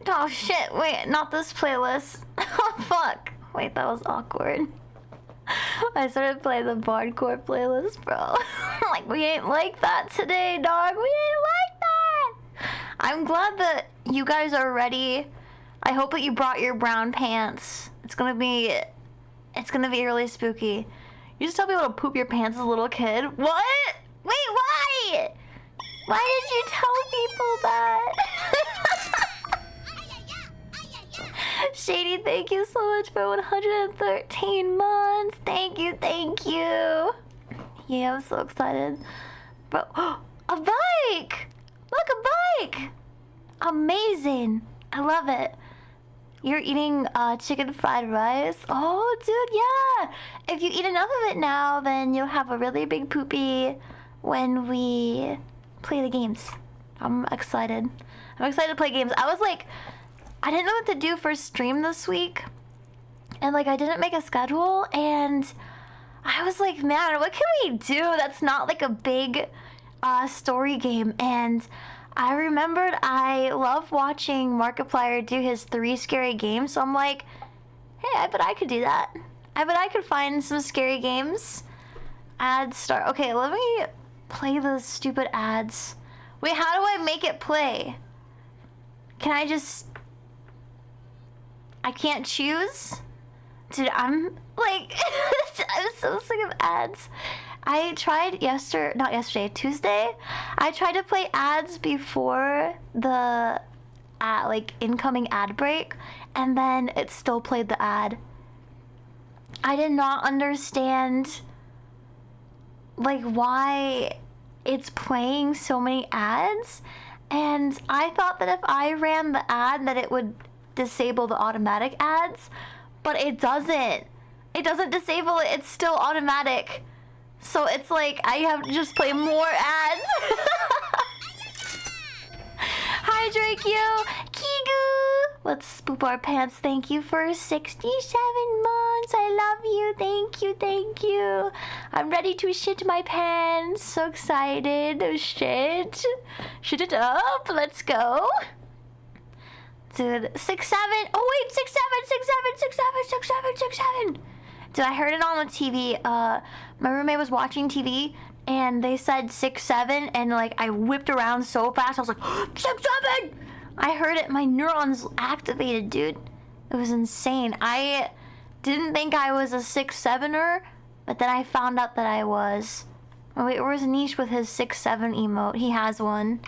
Oh shit, wait, not this playlist. Oh fuck. Wait, that was awkward. I started playing the Bardcore playlist, bro. Like, we ain't like that today, dog. We ain't like that. I'm glad that you guys are ready. I hope that you brought your brown pants. It's gonna be really spooky. You just tell people to poop your pants as a little kid? What? Wait, why? Why did you tell people that? Shady, thank you so much for 113 months. Thank you, thank you. Yeah, I'm so excited. Bro, a bike! Look, a bike! Amazing. I love it. You're eating chicken fried rice? Oh, dude, yeah. If you eat enough of it now, then you'll have a really big poopy when we play the games. I'm excited. I'm excited to play games. I was like, I didn't know what to do for stream this week. And like, I didn't make a schedule. And I was like, man, what can we do that's not like a big story game? And I remembered I love watching Markiplier do his 3 scary games. So I'm like, hey, I bet I could do that. I bet I could find some scary games. Ads start. Okay, let me play those stupid ads. Wait, how do I make it play? Can I just... I can't choose? Dude, I'm like... I'm so sick of ads. I tried Tuesday. I tried to play ads before the like incoming ad break, and then it still played the ad. I did not understand like why it's playing so many ads, and I thought that if I ran the ad that it would disable the automatic ads, but it doesn't. It doesn't disable it. It's still automatic. So it's like I have to just play more ads. Hi, Drakeo. Kigu. Let's spoop our pants. Thank you for 67 months. I love you. Thank you. Thank you. I'm ready to shit my pants. So excited. Oh, shit. Shit it up. Let's go. Dude, 6'7". Oh, wait. 6'7", 6'7", 6'7", 6'7", 6'7". Dude, I heard it on the TV. My roommate was watching TV, and they said 6'7", and like I whipped around so fast. I was like, 6'7". I heard it. My neurons activated, dude. It was insane. I didn't think I was a 6'7"er, but then I found out that I was. Oh wait, where's Niche with his 6'7" emote? He has one.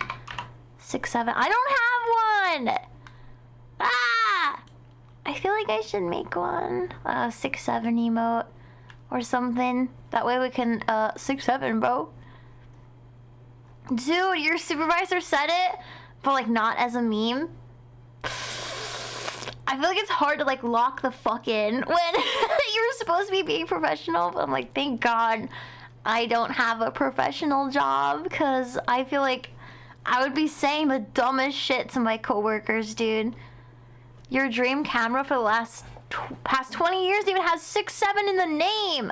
6'7". I don't have one. Ah! I feel like I should make one. 6'7" emote or something. That way we can 6'7", bro. Dude, your supervisor said it, but like not as a meme. I feel like it's hard to like lock the fuck in when you're supposed to be being professional, but I'm like, thank God I don't have a professional job, because I feel like I would be saying the dumbest shit to my coworkers, dude. Your dream camera for the past 20 years even has 6'7" in the name.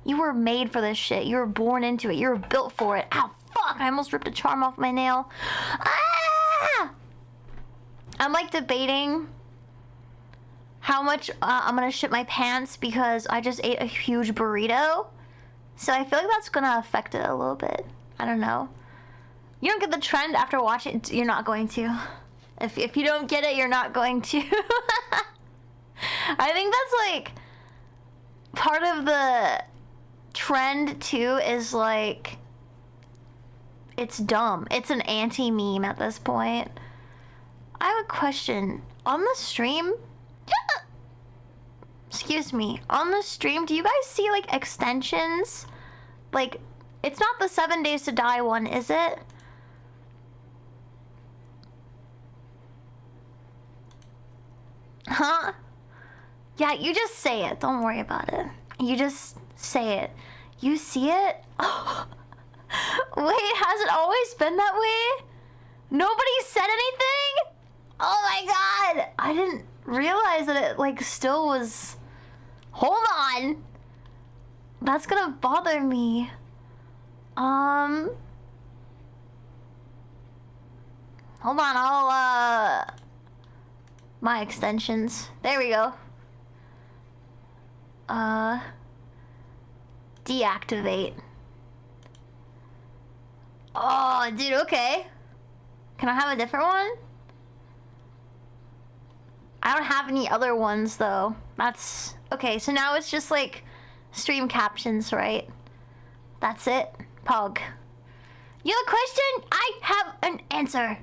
You were made for this shit. You were born into it. You were built for it. Ow, fuck. I almost ripped a charm off my nail. Ah! I'm like debating how much I'm gonna shit my pants because I just ate a huge burrito. So I feel like that's gonna affect it a little bit. I don't know. You don't get the trend after watching it. You're not going to. If you don't get it, you're not going to. I think that's like part of the trend too, is like it's dumb. It's an anti-meme at this point. I have a question. On the stream, excuse me, on the stream, do you guys see like extensions? Like, it's not the 7 days to die one, is it? Huh? Yeah, you just say it. Don't worry about it. You just say it. You see it? Oh. Wait, has it always been that way? Nobody said anything? Oh my god! I didn't realize that it like still was... Hold on! That's gonna bother me. Hold on, My extensions. There we go. Deactivate. Oh, dude, okay. Can I have a different one? I don't have any other ones, though. That's... Okay, so now it's just, like, stream captions, right? That's it. Pog. You have a question? I have an answer.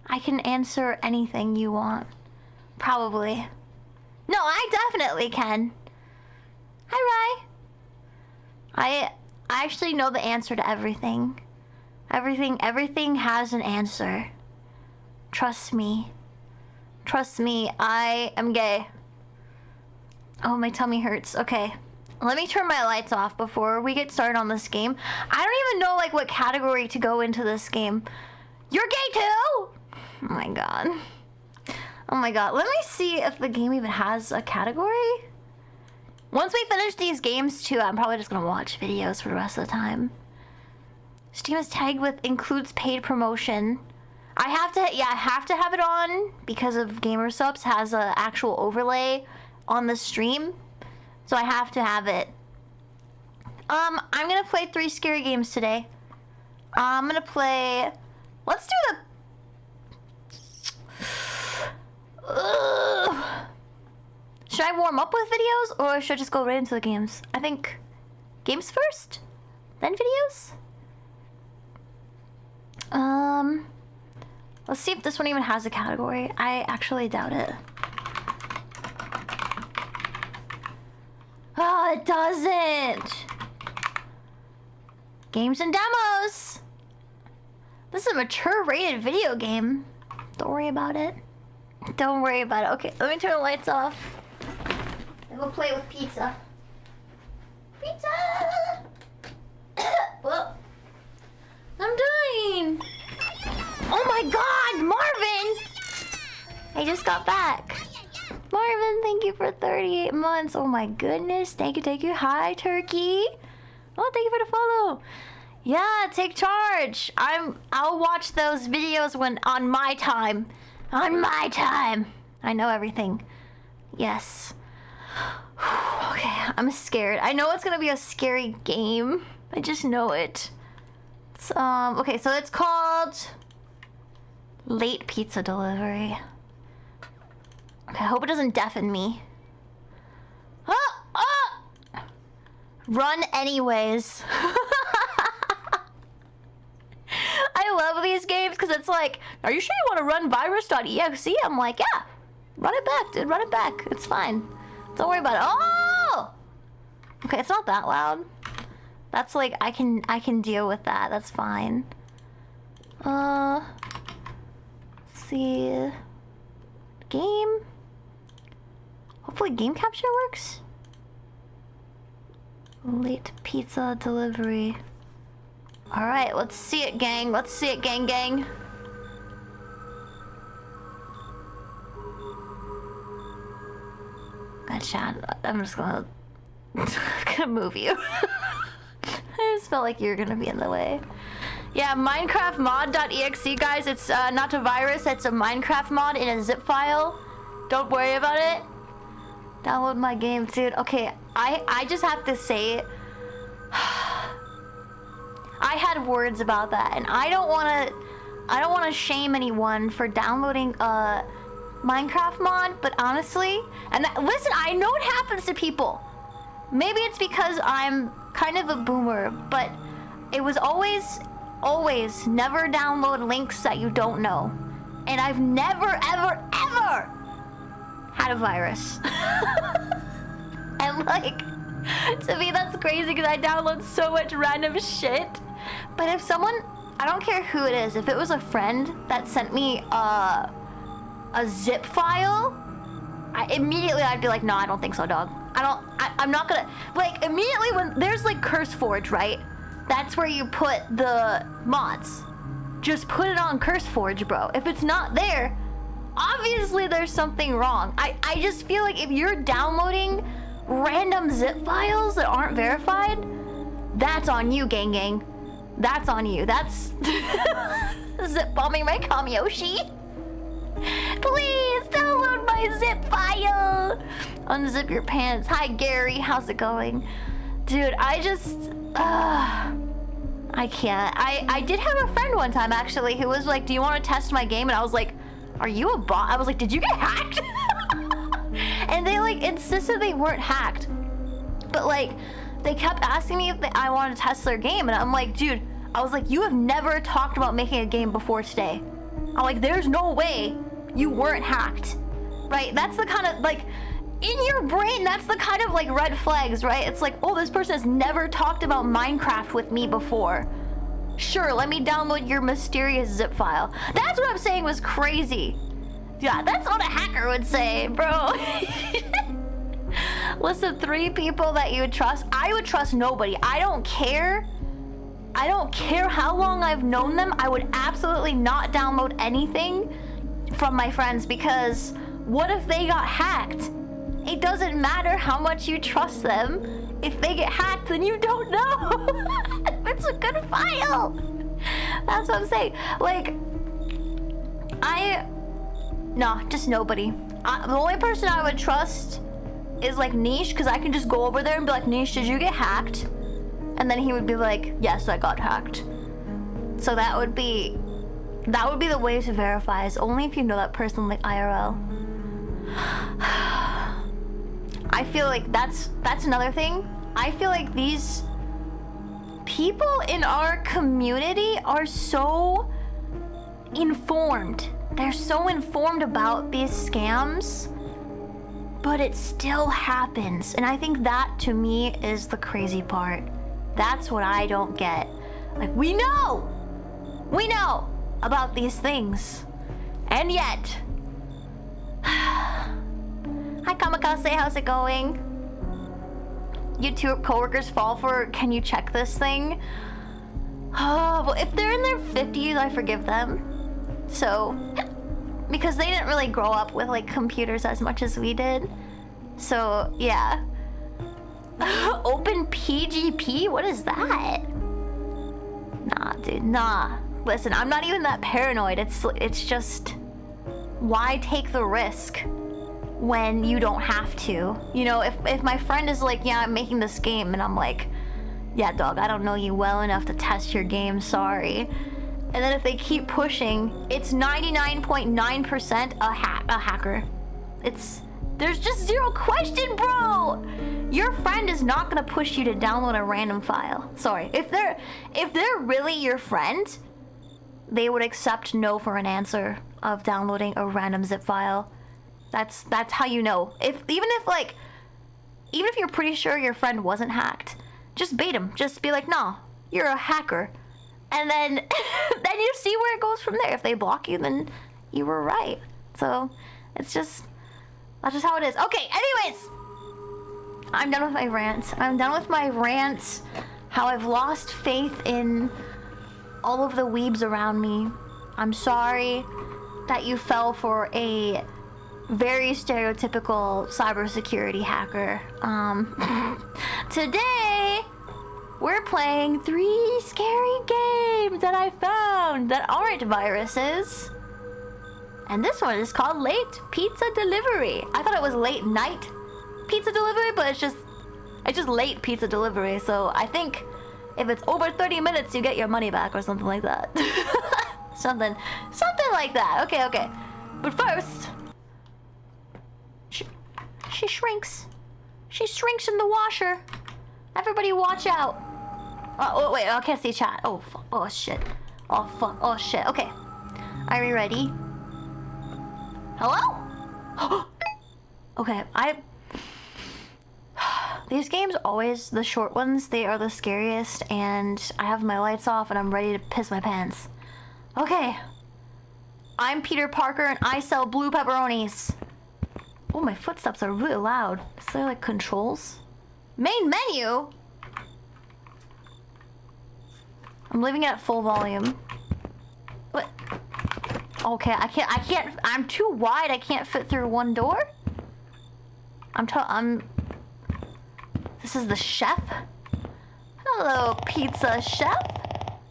I can answer anything you want. Probably. No, I definitely can. Hi, Rye. I actually know the answer to everything. Everything has an answer. Trust me. Trust me, I am gay. Oh, my tummy hurts. Okay. Let me turn my lights off before we get started on this game. I don't even know, like, what category to go into this game. You're gay too? Oh my god. Oh my god. Let me see if the game even has a category. Once we finish these games too, I'm probably just gonna watch videos for the rest of the time. Steam is tagged with includes paid promotion. I have to have it on because of Gamer Subs has an actual overlay on the stream. So I have to have it. I'm gonna play 3 scary games today. I'm gonna play... Let's do the... Should I warm up with videos or should I just go right into the games? I think games first, then videos. Let's see if this one even has a category. I actually doubt it. Oh, it doesn't. Games and demos. This is a mature rated video game. Don't worry about it. Don't worry about it. Okay, let me turn the lights off. And we'll play with pizza. Pizza! Whoa. I'm dying. Oh my god, Marvin! I just got back. Marvin, thank you for 38 months. Oh my goodness. Thank you. Hi, Turkey. Oh, thank you for the follow. Yeah, take charge. I'll watch those videos when on my time. On my time. I know everything. Yes. Okay, I'm scared. I know it's gonna be a scary game. I just know it. It's, okay, so it's called Late Pizza Delivery. Okay, I hope it doesn't deafen me. Run anyways. I love these games because it's like, are you sure you want to run virus.exe? I'm like, yeah, run it back, dude, run it back. It's fine. Don't worry about it. Oh! Okay, it's not that loud. That's like, I can deal with that. That's fine. Let's see. Game. Hopefully game capture works. Late pizza delivery. Alright, let's see it, gang. Let's see it, gang. God, Chad, I'm just gonna... move you. I just felt like you were gonna be in the way. Yeah, Minecraft mod.exe, guys. It's not a virus, it's a Minecraft mod in a zip file. Don't worry about it. Download my game, dude. Okay, I just have to say... I had words about that, and I don't wanna shame anyone for downloading a Minecraft mod, but honestly, listen, I know it happens to people. Maybe it's because I'm kind of a boomer, but it was always never download links that you don't know. And I've never, ever had a virus. And like, to me that's crazy because I download so much random shit. But if someone, I don't care who it is, if it was a friend that sent me a zip file, immediately I'd be like, no, I don't think so, dog. I'm not gonna, like, immediately when there's like CurseForge, right? That's where you put the mods. Just put it on CurseForge, bro. If it's not there, obviously there's something wrong. I just feel like if you're downloading random zip files that aren't verified, that's on you, gang. That's on you. That's zip bombing my Kamyoshi. Please download my my zip file. Unzip your pants. Hi, Gary. How's it going? Dude, I just... I can't. I did have a friend one time, actually, who was like, do you want to test my game? And I was like, are you a bot? I was like, did you get hacked? And they like insisted they weren't hacked. But like, they kept asking me if I wanted to test their game. And I'm like, dude, I was like, you have never talked about making a game before today. I'm like, there's no way you weren't hacked, right? That's the kind of like, in your brain, that's the kind of like red flags, right? It's like, oh, this person has never talked about Minecraft with me before. Sure, let me download your mysterious zip file. That's what I'm saying was crazy. Yeah, that's what a hacker would say, bro. List of 3 people that you would trust. I would trust nobody. I don't care. I don't care how long I've known them. I would absolutely not download anything from my friends, because what if they got hacked? It doesn't matter how much you trust them. If they get hacked, then you don't know. It's a good file. That's what I'm saying. Like, no, just nobody. The only person I would trust is like Niche, because I can just go over there and be like, Niche, did you get hacked? And then he would be like, yes, I got hacked. So that would be the way to verify, is only if you know that person like IRL. I feel like that's another thing. I feel like these people in our community are so informed. They're so informed about these scams, but it still happens. And I think that, to me, is the crazy part. That's what I don't get. Like, we know about these things, and yet... Hi, Kamikaze, how's it going? YouTube coworkers fall for, can you check this thing? Oh, well, if they're in their 50s, I forgive them. So, because they didn't really grow up with like computers as much as we did. So, yeah. Open PGP? What is that? Nah, dude, nah. Listen, I'm not even that paranoid. It's just, why take the risk when you don't have to? You know, if my friend is like, yeah, I'm making this game, and I'm like, yeah, dog, I don't know you well enough to test your game, sorry. And then if they keep pushing, it's 99.9% a hacker. There's just zero question, bro. Your friend is not gonna push you to download a random file. Sorry, if they're really your friend, they would accept no for an answer of downloading a random zip file. That's how you know. Even if you're pretty sure your friend wasn't hacked, just bait them. Just be like, no, you're a hacker. And then you see where it goes from there. If they block you, then you were right. So that's just how it is. Okay, anyways, I'm done with my rant. How I've lost faith in all of the weebs around me. I'm sorry that you fell for a very stereotypical cybersecurity hacker. Today, we're playing 3 scary games that I found that aren't viruses. And this one is called Late Pizza Delivery. I thought it was Late Night Pizza Delivery, but it's just late pizza delivery. So I think if it's over 30 minutes, you get your money back or something like that. something like that. Okay. But first, she shrinks. She shrinks in the washer. Everybody watch out. Oh, wait, I can't see chat. Oh, shit. Oh, fuck. Oh, shit. Okay. Are we ready? Hello? Okay, these games, always the short ones, they are the scariest, and I have my lights off and I'm ready to piss my pants. Okay. I'm Peter Parker and I sell blue pepperonis. Oh, my footsteps are really loud. Is there like controls? Main menu? I'm leaving it at full volume. What? Okay, I can't, I'm too wide, I can't fit through one door? This is the chef? Hello, pizza chef.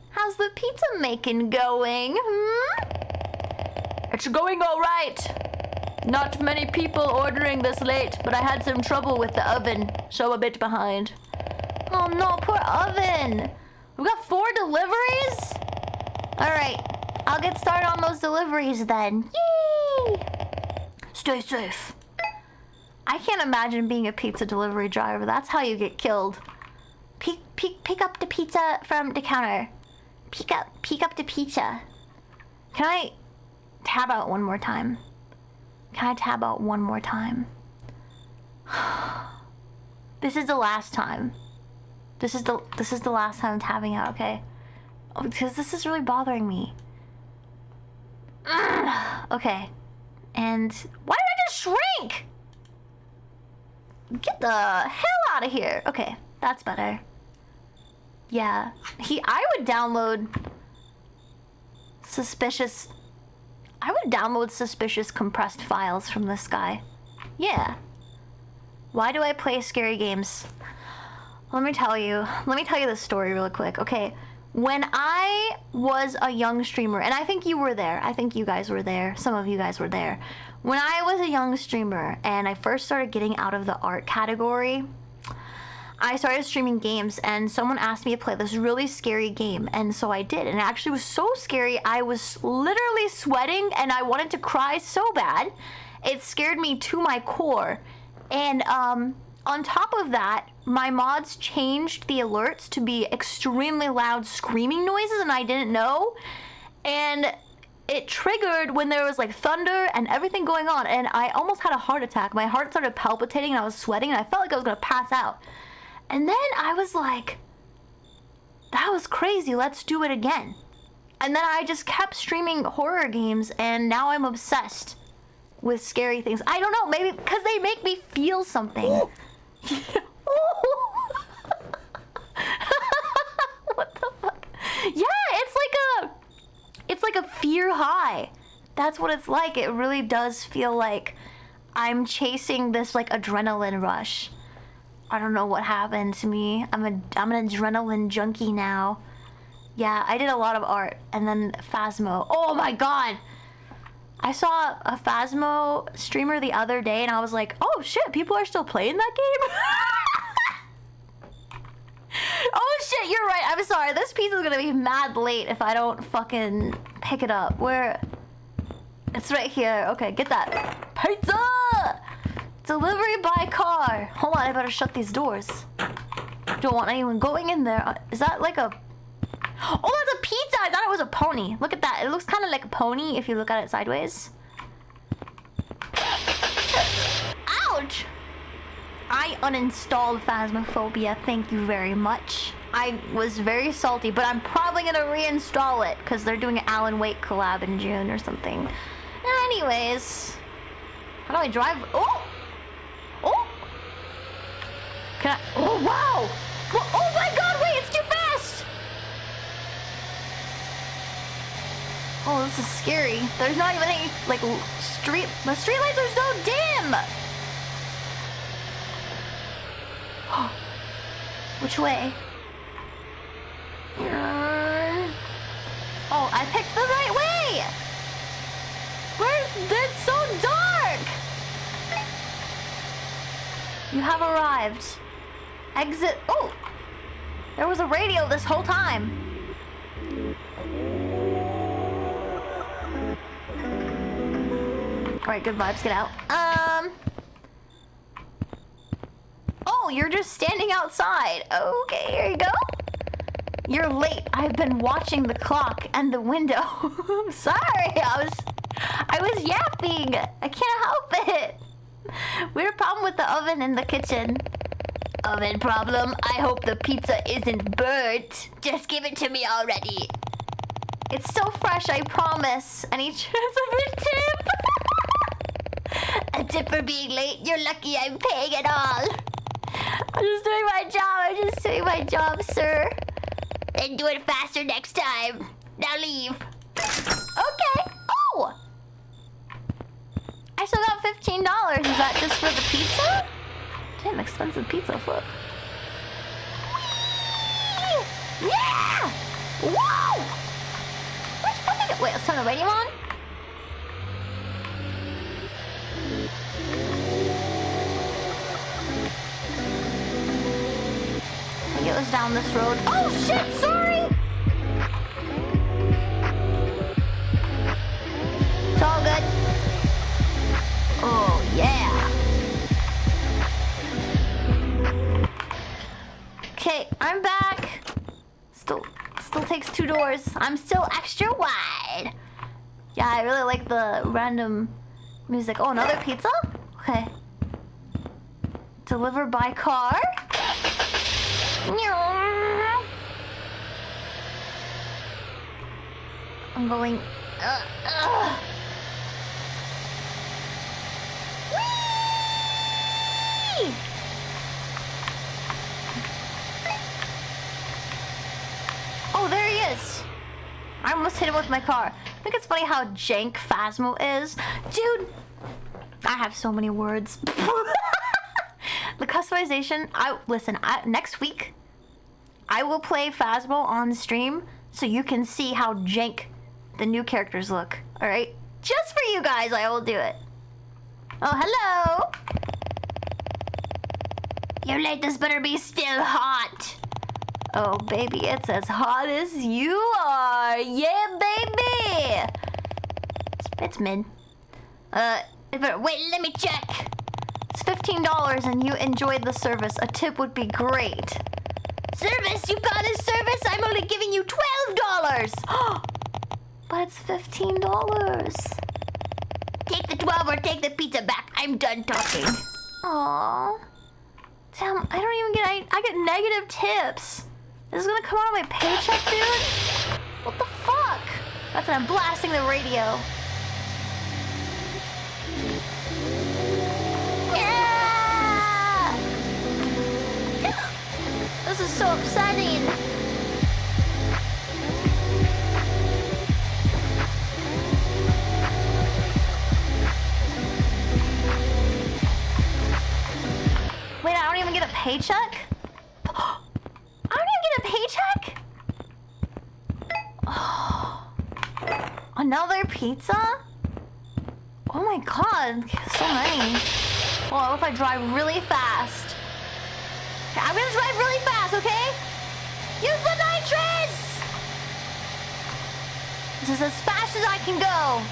How's the pizza making going, hmm? It's going all right. Not many people ordering this late, but I had some trouble with the oven, so a bit behind. Oh no, poor oven. We've got 4 deliveries? Alright, I'll get started on those deliveries then. Yay! Stay safe. I can't imagine being a pizza delivery driver. That's how you get killed. Pick up the pizza from the counter. Pick up the pizza. Can I tab out one more time? Can I tab out one more time? This is the last time. This is the last time I'm tabbing out, okay? Oh, because this is really bothering me. Okay. And why did I just shrink? Get the hell out of here. Okay, that's better. Yeah. I would download suspicious compressed files from this guy. Yeah. Why do I play scary games? Let me tell you this story really quick. Okay, when I was a young streamer, and I think you were there. I think you guys were there. Some of you guys were there. When I was a young streamer and I first started getting out of the art category, I started streaming games and someone asked me to play this really scary game, and so I did, and it actually was so scary I was literally sweating and I wanted to cry so bad. It scared me to my core. And on top of that, my mods changed the alerts to be extremely loud screaming noises and I didn't know, and it triggered when there was like thunder and everything going on, and I almost had a heart attack. My heart started palpitating and I was sweating and I felt like I was gonna pass out. And then I was like, that was crazy, let's do it again. And then I just kept streaming horror games and now I'm obsessed with scary things. I don't know, maybe because they make me feel something. What the fuck? Yeah, it's like a fear high. That's what it's like. It really does feel like I'm chasing this like adrenaline rush. I don't know what happened to me. I'm an adrenaline junkie now. Yeah, I did a lot of art and then Phasmo. Oh my god! I saw a Phasmo streamer the other day and I was like, oh shit, people are still playing that game? Oh shit, you're right. I'm sorry. This pizza's gonna be mad late if I don't fucking pick it up. Where? It's right here. Okay, get that. Pizza! Delivery by car. Hold on, I better shut these doors. Don't want anyone going in there. Is that like a... Oh, that's a pizza! I thought it was a pony. Look at that. It looks kind of like a pony if you look at it sideways. Ouch! I uninstalled Phasmophobia. Thank you very much. I was very salty, but I'm probably gonna reinstall it because they're doing an Alan Wake collab in June or something. Anyways, how do I drive? Oh! Oh! Can I? Oh, wow! Oh my god, wait, it's too fast! Oh, this is scary. There's not even any, like, the street lights are so dim! Which way? Oh, I picked the right way! It's so dark! You have arrived. Exit. Oh! There was a radio this whole time. Alright, good vibes, get out. Oh, you're just standing outside. Okay, here you go. You're late. I've been watching the clock and the window. I'm sorry. I was yapping. I can't help it. Weird problem with the oven in the kitchen. Oven problem. I hope the pizza isn't burnt. Just give it to me already. It's so fresh, I promise. Any chance of a tip? A tip for being late? You're lucky I'm paying it all. I'm just doing my job. I'm just doing my job, sir. And do it faster next time. Now leave. Okay. Oh! I still got $15. Is that just for the pizza? Damn, expensive pizza, look. Whee! Yeah! Whoa! Where's fucking... Wait, let's turn the radio on. goes down this road. Oh shit, sorry! It's all good. Oh yeah. Okay, I'm back. Still takes 2 doors. I'm still extra wide. Yeah, I really like the random music. Oh, another pizza? Okay. Deliver by car? I'm going... Whee! Oh, there he is. I almost hit him with my car. I think it's funny how jank Phasmo is. Dude, I have so many words. The customization, next week, I will play Phasmo on stream so you can see how jank the new characters look. All right? Just for you guys, I will do it. Oh, hello. Your latest better be still hot. Oh, baby, it's as hot as you are. Yeah, baby. It's mid. Wait, let me check. It's $15 and you enjoyed the service. A tip would be great. Service? You got a service? I'm only giving you $12. But it's $15. Take the 12 or take the pizza back. I'm done talking. Aww. Damn, I don't even get... I get negative tips. This is gonna come out of my paycheck, dude? What the fuck? That's when I'm blasting the radio. Yeah! This is so upsetting. Wait, I don't even get a paycheck? I don't even get a paycheck? Oh. Another pizza? Oh my god, so many. Well, what if I drive really fast? Okay, I'm gonna drive really fast, okay? Use the nitrous! This is as fast as I can go.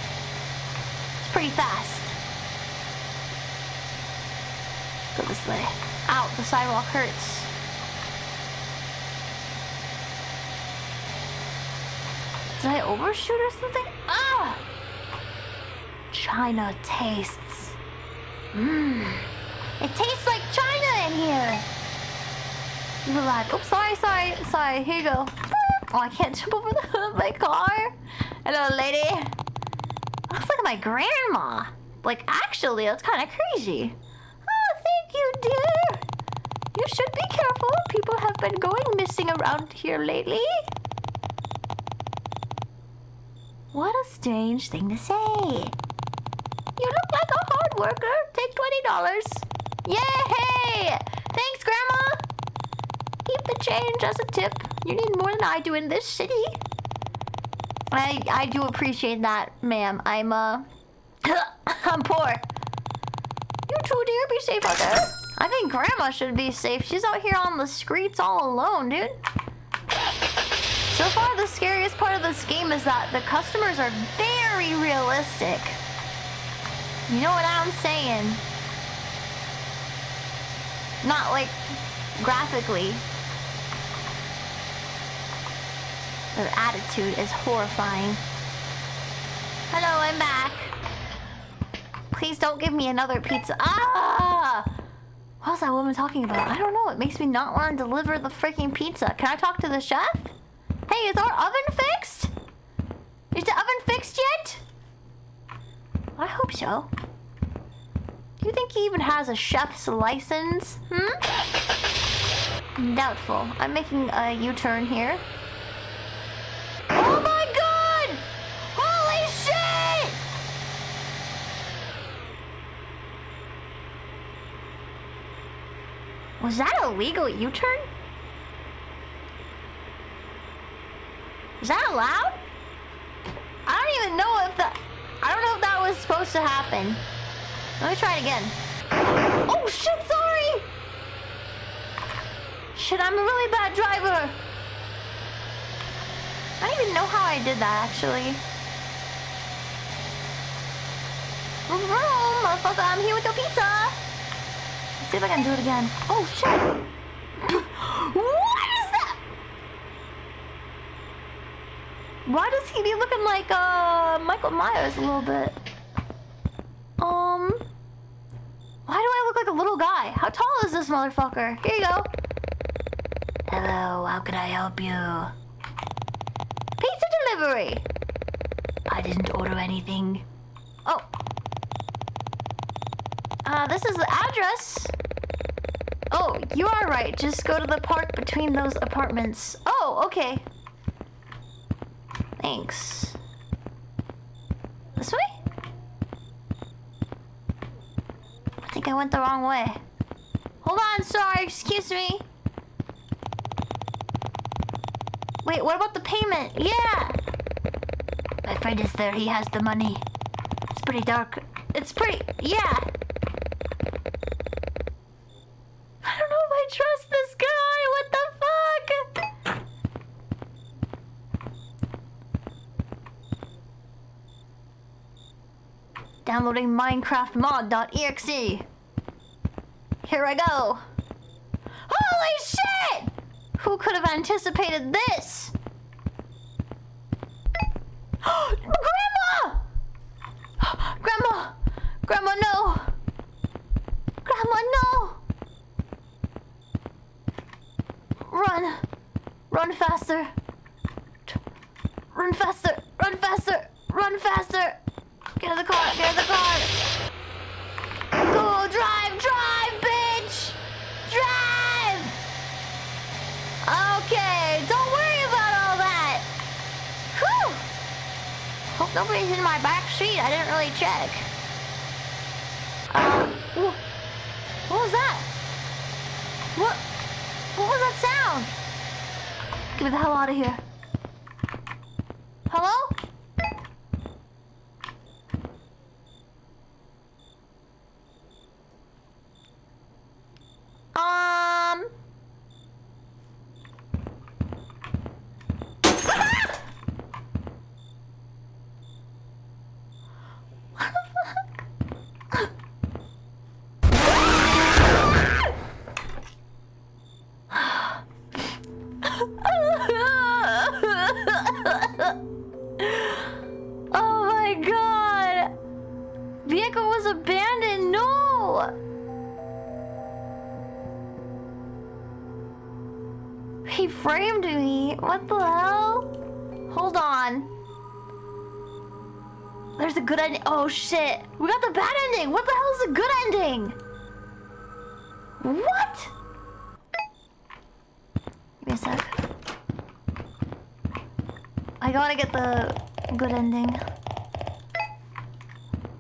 It's pretty fast. Go this way. Ow, the sidewalk hurts. Did I overshoot or something? Ah! China tastes. Mmm. It tastes like China in here. You're alive. Oops, sorry. Here you go. Oh, I can't jump over the hood of my car. Hello, lady. Looks like my grandma. Like, actually, that's kind of crazy. Oh, thank you, dear. You should be careful. People have been going missing around here lately. What a strange thing to say. You look like a hard worker. Take $20. Yay! Thanks, Grandma. Keep the change as a tip. You need more than I do in this city. I do appreciate that, ma'am. I'm I'm poor. You too, dear. Be safe out there. I think Grandma should be safe. She's out here on the streets all alone, dude. So far, the scariest part of this game is that the customers are very realistic. You know what I'm saying? Not like graphically. Their attitude is horrifying. Hello, I'm back. Please don't give me another pizza. Ah! What was that woman talking about? I don't know. It makes me not want to deliver the freaking pizza. Can I talk to the chef? Hey, is our oven fixed? Is the oven fixed yet? I hope so. Do you think he even has a chef's license? Doubtful. I'm making a U-turn here. Oh my god! Holy shit! Was that a legal U-turn? Is that allowed? I don't even know if that... I don't know if that was supposed to happen. Let me try it again. Oh shit, sorry! Shit, I'm a really bad driver. I don't even know how I did that, actually. Vroom, motherfucker, I'm here with your pizza. Let's see if I can do it again. Oh, shit. What is that? Why does he be looking like, Michael Myers a little bit? Why do I look like a little guy? How tall is this motherfucker? Here you go. Hello, how can I help you? Pizza delivery. I didn't order anything. Oh. This is the address. Oh, you are right. Just go to the park between those apartments. Oh, okay. Thanks. This way? I think I went the wrong way. Hold on, sorry, excuse me. Wait, what about the payment? Yeah! My friend is there, he has the money. It's pretty dark. It's pretty... yeah! I don't know if I trust this guy, what the fuck? Downloading Minecraft mod.exe. Here I go. Holy shit! Who could have anticipated this? Grandma! Grandma! Grandma, no! Grandma, no! Run! Run faster! Run faster! Run faster! Run faster! Get in the car! Get in the car! Go! Drive! Drive, bitch! Drive! Okay, don't worry about all that! Whew! Hope nobody's in my back seat. I didn't really check. What was that? What was that sound? Get me the hell out of here. Hello? Oh my god! Vehicle was abandoned, no! He framed me, what the hell? Hold on. There's a good ending. Oh shit, we got the bad ending. What the hell is a good ending? What? Give me a sec. I gotta get the good ending.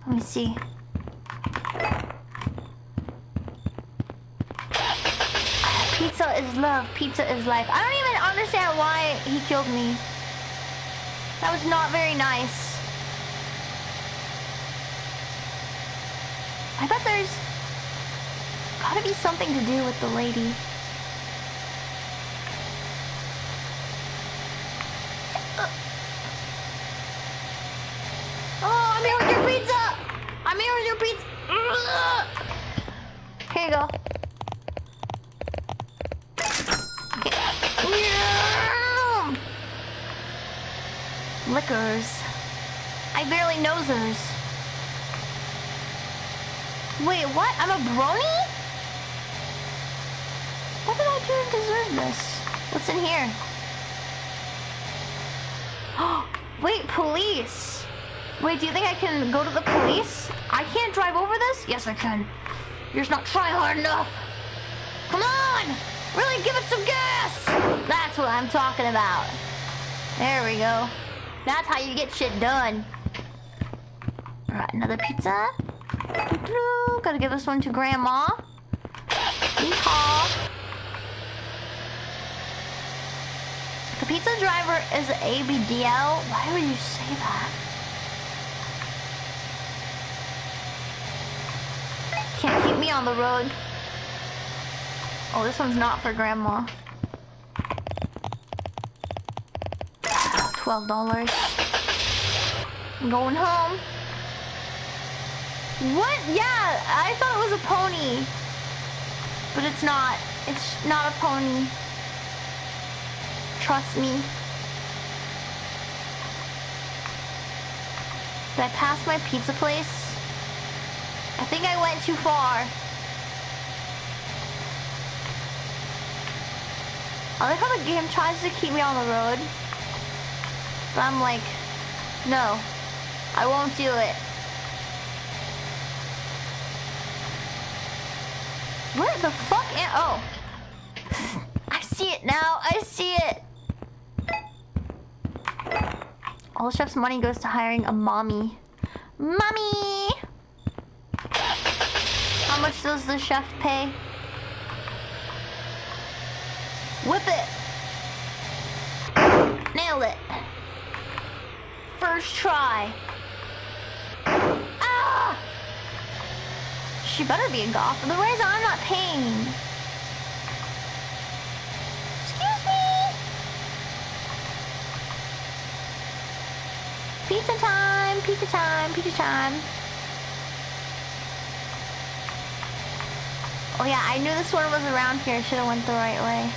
Let me see. Pizza is love. Pizza is life. I don't even understand why he killed me. That was not very nice. I bet there's gotta be something to do with the lady. Oh, I'm here with your pizza! I'm here with your pizza! Here you go. Okay. Liquors. I barely nosers. Wait, what? I'm a brony? What did I do to deserve this? What's in here? Wait, police. Wait, do you think I can go to the police? I can't drive over this? Yes, I can. You're just not trying hard enough. Come on! Really give it some gas! That's what I'm talking about. There we go. That's how you get shit done. Alright, another pizza. Gotta give this one to Grandma. Yeehaw. The pizza driver is ABDL. Why would you say that? Can't keep me on the road. Oh, this one's not for grandma. $12. I'm going home. What? Yeah, I thought it was a pony. But it's not. It's not a pony. Trust me. Did I pass my pizza place? I think I went too far. I like how the game tries to keep me on the road. But I'm like, no, I won't do it. Where the fuck am— oh. I see it now, I see it. All the chef's money goes to hiring a mommy. Mommy! How much does the chef pay? Whip it! Nailed it. First try. Ah! She better be a goth. Otherwise, I'm not paying. Excuse me. Pizza time, pizza time, pizza time. Oh yeah, I knew this one was around here. Should have went the right way.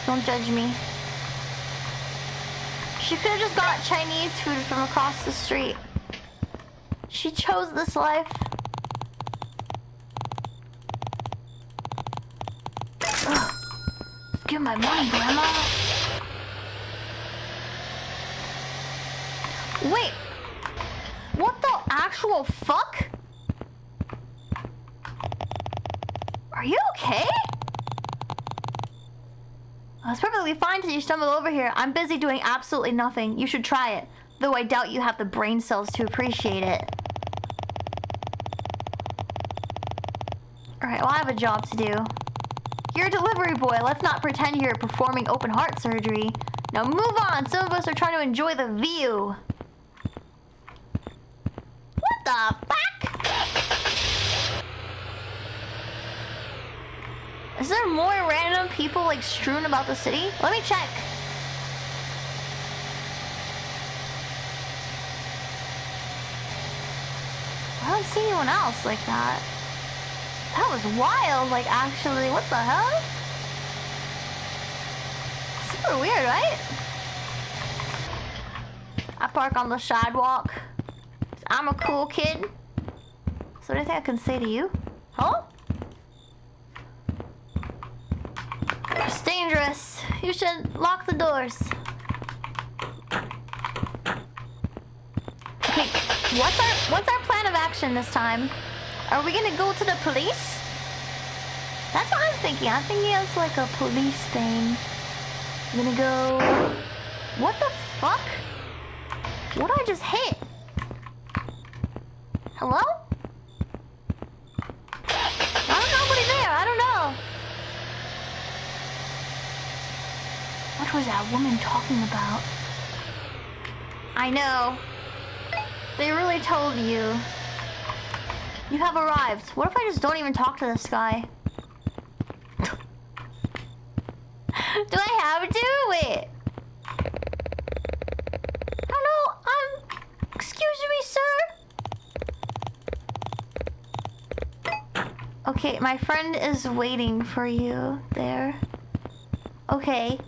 Don't judge me. She could have just got Chinese food from across the street. She chose this life. Ugh. Give my money, Grandma. Wait. What the actual fuck? Are you okay? It's perfectly fine till you stumble over here. I'm busy doing absolutely nothing. You should try it. Though I doubt you have the brain cells to appreciate it. Alright, well I have a job to do. You're a delivery boy. Let's not pretend you're performing open heart surgery. Now move on. Some of us are trying to enjoy the view. What the fuck? Is there more random people like strewn about the city? Let me check. I don't see anyone else like that. That was wild, like actually, what the hell? Super weird, right? I park on the sidewalk. I'm a cool kid. So anything I can say to you? Huh? It's dangerous. You should lock the doors. Okay, what's our plan of action this time? Are we gonna go to the police? That's what I'm thinking. I'm thinking it's like a police thing. I'm gonna go... What the fuck? What did I just hit? Hello? There's nobody there. I don't know. What was that woman talking about? I know. They really told you. You have arrived. What if I just don't even talk to this guy? Do I have to? Wait. Hello, excuse me, sir? Okay, my friend is waiting for you there. Okay.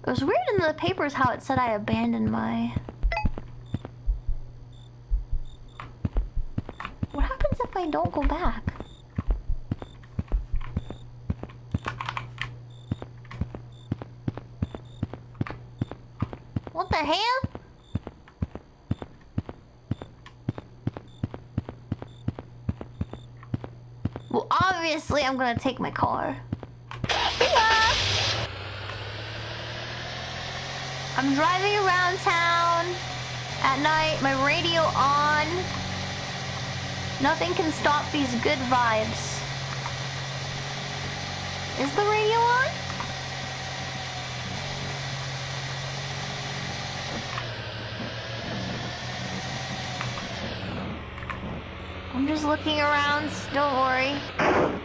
It was weird in the papers how it said I abandoned my... What happens if I don't go back? What the hell? Well, obviously I'm gonna take my car. See ya! I'm driving around town at night, my radio on. Nothing can stop these good vibes. Is the radio on? I'm I'm just looking around, don't worry. I'm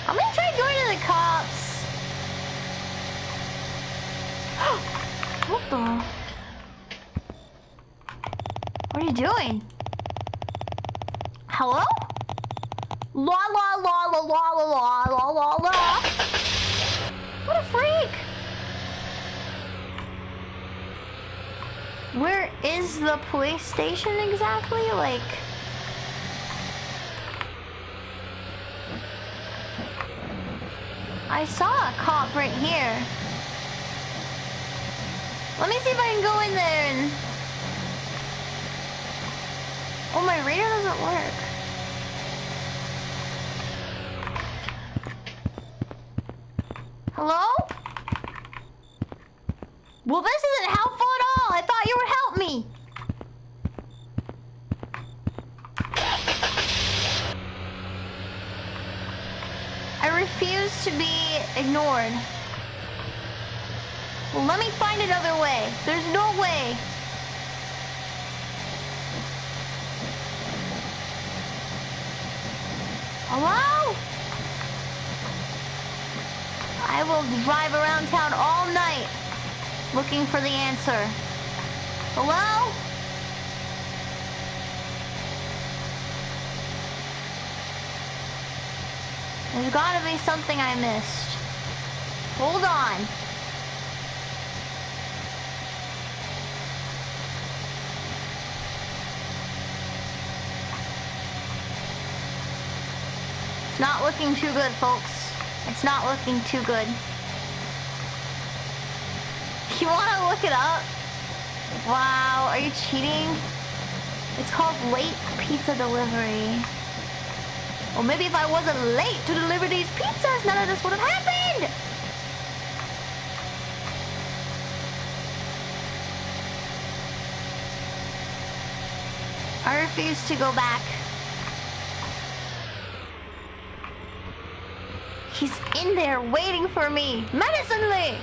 gonna try going to the cops. What the? What are you doing? Hello? La la la la la la la la la. What a freak! Where is the police station exactly? Like... I saw a cop right here. Let me see if I can go in there and... Oh, my radar doesn't work. Hello? Well, this isn't helpful at all. I thought you would help me. I refuse to be ignored. Well, let me find another way. There's no way. Hello? I will drive around town all night looking for the answer. Hello? There's gotta be something I missed. Hold on. It's not looking too good, folks. It's not looking too good. You wanna look it up? Wow, are you cheating? It's called late pizza delivery. Well, maybe if I wasn't late to deliver these pizzas, none of this would have happened! I refuse to go back. He's in there waiting for me, menacingly!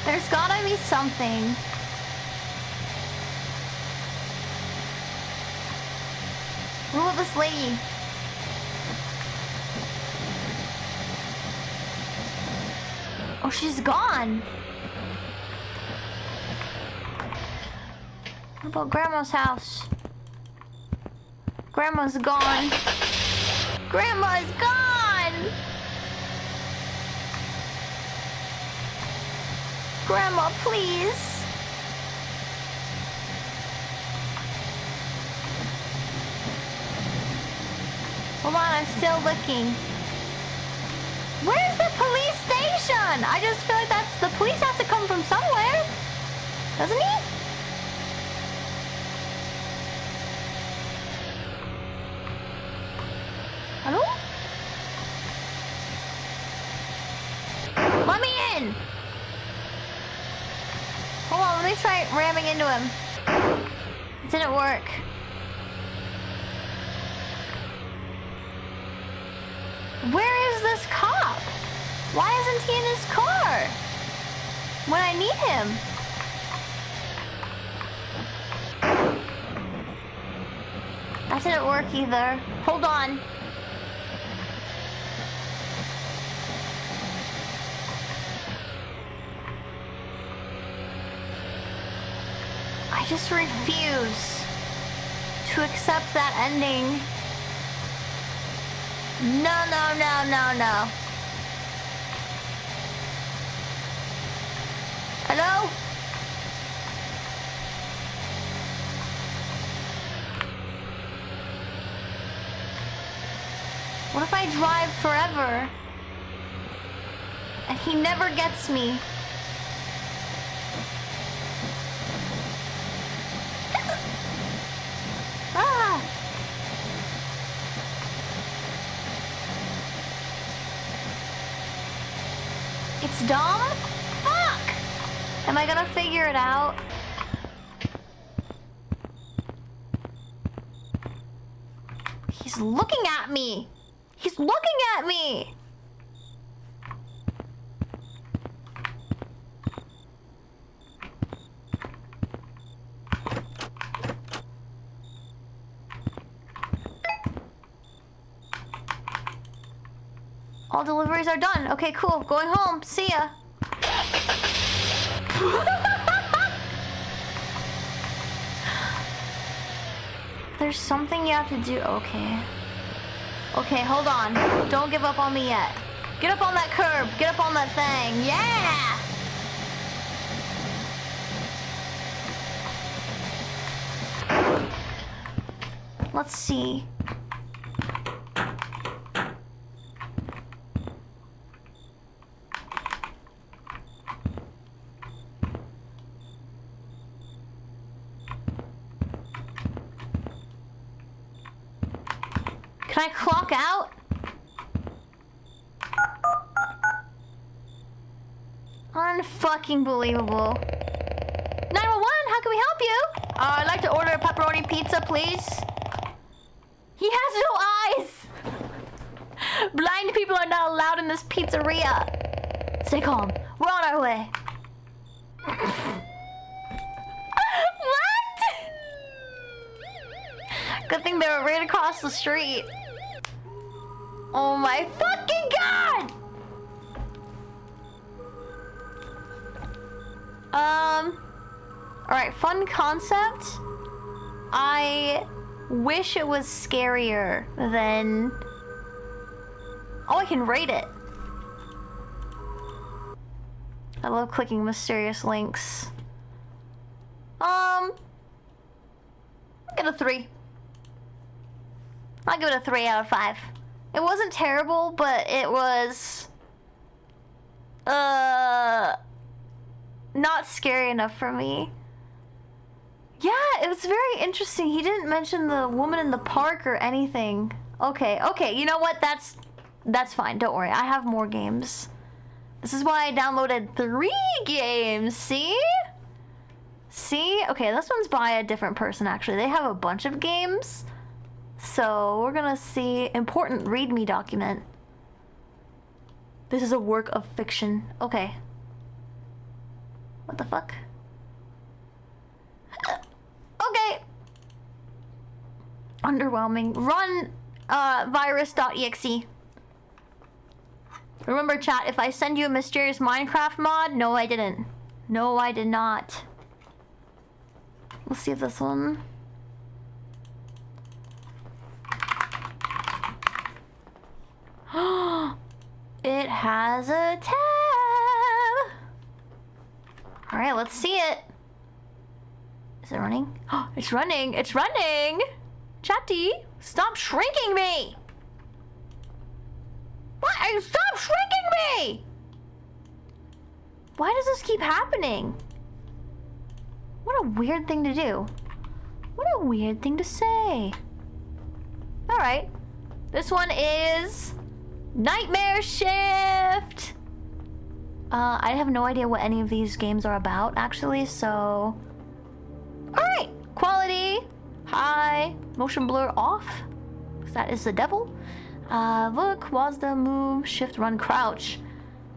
There's gotta be something. What about this lady? Oh, she's gone. What about Grandma's house? Grandma's gone. Grandma's gone! Grandma, please. Hold on, I'm still looking. Where's the police station? I just feel like the police has to come from somewhere. Doesn't he? Hello? Let me in. Hold on, let me try ramming into him. It didn't work. Where is this cop? Why isn't he in his car when I need him? That didn't work either. Hold on. I just refuse to accept that ending. No, no, no, no, no. Hello? What if I drive forever and he never gets me? Ah! It's dumb? Fuck! Am I gonna figure it out? He's looking at me! He's looking at me! All deliveries are done. Okay, cool. Going home. See ya. There's something you have to do. Okay. Okay, hold on. Don't give up on me yet. Get up on that curb. Get up on that thing. Yeah! Let's see. Can I clock out? Unfucking believable. 911, how can we help you? I'd like to order a pepperoni pizza, please. He has no eyes! Blind people are not allowed in this pizzeria. Stay calm. We're on our way. What? Good thing they were right across the street. Oh my fucking god! Alright, fun concept. I wish it was scarier than... Oh, I can rate it. I love clicking mysterious links. I'll give it a 3. I'll give it a 3 out of 5. It wasn't terrible, but it was... not scary enough for me. Yeah, it was very interesting. He didn't mention the woman in the park or anything. Okay, you know what? That's fine. Don't worry. I have more games. This is why I downloaded 3 games. See? See? Okay, this one's by a different person, actually. They have a bunch of games. So, we're gonna see important README document. This is a work of fiction. Okay. What the fuck? Okay. Underwhelming. Run virus.exe. Remember, chat, if I send you a mysterious Minecraft mod, no, I didn't. No, I did not. Let's see if this one... It has a tab. Alright, let's see it. Is it running? Oh, it's running. It's running. Chatty, stop shrinking me. What? Stop shrinking me. Why does this keep happening? What a weird thing to do. What a weird thing to say. Alright. This one is... Nightmare Shift! I have no idea what any of these games are about, actually, so... Alright! Quality, high, motion blur off, because that is the devil. Look, WASD, move, shift, run, crouch.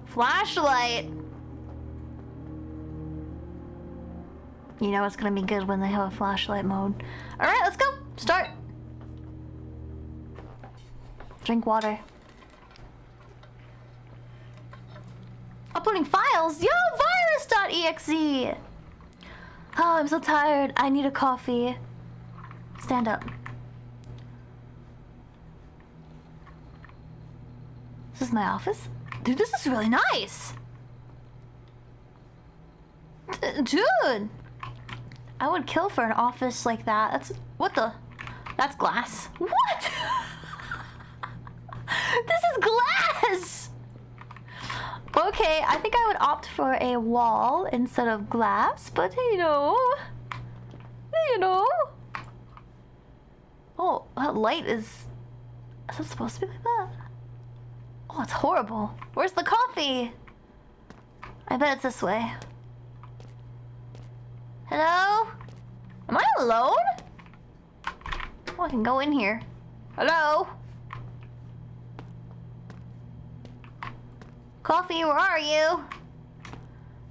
Flashlight! You know it's gonna be good when they have a flashlight mode. Alright, let's go! Start! Drink water. Uploading files? Yo, virus.exe! Oh, I'm so tired. I need a coffee. Stand up. This is my office? Dude, this is really nice! Dude! I would kill for an office like that. That's... What the... That's glass. What?! This is glass! Okay, I think I would opt for a wall instead of glass, but you know... You know... Oh, that light is... Is it supposed to be like that? Oh, it's horrible. Where's the coffee? I bet it's this way. Hello? Am I alone? Oh, I can go in here. Hello? Coffee, where are you?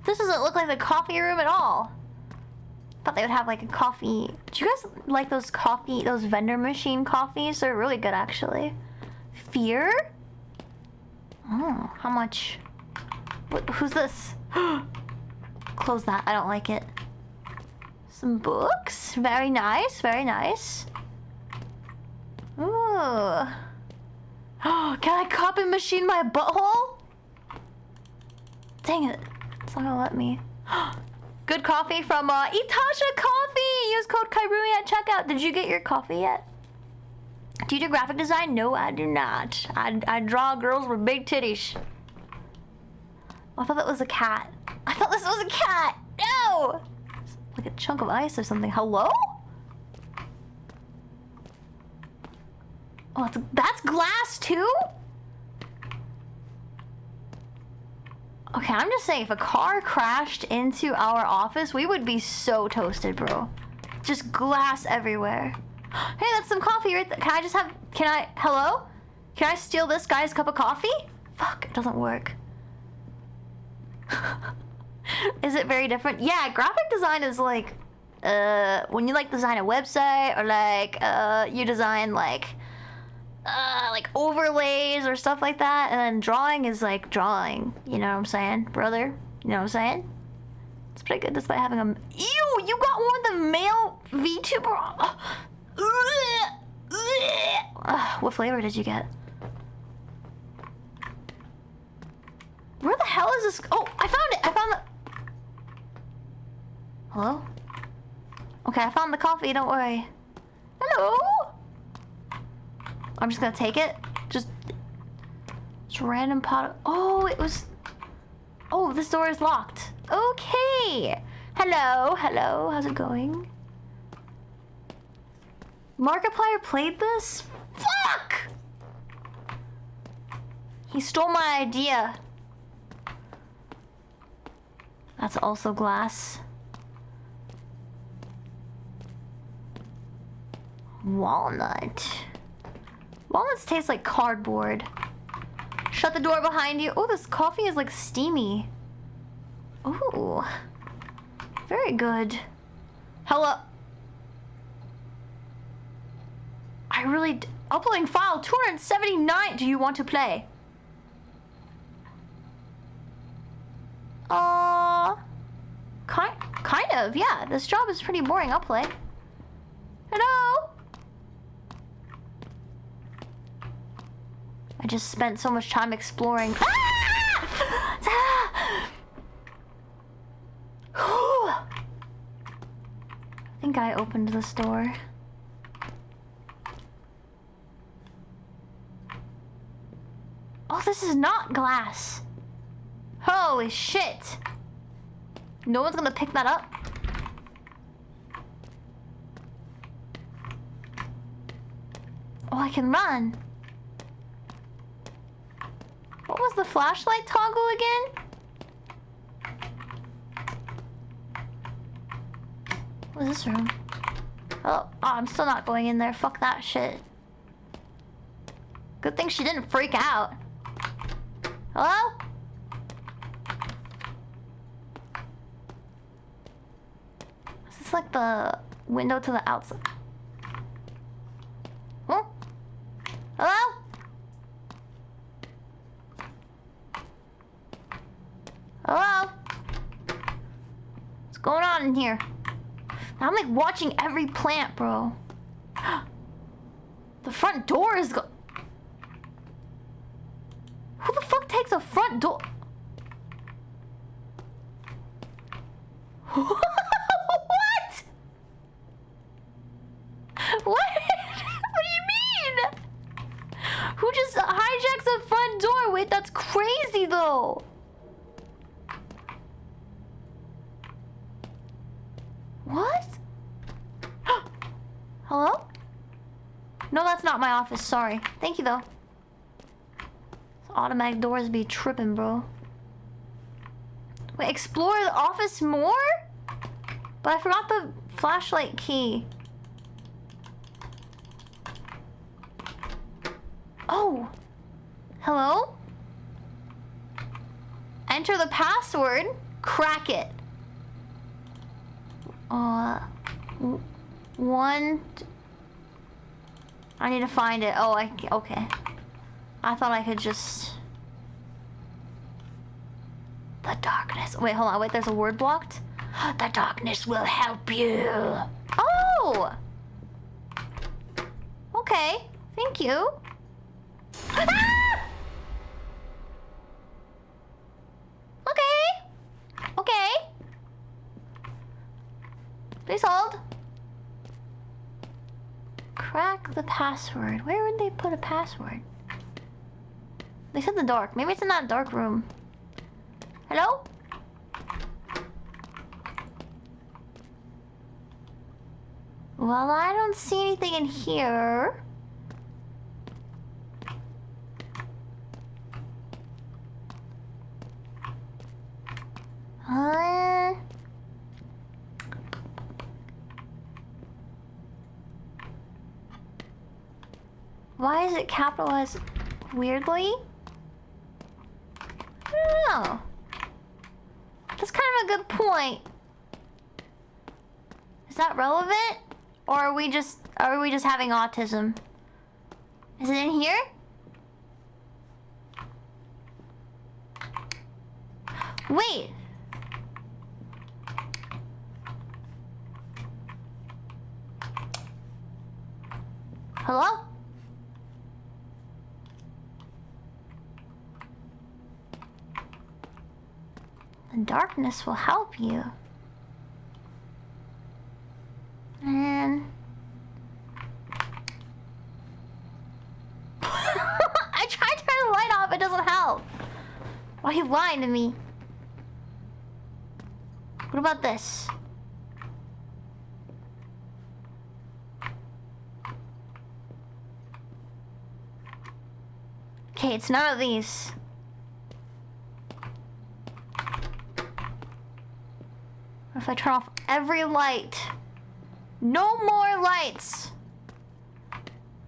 This doesn't look like the coffee room at all. Thought they would have like a coffee. Do you guys like those vendor machine coffees? They're really good, actually. Fear? Oh, how much? Who's this? Close that. I don't like it. Some books. Very nice. Very nice. Ooh. Can I copy machine my butthole? Dang it. It's not gonna let me. Good coffee from Itasha Coffee. Use code Kairui at checkout. Did you get your coffee yet? Do you do graphic design? No, I do not. I draw girls with big titties. I thought that was a cat. I thought this was a cat. No! It's like a chunk of ice or something. Hello? Oh, that's glass too? Okay, I'm just saying, if a car crashed into our office, we would be so toasted, bro. Just glass everywhere. Hey, that's some coffee right there. Hello? Can I steal this guy's cup of coffee? Fuck, it doesn't work. Is it very different? Yeah, graphic design is like, when you like design a website or like, you design like overlays or stuff like that, and then drawing is like drawing. You know what I'm saying, brother? You know what I'm saying? It's pretty good despite having a... Ew, you got one with the male VTuber. What flavor did you get? Where the hell is this? Oh, I found it. I found the... Hello? Okay, I found the coffee. Don't worry. Hello? I'm just gonna take it. Just random pot. Oh, it was... Oh, this door is locked. Okay. Hello, hello. How's it going? Markiplier played this? Fuck! He stole my idea. That's also glass. Walnut. Walnuts taste like cardboard. Shut the door behind you. Oh, this coffee is like steamy. Ooh. Very good. Hello. Uploading file 279. Do you want to play? Kind of, yeah. This job is pretty boring. I'll play. Hello? I just spent so much time exploring. Ah! I think I opened this door. Oh, this is not glass. Holy shit. No one's gonna pick that up. Oh, I can run. What was the flashlight toggle again? What is this room? Oh, I'm still not going in there. Fuck that shit. Good thing she didn't freak out. Hello? Is this like the window to the outside? Huh? Hello? Hello? What's going on in here? I'm like watching every plant, bro. The front door is Who the fuck takes a front door? What? What? What do you mean? Who just hijacks a front door? Wait, that's crazy though. What? Hello? No, that's not my office. Sorry. Thank you though. Automatic doors be tripping, bro. Wait, explore the office more? But I forgot the flashlight key. Oh. Hello? Enter the password. Crack it. I need to find it. Oh, okay. I thought I could just... The darkness. Wait, hold on. Wait, there's a word blocked. The darkness will help you. Oh! Okay. Thank you. Ah! Okay. Okay. Please hold. Crack the password. Where would they put a password? They said the dark. Maybe it's in that dark room. Hello? Well, I don't see anything in here. Why is it capitalized weirdly? I don't know. That's kind of a good point. Is that relevant? Or are we just having autism? Is it in here? Wait. Hello? The darkness will help you. And I tried to turn the light off, it doesn't help. Why are you lying to me? What about this? Okay, it's none of these. What if I turn off every light? No more lights!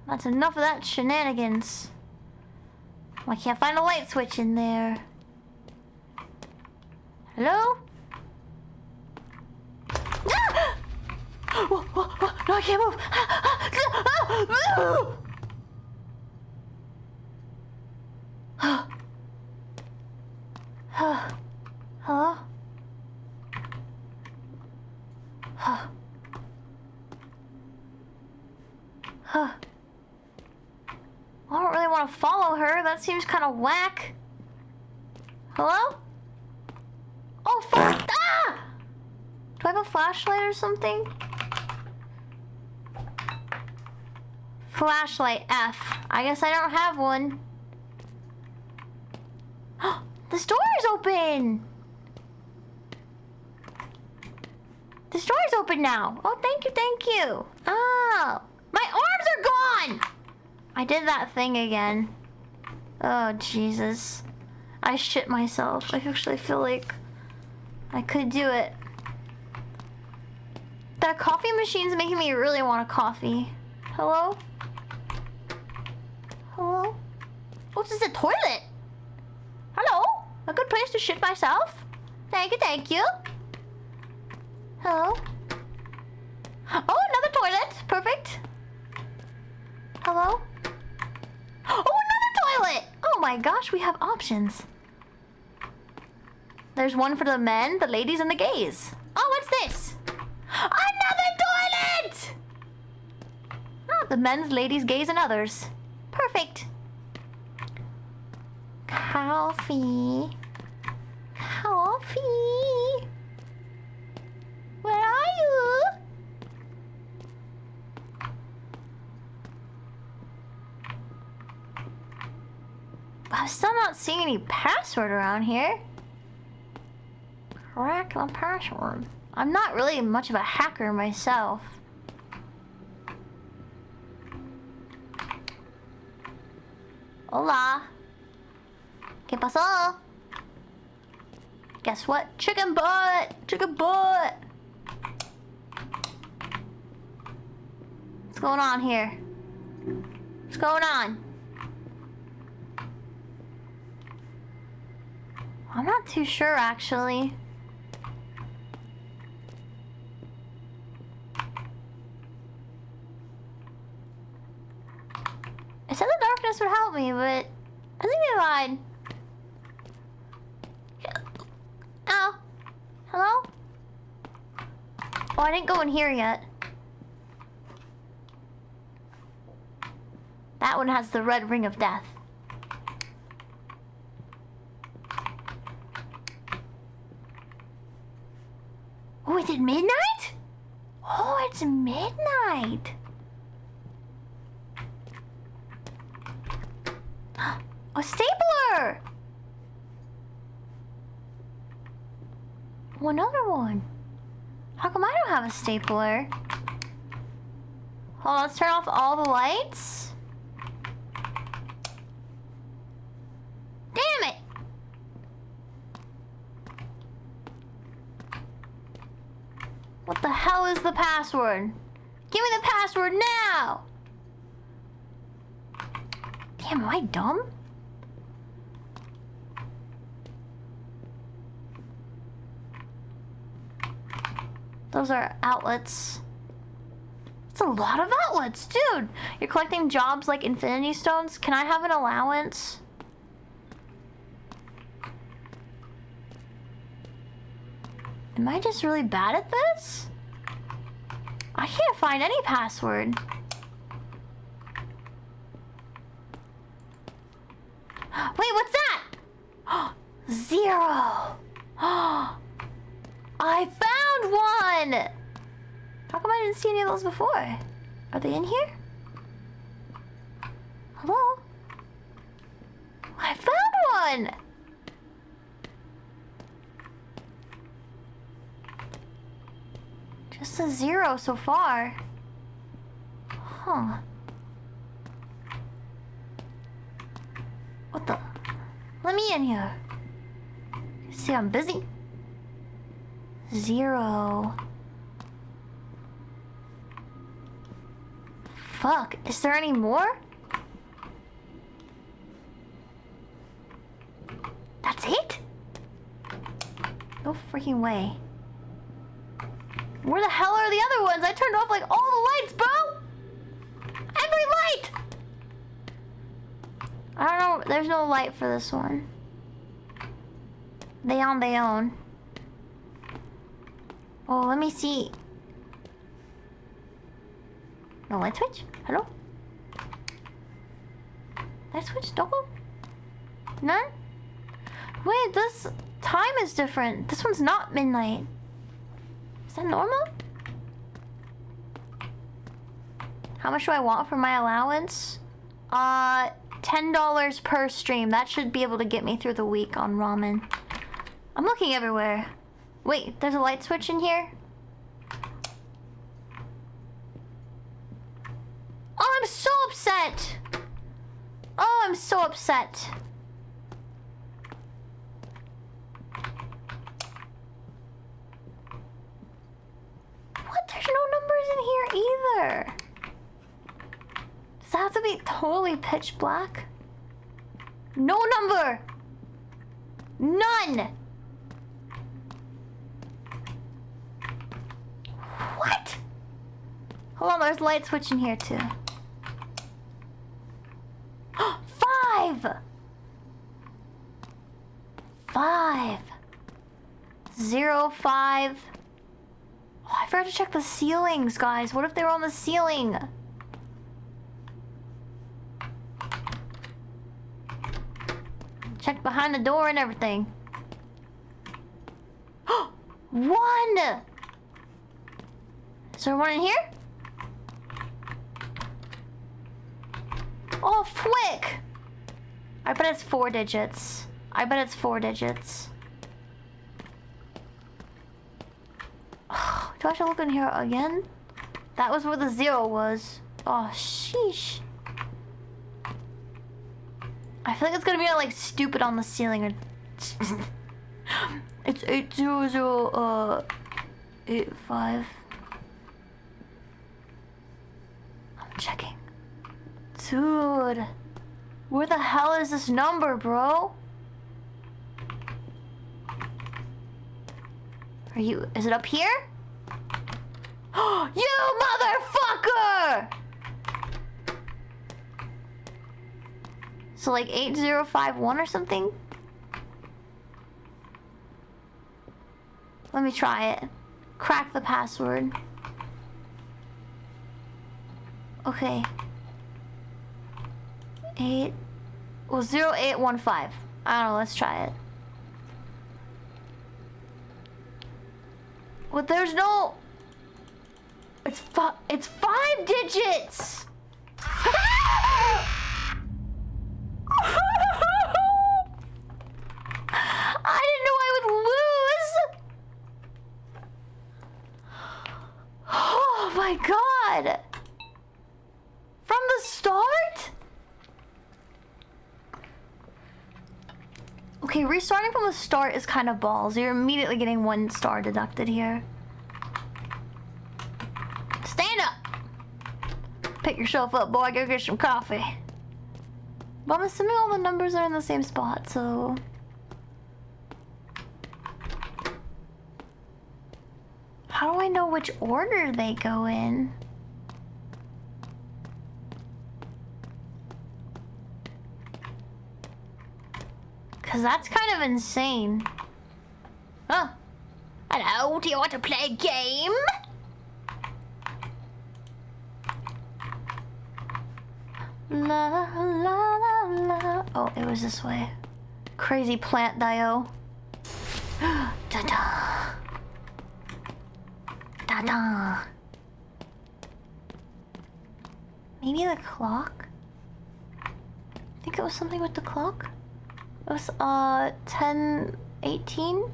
That's enough of that shenanigans. I can't find a light switch in there. Hello? Ah! Whoa, whoa, whoa. No, I can't move. Hello? I don't really want to follow her. That seems kind of whack. Hello? Oh, fuck! Ah! Do I have a flashlight or something? Flashlight F. I guess I don't have one. This door is open! This door is open now. Oh, thank you, thank you. Oh, my arms are gone! I did that thing again. Oh, Jesus. I shit myself. I actually feel like I could do it. That coffee machine's making me really want a coffee. Hello? Hello? Oh, this is a toilet. Hello? A good place to shit myself? Thank you, thank you. Hello? Oh, another toilet. Perfect. Hello? Oh, another toilet! Oh my gosh, we have options. There's one for the men, the ladies, and the gays. Oh, what's this? Another toilet! Oh, the men's, ladies, gays, and others. Perfect. Coffee. Coffee. Where are you? I'm still not seeing any password around here. Crack the password. I'm not really much of a hacker myself. Hola. ¿Qué pasó? Guess what? Chicken butt! Chicken butt! What's going on here? What's going on? I'm not too sure, actually. I said the darkness would help me, but I think they lied. Oh, I didn't go in here yet. That one has the red ring of death. Oh, is it midnight? Oh, it's midnight. A stapler! Oh, another one. How come I don't have a stapler? Hold on, let's turn off all the lights. Damn it! What the hell is the password? Give me the password now! Damn, am I dumb? Those are outlets. It's a lot of outlets, dude. You're collecting jobs like infinity stones. Can I have an allowance? Am I just really bad at this? I can't find any password. Wait, what's that? 0. I found one! How come I didn't see any of those before? Are they in here? Hello? I found one! Just a 0 so far. Huh. What the? Let me in here. See, I'm busy. 0. Fuck, is there any more? That's it? No freaking way. Where the hell are the other ones? I turned off like all the lights, bro! Every light! I don't know, there's no light for this one. They own. Oh, let me see. No light switch? Hello? Light switch? No? None? Wait, this time is different. This one's not midnight. Is that normal? How much do I want for my allowance? $10 per stream. That should be able to get me through the week on ramen. I'm looking everywhere. Wait, there's a light switch in here? Oh, I'm so upset! Oh, I'm so upset. What? There's no numbers in here either. Does that have to be totally pitch black? No number! None! What? Hold on, there's a light switch in here too. 5! 5. 0, 5. Oh, I forgot to check the ceilings, guys. What if they were on the ceiling? Check behind the door and everything. 1! Is there one in here? Oh, flick! I bet it's 4 digits. I bet it's 4 digits. Do I have to look in here again? That was where the 0 was. Oh, sheesh. I feel like it's gonna be like stupid on the ceiling or... It's 80085. I'm checking. Dude. Where the hell is this number, bro? Are you... Is it up here? You motherfucker! So like 8051 or something? Let me try it. crack the password. Okay. 0815. I don't know, let's try it. Well, there's no... It's 5 digits! I didn't know I would lose! Oh my god! From the start? Okay, restarting from the start is kind of balls. You're immediately getting 1 star deducted here. Stand up! Pick yourself up, boy. Go get some coffee. But I'm assuming all the numbers are in the same spot, so... How do I know which order they go in? Cause that's kind of insane. Huh? Hello, do you want to play a game? La la la la. Oh, it was this way. Crazy plant dio. Da-da. Da-da. Maybe the clock? I think it was something with the clock. It was 10:18.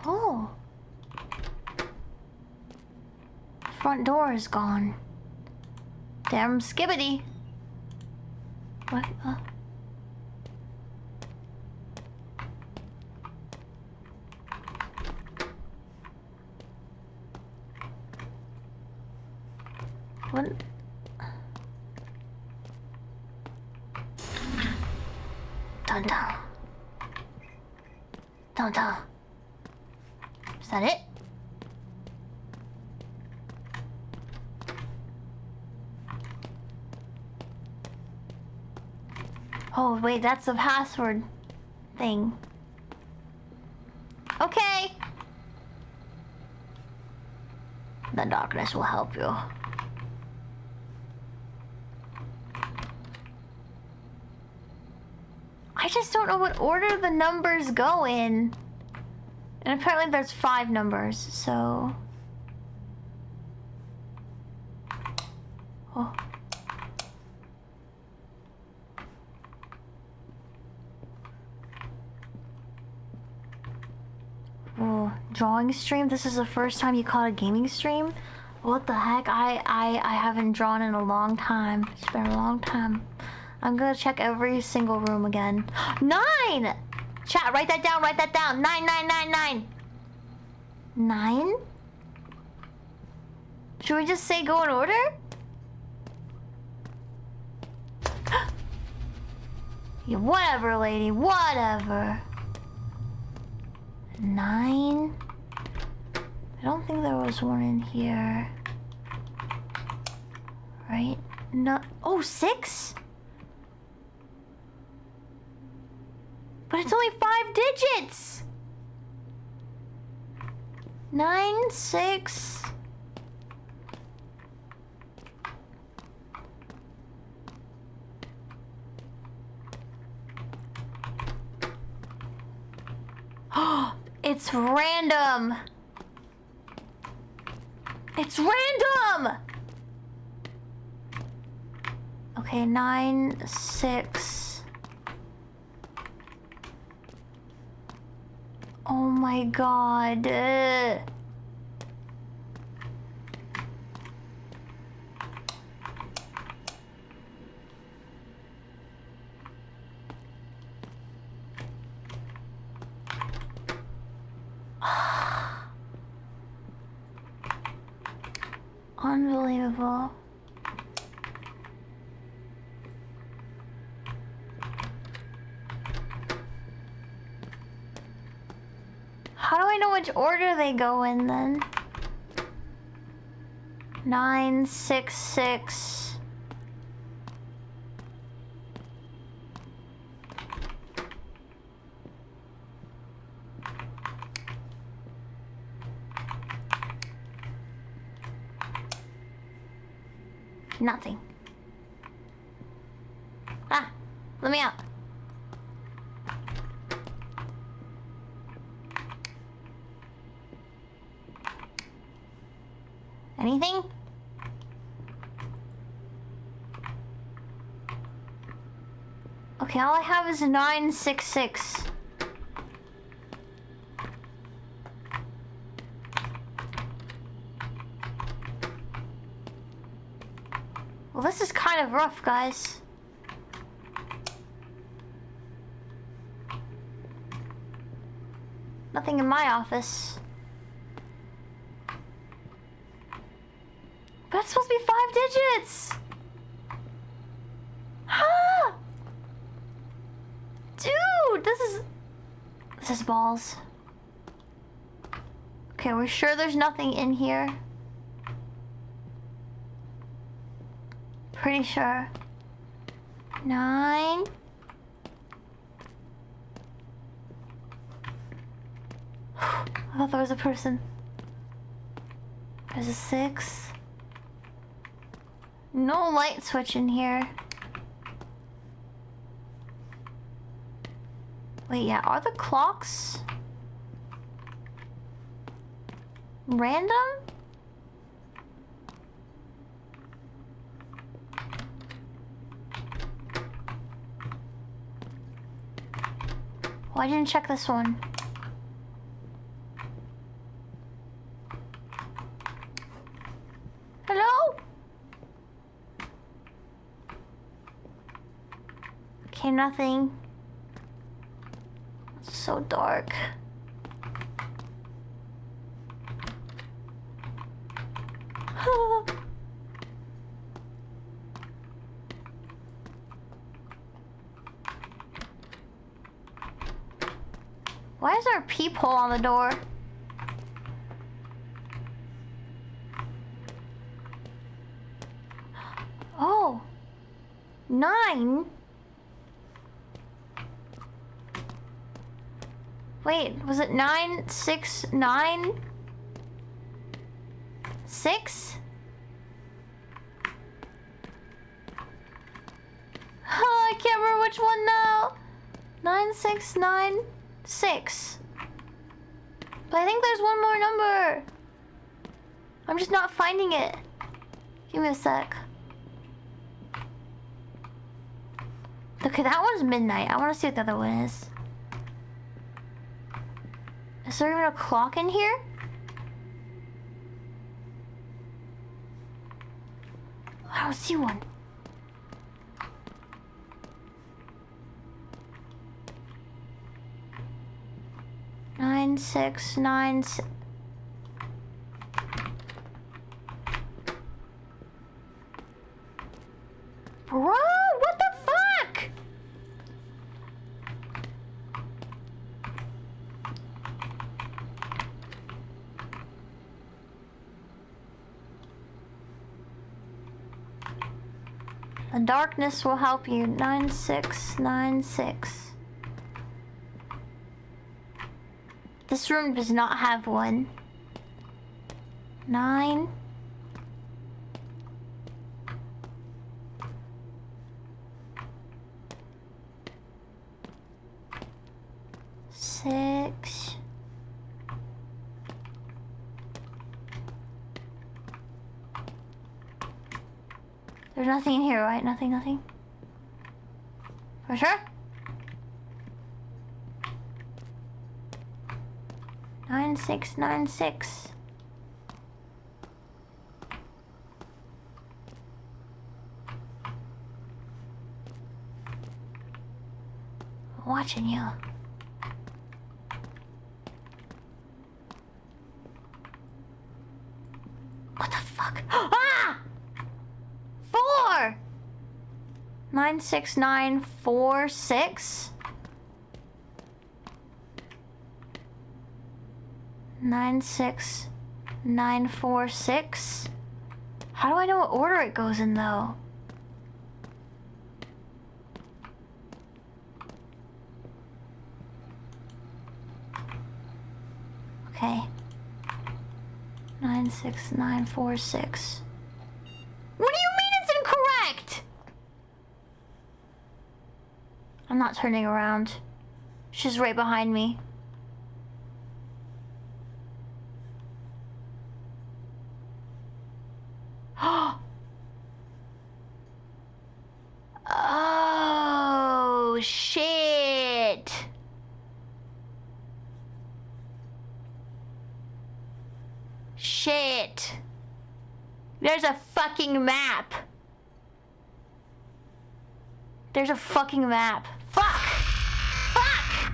Oh. Front door is gone. Damn skibbity. What? What? Dun dun. Dun dun. Is that it? Oh, wait, that's the password thing. Okay. The darkness will help you. I just don't know what order the numbers go in. And apparently there's 5 numbers, so... Oh. Oh, drawing stream? This is the first time you caught a gaming stream? What the heck? I haven't drawn in a long time. It's been a long time. I'm gonna check every single room again. 9! Chat, write that down, write that down. 9. 9? Should we just say go in order? Yeah, whatever, lady, whatever. 9? I don't think there was one in here. Right? No. Oh, 6? But it's only 5 digits! 9, 6... It's random! It's random! Okay, 9, 6... Oh my god. Unbelievable. How do I know which order they go in then? 9, 6, 6. Nothing. Ah, let me out. Anything? Okay, all I have is 966. Well, this is kind of rough, guys. Nothing in my office. But it's supposed to be 5 digits! Huh? Dude, this is balls. Okay, we're sure there's nothing in here. Pretty sure. 9. I thought there was a person. There's a 6. No light switch in here. Wait, yeah, are the clocks random? Why didn't check this one? Hello? Okay, nothing. It's so dark. Why is there a peephole on the door? Oh. 9? Wait, was it 969? 6? Oh, I can't remember which one now. 9696. But I think there's one more number. I'm just not finding it. Give me a sec. Okay, that one's midnight. I want to see what the other one is. Is there even a clock in here? I don't see one. Nine, six, nine, Bro, what the fuck? The darkness will help you. 9696. This room does not have one. 9. Six. There's nothing in here, right? Nothing. For sure? 9696. I'm watching you. What the fuck? Ah! 4! 96946. 96946. How do I know what order it goes in though? Okay. 96946. What do you mean it's I'm not turning around. She's right behind me. Oh, shit. Shit. There's a fucking map. There's a fucking map. Fuck! Fuck!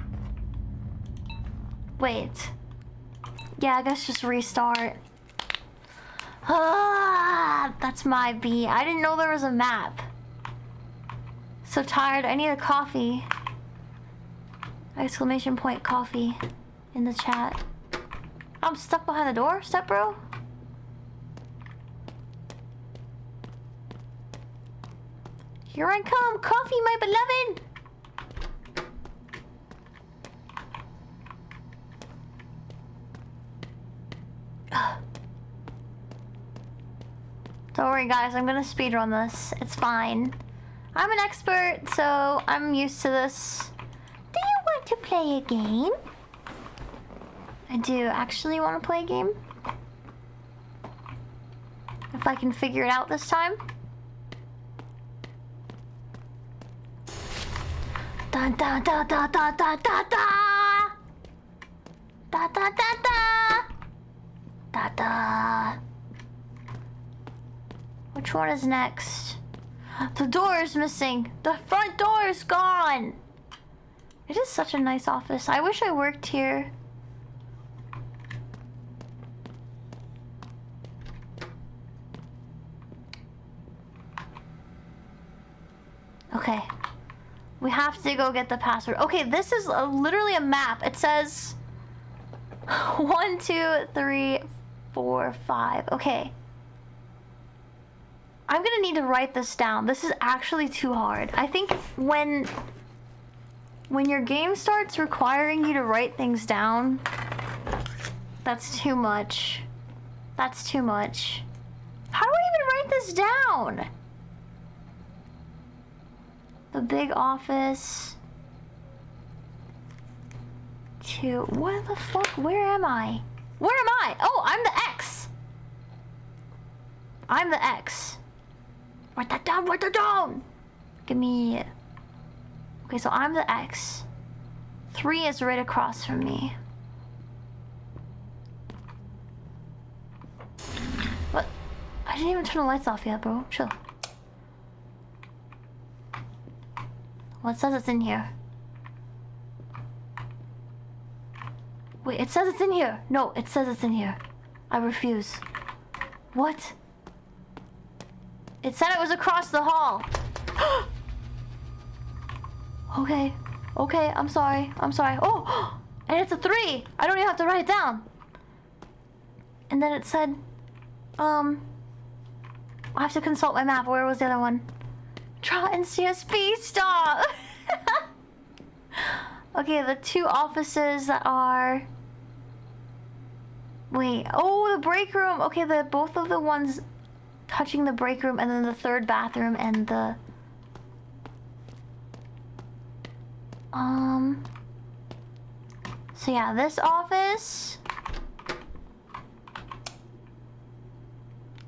Wait. Yeah, I guess just restart. Ah, that's my B. I didn't know there was a map. So tired. I need a coffee. Exclamation point coffee in the chat. I'm stuck behind the door, step bro. Here I come, coffee, my beloved. Don't worry guys, I'm gonna speedrun this. It's fine. I'm an expert, so I'm used to this. Do you want to play a game? I do actually want to play a game. If I can figure it out this time. Da da da da da da da da. Da da da da. Da da. Which one is next? The door is missing. The front door is gone. It is such a nice office. I wish I worked here. Okay. We have to go get the password. Okay, this is literally a map. It says 1, 2, 3, 4, 5. Okay. I'm gonna need to write this down. This is actually too hard. I think when your game starts requiring you to write things down, that's too much. That's too much. How do I even write this down? The big office. What the fuck? Where am I? Where am I? Oh, I'm the X. I'm the X. Write that down, write that down. Give me... Okay, so I'm the X. 3 is right across from me. What? I didn't even turn the lights off yet, bro. Chill. Well, it says it's in here. Wait, it says it's in here. No, it says it's in here. I refuse. What? It said it was across the hall. Okay. Okay, I'm sorry. I'm sorry. Oh! And it's a 3! I don't even have to write it down. And then it said... I have to consult my map. Where was the other one? Draw and CSP. Stop! Okay, the 2 offices that are... Wait. Oh, the break room. Okay, both of the ones touching the break room, and then the 3rd bathroom and the... So yeah, this office...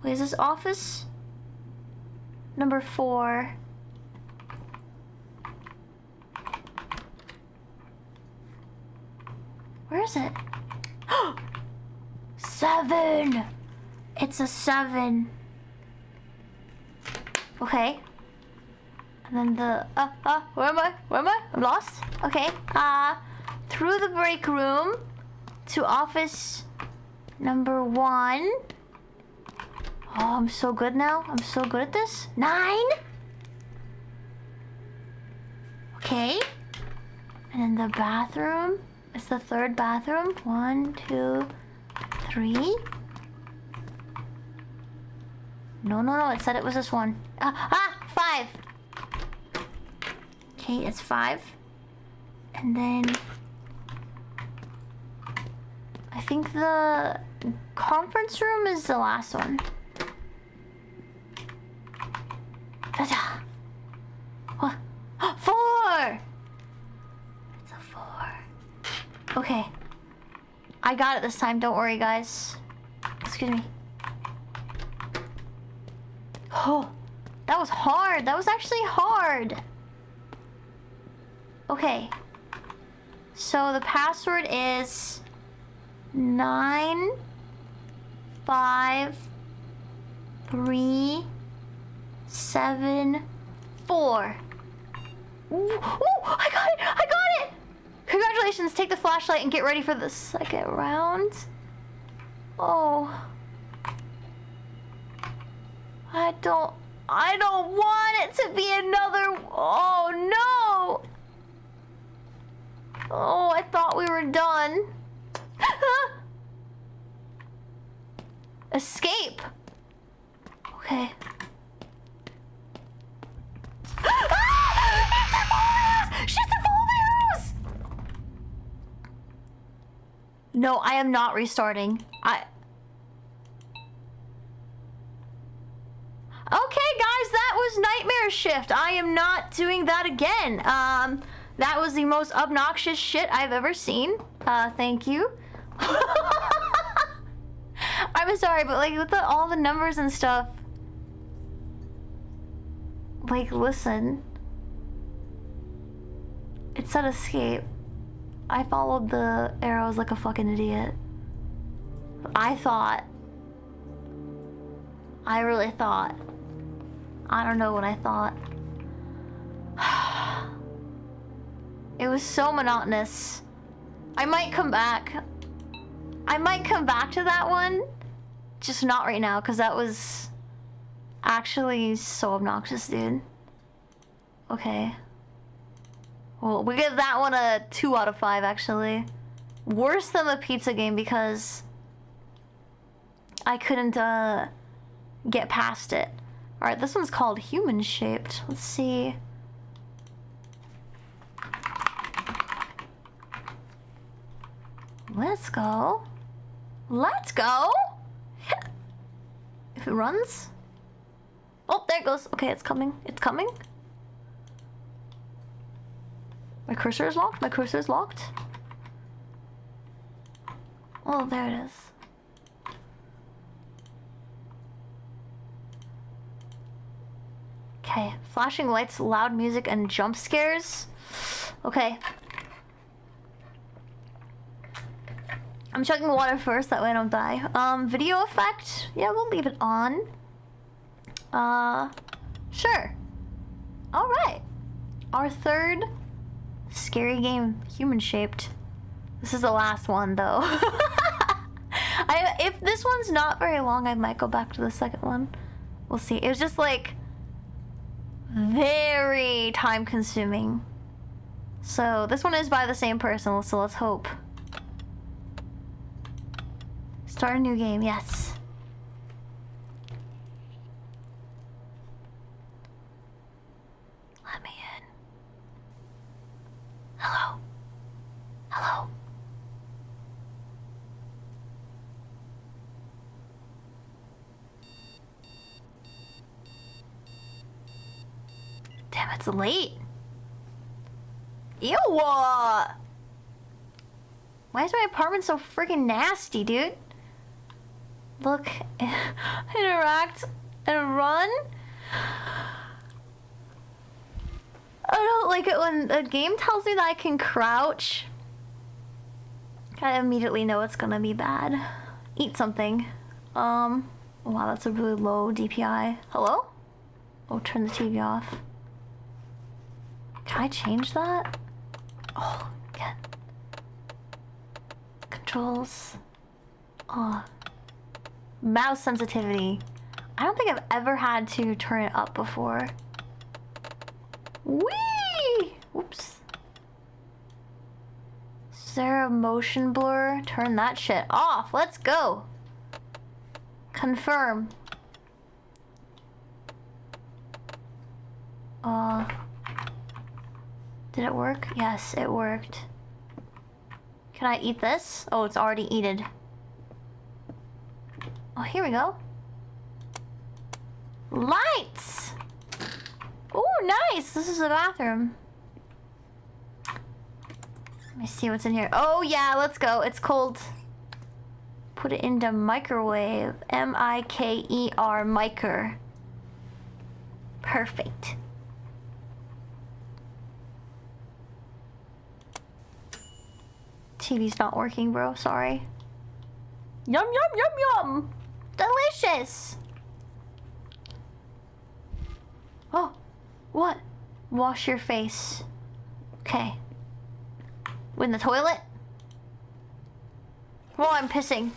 Wait, is this office? Number 4. Where is it? 7! It's a 7. Okay. And then the... where am I? Where am I? I'm lost. Okay. Through the break room to office number 1. Oh, I'm so good now. I'm so good at this. 9. Okay. And then the bathroom. It's the 3rd bathroom. 1, 2, 3. No. It said it was this one. 5. Okay, it's 5. And then... I think the conference room is the last one. Ta-da! What? 4! Okay. I got it this time, don't worry, guys. Excuse me. Oh, that was hard. That was actually hard. Okay. So the password is 95374. Ooh, I got it! I got it! Congratulations, take the flashlight and get ready for the second round. Oh. I don't want it to be another... Oh, no! Oh, I thought we were done. Escape. Okay. She said follow the arrows! No, I am not restarting. Okay, guys, that was Nightmare Shift. I am not doing that again. That was the most obnoxious shit I've ever seen. Thank you. I'm sorry, but like with all the numbers and stuff. Like, listen. It said escape. I followed the arrows like a fucking idiot. I really thought. I don't know what I thought. It was so monotonous. I might come back. I might come back to that one. Just not right now, because that was actually so obnoxious, dude. Okay. Well, we give that one a 2 out of 5, actually. Worse than the pizza game because I couldn't get past it. Alright, this one's called Human Shaped. Let's see. Let's go. Let's go! If it runs. Oh, there it goes. Okay, it's coming. It's coming. My cursor is locked. My cursor is locked. Oh, there it is. Okay, flashing lights, loud music, and jump scares. Okay. I'm chugging water first, that way I don't die. Video effect? Yeah, we'll leave it on. Sure. Alright. Our third scary game, Human Shaped. This is the last one, though. If this one's not very long, I might go back to the second one. We'll see. It was just like very time consuming. So this one is by the same person, so let's hope. Start a new game, yes. Let me in. Hello. Hello. Damn, it's late. Ew! Why is my apartment so freaking nasty, dude? Look, interact, and run. I don't like it when the game tells me that I can crouch. I immediately know it's gonna be bad. Eat something. Wow, that's a really low DPI. Hello? Oh, turn the TV off. Can I change that? Oh, again. Controls. Oh. Mouse sensitivity. I don't think I've ever had to turn it up before. Whee! Whoops. Is there a motion blur? Turn that shit off. Let's go. Confirm. Did it work? Yes, it worked. Can I eat this? Oh, it's already eaten. Oh, here we go. Lights! Oh, nice! This is a bathroom. Let me see what's in here. Oh yeah, let's go. It's cold. Put it into microwave. M-I-K-E-R, miker. Perfect. TV's not working, bro. Sorry. Yum, yum, yum, yum. Delicious. Oh, what? Wash your face. Okay. In the toilet? Oh, I'm pissing.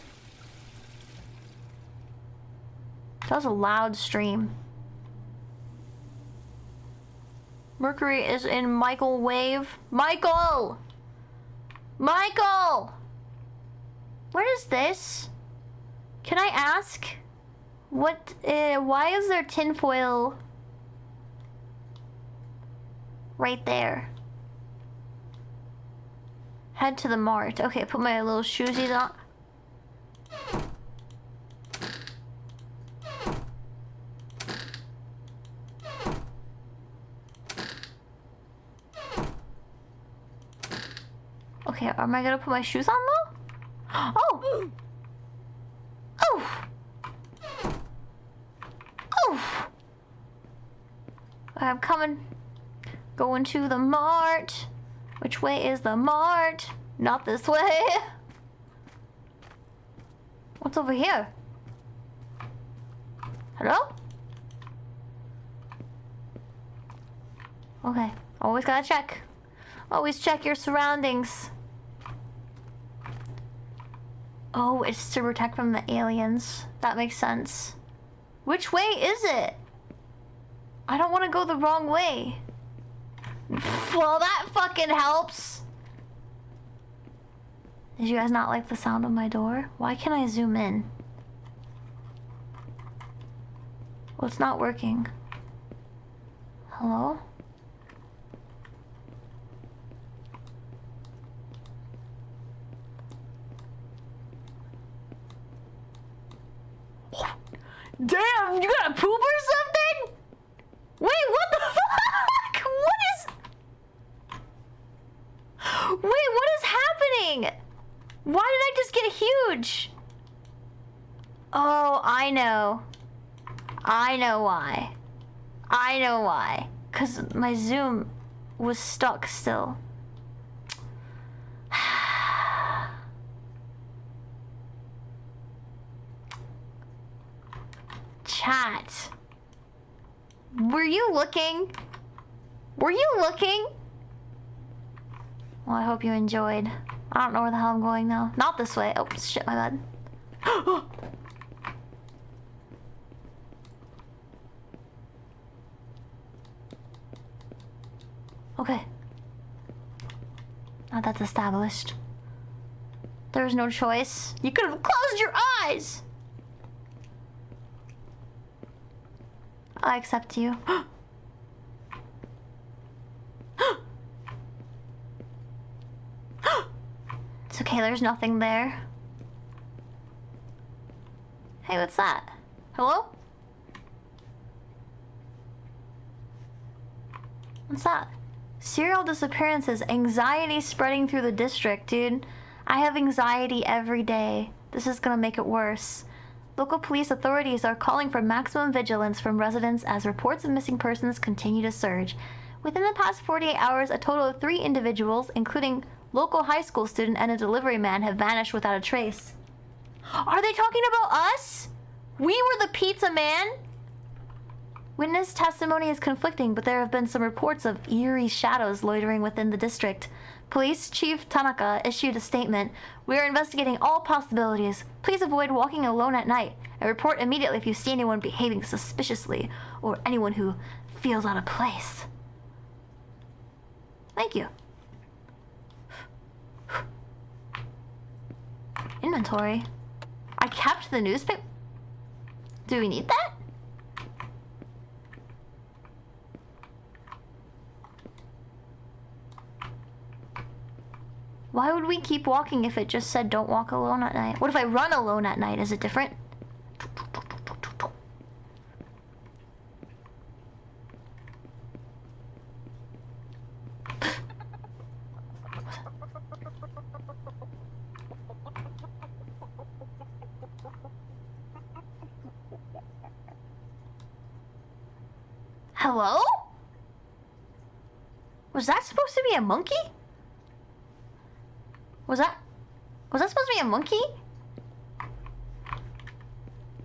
That was a loud stream. Mercury is in Michael Wave. Michael! Michael! What is this? Can I ask? What, why is there tinfoil right there? Head to the mart. Okay, put my little shoesies on. Okay, am I gonna put my shoes on though? Oh! Oh! Oh! I'm coming. Going to the mart. Which way is the mart? Not this way. What's over here? Hello? Okay, always gotta check. Always check your surroundings. Oh, it's to protect from the aliens. That makes sense. Which way is it? I don't want to go the wrong way. Well, that fucking helps. Did you guys not like the sound of my door? Why can't I zoom in? Well, it's not working. Hello? Damn, you got a poop or something? Wait, what the fuck? Wait, what is happening? Why did I just get huge? Oh, I know. I know why. I know why. 'Cause my zoom was stuck still. Chat. Were you looking? Were you looking? Well, I hope you enjoyed. I don't know where the hell I'm going now. Not this way. Oh, shit, my bad. Okay. Now that's established. There's no choice. You could have closed your eyes! I accept you. It's okay, there's nothing there. Hey, what's that? Hello? What's that? Serial disappearances, anxiety spreading through the district, dude. I have anxiety every day. This is gonna make it worse. Local police authorities are calling for maximum vigilance from residents as reports of missing persons continue to surge. Within the past 48 hours, a total of 3 individuals, including local high school student and a delivery man, have vanished without a trace. Are they talking about us? We were the pizza man? Witness testimony is conflicting, but there have been some reports of eerie shadows loitering within the district. Police Chief Tanaka issued a statement. We are investigating all possibilities. Please avoid walking alone at night and report immediately if you see anyone behaving suspiciously or anyone who feels out of place. Thank you. Inventory. I kept the newspaper. Do we need that? Why would we keep walking if it just said don't walk alone at night? What if I run alone at night? Is it different? Hello? Was that supposed to be a monkey? Was that supposed to be a monkey?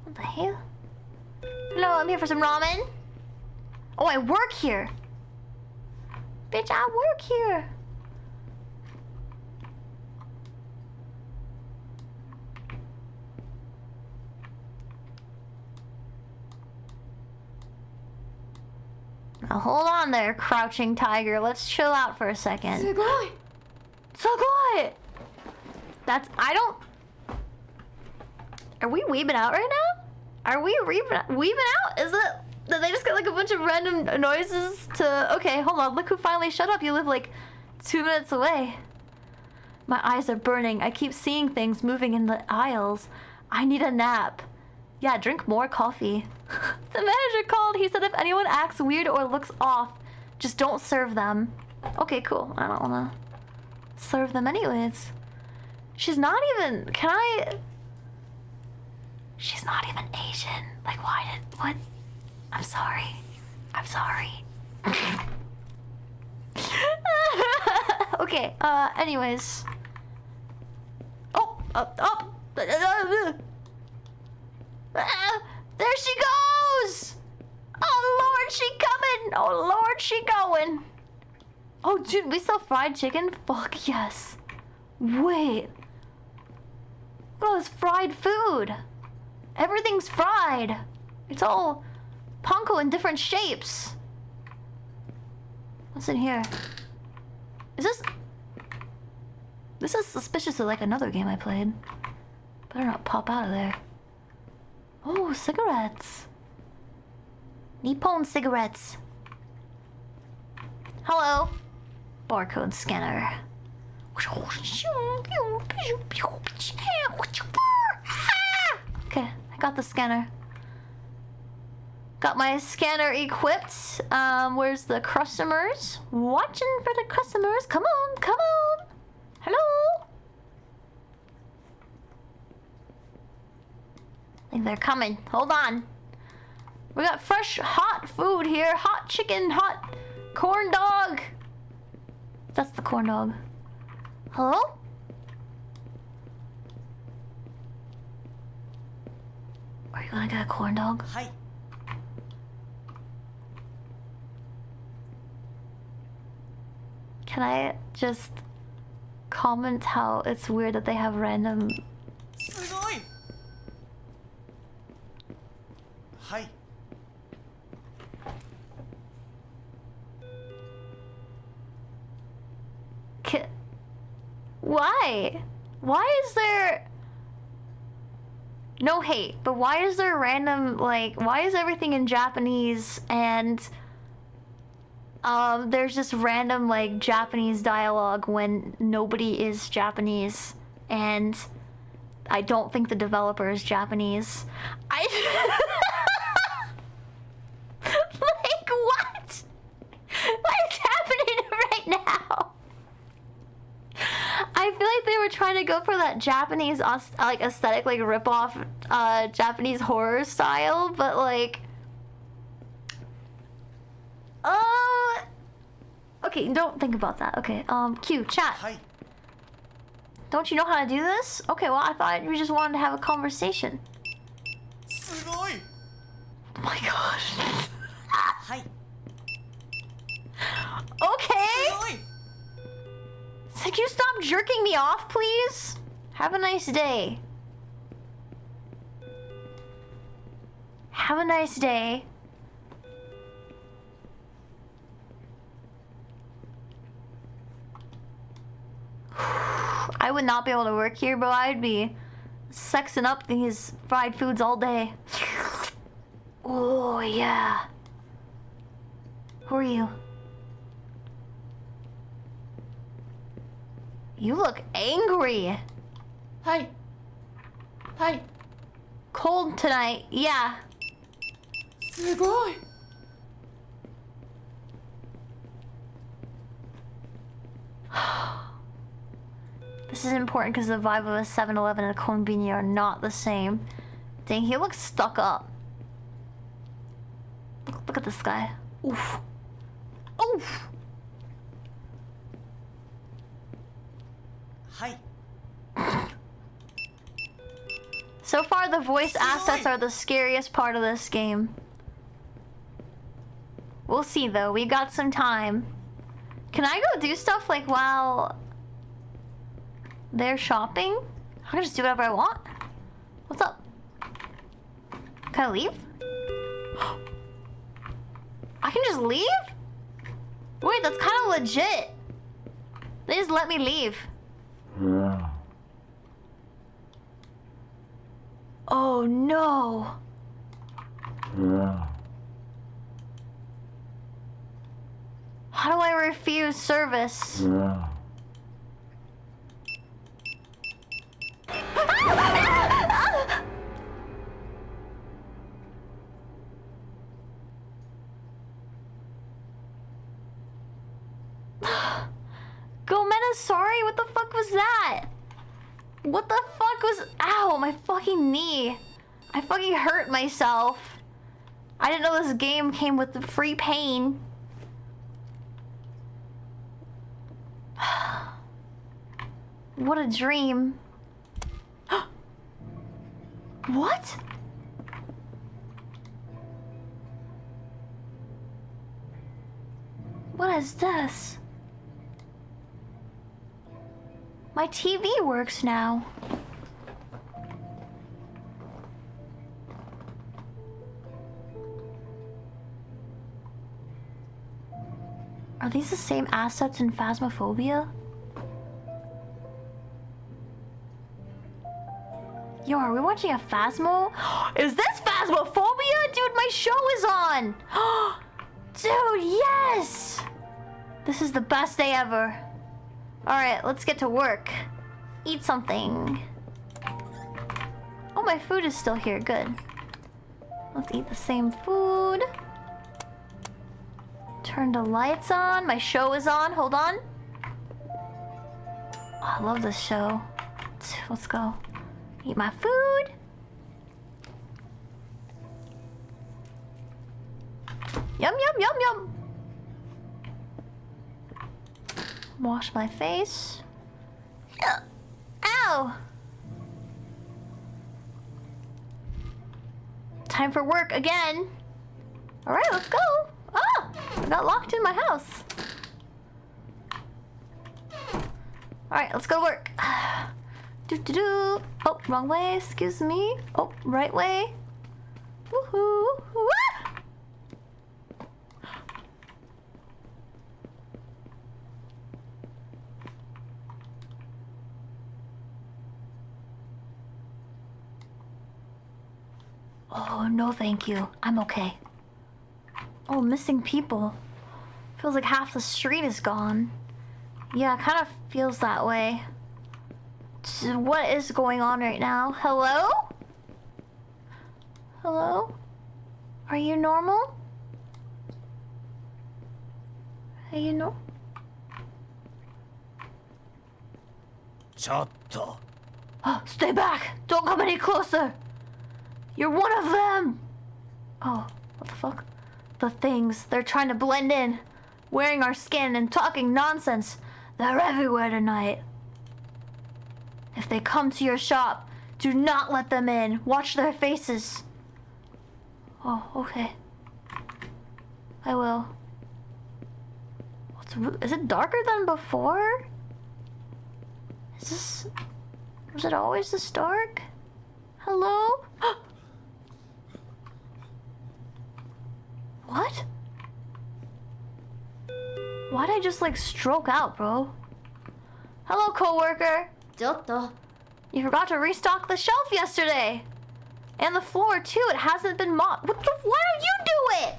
What the hell? Hello, I'm here for some ramen. Oh, I work here. Bitch, I work here. Now hold on there, crouching tiger. Let's chill out for a second. Sugoi. Sugoi! That's... I don't... Are we weebing out right now? Are we weebing out? Is it... Did they just get like a bunch of random noises to... Okay, hold on. Look who finally shut up. You live like 2 minutes away. My eyes are burning. I keep seeing things moving in the aisles. I need a nap. Yeah, drink more coffee. The manager called. He said if anyone acts weird or looks off, just don't serve them. Okay, cool. I don't wanna serve them anyways. She's not even... Can I... She's not even Asian. Like, why did... What? I'm sorry. I'm sorry. Okay, anyways. Oh, there she goes! Oh Lord, she coming! Oh Lord, she going! Oh dude, we sell fried chicken? Fuck yes. Wait. Look at all this fried food. Everything's fried. It's all panko in different shapes. What's in here? Is this... This is suspicious of like another game I played. Better not pop out of there. Oh, cigarettes. Nippon cigarettes. Hello. Barcode scanner. Okay, I got the scanner. Got my scanner equipped. Where's the customers? Watching for the customers. Come on, come on. Hello. I think they're coming. Hold on. We got fresh, hot food here. Hot chicken, hot corn dog. That's the corn dog. Hello? Are you gonna get a corn dog? Hi. Can I just comment how it's weird that they have random... Sugoi. Hi. Why? Why is there... No hate, but why is there random, like, why is everything in Japanese and... there's just random, like, Japanese dialogue when nobody is Japanese, and I don't think the developer is Japanese. Like, what? What is happening right now? I feel like they were trying to go for that Japanese, like, aesthetic, like, rip-off, Japanese horror style, but, like... Okay, don't think about that. Okay, Q, chat. Hi. Don't you know how to do this? Okay, well, I thought we just wanted to have a conversation. Sugoi. Oh my gosh. Hi. Okay! Sugoi. Could you stop jerking me off, please? Have a nice day. Have a nice day. I would not be able to work here, but I'd be sexing up these fried foods all day. Oh, yeah. Who are you? You look angry. Hi. Hi. Cold tonight, yeah. Sugoi. This is important because the vibe of a 7-Eleven and a konbini are not the same. Dang, he looks stuck up. Look at this guy. Oof. Oof. Hi. So far, the voice assets are the scariest part of this game. We'll see, though. We got some time. Can I go do stuff, like, while they're shopping? I can just do whatever I want. What's up? Can I leave? I can just leave? Wait, that's kind of legit. They just let me leave. Oh no. How do I refuse service? Gomena, sorry, what the fuck was that? What the fuck was... Ow, my fucking knee. I fucking hurt myself. I didn't know this game came with the free pain. What a dream. What? What is this? My TV works now. Are these the same assets in Phasmophobia? Yo, are we watching a Phasmo? Is this Phasmophobia? Dude, my show is on! Dude, yes! This is the best day ever. Alright, let's get to work. Eat something. Oh, my food is still here. Good. Let's eat the same food. Turn the lights on. My show is on. Hold on. Oh, I love this show. Let's go. Eat my food. Yum, yum, yum, yum. Wash my face. Ow! Time for work again. Alright, let's go. Ah! I got locked in my house. Alright, let's go to work. Do. Oh, wrong way, excuse me. Oh, right way. Woohoo! Ah! Oh, no thank you. I'm okay. Oh, missing people. Feels like half the street is gone. Yeah, it kind of feels that way. So what is going on right now? Hello? Hello? Are you normal? Are you no? ちょっと Oh, stay back! Don't come any closer! You're one of them! Oh, what the fuck? The things, they're trying to blend in. Wearing our skin and talking nonsense. They're everywhere tonight. If they come to your shop, do not let them in. Watch their faces. Oh, okay. I will. Is it darker than before? Was it always this dark? Hello? What? Why'd I just like stroke out, bro? Hello, coworker. ちょっと You forgot to restock the shelf yesterday. And the floor too. It hasn't been mopped. Why don't you do it?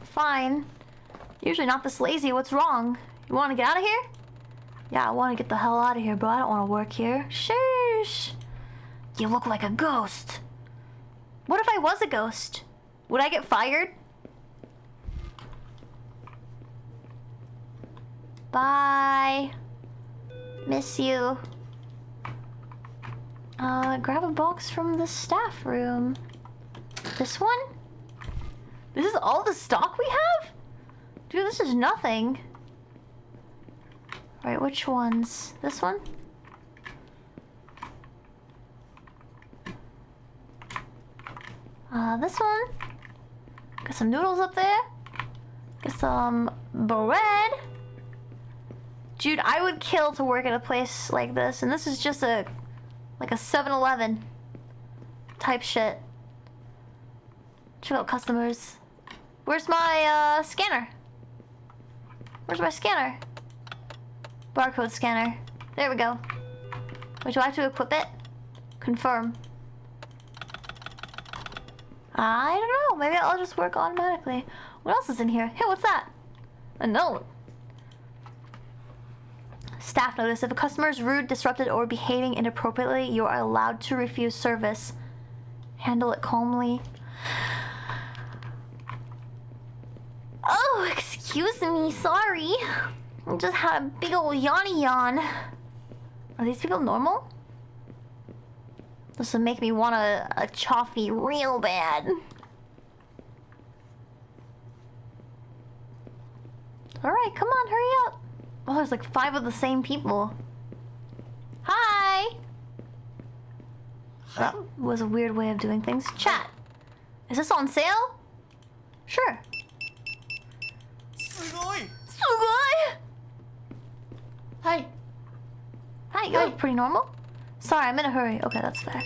Fine. Usually not this lazy. What's wrong? You want to get out of here? Yeah, I want to get the hell out of here, bro. I don't want to work here. Sheesh. You look like a ghost. What if I was a ghost? Would I get fired? Bye. Miss you. Grab a box from the staff room. This one? This is all the stock we have? Dude, this is nothing. Alright, which ones? This one? This one. Got some noodles up there. Got some bread. Dude, I would kill to work at a place like this. And this is just like a 7-Eleven type shit. Check out customers. Where's my scanner? Where's my scanner? Barcode scanner. There we go. Wait, do I have to equip it? Confirm. I don't know. Maybe I'll just work automatically. What else is in here? Hey, what's that? A note. Staff notice. If a customer is rude, disruptive, or behaving inappropriately, you are allowed to refuse service. Handle it calmly. Oh, excuse me. Sorry. I just had a big old yawny yawn. Are these people normal? This would make me want a choffee real bad. Alright, come on, hurry up. Oh, there's like 5 of the same people. Hi! That was a weird way of doing things. Chat. Is this on sale? Sure. Sugoi! Sugoi! Hi. Hi, you look pretty normal. Sorry, I'm in a hurry. Okay, that's fair.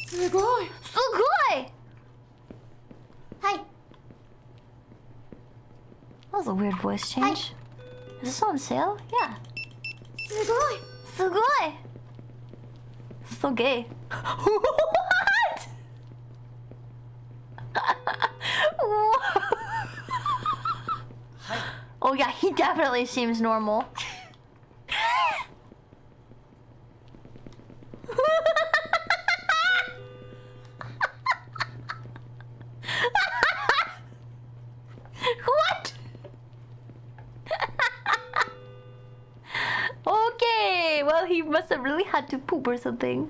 Sugoi! Sugoi! Hi. That was a weird voice change. Is this on sale? Yeah. Sugoi! Sugoi! So gay. What? Hi. Oh yeah, he definitely seems normal. What? Okay, well he must have really had to poop or something.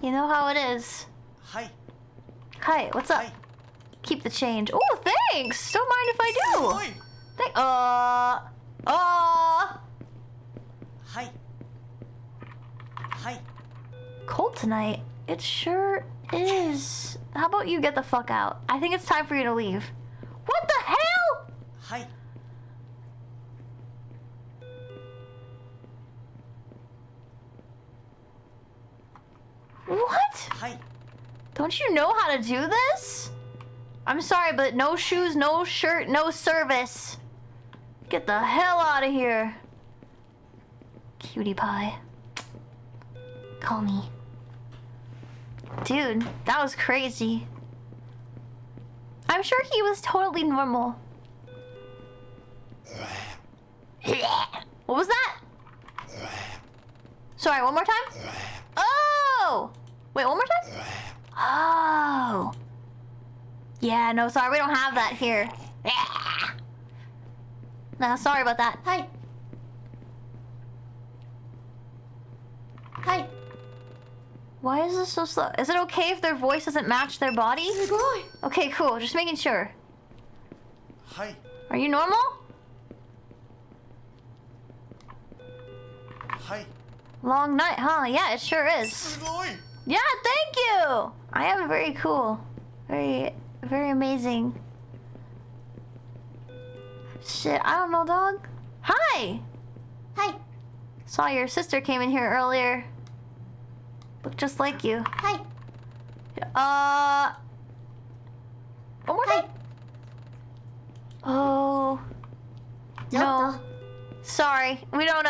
You know how it is. Hi. Hi, what's up? Hi. Keep the change. Oh, thanks. Don't mind if I do. Sugoi! Hi. Hi. Cold tonight. It sure is. How about you get the fuck out? I think it's time for you to leave. What the hell? Hi. What? Hi. Don't you know how to do this? I'm sorry, but no shoes, no shirt, no service. Get the hell out of here. Cutie pie. Call me. Dude, that was crazy. I'm sure he was totally normal. What was that? Sorry, one more time? Oh! Wait, one more time? Oh. Yeah, no, sorry, we don't have that here. No, sorry about that. Hi. Hi. Why is this so slow? Is it okay if their voice doesn't match their body? Sugoi! Okay, cool. Just making sure. Hi. Are you normal? Hi. Long night, huh? Yeah, it sure is. Sugoi! Yeah, thank you! I am very cool. Very, very amazing. Shit, I don't know, dog. Hi! Hi. Saw your sister came in here earlier. Looked just like you. Hi. One more time? Oh. No. Sorry. We don't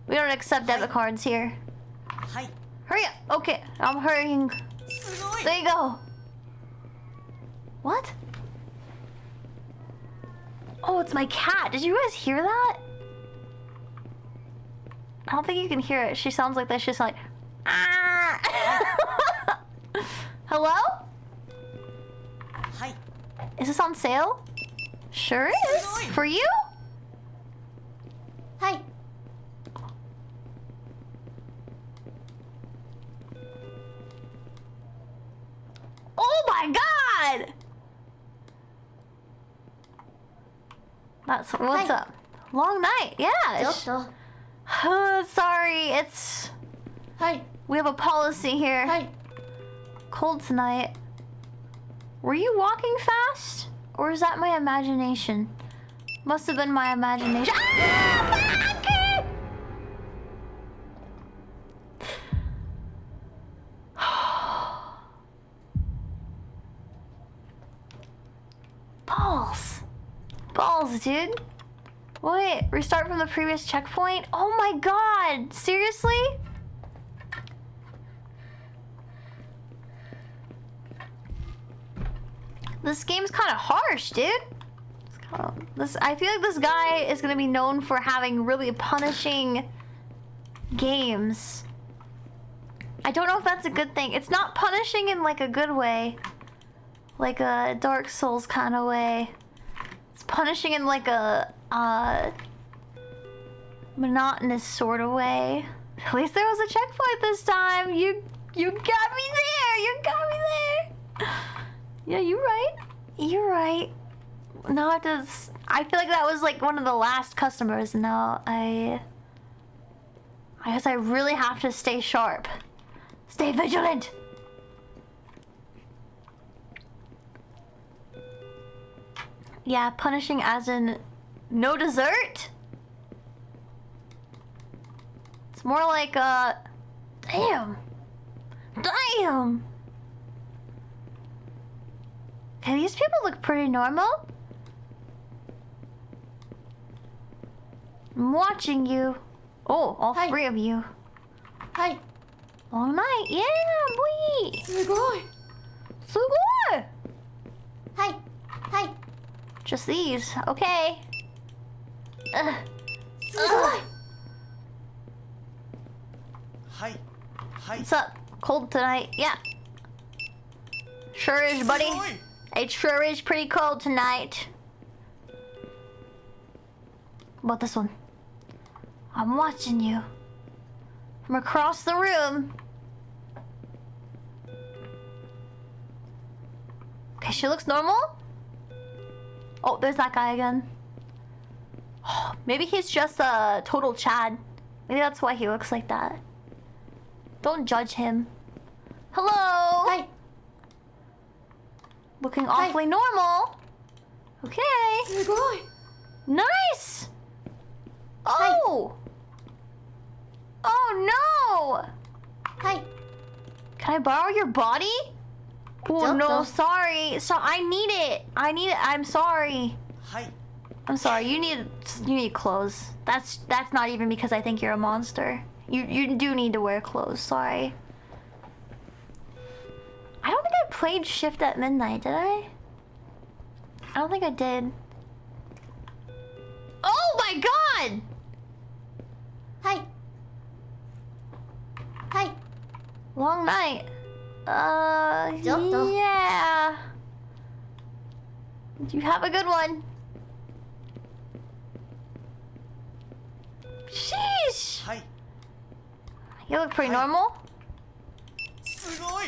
accept debit cards here. Hi. Hurry up. Okay, I'm hurrying. Sugoi! There you go. What? Oh, it's my cat. Did you guys hear that? I don't think you can hear it. She sounds like this. She's like, ah. Hello? Hi. Is this on sale? Sure is. For you? Hi. Oh my god! That's what's Hi. up. Long night. Yeah. ちょっと Sorry, it's はい we have a policy here. はい Cold tonight. Were you walking fast? Or is that my imagination? Must have been my imagination. Ah, fuck! Balls. Balls, dude. Wait, restart from the previous checkpoint? Oh my god! Seriously? This game's kind of harsh, dude. I feel like this guy is gonna be known for having really punishing games. I don't know if that's a good thing. It's not punishing in like a good way, like a Dark Souls kind of way. It's punishing in like a monotonous sort of way. At least there was a checkpoint this time. You got me there. You got me there. Yeah, you're right. You're right. No, I feel like that was like one of the last customers. No, I guess I really have to stay sharp. Stay vigilant. Yeah, punishing as in no dessert? It's more like damn. Damn. Okay, these people look pretty normal. I'm watching you. Oh, all Hi. three of you. はい Long night. Yeah, boy. すごい Sugoi. はいはい Just these. Okay. Ugh. すごい はいはい What's up? Cold tonight? Yeah. Sure is, buddy. すごい It sure is pretty cold tonight. What about this one? I'm watching you. From across the room. Okay, she looks normal. Oh, there's that guy again. Maybe he's just a total Chad. Maybe that's why he looks like that. Don't judge him. Hello! はい Looking awfully normal. Okay. すごい Nice! Oh! Oh no! はい Can I borrow your body? Oh no, Don't. sorry. So I need it. I need it. I'm sorry. はい I'm sorry. You need clothes. That's not even because I think you're a monster. You do need to wear clothes. Sorry. I don't think I played Shift at Midnight, did I? I don't think I did. Oh my god! はいはい Long night. Giotto. Yeah. You have a good one. Sheesh. はい You look pretty Hi. normal. すごい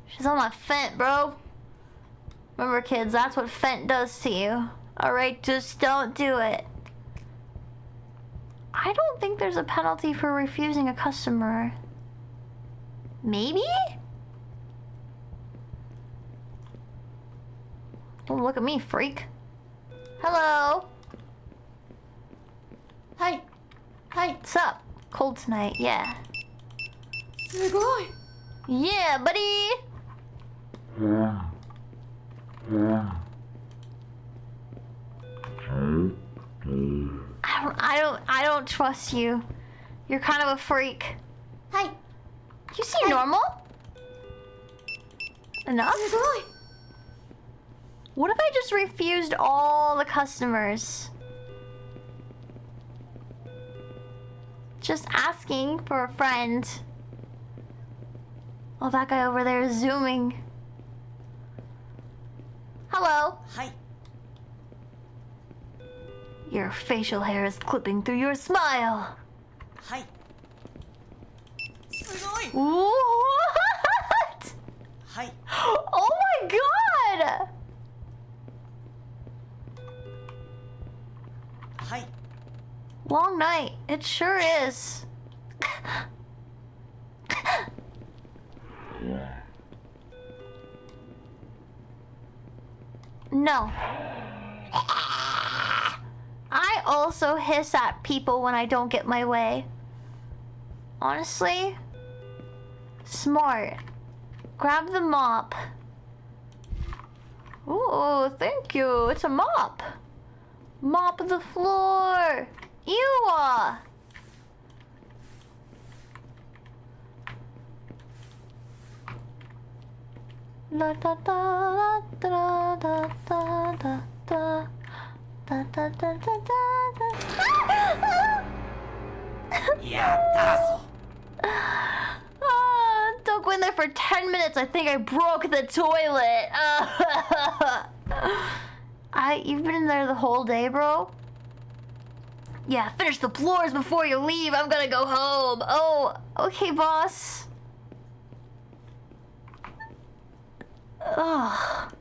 She's on my Fent, bro. Remember, kids, that's what Fent does to you. Alright, just don't do it. I don't think there's a penalty for refusing a customer. Maybe? Don't look at me, freak. Hello. はいはい What's up? Cold tonight, yeah. すごい Yeah, buddy! I don't trust you. You're kind of a freak. はい You seem normal. Enough? すごい What if I just refused all the customers? Just asking for a friend. Oh, that guy over there is zooming. Hello. はい Your facial hair is clipping through your smile. はい。すごい。 What? はい。 Oh my god! はい。 Long night. It sure is. No. I also hiss at people when I don't get my way. Honestly, smart. Grab the mop. Ooh, thank you. It's a mop. Mop the floor. Ew. La da da da da da da da da da da da da. やったぞ。 Don't go in there for 10 minutes. I think I broke the toilet. You've been in there the whole day, bro? Yeah, finish the floors before you leave. I'm gonna go home. Oh, okay, boss. Ugh.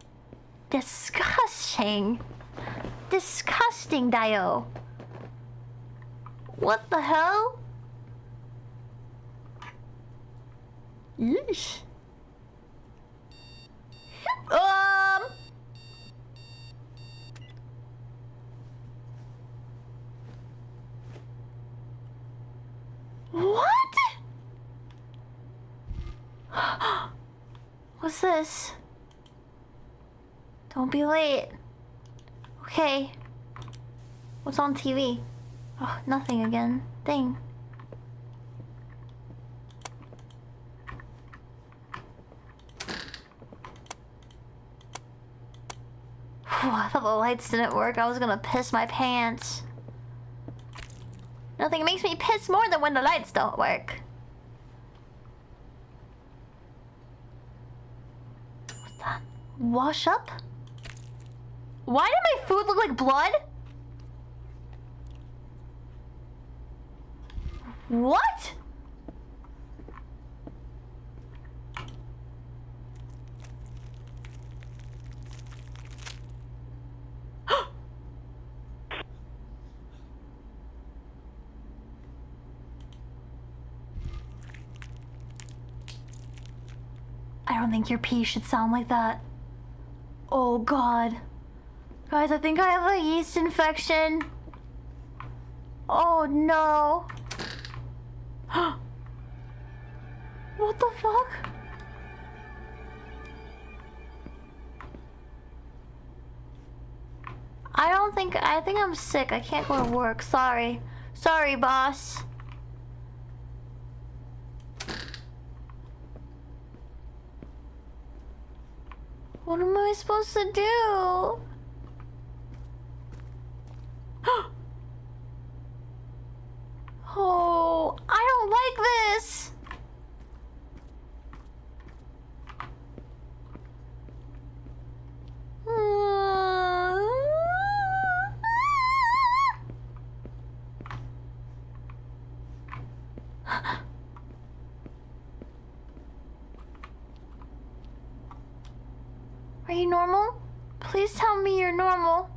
Disgusting. Disgusting, Dio. What the hell? Yeesh. What? What's this? Don't be late. Okay. What's on TV? Oh, nothing again. Dang. I thought the lights didn't work. I was gonna piss my pants. Nothing makes me piss more than when the lights don't work. What's that? Wash up? Why did my food look like blood? What? I don't think your pee should sound like that. Oh god. Guys, I think I have a yeast infection. Oh no. What the fuck? I think I'm sick. I can't go to work. Sorry. Sorry, boss. What am I supposed to do? Oh, I don't like this. Are you normal? Please tell me you're normal.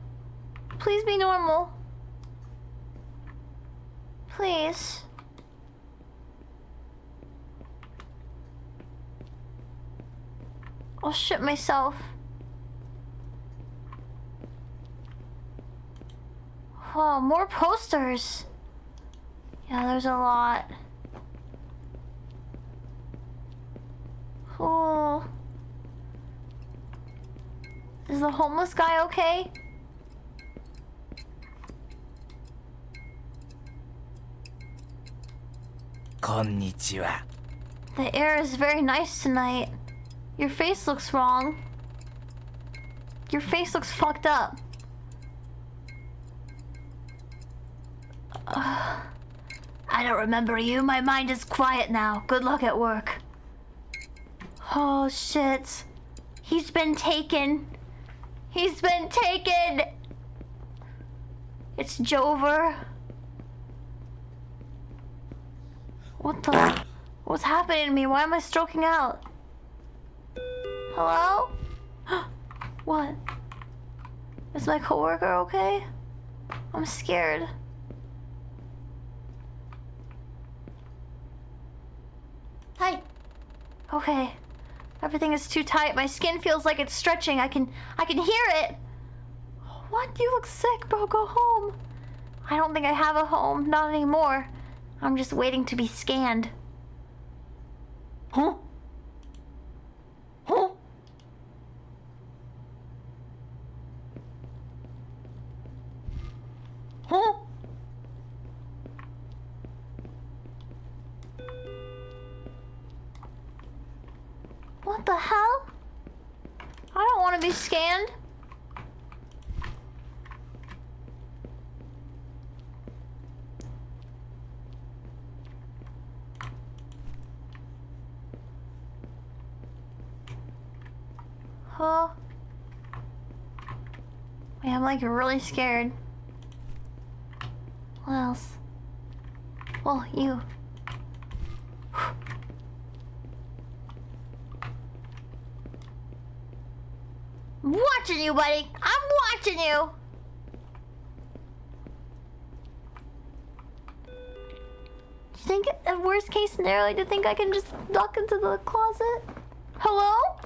Please be normal. Please. I'll shit myself. Oh, more posters. Yeah, there's a lot. Oh. Is the homeless guy okay? Konnichiwa. The air is very nice tonight. Your face looks wrong. Your face looks fucked up. I don't remember you. My mind is quiet now. Good luck at work. Oh shit. He's been taken. He's been taken. It's Jover. What the? What's happening to me? Why am I stroking out? Hello? What? Is my coworker okay? I'm scared. Hi. Okay. Everything is too tight. My skin feels like it's stretching. I can hear it. What? You look sick, bro. Go home. I don't think I have a home. Not anymore. I'm just waiting to be scanned. Huh? Huh? Huh? What the hell? I don't want to be scanned. Huh? Wait, I'm like really scared. What else? Well, you. I'm watching you, buddy. I'm watching you. Do you think, at worst case scenario, do you think I can just duck into the closet? Hello?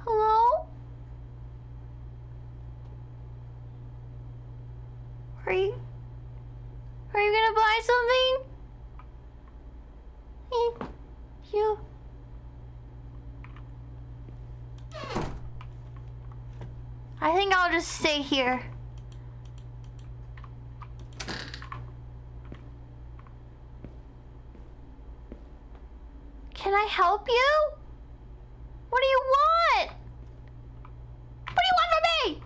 Hello? Are you gonna buy something? You. I think I'll just stay here. Can I help you? What do you want? What do you want from me?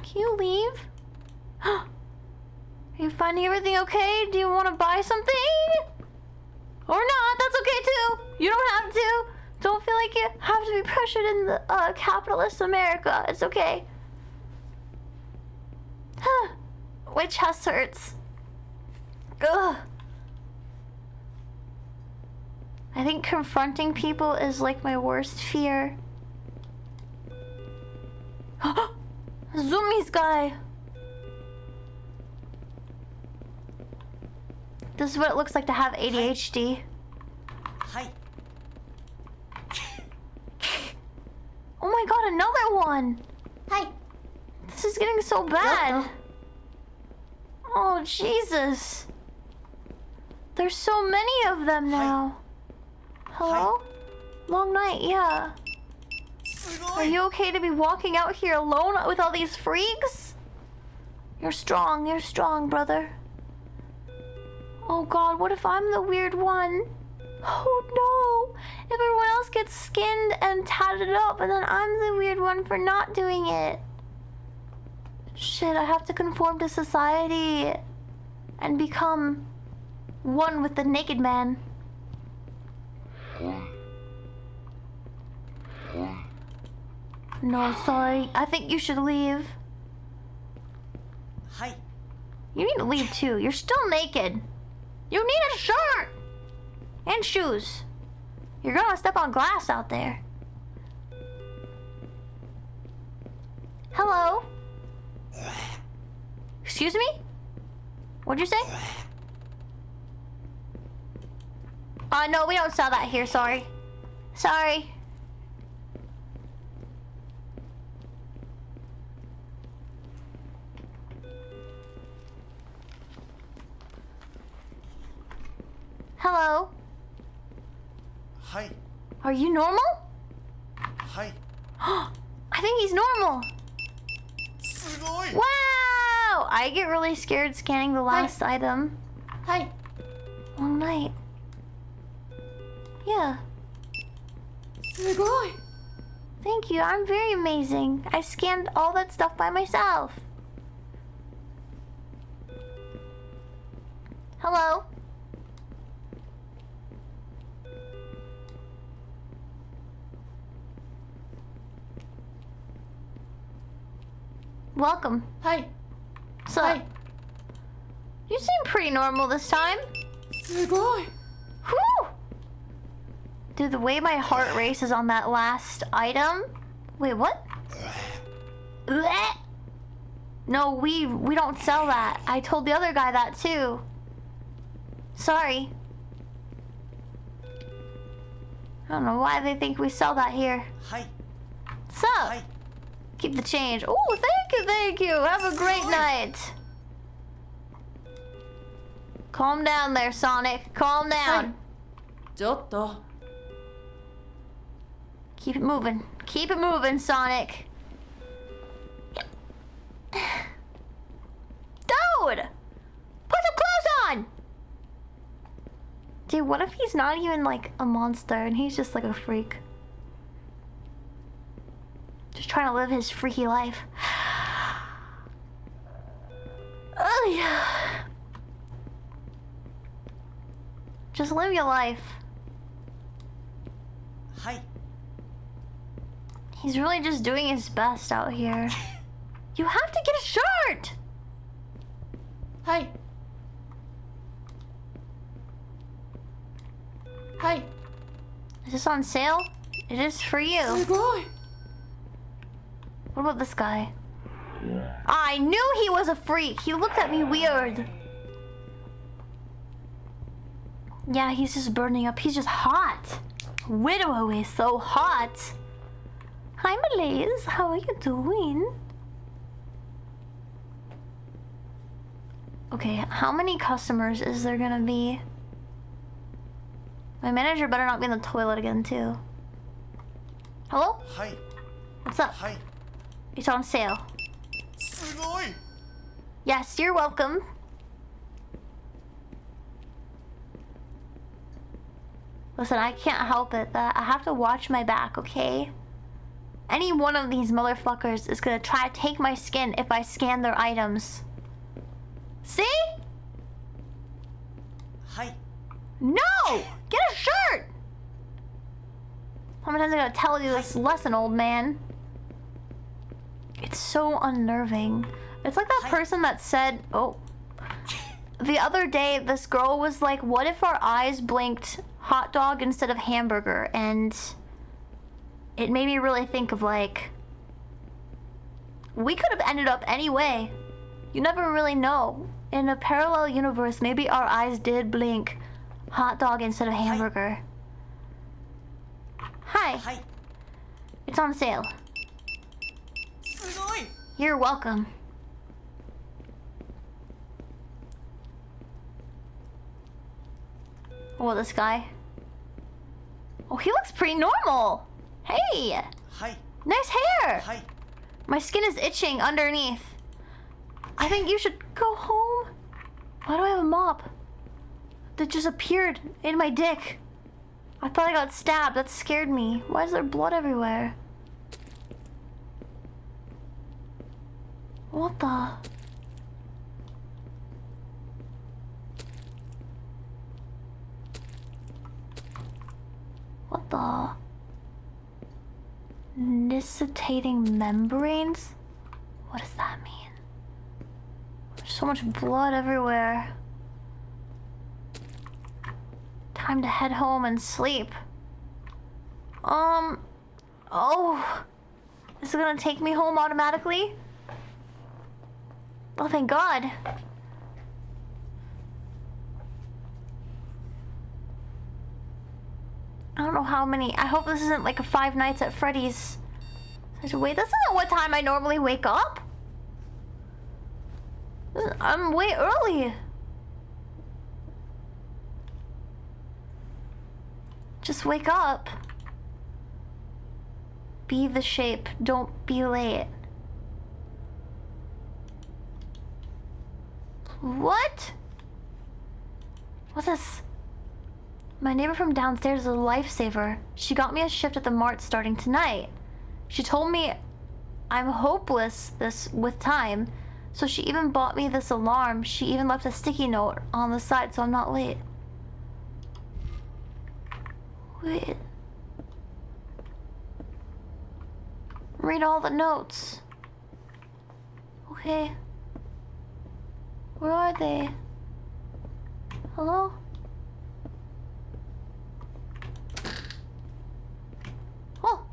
Can you leave? Are you finding everything okay? Do you want to buy something? Or not? That's okay too. You don't have to. Don't feel like you have to be pressured in the capitalist America. It's okay. My chest hurts. Ugh. I think confronting people is like my worst fear. Zoomies guy. This is what it looks like to have ADHD. Hi. Oh my god, another one. Hi. This is getting so bad. Oh, Jesus. There's so many of them now. Hello? Long night, yeah. Are you okay to be walking out here alone with all these freaks? You're strong, brother. Oh god, what if I'm the weird one? Oh no! If everyone else gets skinned and tatted up and then I'm the weird one for not doing it. Shit, I have to conform to society and become one with the naked man. No, sorry. I think you should leave. Hi. You need to leave too. You're still naked. You need a shirt and shoes. You're gonna step on glass out there. Hello? Excuse me? What'd you say? No, we don't sell that here, sorry. Sorry. Hello? Hi. Are you normal? Hi. I think he's normal. すごい Wow! I get really scared scanning the last item. Hi. Long night. Yeah. すごい Thank you. I'm very amazing. I scanned all that stuff by myself. Hello? Welcome. はい So, はい you seem pretty normal this time. すごい Whew! Dude, the way my heart races on that last item. Wait, what? Blech. No, we don't sell that. I told the other guy that too. Sorry. I don't know why they think we sell that here. はい So, はい keep the change. Oh, thank you. Have a great night. Calm down there, Sonic. Calm down. ちょっと Keep it moving. Keep it moving, Sonic. Dude! Put some clothes on! Dude, what if he's not even like a monster and he's just like a freak? Just trying to live his freaky life. Oh yeah. Just live your life. はい He's really just doing his best out here. You have to get a shirt! はい はい Is this on sale? It is for you. すごい What about this guy? I knew he was a freak. He looked at me weird. Yeah, he's just burning up. He's just hot. Widow is so hot. Hi, Malaise. How are you doing? Okay, how many customers is there gonna be? My manager better not be in the toilet again, too. Hello? はい What's up? はい It's on sale. すごい Yes, you're welcome. Listen, I can't help it that I have to watch my back, okay? Any one of these motherfuckers is gonna try to take my skin if I scan their items. See? はい No! Get a shirt! How many times I gotta tell you this lesson, old man? It's so unnerving. It's like that person that said, oh. The other day, this girl was like, what if our eyes blinked hot dog instead of hamburger? And it made me really think of like, we could have ended up any way. You never really know. In a parallel universe, maybe our eyes did blink hot dog instead of hamburger. Hi. はい It's on sale. すごい You're welcome. Oh, this guy. Oh, he looks pretty normal. Hey, はい nice hair. はい My skin is itching underneath. I think you should go home. Why do I have a mop? That just appeared in my dick. I thought I got stabbed. That scared me. Why is there blood everywhere? What the? What the? Nicitating membranes? What does that mean? There's so much blood everywhere. Time to head home and sleep. Oh. Is it gonna take me home automatically? Oh, thank God. I don't know how many. I hope this isn't like a Five Nights at Freddy's. Wait, this isn't what time I normally wake up. I'm way early. Just wake up. Be the shape. Don't be late. What? What's this? My neighbor from downstairs is a lifesaver. She got me a shift at the mart starting tonight. She told me I'm hopeless with time, so she even bought me this alarm. She even left a sticky note on the side so I'm not late. Wait. Read all the notes. Okay. Where are they? Hello? Oh.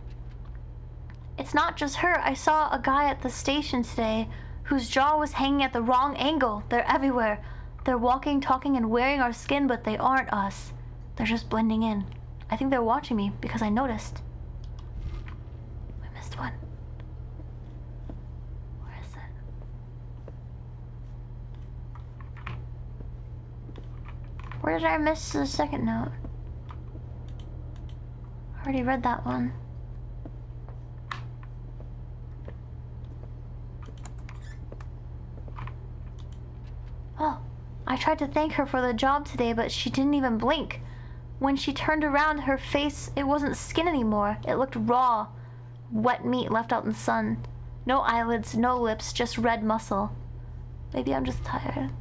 It's not just her. I saw a guy at the station today whose jaw was hanging at the wrong angle. They're everywhere. They're walking, talking, and wearing our skin, but they aren't us. They're just blending in. I think they're watching me because I noticed. I missed one. Where is it? Where did I miss the second note? I already read that one. Oh, I tried to thank her for the job today, but she didn't even blink. When she turned around, her face, it wasn't skin anymore. It looked raw. Wet meat left out in the sun. No eyelids, no lips, just red muscle. Maybe I'm just tired.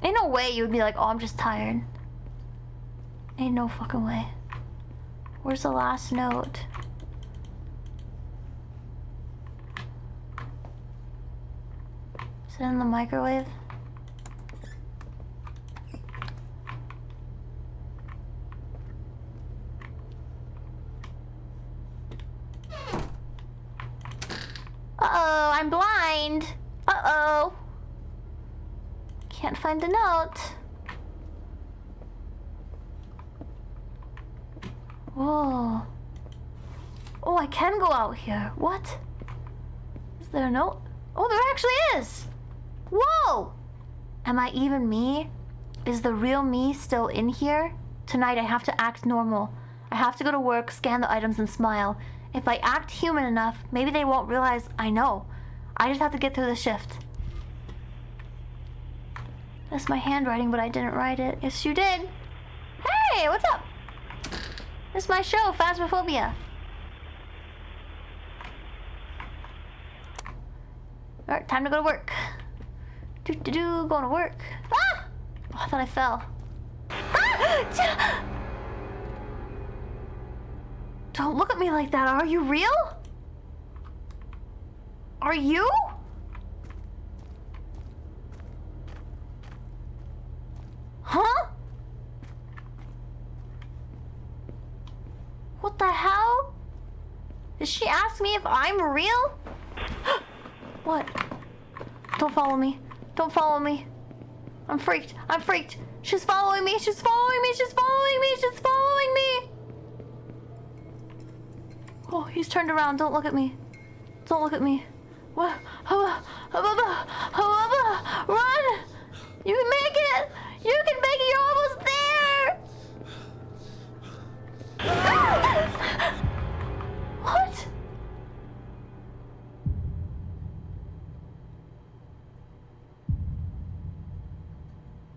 Ain't no way you would be like, oh, I'm just tired. Ain't no fucking way. Where's the last note? Is it in the microwave? Uh-oh, I'm blind. Uh-oh. Can't find the note. Whoa. Oh, I can go out here. What? Is there a note? Oh, there actually is. Whoa! Am I even me? Is the real me still in here? Tonight I have to act normal. I have to go to work, scan the items, and smile. If I act human enough, maybe they won't realize I know. I just have to get through the shift. That's my handwriting, but I didn't write it. Yes, you did. Hey, what's up? This is my show, Phasmophobia. Alright, time to go to work. Going to work. Ah! Oh, I thought I fell. Ah! Don't look at me like that. Are you real? Are you? Huh? What the hell? Did she ask me if I'm real? What? Don't follow me. Don't follow me. I'm freaked. I'm freaked. She's following me. She's following me. She's following me. She's following me. Oh, he's turned around. Don't look at me. Don't look at me. What? Run! You can make it! You can make it! You're almost there! What?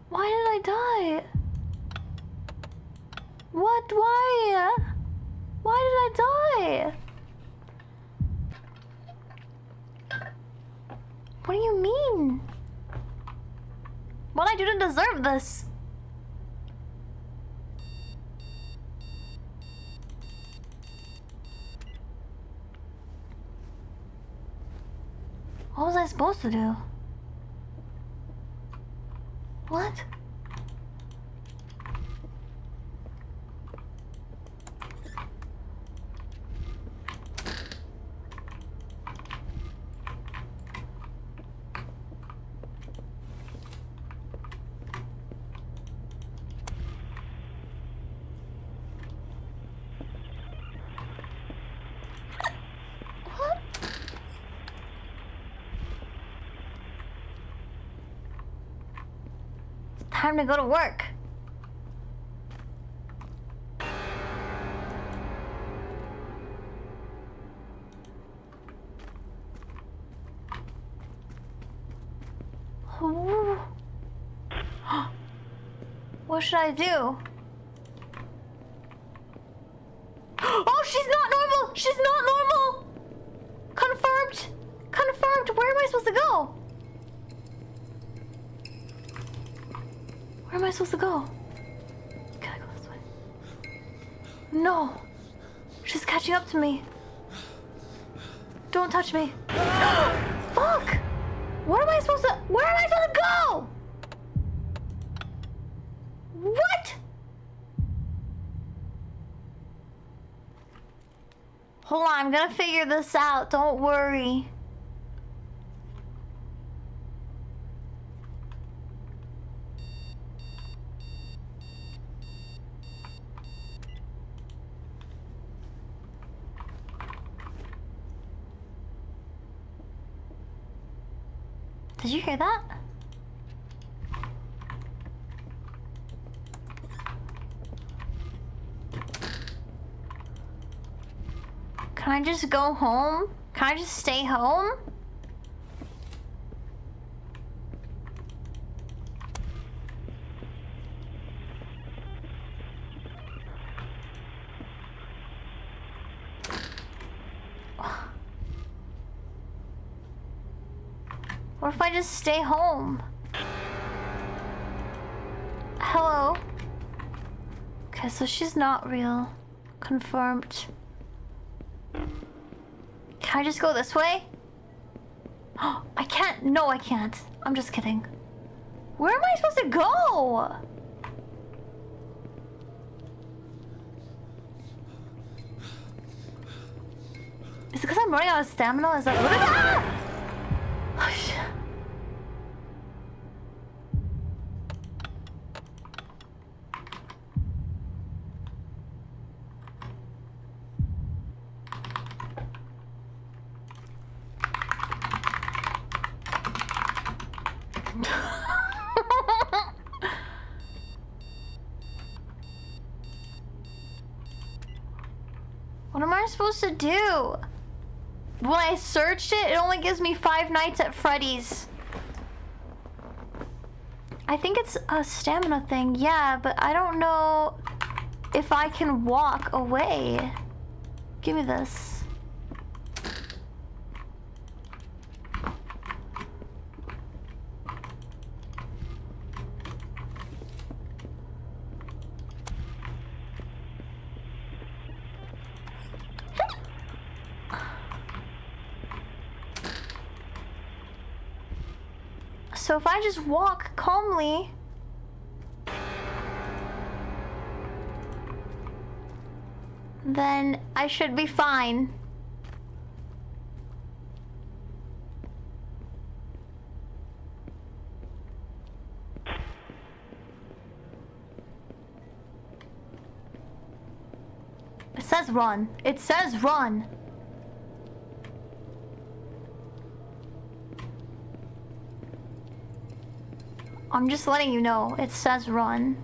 Why did I die? What? Why? Why did I die? What do you mean? What did I do to deserve this? What was I supposed to do? What? Time to go to work. What should I do? Oh, she's not normal! She's not normal! Confirmed! Confirmed! Where am I supposed to go? Where am I supposed to go? Can I go this way? No! She's catching up to me. Don't touch me. Fuck! What am I supposed to... Where am I supposed to go? What? Hold on, I'm gonna figure this out. Don't worry. Did you hear that? Can I just go home? Can I just stay home? What if I just stay home? Hello? Okay, so she's not real. Confirmed. Can I just go this way? Oh, I can't. No, I can't. I'm just kidding. Where am I supposed to go? Is it because I'm running out of stamina? Is that what it is? Ah! Oh, shit. What am I supposed to do? When I searched it, it only gives me 5 nights at Freddy's. I think it's a stamina thing, yeah, but I don't know if I can walk away. Give me this. So if I just walk calmly... then I should be fine. It says run. It says run. I'm just letting you know, it says run.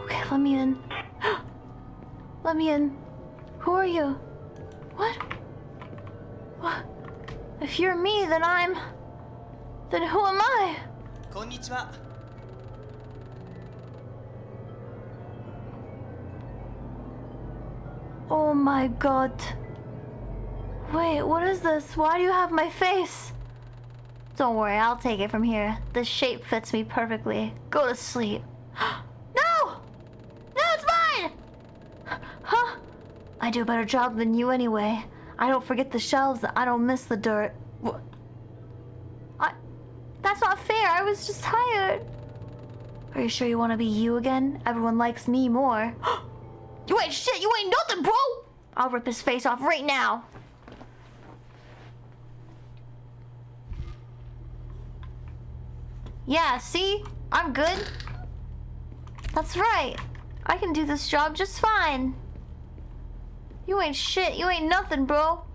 Okay, let me in. Let me in. Who are you? What? What? If you're me, then who am I? こんにちは。 Oh my god. Wait, what is this? Why do you have my face? Don't worry, I'll take it from here. This shape fits me perfectly. Go to sleep. No! No, it's mine! Huh? I do a better job than you anyway. I don't forget the shelves. I don't miss the dirt. That's not fair. I was just tired. Are you sure you want to be you again? Everyone likes me more. You ain't shit. You ain't nothing, bro. I'll rip his face off right now. Yeah, see? I'm good. That's right. I can do this job just fine. You ain't shit. You ain't nothing, bro.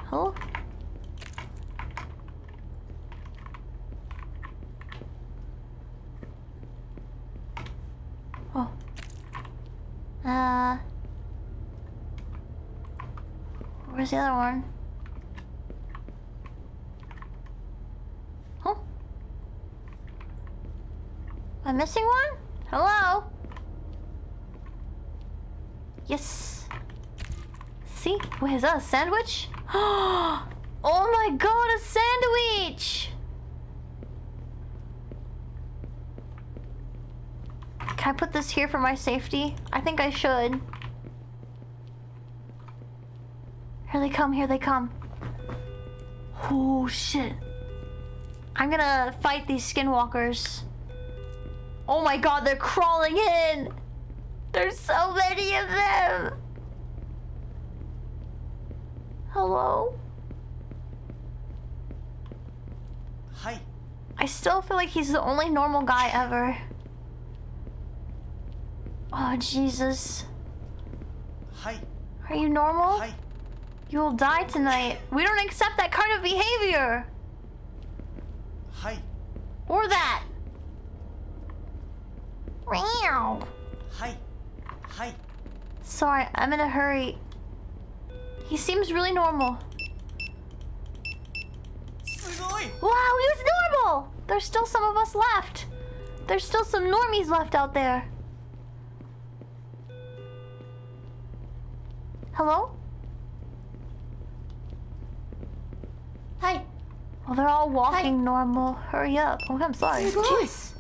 Hello? Oh. Where's the other one? Huh? Am I missing one? Hello? Yes. See? Wait, is that a sandwich? Oh my god, a sandwich! Can I put this here for my safety? I think I should. Here they come, here they come. Oh shit. I'm gonna fight these skinwalkers. Oh my god, they're crawling in! There's so many of them! Hello? Hi. I still feel like he's the only normal guy ever. Oh, Jesus. Hi. Are you normal? Hi. You will die tonight. We don't accept that kind of behavior. Hi. Or that. Meow. Hi. Hi. Sorry, I'm in a hurry. He seems really normal. すごい Wow, he was normal! There's still some of us left. There's still some normies left out there. Hello? Hi. Oh, they're all walking normal. Hurry up. Oh, I'm sorry. Sugoi.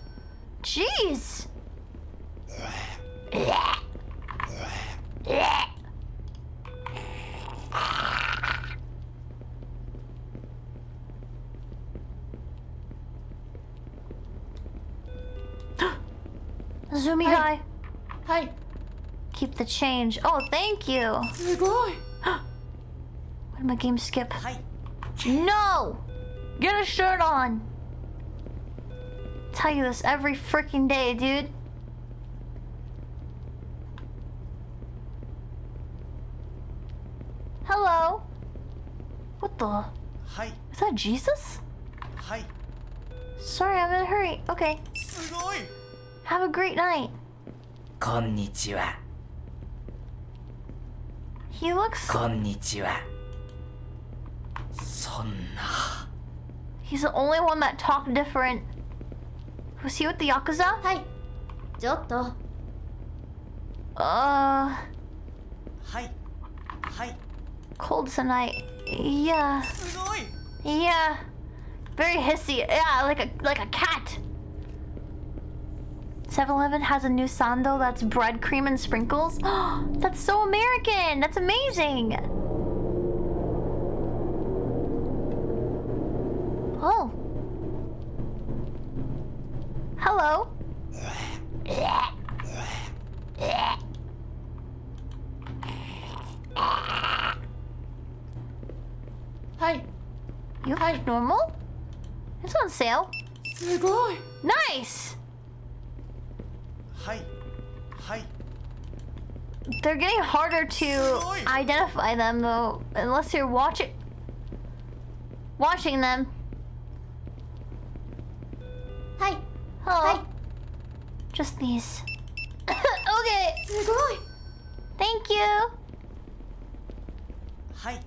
Jeez. Zoomy Hi. guy. Hi. Keep the change. Oh, thank you. すごい Why did my game skip? はい No! Get a shirt on. Tell you this every freaking day, dude. Hello? What the? はい Is that Jesus? はい Sorry, I'm in a hurry. Okay. すごい Have a great night. こんにちは。 He looks... こんにちは。そんな。 He's the only one that talked different. Was he with the Yakuza? はいちょっと はいはい Cold tonight. Yeah. すごい Yeah. Very hissy. Yeah, like a cat. 7-Eleven has a new sando that's bread, cream, and sprinkles. That's so American. That's amazing. Oh. Hello. Hi. You look normal? It's on sale. すごい Nice. はいはい They're getting harder to identify them though, unless you're watching them. Hi. Hello. Hi. Just these. Okay. すごい Thank you. はい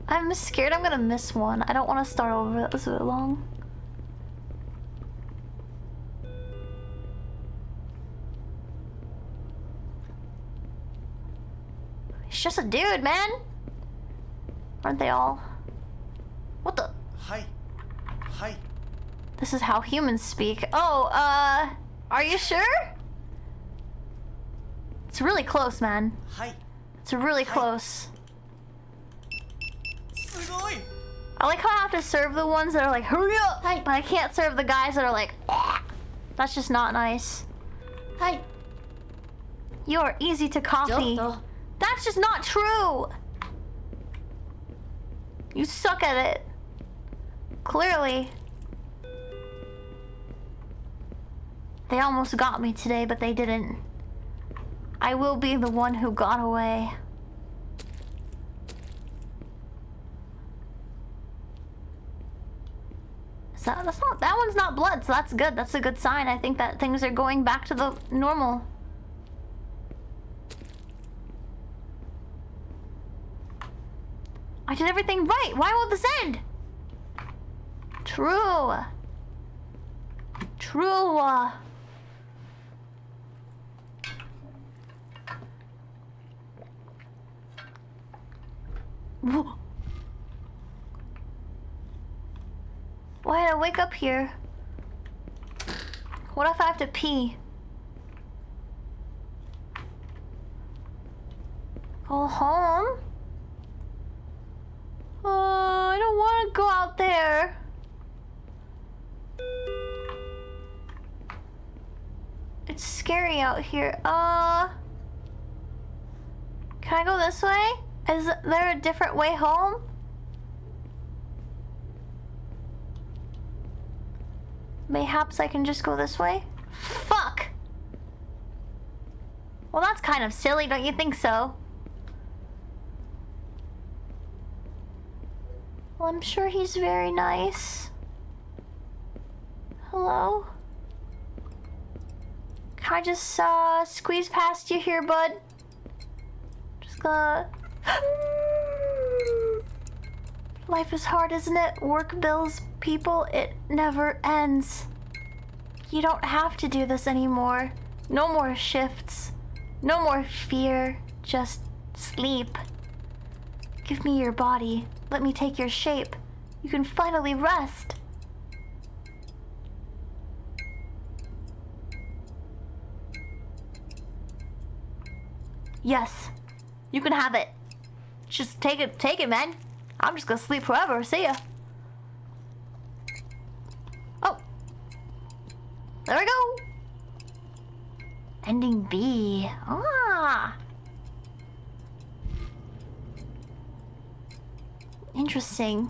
I'm scared I'm gonna miss one. I don't want to start over. That was a bit long. He's just a dude, man. Aren't they all? What the? はいはい This is how humans speak. Oh, are you sure? It's really close, man. はい It's really close. すごい I like how I have to serve the ones that are like, hurry up! Hi. But I can't serve the guys that are like, "Ah." That's just not nice. はい You are easy to ちょ copy. っと That's just not true! You suck at it. Clearly. They almost got me today, but they didn't. I will be the one who got away. So that's not, that one's not blood, so that's good. That's a good sign. I think that things are going back to the normal. I did everything right. Why won't this end? True. True. Why did I wake up here? What if I have to pee? Go home? I don't want to go out there. It's scary out here. Can I go this way? Is there a different way home? Mayhaps I can just go this way? Fuck! Well, that's kind of silly, don't you think so? Well, I'm sure he's very nice. Hello? Can I just, squeeze past you here, bud? Just gonna... Life is hard, isn't it? Work, bills, people, it never ends. You don't have to do this anymore. No more shifts. No more fear. Just sleep. Give me your body. Let me take your shape. You can finally rest. Yes. You can have it. Just take it, man. I'm just gonna sleep forever. See ya. Oh. There we go. Ending B. Ah. Interesting.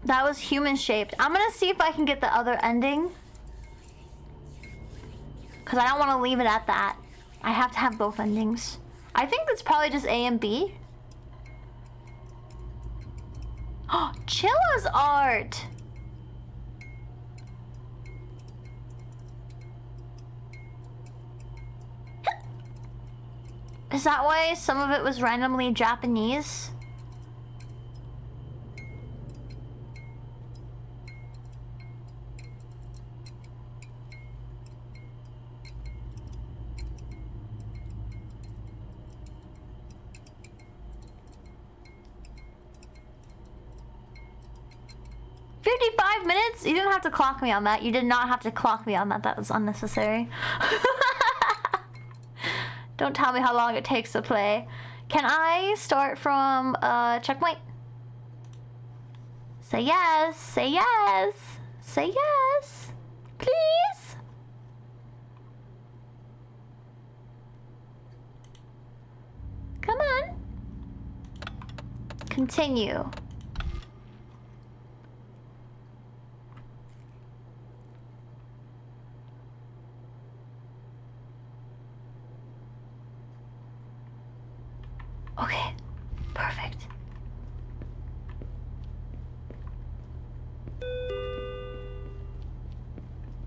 That was human shaped. I'm gonna see if I can get the other ending. Because I don't want to leave it at that. I have to have both endings. I think that's probably just A and B. Oh, Chilla's art! Is that why some of it was randomly Japanese? You didn't have to clock me on that. You did not have to clock me on that. That was unnecessary. Don't tell me how long it takes to play. Can I start from checkpoint? Say yes. Say yes. Say yes. Please. Come on. Continue. Okay, perfect.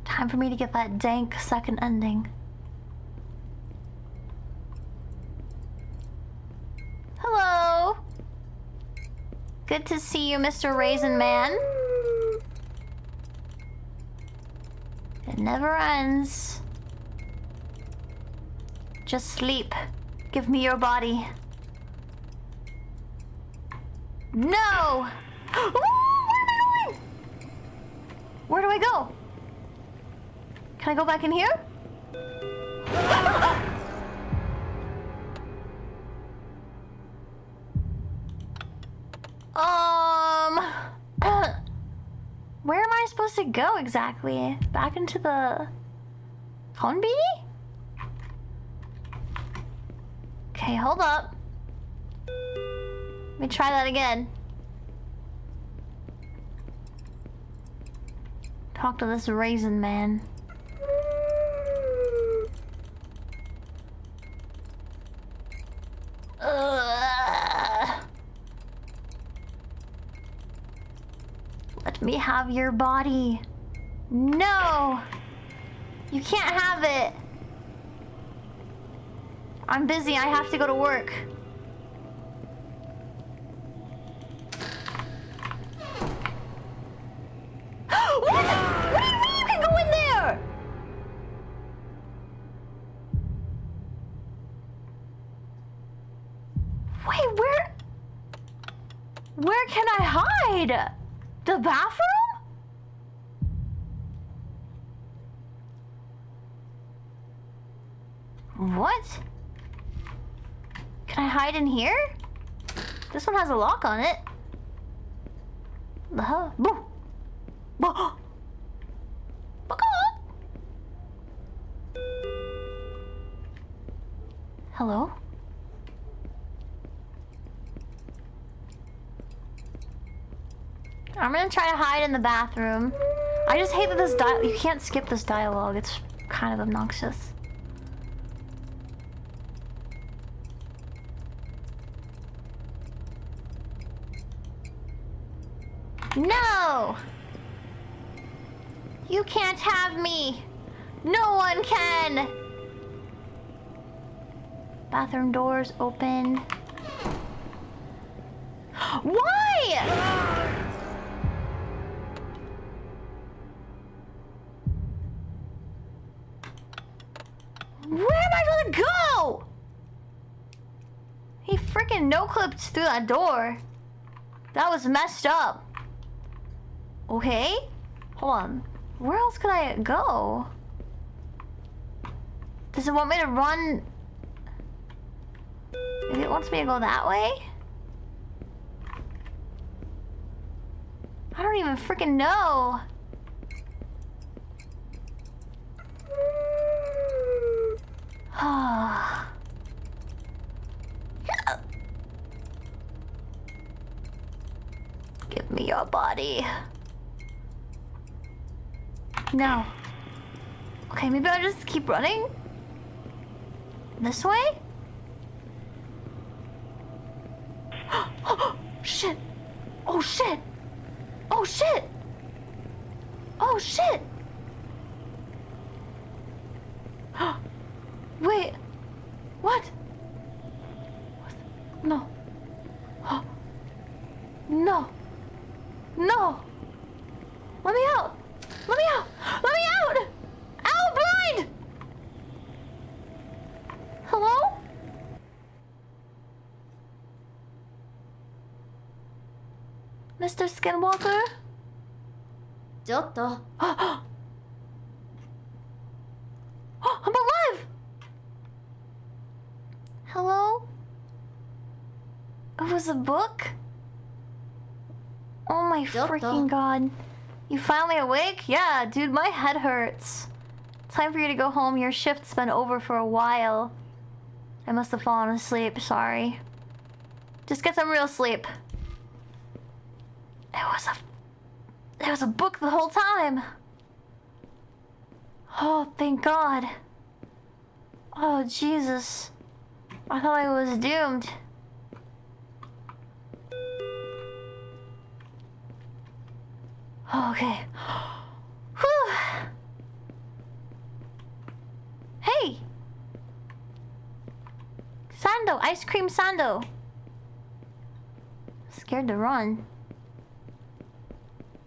Time for me to get that dank second ending. Hello. Good to see you, Mr. Raisin Man. It never ends. Just sleep. Give me your body. No! Ooh, where am I going? Where do I go? Can I go back in here? Where am I supposed to go exactly? Back into the Konbi? Okay, hold up. Let me try that again. Talk to this raisin man. Let me have your body. No! You can't have it. I'm busy. I have to go to work. What? What do you mean you can go in there? Wait, where can I hide? The bathroom? What? Can I hide in here? This one has a lock on it. The hell? Boo! Boo! Hello? I'm gonna try to hide in the bathroom. I just hate that this you can't skip this dialogue. It's kind of obnoxious. No! You can't have me! No one can! Bathroom doors open. Why? Where am I gonna go? He freaking no-clipped through that door. That was messed up. Okay. Hold on. Where else could I go? Does it want me to run? Maybe it wants me to go that way? I don't even freaking know. Give me your body. No. Okay, maybe I'll just keep running? This way? Shit! Oh shit! Oh shit! Oh shit! Wait! What? No. No. No! Let me out! Let me out! Let me out! Ow, blind! Hello? Mr. Skinwalker? ちょっと I'm alive! Hello? It was a book? Oh my freaking god. You finally awake? Yeah, dude, my head hurts. Time for you to go home. Your shift's been over for a while. I must have fallen asleep, sorry. Just get some real sleep. It was a book the whole time. Oh, thank God. Oh, Jesus. I thought I was doomed. Oh, okay. Whew. Hey! Sando, ice cream Sando. Scared to run.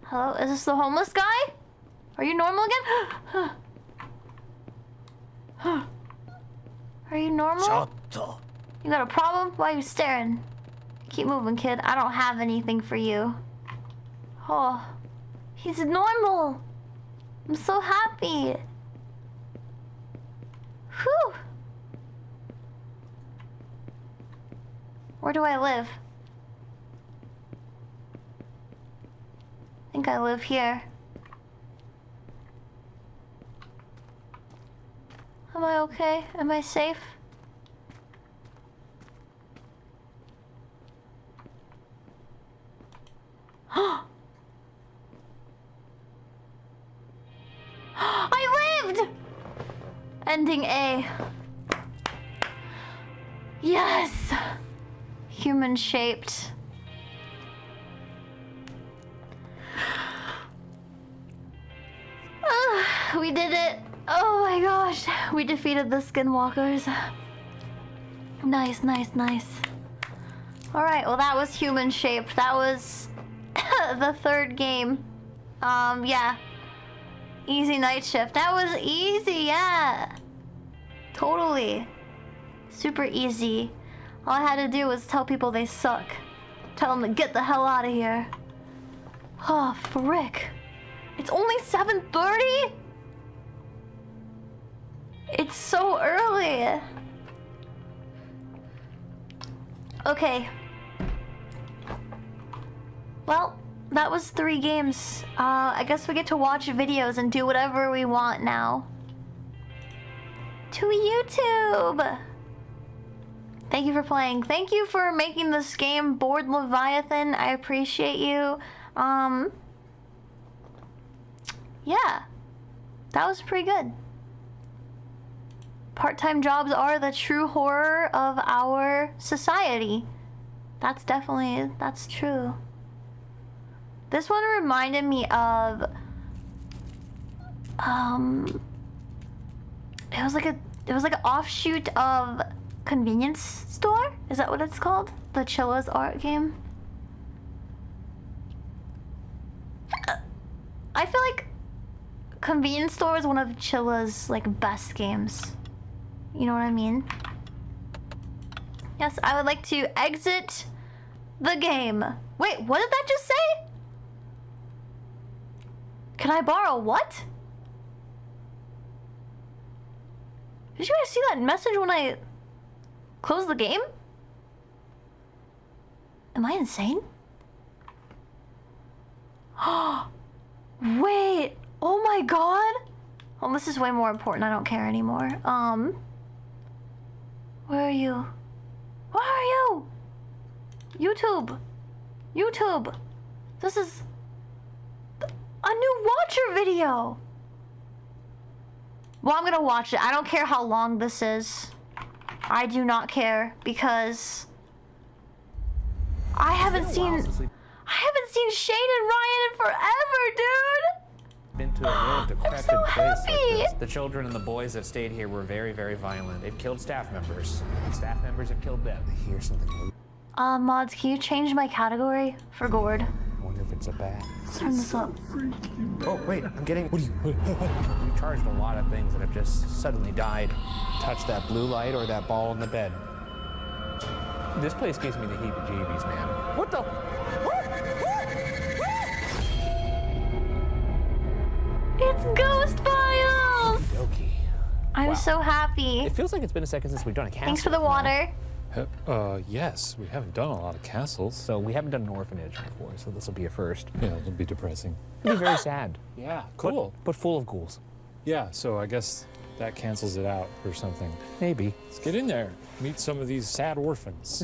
Hello, is this the homeless guy? Are you normal again? Are you normal? ちょっと You got a problem? Why are you staring? Keep moving, kid. I don't have anything for you. Oh, he's normal. I'm so happy. Whew. Where do I live? I think I live here. Am I okay? Am I safe? I lived! Ending A. Yes! Human shaped. We did it! Oh my gosh! We defeated the skinwalkers. Nice, nice, nice. Alright, well that was human shaped. That was the third game. Yeah. Easy night shift. That was easy, yeah. Totally. Super easy. All I had to do was tell people they suck. Tell them to get the hell out of here. Oh, frick. It's only 7:30? It's so early. Okay. Well, that was 3 games. I guess we get to watch videos and do whatever we want now. To YouTube! Thank you for playing. Thank you for making this game, Bored Leviathan. I appreciate you. Yeah. That was pretty good. Part-time jobs are the true horror of our society. That's true. This one reminded me of, it was like an offshoot of Convenience Store? Is that what it's called? The Chilla's art game? I feel like Convenience Store is one of Chilla's like best games. You know what I mean? Yes, I would like to exit the game. Wait, what did that just say? Can I borrow what? Did you guys see that message when I closed the game? Am I insane? Wait, oh my god. Oh, this is way more important. I don't care anymore. Where are you? Where are you? YouTube. YouTube. This is a new watcher video. Well, I'm gonna watch it. I don't care how long this is. I do not care because I haven't seen Shane and Ryan in forever, dude. Been to a real decrepit so place happy. like this. The children and the boys that stayed here were very, very violent. They've killed staff members. Staff members have killed them. I hear something. Mods, can you change my category for gourd? I wonder if it's a bat. Turn this up. Oh, wait, I'm getting... What are you... You charged a lot of things that have just suddenly died. Touch that blue light or that ball in the bed. This place gives me the heebie-jeebies, man. What the... It's Ghost Files! Okay. I'm Wow. so happy. It feels like it's been a second since we've done a castle. Thanks for the water. Yes, we haven't done a lot of castles. So we haven't done an orphanage before, so this will be a first. Yeah, it'll be depressing. It'll be very sad. Yeah, cool. But full of ghouls. Yeah, so I guess that cancels it out or something. Maybe. Let's get in there. Meet some of these sad orphans.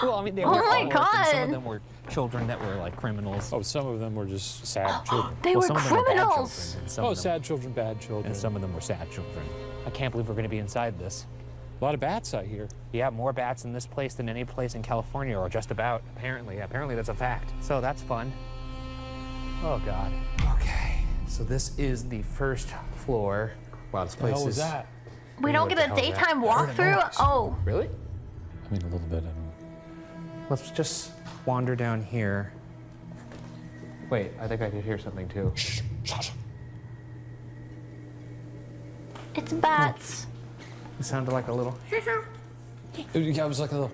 Well, I mean, they Oh were my all orphans. Some God. of them were children that were like criminals. Oh, some of them were just sad children. They Well, were some of them were bad criminals. children, and some Oh, of them, sad children, bad children. and some of them were sad children. I can't believe we're going to be inside this. A lot of bats out here. Yeah, more bats in this place than any place in California, or just about, apparently. Apparently that's a fact. So that's fun. Oh, God. Okay, so this is the first floor. Wow, this What the place hell was is... that? We don't What get the a hell is that? daytime I heard a walkthrough? noise. Oh. Really? I mean, a little bit. I don't know. Let's just wander down here. Wait, I think I could hear something too. It's bats. It sounded like a little... Yeah, it was like a little.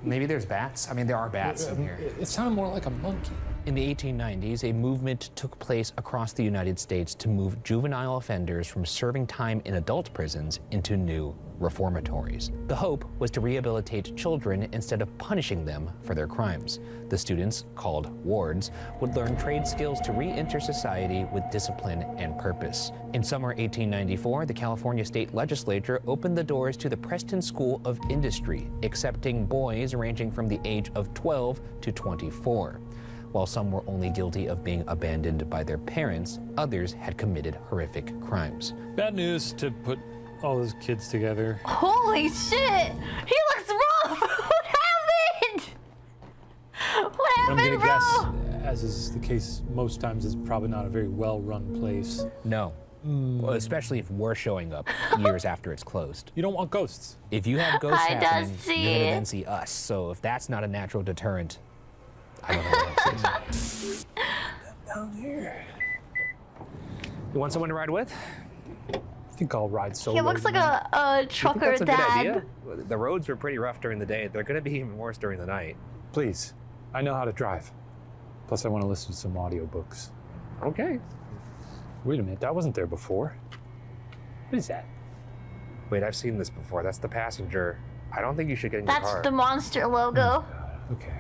Maybe there's bats? I mean, there are bats in here. It sounded more like a monkey. In the 1890s, a movement took place across the United States to move juvenile offenders from serving time in adult prisons into new reformatories. The hope was to rehabilitate children instead of punishing them for their crimes. The students, called wards, would learn trade skills to re-enter society with discipline and purpose. In summer 1894, the California State Legislature opened the doors to the Preston School of Industry, accepting boys ranging from the age of 12 to 24. While some were only guilty of being abandoned by their parents, others had committed horrific crimes. Bad news to put all those kids together. Holy shit! He looks rough! What happened? What I'm happened, gonna bro? guess as is the case most times, it's probably not a very well-run place. No. Well, especially if we're showing up years after it's closed. You don't want ghosts. If you have ghosts I happening, does you're see gonna it. then see us. So if that's not a natural deterrent, I don't know what else is. Down here. You want someone to ride with? I think I'll ride solo. He looks like tonight. a You think trucker that's a good dad. idea? The roads were pretty rough during the day. They're gonna be even worse during the night. Please, I know how to drive. Plus, I want to listen to some audiobooks. Okay. Wait a minute, that wasn't there before. What is that? Wait, I've seen this before. That's the passenger. I don't think you should get in your That's car. the monster logo. Okay.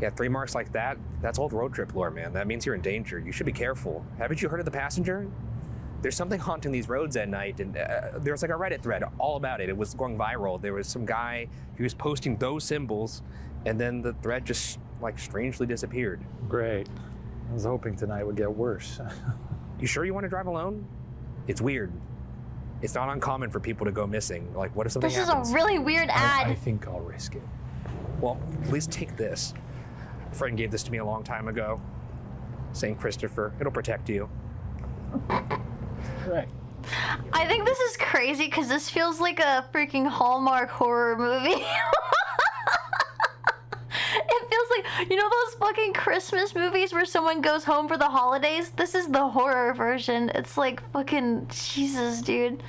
Yeah, 3 marks like that, that's old road trip lore, man. That means you're in danger. You should be careful. Haven't you heard of the passenger? There's something haunting these roads at night, and there was like a Reddit thread all about it. It was going viral. There was some guy who was posting those symbols, and then the thread just like strangely disappeared. Great. I was hoping tonight would get worse. You sure you want to drive alone? It's weird. It's not uncommon for people to go missing. Like, what if something This is happens? a really weird ad. I think I'll risk it. Well, at least take this. A friend gave this to me a long time ago. St. Christopher, it'll protect you. Right. I think this is crazy because this feels like a freaking Hallmark horror movie. It feels like, you know those fucking Christmas movies where someone goes home for the holidays? This is the horror version. It's like fucking Jesus, dude.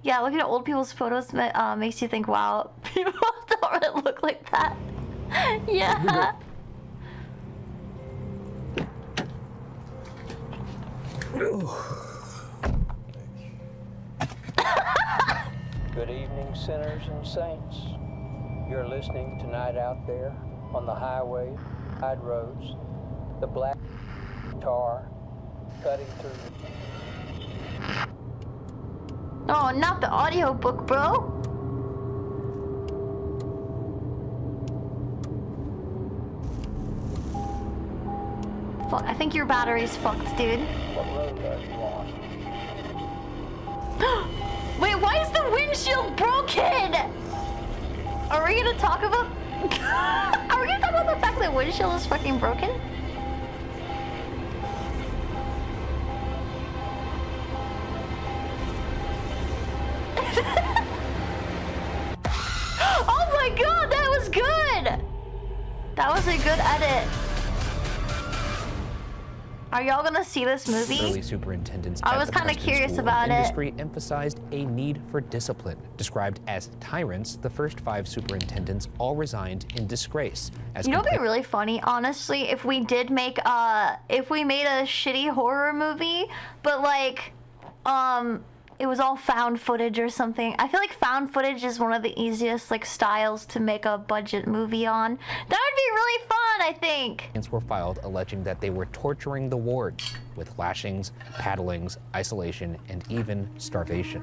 Yeah, looking at old people's photos makes you think, wow, people don't really look like that. Yeah. Good evening, sinners and saints. You're listening to Night Out There on the highway, side roads, the black tar cutting through. Oh, not the audiobook, bro. Fuck, I think your battery's fucked, dude. What road are you on? Wait, why is the windshield broken? Are we gonna talk about... Are we gonna talk about the fact that the windshield is fucking broken? Oh my god, that was good! That was a good edit. Are y'all gonna see this movie? Early superintendents I at was the kinda Preston curious School about it. industry emphasized a need for discipline. Described as tyrants, the first 5 superintendents all resigned in disgrace. As You know, it'd be compla- really funny, honestly, if we did make if we made a shitty horror movie, but like, it was all found footage or something. I feel like found footage is one of the easiest like styles to make a budget movie on. That would be really fun, I think. were filed alleging that they were torturing the wards with lashings, paddlings, isolation, and even starvation.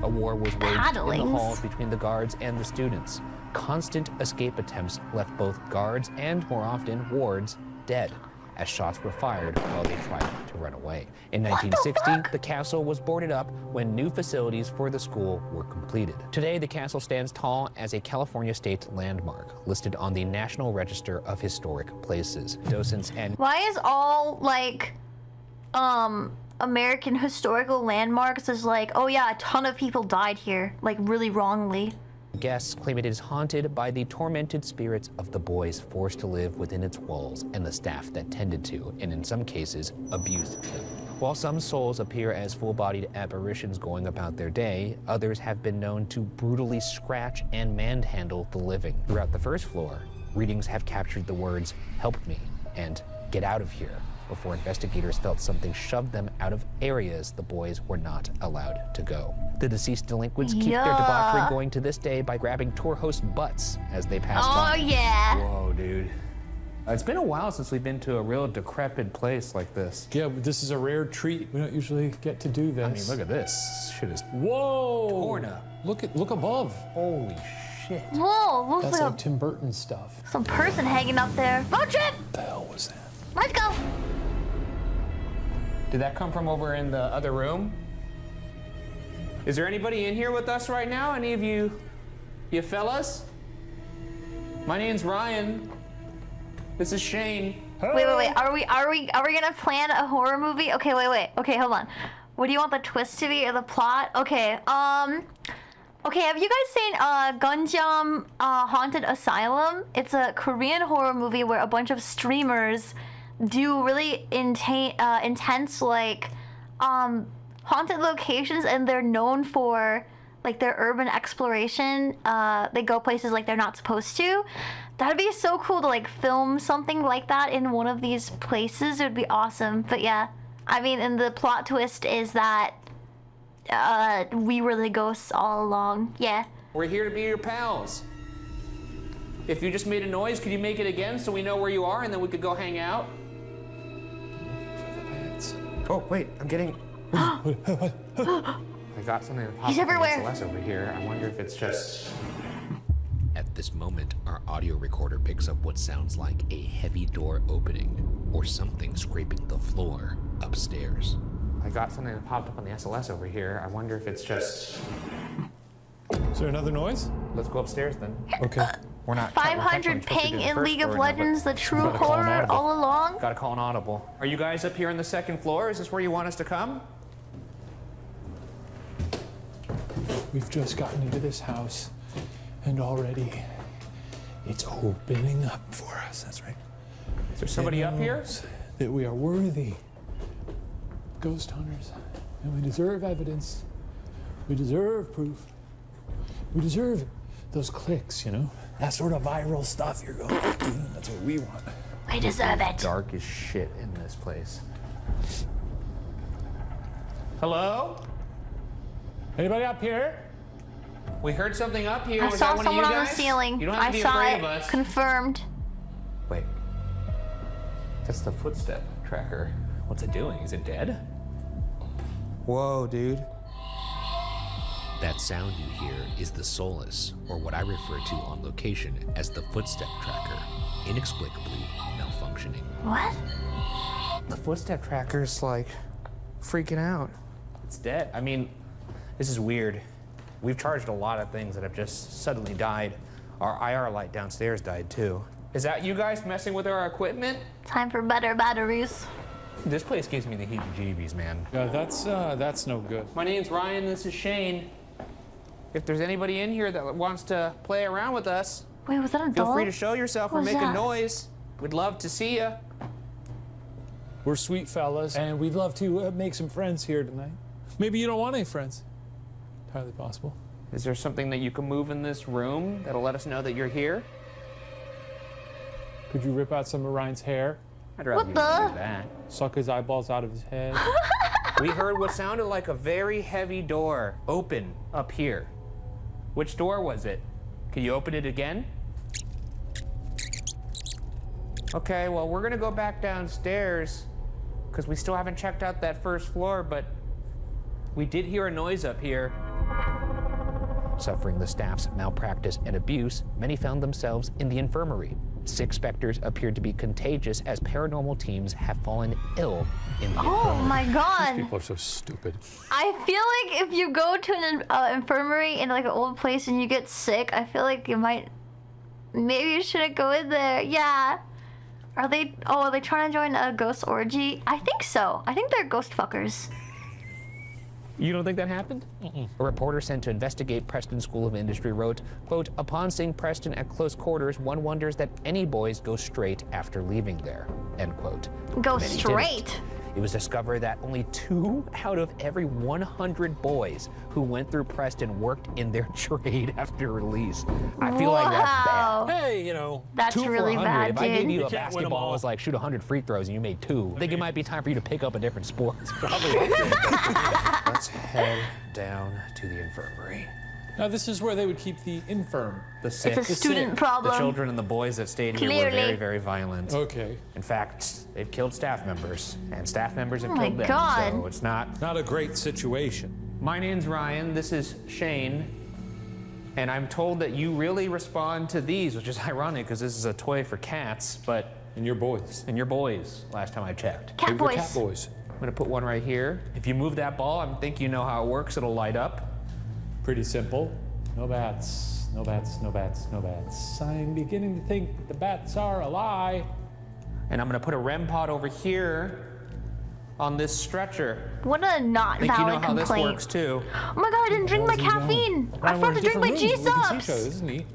A war was waged in Paddlings? the halls between the guards and the students. Constant escape attempts left both guards and, more often, wards dead, as shots were fired while they tried to run away. In 1960, the castle was boarded up when new facilities for the school were completed. Today, the castle stands tall as a California state landmark, listed on the National Register of Historic Places. Docents and Why is all like American historical landmarks is like, oh yeah, a ton of people died here, like really wrongly. guests claim it is haunted by the tormented spirits of the boys forced to live within its walls and the staff that tended to, and in some cases, abused them. While some souls appear as full-bodied apparitions going about their day, others have been known to brutally scratch and manhandle the living. Throughout the first floor, readings have captured the words, "Help me," and "Get out of here," before investigators felt something shoved them out of areas the boys were not allowed to go. The deceased delinquents keep their debauchery Yeah. going to this day by grabbing tour hosts' butts as they pass Oh by. yeah. Whoa, dude. It's been a while since we've been to a real decrepit place like this. Yeah, but this is a rare treat. We don't usually get to do this. I mean, look at this. Shit is Whoa! torn up. Look above. Holy shit. Whoa, looks That's like like Tim Burton stuff. some person hanging up there. Road trip. What the hell was that? Let's go. Did that come from over in the other room? Is there anybody in here with us right now? Any of you fellas? My name's Ryan. This is Shane. Wait. Are we gonna plan a horror movie? Okay, wait. Okay, hold on. What do you want the twist to be or the plot? Okay, okay, have you guys seen Gunjam Haunted Asylum? It's a Korean horror movie where a bunch of streamers do really intense like haunted locations, and they're known for like their urban exploration. They go places like they're not supposed to. That'd be so cool to like film something like that in one of these places. It would be awesome. But yeah, I mean, and the plot twist is that we were the ghosts all along. Yeah. We're here to be your pals. If you just made a noise, could you make it again so we know where you are and then we could go hang out? Oh, wait, I'm getting... I got something that popped He's up on everywhere. SLS over here. I wonder if it's just... At this moment, our audio recorder picks up what sounds like a heavy door opening or something scraping the floor upstairs. I got something that popped up on the SLS over here. I wonder if it's just... Is there another noise? Let's go upstairs then. Okay. We're not... 500 ping in League of Legends, the true Gotta call an horror audible. all along. Gotta call an audible. Are you guys up here on the second floor? Is this where you want us to come? We've just gotten into this house, and already it's opening up for us. That's right. Is there somebody up here? That we are worthy ghost hunters, and we deserve evidence. We deserve proof. We deserve those clicks, you know? That sort of viral stuff you're going after. That's what we want. I deserve it. Dark as shit in this place. Hello? Anybody up here? We heard something up here. I Was saw that one of you someone on the guys? ceiling. You don't have I to be saw afraid it. of us. Confirmed. Wait. That's the footstep tracker. What's it doing? Is it dead? Whoa, dude. That sound you hear is the Solace, or what I refer to on location as the footstep tracker, inexplicably malfunctioning. What? The footstep tracker's like freaking out. It's dead. I mean, this is weird. We've charged a lot of things that have just suddenly died. Our IR light downstairs died too. Is that you guys messing with our equipment? Time for better batteries. This place gives me the heebie-jeebies, man. Yeah, that's no good. My name's Ryan, this is Shane. If there's anybody in here that wants to play around with us, Wait, was that a feel doll? free to show yourself or What was make a that? noise. We'd love to see you. We're sweet fellas, and we'd love to make some friends here tonight. Maybe you don't want any friends. Entirely possible. Is there something that you can move in this room that'll let us know that you're here? Could you rip out some of Ryan's hair? I'd rather What you the? do that. Suck his eyeballs out of his head? We heard what sounded like a very heavy door open up here. Which door was it? Can you open it again? Okay, well, we're gonna go back downstairs because we still haven't checked out that first floor, but we did hear a noise up here. Suffering the staff's malpractice and abuse, many found themselves in the infirmary. 6 specters appeared to be contagious as paranormal teams have fallen ill in the Oh infirmary. my god. People are so stupid. I feel like if you go to an infirmary in like an old place and you get sick, I feel like you might. Maybe you shouldn't go in there. Yeah. Are they trying to join a ghost orgy? I think so. I think they're ghost fuckers. You don't think that happened? A reporter sent to investigate Preston School of Industry wrote, quote, upon seeing Preston at close quarters, one wonders that any boys go straight after leaving there, end quote. Go Many straight. didn't. It was discovered that only 2 out of every 100 boys who went through Preston worked in their trade after release. I feel like that's Wow. bad. Hey, you know. That's 2 for really 100. bad, If I gave dude. you a can't win 'em basketball all. and was like, shoot 100 free throws and you made 2, I think it might be time for you to pick up a different sport. Let's head down to the infirmary. Now this is where they would keep the infirm. The sick, It's a student the problem. children and the boys that stayed here were Clearly. very, very violent. Okay. In fact, they've killed staff members, and staff members have Oh my killed them. God. So it's not. Not a great situation. My name's Ryan. This is Shane, and I'm told that you really respond to these, which is ironic because this is a toy for cats, but And your boys. and your boys. Last time I checked. Cat They were boys. cat boys. I'm gonna put one right here. If you move that ball, I think you know how it works. It'll light up. Pretty simple. No bats. No bats. No bats. No bats. I'm beginning to think that the bats are a lie. And I'm gonna put a REM pod over here on this stretcher. What a not I think you know valid how this complaint. works too. Oh my god, I didn't drink my caffeine. I forgot to drink my G-Subs. This is neat.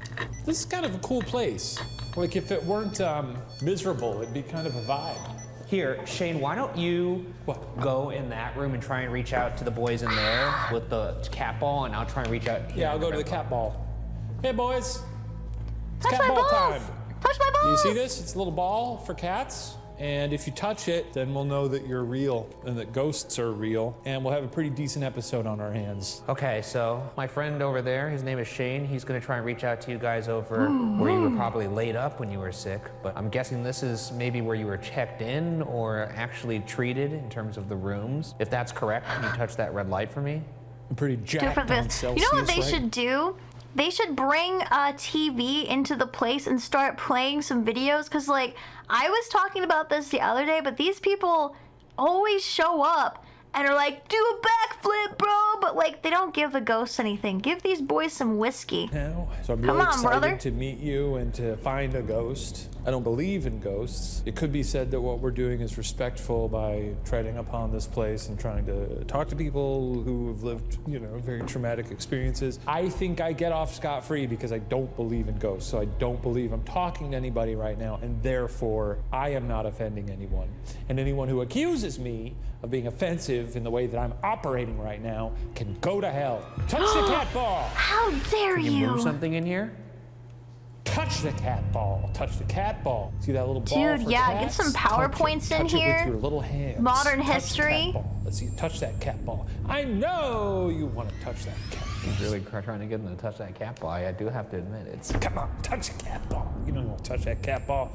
This is kind of a cool place. Like if it weren't miserable, it'd be kind of a vibe. Here, Shane, why don't you go in that room and try and reach out to the boys in there with the cat ball, and I'll try and reach out here. Yeah, I'll go to the cat ball. Hey boys, it's Touch cat my ball balls. time. Touch my You balls. see this? It's a little ball for cats. And if you touch it, then we'll know that you're real and that ghosts are real. And we'll have a pretty decent episode on our hands. Okay, so my friend over there, his name is Shane. He's gonna try and reach out to you guys over where you were probably laid up when you were sick. But I'm guessing this is maybe where you were checked in or actually treated in terms of the rooms. If that's correct, can you touch that red light for me? I'm pretty Do jacked for on this. Celsius, You know what they right? should do? They should bring a TV into the place and start playing some videos. Because, like, I was talking about this the other day, but these people always show up and are like, do a backflip, bro. But, like, they don't give the ghosts anything. Give these boys some whiskey. Now. So I'm Come really on, excited brother. to meet you and to find a ghost. I don't believe in ghosts. It could be said that what we're doing is respectful by treading upon this place and trying to talk to people who have lived, you know, very traumatic experiences. I think I get off scot-free because I don't believe in ghosts. So I don't believe I'm talking to anybody right now, and therefore I am not offending anyone. And anyone who accuses me of being offensive in the way that I'm operating right now can go to hell. Touch the cat ball! How dare Can you move you? something in here? Touch the cat ball. Touch the cat ball. See that little ball Dude, for yeah, cats? get some PowerPoints touch in it here. with your little hands. Modern Touch the history. cat ball. Let's see. Touch that cat ball. I know you want to touch that cat ball. He's really trying to get him to touch that cat ball. I do have to admit, it's... Come on, touch the cat ball. You don't want to touch that cat ball.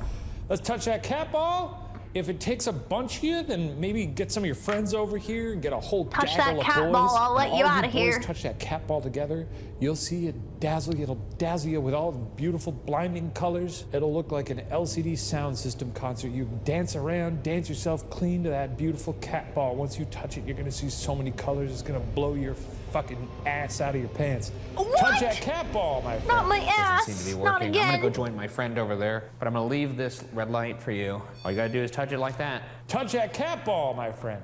Let's touch that cat ball. If it takes a bunch of you, then maybe get some of your friends over here and get a whole Touch gaggle that of cat boys. ball, I'll let and you all outta boys here. Touch that cat ball together. You'll see it dazzle. It'll dazzle you with all the beautiful, blinding colors. It'll look like an LCD sound system concert. You dance around, dance yourself clean to that beautiful cat ball. Once you touch it, you're gonna see so many colors. It's gonna blow your fucking ass out of your pants. What? Touch that cat ball, my friend. Not my Doesn't ass. seem to be Not working. again. I'm gonna go join my friend over there, but I'm gonna leave this red light for you. All you gotta do is touch it like that. Touch that cat ball, my friend.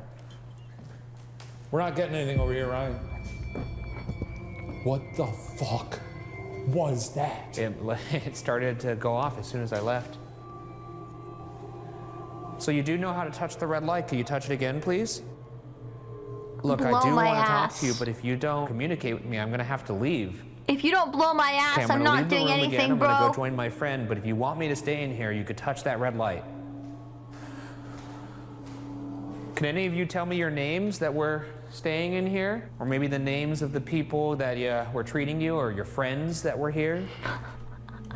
We're not getting anything over here, Ryan. What the fuck was that? It started to go off as soon as I left. So you do know how to touch the red light. Can you touch it again, please? Look, I Blow do my want to talk ass. to you, but if you don't communicate with me, I'm gonna have to leave. If you don't blow my ass, Okay, I'm gonna not leave the doing room anything, again. I'm bro. gonna go join my friend, but if you want me to stay in here, you could touch that red light. Can any of you tell me your names that were staying in here? Or maybe the names of the people that were treating you, or your friends that were here?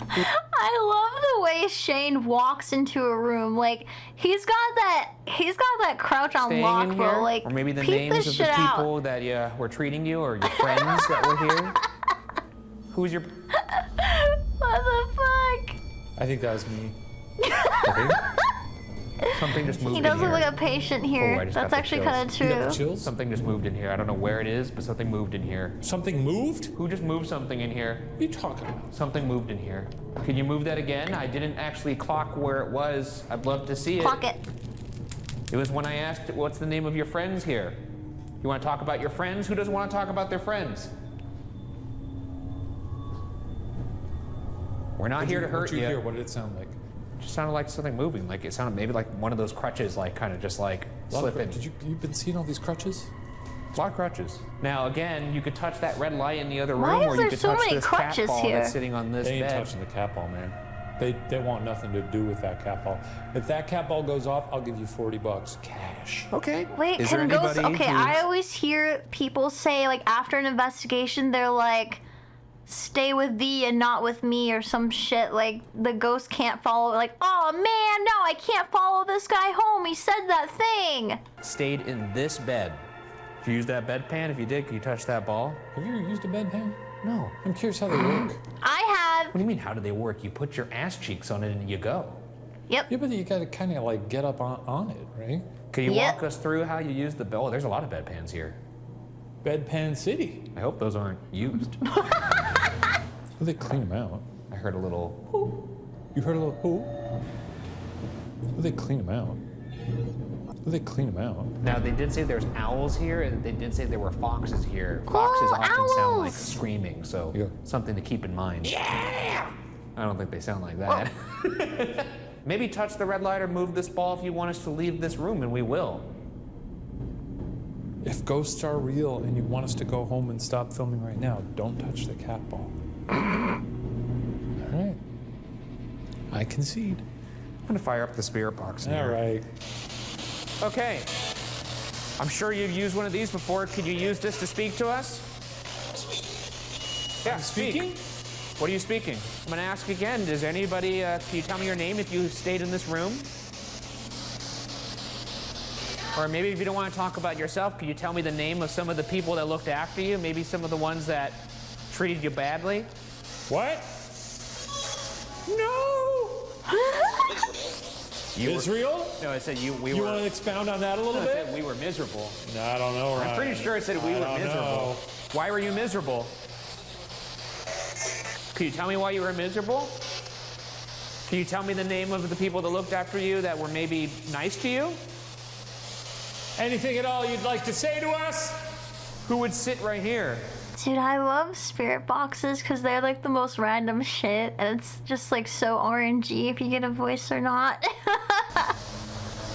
I love the way Shane walks into a room. Like he's got that crouch on Staying lock, in bro. here? Like Or maybe the peep names this of the shit out. people that were treating you, or your friends that were here? Who's your... What the fuck? I think that was me. Something just moved He in does look here. like a patient Oh, here. I just That's got the actually chills. kind of You got the true. chills? Something just moved in here. I don't know where it is, but something moved in here. Something moved? Who just moved something in here? What are you talking about? Something moved in here. Can you move that again? I didn't actually clock where it was. I'd love to see it. Clock it. It was when I asked, what's the name of your friends here? You want to talk about your friends? Who doesn't want to talk about their friends? We're not here to hurt What'd you you. hear? What did it sound like? It just sounded like something moving. Like it sounded maybe like one of those crutches, like kind of just like slipping. You've been seeing all these crutches? A lot of crutches. Now again, you could touch that red light in the other Why room, is or there you could so touch many this crutches cat ball here? that's sitting on this They ain't bed. touching the cat ball, man. They want nothing to do with that cat ball. If that cat ball goes off, I'll give you $40 cash. Okay. Wait, Is can there ghosts? anybody Okay, who's- I always hear people say like after an investigation, they're like, "Stay with thee and not with me" or some shit. Like the ghost can't follow. Like, oh man, no, I can't follow this guy home. He said that thing. stayed in this bed. Did you use that bedpan? If you did, can you touch that ball? Have you ever used a bedpan? No. I'm curious how they work. I have. What do you mean, how do they work? You put your ass cheeks on it and you go. Yep. Yeah, but you gotta kind of like get up on it, right? Can you Yep. walk us through how you use the bell? There's a lot of bedpans here. Bedpan City. I hope those aren't used. Well, they clean them out. I heard a little... You heard a little who? Well, they clean them out. Well, they clean them out. Now, they did say there's owls here, and they did say there were foxes here. Foxes often sound like owls! screaming, so Yeah. something to keep in mind. Yeah! I don't think they sound like that. Maybe touch the red light or move this ball if you want us to leave this room, and we will. If ghosts are real and you want us to go home and stop filming right now, don't touch the cat ball. All right. I concede. I'm gonna fire up the spirit box now. All right. Okay. I'm sure you've used one of these before. Could you use this to speak to us? Yeah, Speaking? What are you speaking? I'm gonna ask again. Does anybody, can you tell me your name if you stayed in this room? Or maybe if you don't want to talk about yourself, can you tell me the name of some of the people that looked after you? Maybe some of the ones that treated you badly? What? No! Israel? No, I said we You were. want to expound on that a little I bit? said we were miserable. No, I don't know, Ryan. I'm pretty sure I said we were don't miserable. know. Why were you miserable? Can you tell me why you were miserable? Can you tell me the name of the people that looked after you that were maybe nice to you? Anything at all you'd like to say to us? Who would sit right here? Dude, I love spirit boxes because they're like the most random shit, and it's just like so RNG if you get a voice or not.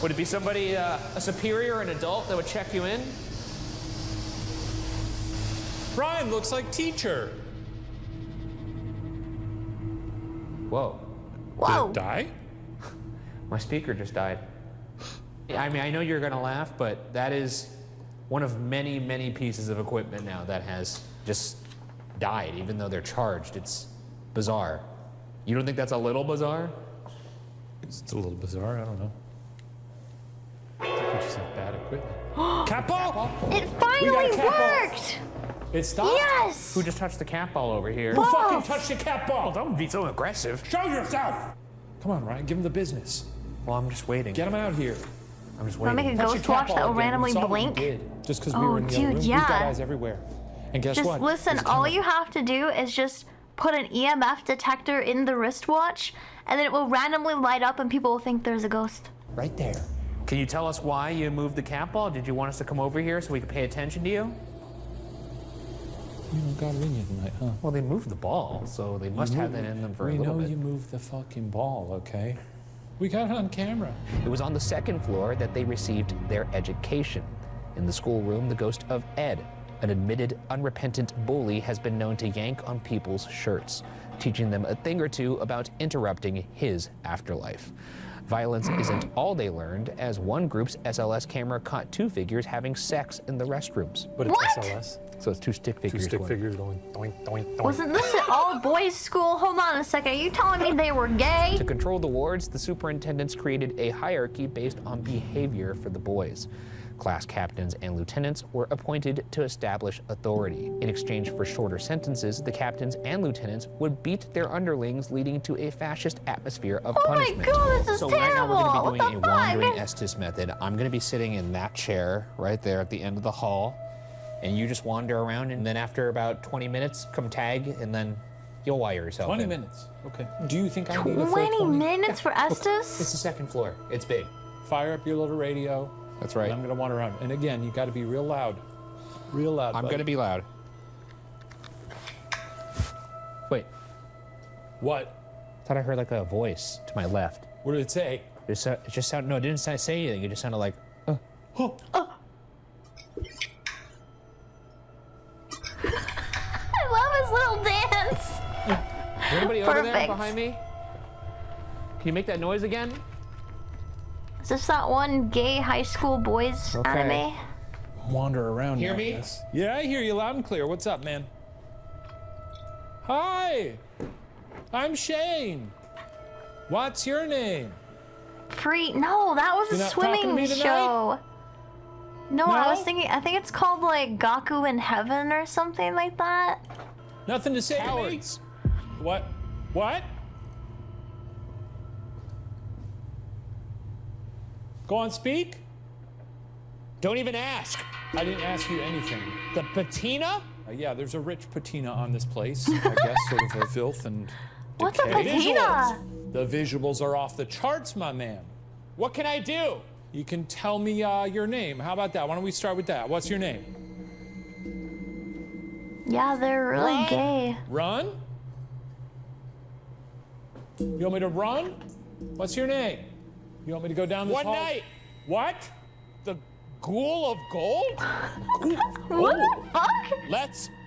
Would it be somebody, a superior, an adult that would check you in? Ryan looks like teacher. Whoa. Whoa! Did it die? My speaker just died. I mean, I know you're gonna laugh, but that is one of many, many pieces of equipment now that has just died, even though they're charged. It's bizarre. You don't think that's a little bizarre? It's a little bizarre. I don't know. I think we just have bad equipment. Cat ball? It finally cat ball. worked! It stopped? Yes! Who just touched the cat ball over here? Who fucking Boss! touched the cat ball? Don't be so aggressive. Show yourself! Come on, Ryan. Give him the business. Well, I'm just waiting. Get him out here. I'm just Wanna waiting. make a Touch ghost your cat watch ball that will again. randomly We saw what you blink? did, just because we Oh, were in the other dude, room. We've yeah. got eyes everywhere. And guess Just what? listen, There's a all camera. you have to do is just put an EMF detector in the wristwatch, and then it will randomly light up and people will think there's a ghost. Right there. Can you tell us why you moved the cat ball? Did you want us to come over here so we could pay attention to you? You don't got it in you tonight, huh? Well, they moved the ball, so they must have that in them for a little We know bit. you moved the fucking ball, okay? We got it on camera. It was on the second floor that they received their education. In the schoolroom, the ghost of Ed, an admitted unrepentant bully, has been known to yank on people's shirts, teaching them a thing or two about interrupting his afterlife. Violence isn't all they learned, as one group's SLS camera caught two figures having sex in the restrooms. But it's What? SLS. So it's two stick figures. Two stick going. figures going doink, doink, doink. Wasn't this an all-boys school? Hold on a second, are you telling me they were gay? To control the wards, the superintendents created a hierarchy based on behavior for the boys. Class captains and lieutenants were appointed to establish authority. In exchange for shorter sentences, the captains and lieutenants would beat their underlings, leading to a fascist atmosphere of Oh my punishment. God, this is so right now we're terrible. going to be doing What a the fuck? wandering Estes method. I'm going to be sitting in that chair right there at the end of the hall, and you just wander around, and then after about 20 minutes, come tag, and then you'll wire yourself 20 in. minutes. Okay. Do you think I need a full 20 20? minutes for It's Estes? the second floor. It's big. Fire up your little radio. That's right. And I'm gonna wander around. And again, you gotta be real loud. Real loud. I'm buddy. going to be loud. Wait, What? I thought I heard like a voice to my left. What did it say? It just sounded, no, it didn't say anything. It just sounded like, I love his little dance. is anybody over there Perfect. behind me? Can you make that noise again? Is this that one gay high school boys Okay. anime? Wander around. Hear I me? guess. Yeah, I hear you loud and clear. What's up, man? Hi. I'm Shane. What's your name? No, that was You're a not talking to swimming me tonight? show. No, I was No? thinking, I think it's called like Gaku in Heaven or something like that. Nothing to say. Cowards. What? What? Go on, speak. Don't even ask. I didn't ask you anything. The patina? Yeah, there's a rich patina on this place. I guess sort of a filth and What's a decay. patina? The visuals are off the charts, my man. What can I do? You can tell me your name. How about that? Why don't we start with that? What's your name? Yeah, they're really gay. Run? You want me to run? What's your name? You want me to go down this hall? One night. What? The Ghoul of Gold? What the fuck?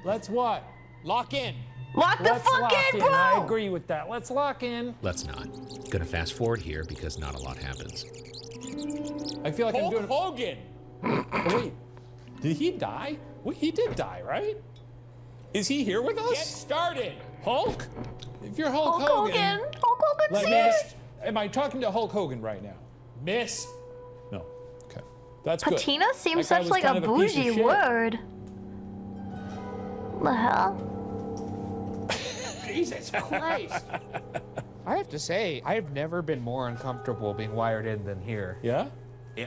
Let's what? Lock in. Lock the fuck in, bro! I agree with that. Let's lock in. Let's not. Gonna fast forward here because not a lot happens. I feel like I'm doing Hogan. Oh, wait, did he die? Well, he did die, right? Is he here with us? Get started, Hulk. If you're Hulk Hogan, Hulk Hogan's here. Am I talking to Hulk Hogan right now? Miss? No. Okay. That's good. Patina seems That guy such was like kind a of a piece of bougie shit. word. The hell? Jesus Christ. I have to say, I've never been more uncomfortable being wired in than here. Yeah?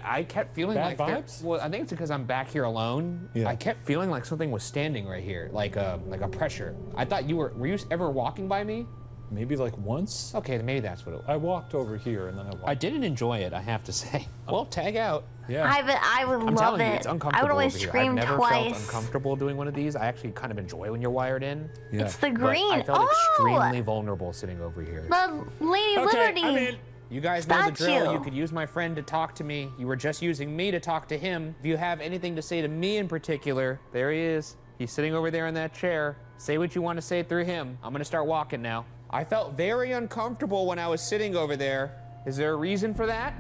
I kept feeling Bad like vibes? well, I think it's because I'm back here alone. Yeah. I kept feeling like something was standing right here, like a pressure. I thought you were you ever walking by me? Maybe like once? Okay, then maybe that's what it was. I walked over here and then I walked. I didn't enjoy it, I have to say. Well, tag out. Yeah. I would I'm love telling it. you, it's uncomfortable I would only over here. scream I've never twice. felt uncomfortable doing one of these. I actually kind of enjoy when you're wired in. Yeah. It's the But green. I felt Oh! extremely vulnerable sitting over here. The Lady Liberty. I'm in. You guys know the drill. Statue. You could use my friend to talk to me. You were just using me to talk to him. If you have anything to say to me in particular, there he is. He's sitting over there in that chair. Say what you want to say through him. I'm gonna start walking now. I felt very uncomfortable when I was sitting over there. Is there a reason for that?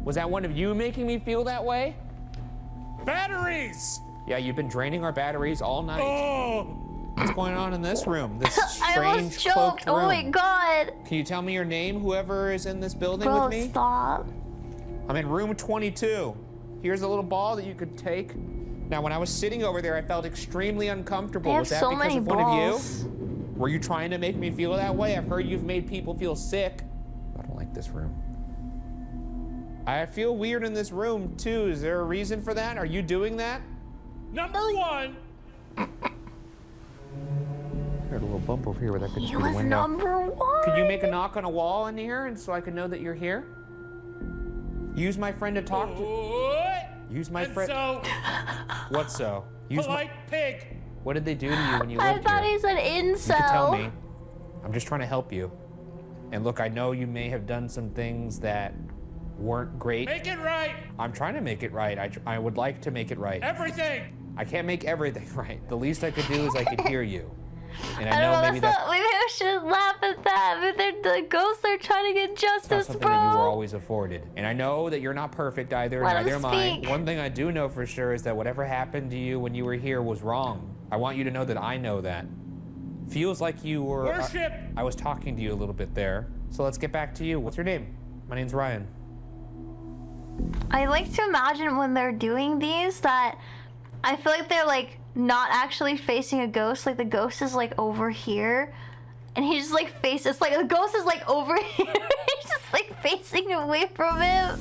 Was that one of you making me feel that way? Batteries! Yeah, you've been draining our batteries all night. Oh! What's going on in this room? This I almost strange cloaked choked. room. Oh my god. Can you tell me your name, whoever is in this building Bro, with me? stop. I'm in room 22. Here's a little ball that you could take. Now, when I was sitting over there, I felt extremely uncomfortable. They have Was that so because many of one balls. of you? Were you trying to make me feel that way? I've heard you've made people feel sick. I don't like this room. I feel weird in this room, too. Is there a reason for that? Are you doing that? Number one! Heard a little bump over here where that could He through the was window. number one. Could you make a knock on a wall in here and so I can know that you're here? Use my friend to talk to. What? Use my And friend. so, What so? Use my. polite pig. What did they do to you when you I lived thought here? he said You can tell incel. me. I'm just trying to help you. And look, I know you may have done some things that weren't great. Make it right. I'm trying to make it right. I would like to make it right. Everything. I can't make everything right. The least I could do is I could hear you. And I I don't know know, maybe that's that's not, maybe I shouldn't laugh at that, but the ghosts are trying to get not justice, something that you were bro. always afforded. And I know that you're not perfect either, Let him neither am I. speak. One thing I do know for sure is that whatever happened to you when you were here was wrong. I want you to know that I know that. Feels like you were... Worship. I was talking to you a little bit there. So let's get back to you. What's your name? My name's Ryan. I like to imagine when they're doing these that I feel like they're like not actually facing a ghost. Like the ghost is like over here, and he's just like it's like the ghost is like over here. He's just like facing away from him.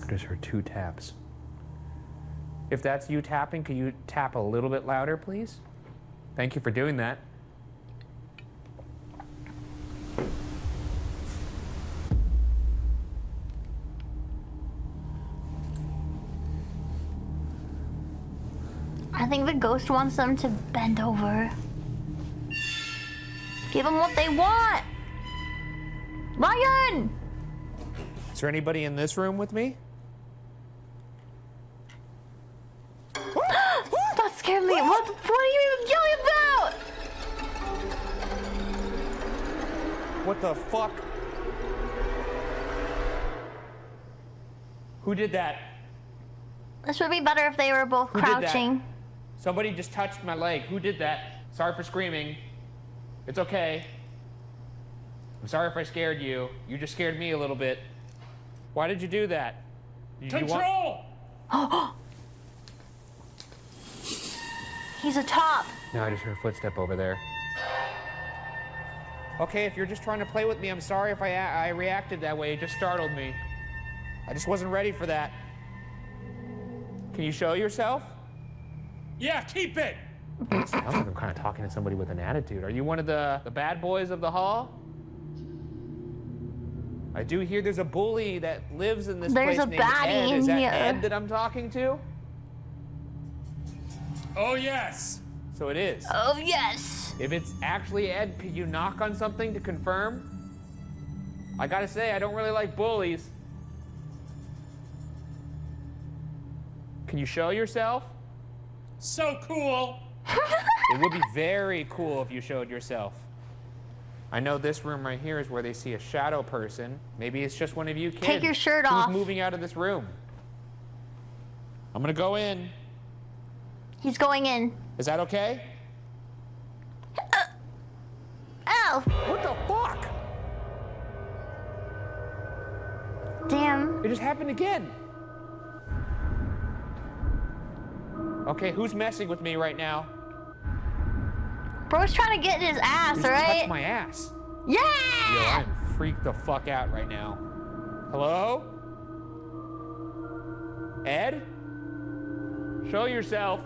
I just heard 2 taps. If that's you tapping, could you tap a little bit louder, please? Thank you for doing that. I think the ghost wants them to bend over. Give them what they want. Ryan! Is there anybody in this room with me? That scared me. What are you even yelling about? What the fuck? Who did that? This would be better if they were both Who did that? crouching. Somebody just touched my leg. Who did that? Sorry for screaming. It's okay. I'm sorry if I scared you. You just scared me a little bit. Why did you do that? Did you want- Control. He's a top. No, I just heard a footstep over there. Okay, if you're just trying to play with me, I'm sorry if I reacted that way. It just startled me. I just wasn't ready for that. Can you show yourself? Yeah, keep it. It sounds like I'm kind of talking to somebody with an attitude. Are you one of the bad boys of the hall? I do hear there's a bully that lives in this There's place a named baddie Ed. in Is that here. Ed that I'm talking to? Oh, yes. So it is. Oh, yes. If it's actually Ed, could you knock on something to confirm? I gotta say, I don't really like bullies. Can you show yourself? So cool. It would be very cool if you showed yourself. I know this room right here is where they see a shadow person. Maybe it's just one of you kids. Take your shirt who's off. moving out of this room. I'm gonna go in. He's going in. Is that okay? Ow! What the fuck? Damn. It just happened again. Okay, who's messing with me right now? Bro's trying to get in his ass, Just right? touch my ass. Yeah! Yo, I'm freaked the fuck out right now. Hello? Ed? Show yourself.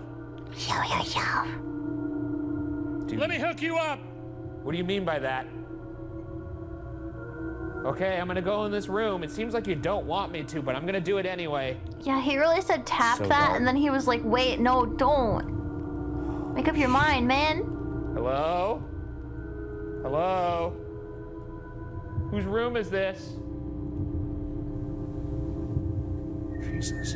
Show yourself. Dude, Let me hook you up. what do you mean by that? Okay, I'm gonna go in this room. It seems like you don't want me to, but I'm gonna do it anyway. Yeah, he really said tap So that, dark. and then he was like, wait, no, don't. Make up your mind, man. Hello? Hello? Whose room is this? Jesus.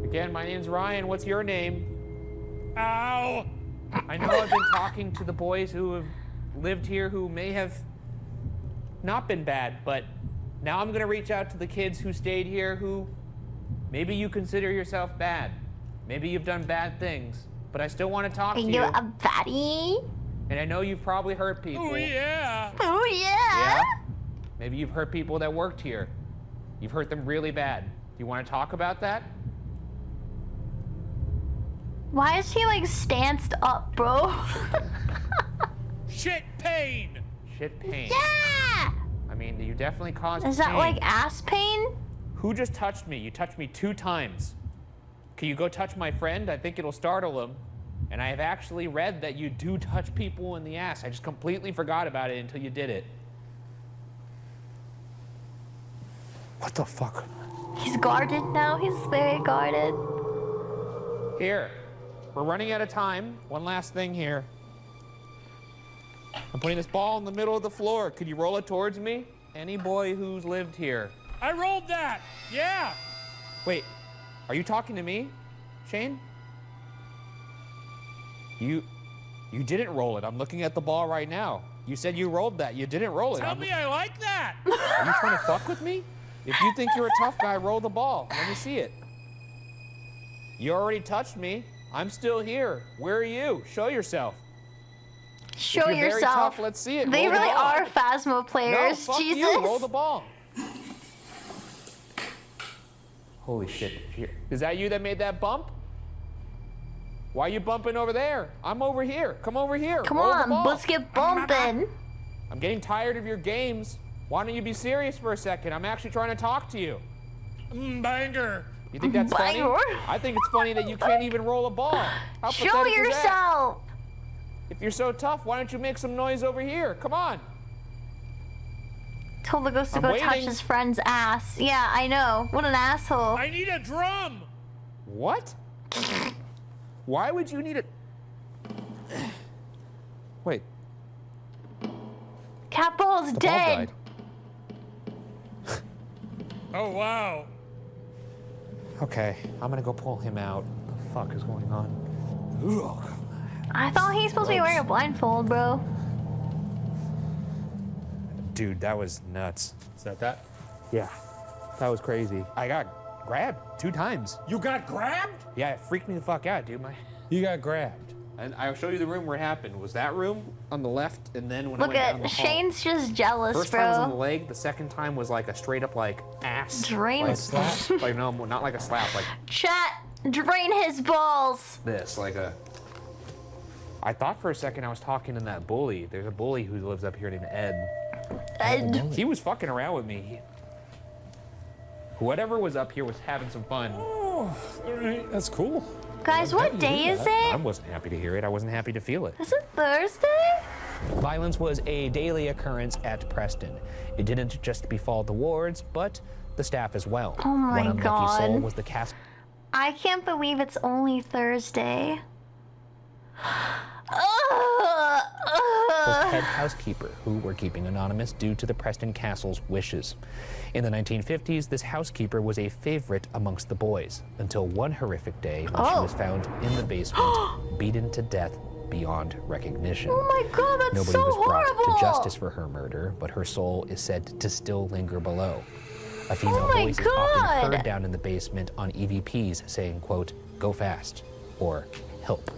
Again, my name's Ryan. What's your name? Ow. I know I've been talking to the boys who have lived here who may have not been bad, but now I'm gonna reach out to the kids who stayed here who maybe you consider yourself bad. Maybe you've done bad things, but I still want to talk Are to you you. a fatty? And I know you've probably hurt people. Oh, yeah. Oh, yeah. Yeah? Maybe you've hurt people that worked here. You've hurt them really bad. Do you want to talk about that? Why is he like stanced up, bro? Shit pain. Shit pain. Yeah! I mean, you definitely caused Is that pain. like ass pain? Who just touched me? You touched me 2 times. Can you go touch my friend? I think it'll startle him. And I have actually read that you do touch people in the ass. I just completely forgot about it until you did it. What the fuck? He's guarded now. He's very guarded. Here. We're running out of time. One last thing here. I'm putting this ball in the middle of the floor. Could you roll it towards me? Any boy who's lived here. I rolled that. Yeah. Wait, are you talking to me, Shane? You didn't roll it. I'm looking at the ball right now. You said you rolled that. You didn't roll it. Tell me I like that. Are you trying to fuck with me? If you think you're a tough guy, roll the ball. Let me see it. You already touched me. I'm still here. Where are you? Show yourself. Show If you're very yourself. tough, let's see it. They Roll the really ball. are Phasmo No, players. fuck Jesus. you. Roll the ball. Holy shit. Is that you that made that bump? Why are you bumping over there? I'm over here. Come over here. Come Roll the on, ball. let's get bumping. I'm getting tired of your games. Why don't you be serious for a second? I'm actually trying to talk to you. Banger. You think that's funny? Banger. I think it's funny that you can't even roll a ball. How Show pathetic is that? yourself. If you're so tough, why don't you make some noise over here? Come on. Told the ghost to I'm go touch waiting. his friend's ass. Yeah, I know. What an asshole. I need a drum. What? Why would you need it? Wait, Cat Ball's the ball dead. died. Oh, wow. Okay, I'm gonna go pull him out. What the fuck is going on? Ugh. I thought he's supposed to be wearing a blindfold, bro. Dude, that was nuts. Is that? Yeah, that was crazy. I got grabbed 2 times. You got grabbed? Yeah, it freaked me the fuck out, dude. You got grabbed. And I'll show you the room where it happened. Was that room on the left, and then when Look I went down the at hall. Shane's just jealous, First time was on the bro. leg. The second time was like a straight up like ass. Drain. Like slap. Like no, not like a slap. Like Chat, drain his balls. this. Like a. I thought for a second I was talking to that bully. There's a bully who lives up here named Ed. And He was fucking around with me. Whatever was up here was having some fun. Oh, all right, that's cool. Guys, what day is I it? wasn't happy to hear it. I wasn't happy to feel it. Is it Thursday? Violence was a daily occurrence at Preston. It didn't just befall the wards, but the staff as well. Oh my One unlucky soul God. was the cast. I can't believe it's only Thursday. Head housekeeper, who were keeping anonymous due to the Preston Castle's wishes. In the 1950s, this housekeeper was a favorite amongst the boys, until one horrific day when she was found in the basement, beaten to death beyond recognition. Oh my God, that's Nobody so was brought horrible. to justice for her murder, but her soul is said to still linger below. A female Oh my voice is often God. heard down in the basement on EVPs saying, quote, "Go fast," or "Help."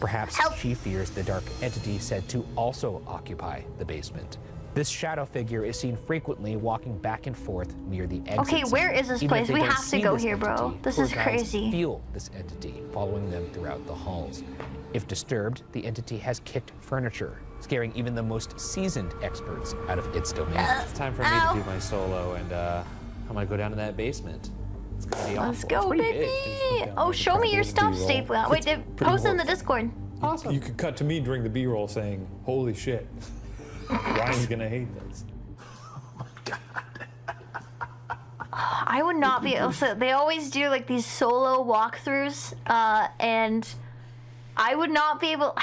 Perhaps Help. she fears the dark entity said to also occupy the basement. This shadow figure is seen frequently walking back and forth near the exit. Okay, where sign. is this Even place? if they We don't have to see go this here, bro. entity, This tour is guides crazy. Feel this entity following them throughout the halls. If disturbed, the entity has kicked furniture, scaring even the most seasoned experts out of its domain. It's time for me Ow. to do my solo, and I'm gonna go down to that basement. It's gonna be Let's awful. go, It's pretty baby. big. Oh, show me your stuff, Staple. Wait, post it in the Discord. Awesome. You could cut to me during the B-roll saying, "Holy shit, Ryan's gonna hate this." I would not be able to. They always do like these solo walkthroughs, and I would not be able.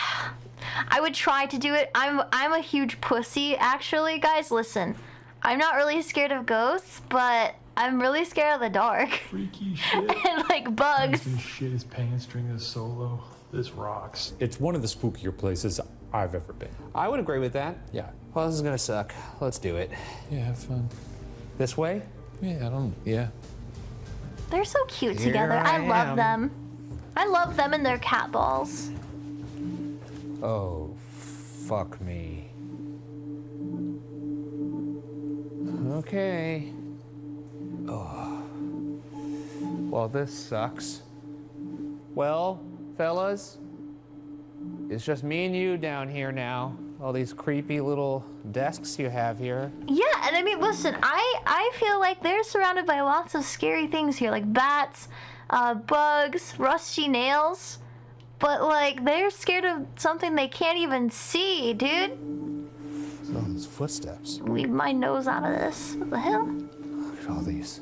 I would try to do it. I'm a huge pussy, actually, guys. Listen, I'm not really scared of ghosts, but I'm really scared of the dark Freaky shit. and like bugs. This shit is pants during this solo. This rocks. It's one of the spookier places I've ever been. I would agree with that. Yeah. Well, this is gonna suck. Let's do it. Yeah, have fun. This way? Yeah. They're so cute Here together. I I love am. them. I love them and their cat balls. Oh, fuck me. Okay. Oh. Well, this sucks. Well, fellas, it's just me and you down here now. All these creepy little desks you have here. Yeah, and I mean, listen, I feel like they're surrounded by lots of scary things here, like bats, bugs, rusty nails. But, like, they're scared of something they can't even see, dude. All these footsteps. Leave my nose out of this. What the hell? Look at all these.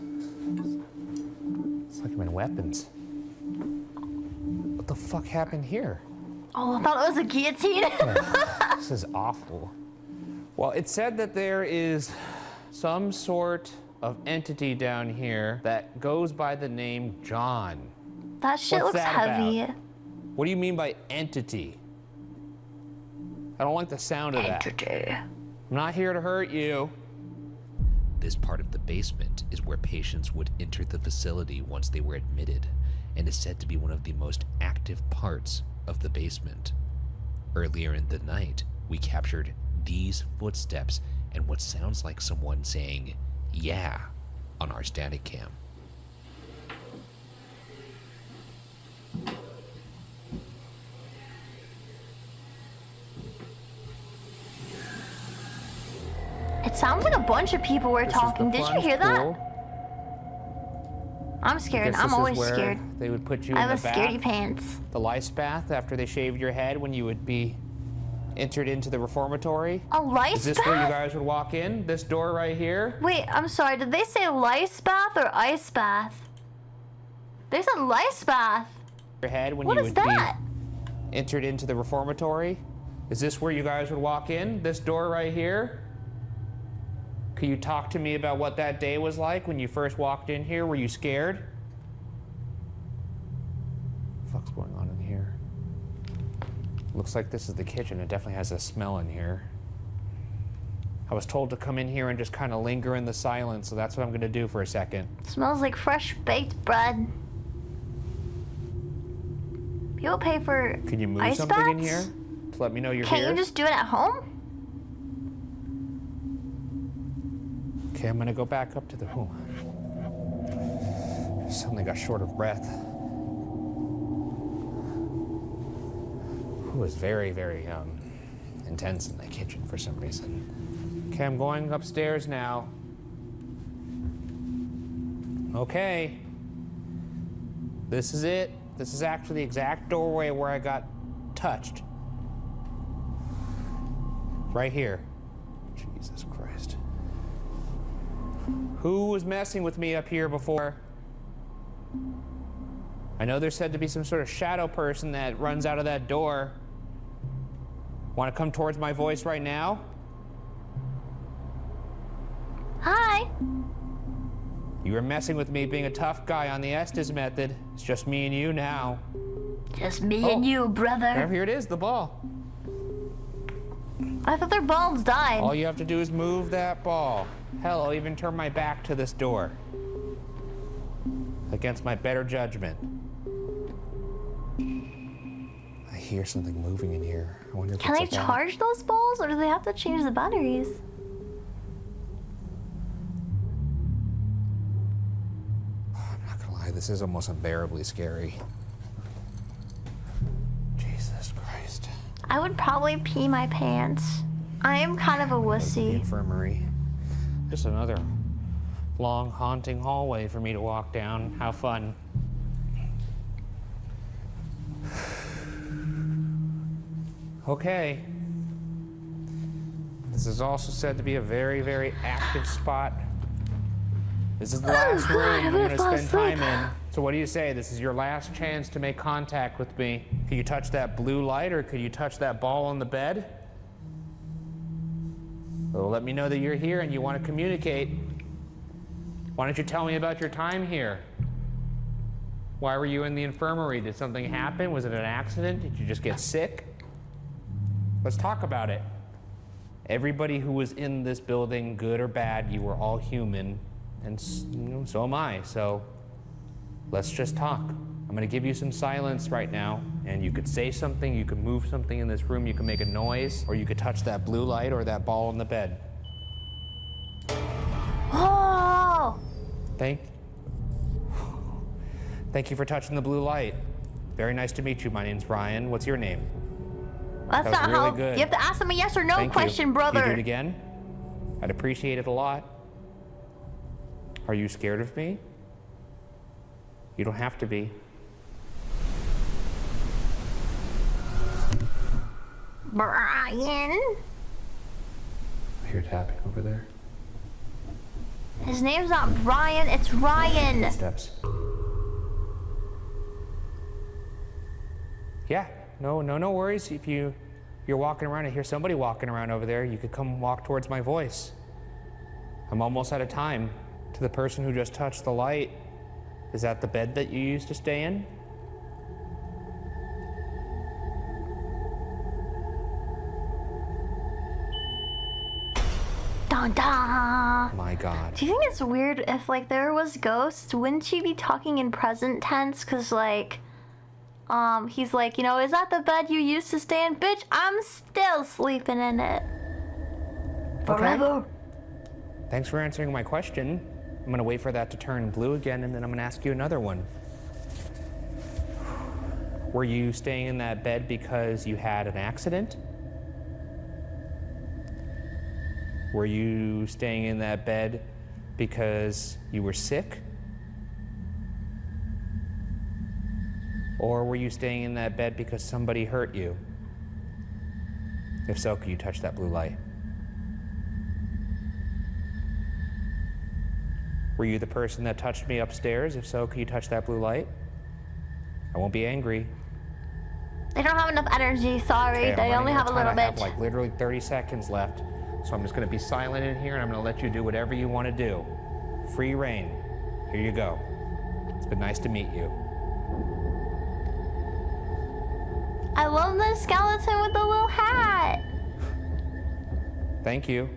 It's like I'm in weapons. What the fuck happened here? Oh, I thought it was a guillotine. This is awful. Well, it said that there is some sort of entity down here that goes by the name John. That shit What's looks that heavy. about? What do you mean by entity? I don't like the sound of that. Entity. I'm not here to hurt you. This part of the basement is where patients would enter the facility once they were admitted, and is said to be one of the most active parts of the basement. Earlier in the night, we captured these footsteps and what sounds like someone saying, "yeah," on our static cam. It sounds like a bunch of people were talking. Did you hear that? I'm scared. Guess I'm this is always where scared. They would put you I in have the a scaredy bath, pants. the lice bath, after they shaved your head when you would be entered into the reformatory. A lice Is this bath? where you guys would walk in? This door right here? Wait, I'm sorry. Did they say lice bath or ice bath? They said lice bath. Your head when What you is would that? be entered into the reformatory? Is this where you guys would walk in? This door right here? Could you talk to me about what that day was like when you first walked in here? Were you scared? What the fuck's going on in here? Looks like this is the kitchen. It definitely has a smell in here. I was told to come in here and just kind of linger in the silence, so that's what I'm gonna do for a second. Smells like fresh baked bread. People pay for Can you move ice something baths? in here to let me know you're Can't here? you just do it at home? Okay, I'm gonna go back up to the room. Suddenly got short of breath. It was very, very intense in the kitchen for some reason. Okay, I'm going upstairs now. Okay. This is it. This is actually the exact doorway where I got touched. Right here. Jesus Christ. Who was messing with me up here before? I know there's said to be some sort of shadow person that runs out of that door. Want to come towards my voice right now? Hi. You were messing with me being a tough guy on the Estes method. It's just me and you now. Just me and you, brother. Here it is, the ball. I thought their balls died. All you have to do is move that ball. Hell, I'll even turn my back to this door. Against my better judgment. I hear something moving in here. I wonder if Can it's they a ball. charge those balls, or do they have to change the batteries? I'm not gonna lie, this is almost unbearably scary. Jesus Christ. I would probably pee my pants. I am kind of a The wussy. infirmary. Just another long, haunting hallway for me to walk down. How fun. Okay. This is also said to be a very, very active spot. This is the last room I'm going to spend time in. So what do you say? This is your last chance to make contact with me. Could you touch that blue light, or could you touch that ball on the bed? Well, let me know that you're here and you want to communicate. Why don't you tell me about your time here? Why were you in the infirmary? Did something happen? Was it an accident? Did you just get sick? Let's talk about it. Everybody who was in this building, good or bad, you were all human, and so am I. So let's just talk. I'm gonna give you some silence right now, and you could say something, you could move something in this room, you can make a noise, or you could touch that blue light or that ball on the bed. Oh! Thank you for touching the blue light. Very nice to meet you. My name's Ryan. What's your name? That's That was not really how. good. You have to ask them a yes or no Thank question, you. brother. Can you do it again? I'd appreciate it a lot. Are you scared of me? You don't have to be. Brian. I hear tapping over there. His name's not Brian, it's Ryan. Steps. Yeah, no worries. If you're walking around and hear somebody walking around over there, you could come walk towards my voice. I'm almost out of time. To the person who just touched the light, is that the bed that you used to stay in? Dun dun. My God. Do you think it's weird if like there was ghosts? Wouldn't she be talking in present tense? Cause like, he's like, is that the bed you used to stay in? Bitch, I'm still sleeping in it. Forever. Thanks for answering my question. I'm gonna wait for that to turn blue again, and then I'm gonna ask you another one. Were you staying in that bed because you had an accident? Were you staying in that bed because you were sick? Or were you staying in that bed because somebody hurt you? If so, could you touch that blue light? Were you the person that touched me upstairs? If so, could you touch that blue light? I won't be angry. They don't have enough energy, sorry. Okay, I'm They running only out have of a time. little I have bit. like literally 30 seconds left. So I'm just gonna be silent in here, and I'm gonna let you do whatever you wanna do. Free reign. Here you go. It's been nice to meet you. I love the skeleton with the little hat. Thank you.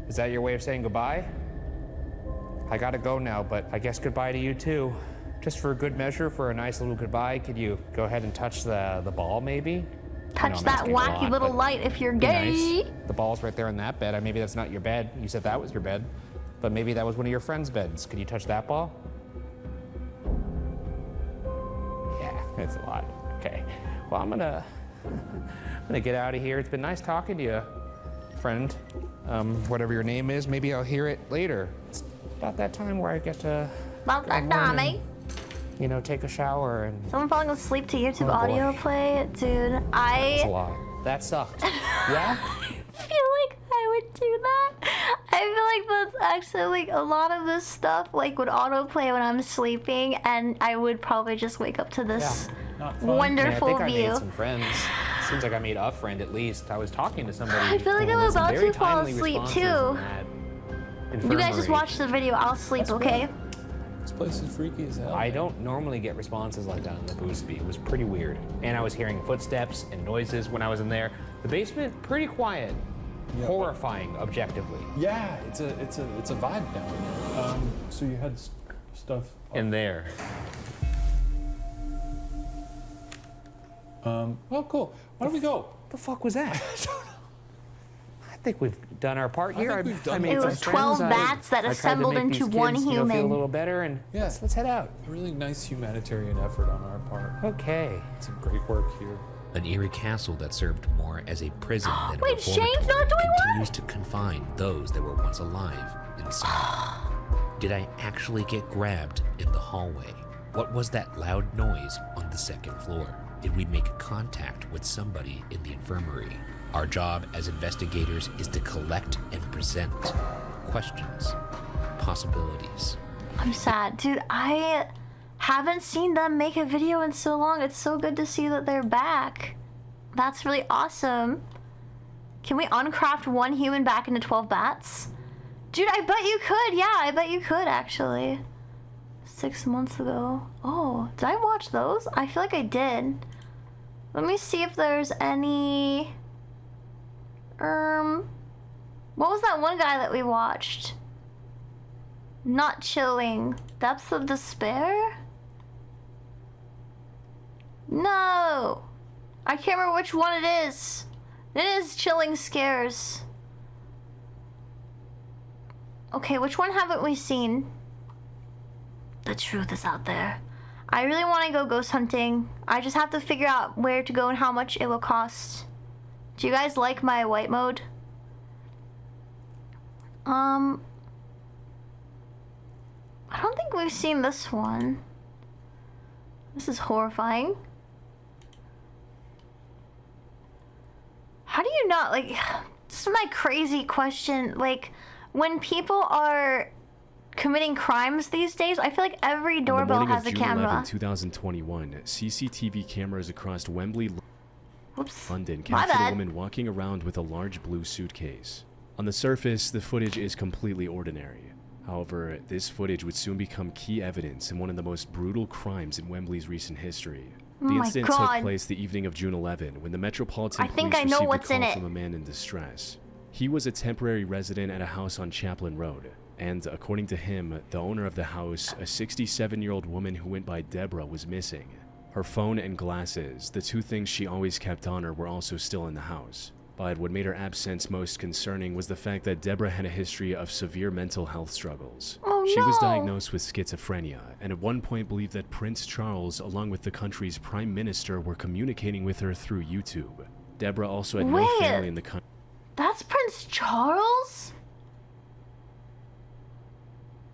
Is that your way of saying goodbye? I gotta go now, but I guess goodbye to you too. Just for a good measure, for a nice little goodbye, could you go ahead and touch the ball maybe? I know Touch I'm that asking a wacky lot, little but light if you're be gay. nice. The ball's right there in that bed. Maybe that's not your bed. You said that was your bed. But maybe that was one of your friend's beds. Could you touch that ball? Yeah, it's a lot. Okay. Well, I'm gonna get out of here. It's been nice talking to you, friend. Whatever your name is, maybe I'll hear it later. It's about that time where I get to About that time, eh? You know, take a shower and... Someone falling asleep to YouTube Oh, audio boy. play? Dude, That's a I lot. That sucked. Yeah? feel like I would do that. I feel like that's actually like a lot of this stuff like would autoplay when I'm sleeping, and I would probably just wake up to this Not fun. wonderful I think I view. made some friends. Seems like I made a friend at least. I was talking to somebody. I feel like who I'm was about very to fall timely asleep, responses too. in that You guys just infirmary. watch the video. I'll sleep, That's okay? This place is freaky as hell. I don't normally get responses like that in the boost. It was pretty weird. And I was hearing footsteps and noises when I was in there. The basement, pretty quiet. Yeah. Horrifying, objectively. Yeah, it's a vibe down there. So you had stuff In there. Oh, cool. Why don't we go? What the fuck was that? I think we've done our part here. think we've done made It some was friends. 12 bats that I tried to assembled make into these one kids, you know, feel a human. little better, and Yeah. let's head out. A really nice humanitarian effort on our part. Okay. Some great work here. An eerie castle that served more as a prison than a Wait, Shane's not reformatory doing what? continues to confine those that were once alive inside. Did I actually get grabbed in the hallway? What was that loud noise on the second floor? Did we make contact with somebody in the infirmary? Our job as investigators is to collect and present questions, possibilities. I'm sad. Dude, I haven't seen them make a video in so long. It's so good to see that they're back. That's really awesome. Can we uncraft one human back into 12 bats? Dude, I bet you could. Yeah, I bet you could, actually. 6 months ago. Oh, did I watch those? I feel like I did. Let me see if there's any... What was that one guy that we watched? Not Chilling. Depths of Despair? No! I can't remember which one it is. It is Chilling Scares. Okay, which one haven't we seen? The truth is out there. I really want to go ghost hunting. I just have to figure out where to go and how much it will cost. Do you guys like my white mode? I don't think we've seen this one. This is horrifying. How do you not, like, this is my crazy question. Like, when people are committing crimes these days, I feel like every doorbell has a camera. On the morning of June 11, 2021, CCTV cameras across Wembley, Oops. London My captured a bad. woman walking around with a large blue suitcase. On the surface, the footage is completely ordinary. However, this footage would soon become key evidence in one of the most brutal crimes in Wembley's recent history. Oh The my incident God. took place the evening of June 11 when the Metropolitan I think Police I know received what's a in call it. from a man in distress. He was a temporary resident at a house on Chaplin Road, and according to him, the owner of the house, a 67-year-old woman who went by Deborah, was missing. Her phone and glasses, the two things she always kept on her, were also still in the house. But what made her absence most concerning was the fact that Deborah had a history of severe mental health struggles. Oh, She was no. diagnosed with schizophrenia, and at one point believed that Prince Charles, along with the country's prime minister, were communicating with her through YouTube. Deborah also had no Wait. family in the country. That's Prince Charles?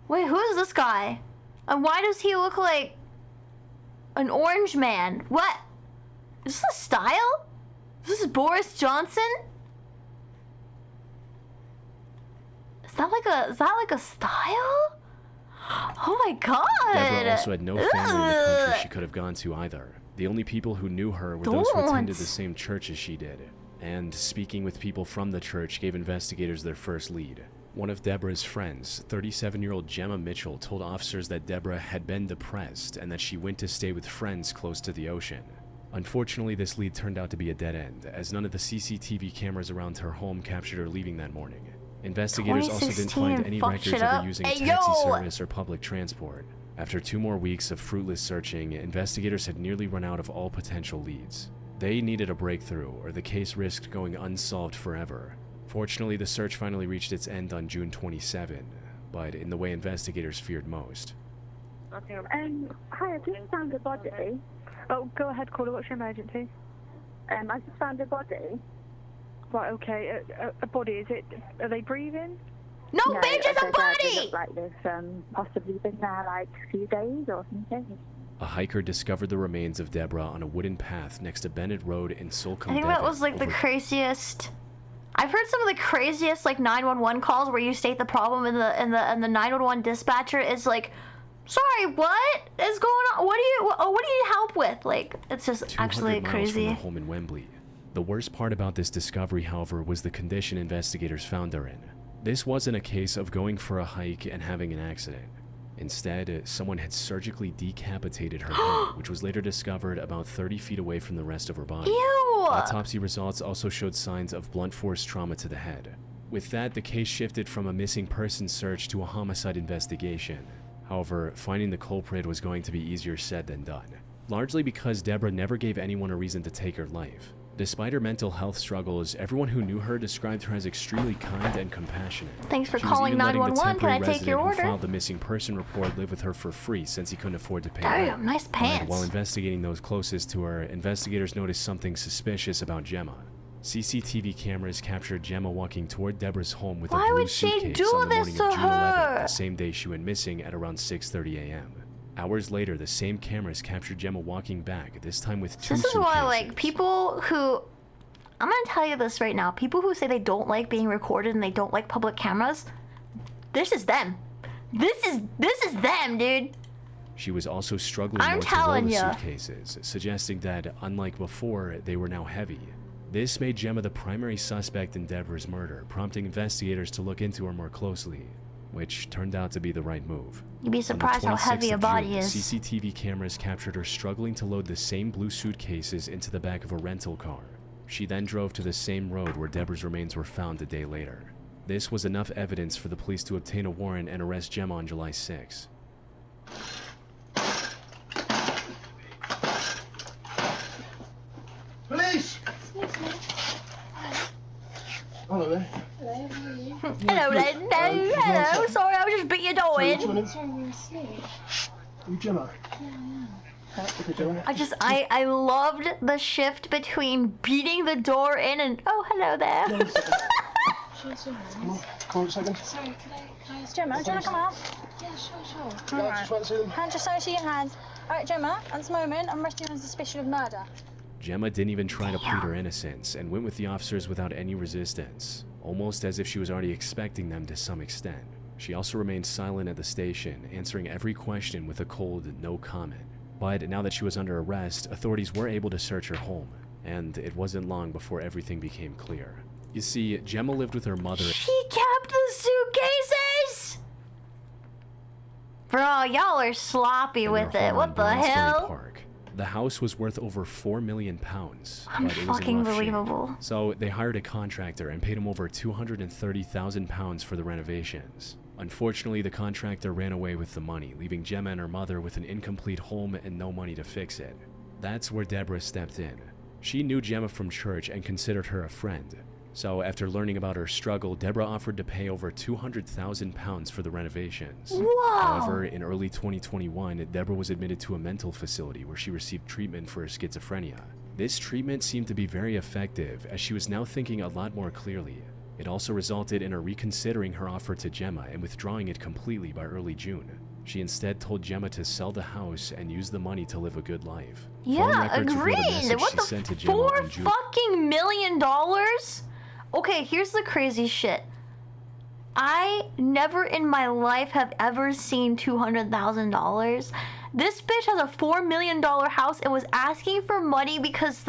Wait, who is this guy? And why does he look like an orange man? What? Is this a style? Is this Boris Johnson? Is that like a style? Oh my god! Deborah also had no family in the country Ugh. she could have gone to either. The only people who knew her were those who attended the Don't. same church as she did. And speaking with people from the church gave investigators their first lead. One of Deborah's friends, 37-year-old Gemma Mitchell, told officers that Deborah had been depressed and that she went to stay with friends close to the ocean. Unfortunately, this lead turned out to be a dead end, as none of the CCTV cameras around her home captured her leaving that morning. Investigators also didn't 2016 find any fucked records shit of up. her using a Hey, taxi yo! service or public transport. After 2 more weeks of fruitless searching, investigators had nearly run out of all potential leads. They needed a breakthrough, or the case risked going unsolved forever. Fortunately, the search finally reached its end on June 27, but in the way investigators feared most. Hi, I just found a body. Oh, go ahead, caller. What's your emergency? I just found a body. Right, okay. A body, is it... Are they breathing? No, No, bitch, it's a they body! look like they've possibly been there like a few days or something. A hiker discovered the remains of Deborah on a wooden path next to Bennett Road in Solcombe, I think that was like the craziest. I've heard some of the craziest like 911 calls where you state the problem and the 911 dispatcher is like, sorry, what is going on? What do you need help with? Like, it's just actually 200 miles crazy. from her home in Wembley. The worst part about this discovery, however, was the condition investigators found her in. This wasn't a case of going for a hike and having an accident. Instead, someone had surgically decapitated her head, which was later discovered about 30 feet away from the rest of her body. Ew! Autopsy results also showed signs of blunt force trauma to the head. With that, the case shifted from a missing person search to a homicide investigation. However, finding the culprit was going to be easier said than done, largely because Deborah never gave anyone a reason to take her life. Despite her mental health struggles, everyone who knew her described her as extremely kind and compassionate. Thanks for She was calling even letting the 911. Can I temporary take your resident who order? filed the missing person report live with her for free since he couldn't afford to pay Damn, rent. nice But pants. while investigating those closest to her, investigators noticed something suspicious about Gemma. CCTV cameras captured Gemma walking toward Deborah's home with Why a blue would she suitcase do on the this morning of to June 11th, her? the same day she went missing at around 6:30 a.m. Hours later, the same cameras captured Gemma walking back, this time with two This is why, like, suitcases. people who... I'm gonna tell you this right now. People who say they don't like being recorded and they don't like public cameras, this is them. This is them, dude. She was also struggling I'm more to roll telling the ya. suitcases, suggesting that, unlike before, they were now heavy. This made Gemma the primary suspect in Deborah's murder, prompting investigators to look into her more closely, which turned out to be the right move. You'd be surprised how heavy a body is. CCTV cameras captured her struggling to load the same blue suitcases into the back of a rental car. She then drove to the same road where Deborah's remains were found a day later. This was enough evidence for the police to obtain a warrant and arrest Gemma on July 6. Police! Hello there. Hello, hello. Sorry, I was just beating your door in. You Gemma? Okay, Gemma. I loved the shift between beating the door in and oh, hello there. Come on a second. Sorry, can I Gemma, do you want to come out? Yeah, sure. Yeah, just want to see them. Hand, just see your hands. Alright, Gemma, at this moment, I'm arresting you on suspicion of murder. Gemma didn't even try to plead her innocence and went with the officers without any resistance, almost as if she was already expecting them to some extent. She also remained silent at the station, answering every question with a cold no comment. But now that she was under arrest, authorities were able to search her home, and it wasn't long before everything became clear. You see, Gemma lived with her mother. She kept the suitcases? Bro, y'all are sloppy in with their it. home What in the Bloomsbury hell? Park. The house was worth over £4 million, I'm but it was fucking in rough shape. believable. So they hired a contractor and paid him over £230,000 for the renovations. Unfortunately, the contractor ran away with the money, leaving Gemma and her mother with an incomplete home and no money to fix it. That's where Deborah stepped in. She knew Gemma from church and considered her a friend. So after learning about her struggle, Deborah offered to pay over £200,000 for the renovations. Whoa! However, in early 2021, Deborah was admitted to a mental facility where she received treatment for her schizophrenia. This treatment seemed to be very effective, as she was now thinking a lot more clearly. It also resulted in her reconsidering her offer to Gemma and withdrawing it completely by early June. She instead told Gemma to sell the house and use the money to live a good life. Phone Yeah, records reveal the agreed. message What she the sent to Gemma on June. $4 million? Okay, here's the crazy shit. I never in my life have ever seen $200,000. This bitch has a $4 million house and was asking for money because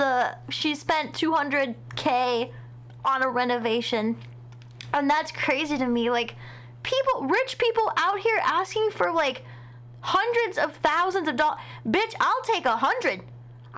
she spent $200K on a renovation. And that's crazy to me. Like, rich people out here asking for like hundreds of thousands of dollars. Bitch, I'll take 100.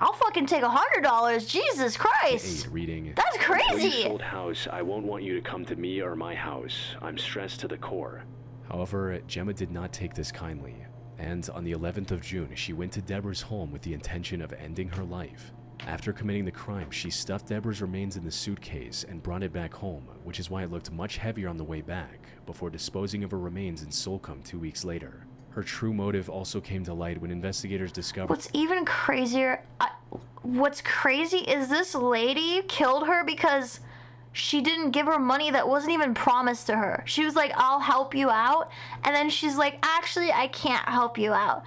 I'll fucking take $100. Jesus Christ. Reading. That's crazy. Old house. I won't want you to come to me or my house. I'm stressed to the core. However, Gemma did not take this kindly, and on the 11th of June, she went to Deborah's home with the intention of ending her life. After committing the crime, she stuffed Deborah's remains in the suitcase and brought it back home, which is why it looked much heavier on the way back, before disposing of her remains in Solcombe 2 weeks later. Her true motive also came to light when investigators discovered... What's even crazier, what's crazy is this lady killed her because she didn't give her money that wasn't even promised to her. She was like, I'll help you out. And then she's like, actually, I can't help you out.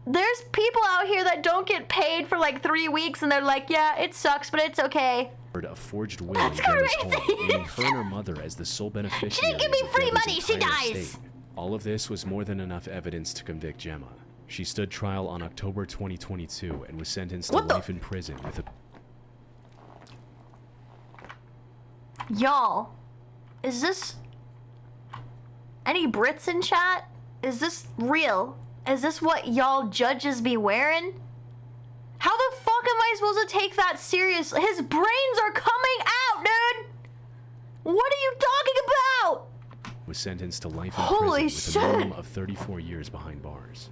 There's people out here that don't get paid for like 3 weeks and they're like, yeah, it sucks, but it's okay. A forged will in Gemma's home, leaving her and her mother as the sole beneficiaries. She didn't give me of free Deborah's money, she entire dies. estate. All of this was more than enough evidence to convict Gemma. She stood trial on October 2022 and was sentenced to life in prison with a... Y'all, is this... Any Brits in chat? Is this real? Is this what y'all judges be wearing? How the fuck am I supposed to take that seriously? His brains are coming out, dude! What are you talking about? was sentenced to life in Holy prison with a minimum of 34 years behind bars.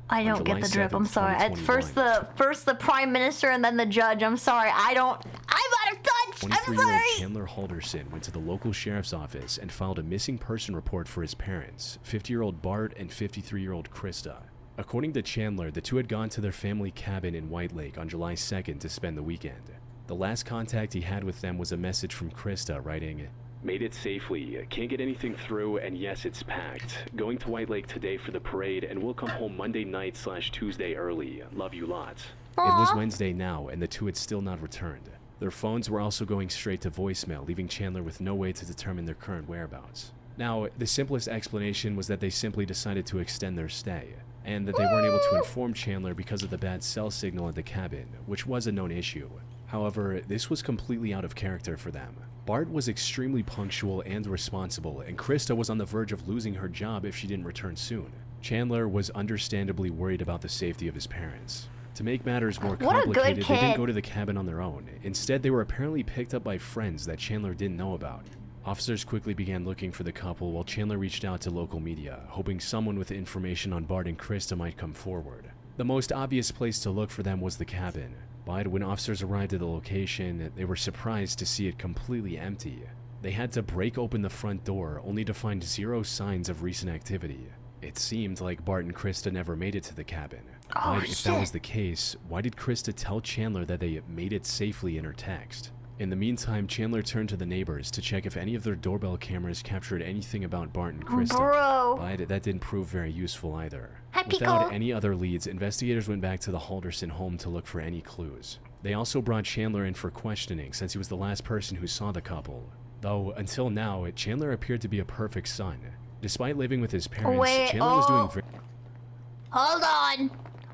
I don't get the drip. I'm sorry. At first the prime minister and then the judge. I'm sorry. I'm out of touch. I'm sorry. 23-year-old Chandler Halderson went to the local sheriff's office and filed a missing person report for his parents, 50-year-old Bart and 53-year-old Krista. According to Chandler, the two had gone to their family cabin in White Lake on July 2nd to spend the weekend. The last contact he had with them was a message from Krista writing, "Made it safely. Can't get anything through, and yes, it's packed. Going to White Lake today for the parade, and we'll come home Monday night/Tuesday early. Love you lots." It was Wednesday now, and the two had still not returned. Their phones were also going straight to voicemail, leaving Chandler with no way to determine their current whereabouts. Now, the simplest explanation was that they simply decided to extend their stay, and that they weren't able to inform Chandler because of the bad cell signal at the cabin, which was a known issue. However, this was completely out of character for them. Bart was extremely punctual and responsible, and Krista was on the verge of losing her job if she didn't return soon. Chandler was understandably worried about the safety of his parents. To make matters more complicated, they didn't go to the cabin on their own. Instead, they were apparently picked up by friends that Chandler didn't know about. Officers quickly began looking for the couple while Chandler reached out to local media, hoping someone with information on Bart and Krista might come forward. The most obvious place to look for them was the cabin. But when officers arrived at the location, they were surprised to see it completely empty. They had to break open the front door only to find zero signs of recent activity. It seemed like Bart and Krista never made it to the cabin. But if that was the case, why did Krista tell Chandler that they made it safely in her text? In the meantime, Chandler turned to the neighbors to check if any of their doorbell cameras captured anything about Bart and Krista. But that didn't prove very useful either. Without any other leads, investigators went back to the Halderson home to look for any clues. They also brought Chandler in for questioning since he was the last person who saw the couple. Though, until now, Chandler appeared to be a perfect son. Despite living with his parents, Chandler was doing very...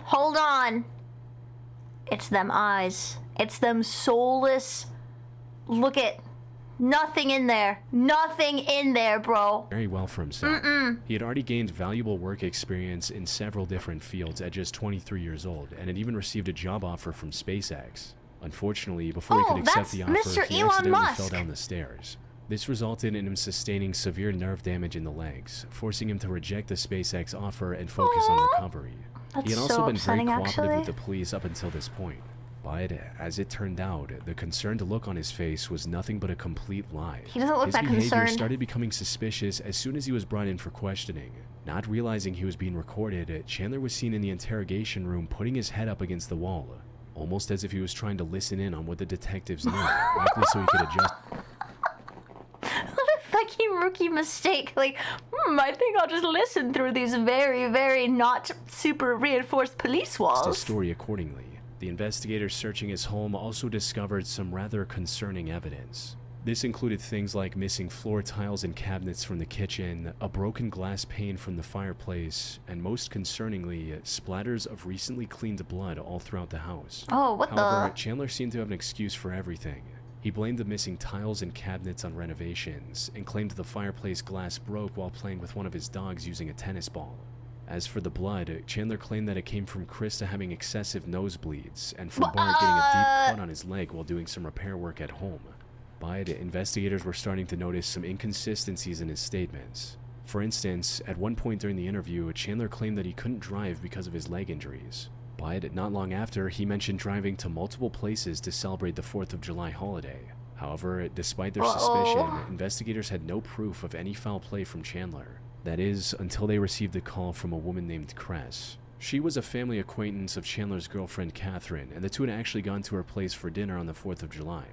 Hold on. It's them eyes. It's them soulless... Look at... Nothing in there. Nothing in there, bro. Very well for himself. He had already gained valuable work experience in several different fields at just 23 years old, and had even received a job offer from SpaceX. Unfortunately, before he could accept the offer, he accidentally fell down the stairs. This resulted in him sustaining severe nerve damage in the legs, forcing him to reject the SpaceX offer and focus on recovery. He had also been very cooperative with the police up until this point. But, as it turned out, the concerned look on his face was nothing but a complete lie. He doesn't look that concerned. His behavior started becoming suspicious as soon as he was brought in for questioning. Not realizing he was being recorded, Chandler was seen in the interrogation room putting his head up against the wall, almost as if he was trying to listen in on what the detectives knew, likely so he could adjust. What a fucking rookie mistake. Like, I think I'll just listen through these very, very not super reinforced police walls. His story accordingly. The investigators searching his home also discovered some rather concerning evidence. This included things like missing floor tiles and cabinets from the kitchen, a broken glass pane from the fireplace, and most concerningly, splatters of recently cleaned blood all throughout the house. However, Chandler seemed to have an excuse for everything. He blamed the missing tiles and cabinets on renovations, and claimed the fireplace glass broke while playing with one of his dogs using a tennis ball. As for the blood, Chandler claimed that it came from Krista having excessive nosebleeds, and from Bart getting a deep cut on his leg while doing some repair work at home. But investigators were starting to notice some inconsistencies in his statements. For instance, at one point during the interview, Chandler claimed that he couldn't drive because of his leg injuries. But not long after, he mentioned driving to multiple places to celebrate the 4th of July holiday. However, despite their suspicion, investigators had no proof of any foul play from Chandler. That is, until they received a call from a woman named Cress. She was a family acquaintance of Chandler's girlfriend Catherine, and the two had actually gone to her place for dinner on the 4th of July.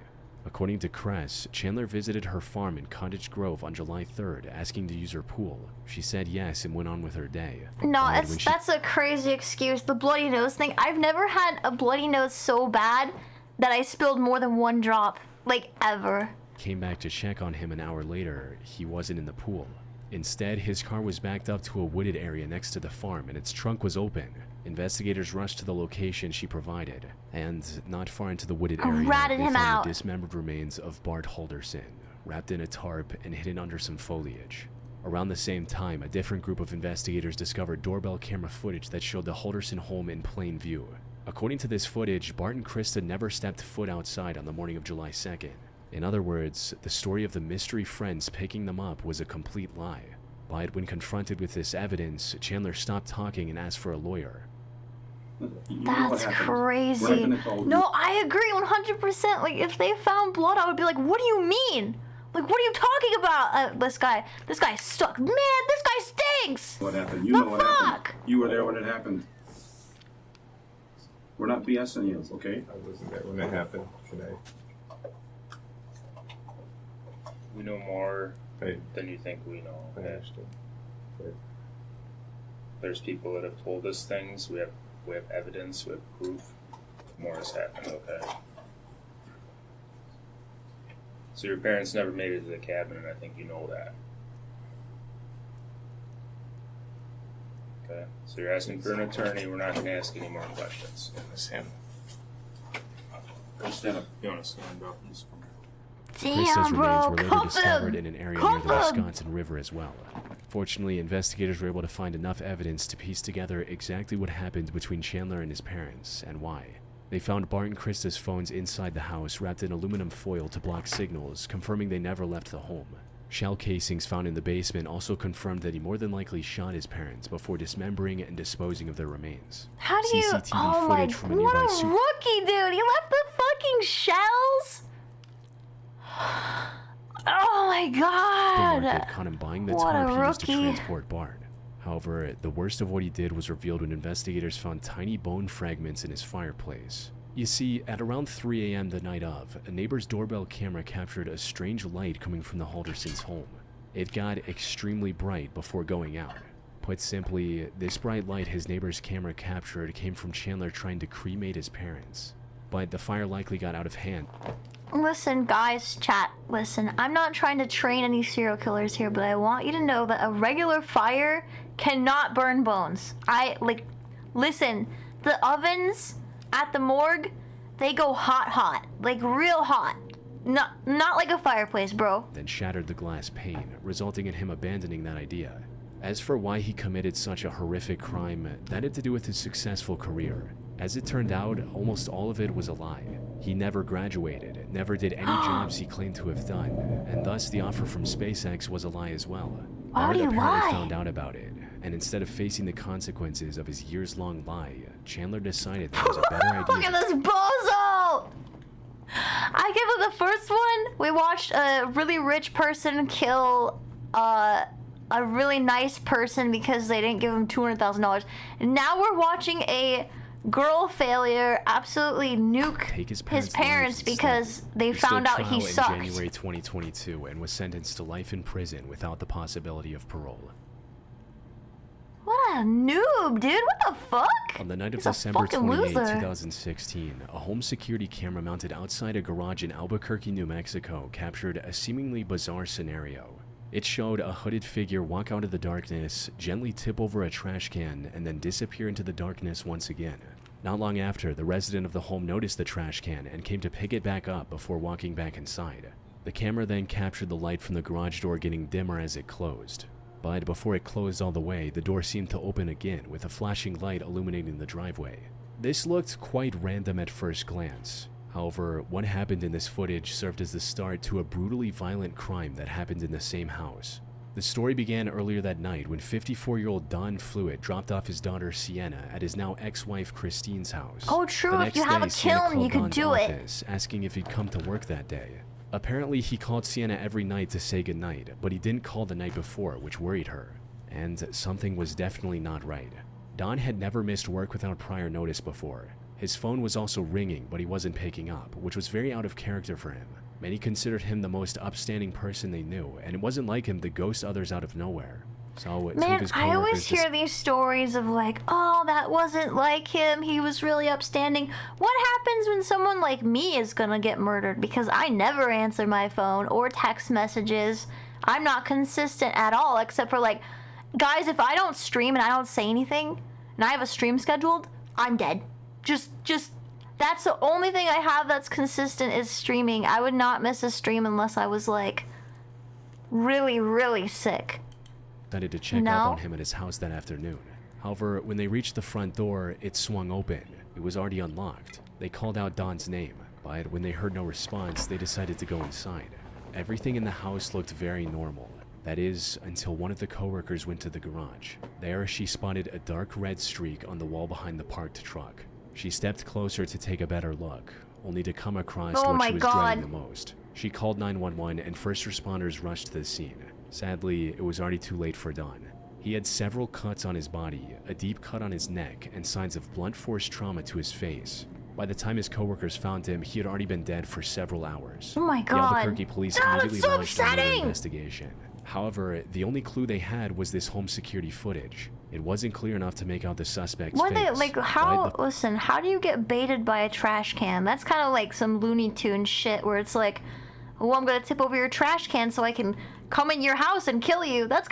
According to Cress, Chandler visited her farm in Cottage Grove on July 3rd, asking to use her pool. She said yes and went on with her day. No, that's a crazy excuse. The bloody nose thing. I've never had a bloody nose so bad that I spilled more than one drop, like, ever. Came back to check on him an hour later. He wasn't in the pool. Instead, his car was backed up to a wooded area next to the farm, and its trunk was open. Investigators rushed to the location she provided, and not far into the wooded area, they found the dismembered remains of Bart Halderson, wrapped in a tarp and hidden under some foliage. Around the same time, a different group of investigators discovered doorbell camera footage that showed the Halderson home in plain view. According to this footage, Bart and Krista never stepped foot outside on the morning of July 2nd. In other words, the story of the mystery friends picking them up was a complete lie. But when confronted with this evidence, Chandler stopped talking and asked for a lawyer. That's crazy. No, I agree 100%. Like, if they found blood, I would be like, what do you mean? Like, what are you talking about? This guy sucks. Man, this guy stinks! What happened? You know what happened. You were there when it happened. We're not BSing you, okay? I wasn't there when it happened today. We know more than you think we know. I understand. There's people that have told us things. We have evidence. We have proof. More has happened. Okay. So your parents never made it to the cabin, and I think you know that. Okay. So you're asking for an attorney. We're not going to ask any more questions. Sam. Stand up. You want to stand up? Krista's remains were later discovered in an area near the Wisconsin River as well. Fortunately, investigators were able to find enough evidence to piece together exactly what happened between Chandler and his parents, and why. They found Bart and Krista's phones inside the house wrapped in aluminum foil to block signals, confirming they never left the home. Shell casings found in the basement also confirmed that he more than likely shot his parents before dismembering and disposing of their remains. How do you... CCTV oh my... from a nearby what a rookie, dude! He left the fucking shells? Oh my god! Market caught him buying the what tarp he used to rookie. transport Bart. However, the worst of what he did was revealed when investigators found tiny bone fragments in his fireplace. You see, at around 3 a.m. the night of, a neighbor's doorbell camera captured a strange light coming from the Haldersons' home. It got extremely bright before going out. Put simply, this bright light his neighbor's camera captured came from Chandler trying to cremate his parents. But the fire likely got out of hand. Listen, guys, chat, listen. I'm not trying to train any serial killers here, but I want you to know that a regular fire cannot burn bones. Listen, the ovens at the morgue, they go hot, like real hot. Not like a fireplace, bro. Then shattered the glass pane, resulting in him abandoning that idea. As for why he committed such a horrific crime, that had to do with his successful career. As it turned out, almost all of it was a lie. He never graduated, never did any jobs he claimed to have done, and thus the offer from SpaceX was a lie as well. Bart apparently found out about it, and instead of facing the consequences of his years-long lie, Chandler decided that it was a better idea. Look at this bozo! I give it the first one. We watched a really rich person kill a really nice person because they didn't give him $200,000. And now we're watching a girl failure absolutely nuke his parents because they found out he sucked. In January 2022 and was sentenced to life in prison without the possibility of parole. What a noob, dude. What the fuck? On the night of December 28, 2016, a home security camera mounted outside a garage in Albuquerque, New Mexico captured a seemingly bizarre scenario. It showed a hooded figure walk out of the darkness, gently tip over a trash can, and then disappear into the darkness once again. Not long after, the resident of the home noticed the trash can and came to pick it back up before walking back inside. The camera then captured the light from the garage door getting dimmer as it closed. But before it closed all the way, the door seemed to open again with a flashing light illuminating the driveway. This looked quite random at first glance. However, what happened in this footage served as the start to a brutally violent crime that happened in the same house. The story began earlier that night when 54-year-old Don Fluitt dropped off his daughter Sienna at his now ex-wife Christine's house. Oh, true. If you have a kiln, you could do it. Asking if he'd come to work that day. Apparently, he called Sienna every night to say goodnight, but he didn't call the night before, which worried her. And something was definitely not right. Don had never missed work without prior notice before. His phone was also ringing, but he wasn't picking up, which was very out of character for him. Many considered him the most upstanding person they knew, and it wasn't like him to ghost others out of nowhere. So, Man, I always hear these stories of like, oh, that wasn't like him, he was really upstanding. What happens when someone like me is gonna get murdered? Because I never answer my phone or text messages. I'm not consistent at all, except for like, guys, if I don't stream and I don't say anything, and I have a stream scheduled, I'm dead. Just, that's the only thing I have that's consistent is streaming. I would not miss a stream unless I was like, really, really sick. Decided to check up on him at his house that afternoon. However, when they reached the front door, it swung open. It was already unlocked. They called out Don's name, but when they heard no response, they decided to go inside. Everything in the house looked very normal. That is, until one of the coworkers went to the garage. There, she spotted a dark red streak on the wall behind the parked truck. She stepped closer to take a better look, only to come across what she was dreading the most. She called 911 and first responders rushed to the scene. Sadly, it was already too late for Don. He had several cuts on his body, a deep cut on his neck, and signs of blunt force trauma to his face. By the time his coworkers found him, he had already been dead for several hours. Oh my God. The Albuquerque police immediately launched another investigation. However, the only clue they had was this home security footage. It wasn't clear enough to make out the suspect's face. They, like, how, listen, how do you get baited by a trash can? That's kind of like some Looney Tunes shit where it's like, oh, I'm gonna tip over your trash can so I can come in your house and kill you. That's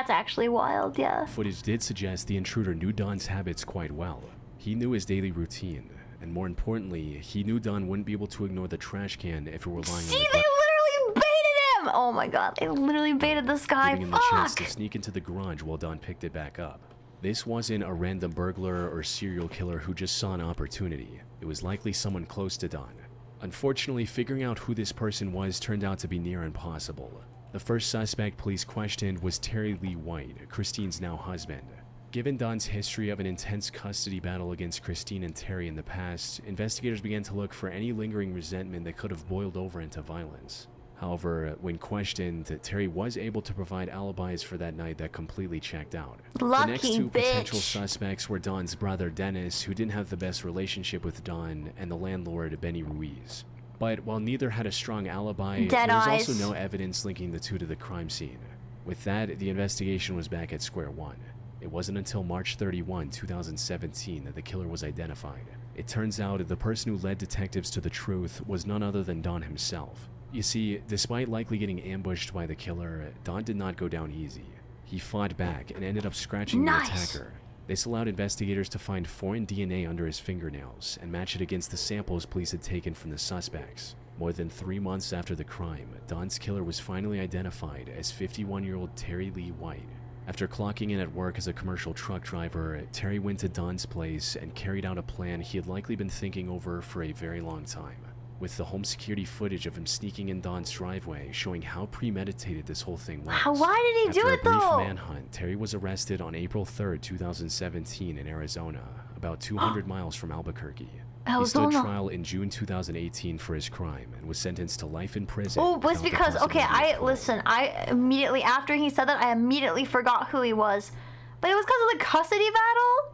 actually wild, yeah. Footage did suggest the intruder knew Don's habits quite well. He knew his daily routine, and more importantly, he knew Don wouldn't be able to ignore the trash can if it were lying on the ground. They literally baited him! Oh my God, they literally baited this guy. Giving him the chance to sneak into the garage while Don picked it back up. This wasn't a random burglar or serial killer who just saw an opportunity. It was likely someone close to Don. Unfortunately, figuring out who this person was turned out to be near impossible. The first suspect police questioned was Terry Lee White, Christine's now husband. Given Don's history of an intense custody battle against Christine and Terry in the past, investigators began to look for any lingering resentment that could have boiled over into violence. However, when questioned, Terry was able to provide alibis for that night that completely checked out. Lucky the next two bitch. potential suspects were Don's brother Dennis, who didn't have the best relationship with Don, and the landlord Benny Ruiz. But while neither had a strong alibi, there was also no evidence linking the two to the crime scene. With that, the investigation was back at square one. It wasn't until March 31, 2017 that the killer was identified. It turns out the person who led detectives to the truth was none other than Don himself. You see, despite likely getting ambushed by the killer, Don did not go down easy. He fought back and ended up scratching the attacker. This allowed investigators to find foreign DNA under his fingernails and match it against the samples police had taken from the suspects. More than 3 months after the crime, Don's killer was finally identified as 51-year-old Terry Lee White. After clocking in at work as a commercial truck driver, Terry went to Don's place and carried out a plan he had likely been thinking over for a very long time. With the home security footage of him sneaking in Don's driveway showing how premeditated this whole thing was. Why did he do it though? After a brief manhunt, Terry was arrested on April 3rd, 2017 in Arizona, about 200 miles from Albuquerque. He stood trial in June 2018 for his crime and was sentenced to life in prison. Oh, it was because, okay, I immediately, after he said that, I immediately forgot who he was. But it was because of the custody battle?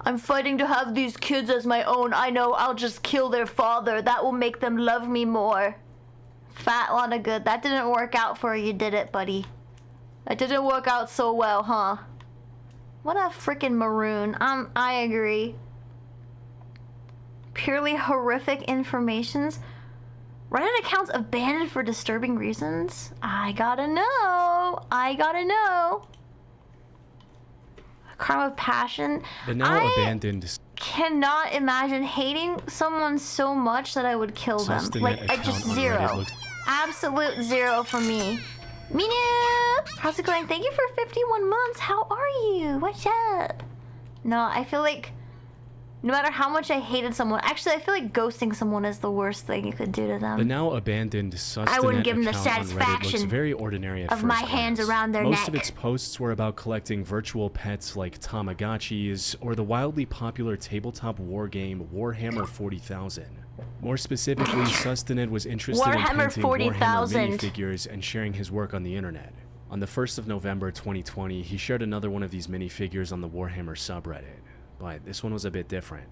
I'm fighting to have these kids as my own. I know I'll just kill their father. That will make them love me more. Fat lot of good. That didn't work out for you, did it, buddy? That didn't work out so well, huh? What a freaking maroon. I agree. Purely horrific informations. Reddit accounts abandoned for disturbing reasons. I gotta know. I gotta know. Crime of passion. The now abandoned. Cannot imagine hating someone so much that I would kill them. Like, I just zero. Absolute zero for me. Mina! How's it going? Thank you for 51 months. How are you? What's up? No, I feel like no matter how much I hated someone, actually I feel like ghosting someone is the worst thing you could do to them. The now abandoned Sustanet I wouldn't give them the account on Reddit satisfaction looks very ordinary at of first my glance. hands around their neck. Most of its posts were about collecting virtual pets like Tamagotchis or the wildly popular tabletop war game Warhammer 40,000. More specifically, Sustanet was interested in painting Warhammer minifigures and sharing his work on the internet. On the 1st of November 2020, he shared another one of these minifigures on the Warhammer subreddit, but this one was a bit different.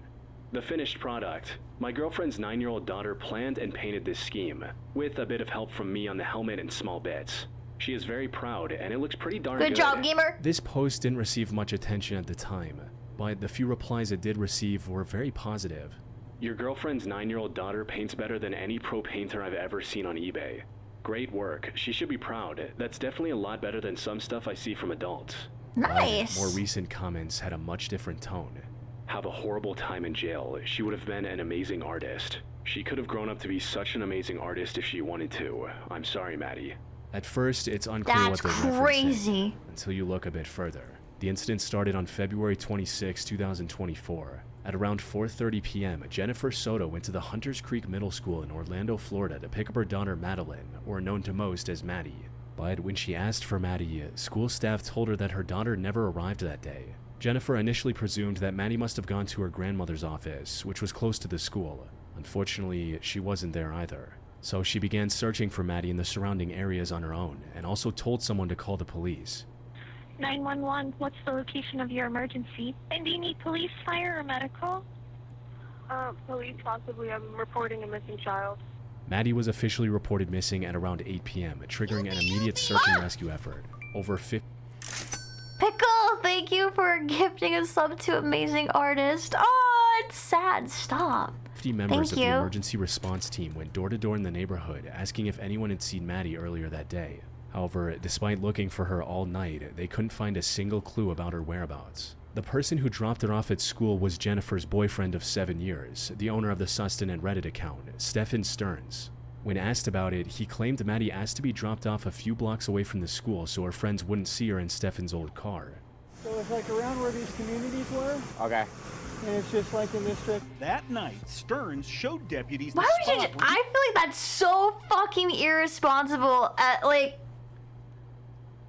The finished product. My girlfriend's 9-year-old daughter planned and painted this scheme, with a bit of help from me on the helmet and small bits. She is very proud, and it looks pretty darn good. Good job, gamer. This post didn't receive much attention at the time, but the few replies it did receive were very positive. Your girlfriend's 9-year-old daughter paints better than any pro painter I've ever seen on eBay. Great work. She should be proud. That's definitely a lot better than some stuff I see from adults. Nice. More recent comments had a much different tone. Have a horrible time in jail. She would have been an amazing artist. She could have grown up to be such an amazing artist if she wanted to. I'm sorry, Maddie. At first, it's unclear what they're referencing until you look a bit further. The incident started on February 26, 2024. At around 4:30 p.m., Jennifer Soto went to the Hunters Creek Middle School in Orlando, Florida to pick up her daughter Madeline, or known to most as Maddie. But when she asked for Maddie, school staff told her that her daughter never arrived that day. Jennifer initially presumed that Maddie must have gone to her grandmother's office, which was close to the school. Unfortunately, she wasn't there either. So she began searching for Maddie in the surrounding areas on her own, and also told someone to call the police. 911, what's the location of your emergency? And do you need police, fire, or medical? Police, possibly. I'm reporting a missing child. Maddie was officially reported missing at around 8 p.m., triggering an immediate search and rescue effort. Over 50... Pickle, thank you for gifting a sub to Amazing Artist. Oh, it's sad. Stop. 50 members of the emergency response team went door to door in the neighborhood, asking if anyone had seen Maddie earlier that day. However, despite looking for her all night, they couldn't find a single clue about her whereabouts. The person who dropped her off at school was Jennifer's boyfriend of 7 years, the owner of the Sustenance Reddit account, Stephen Stearns. When asked about it, he claimed Maddie asked to be dropped off a few blocks away from the school so her friends wouldn't see her in Stephen's old car. So it's like around where these communities were? Okay. And it's just like in this strip. That night, Stearns showed deputies Why would you I feel like that's so fucking irresponsible at, like...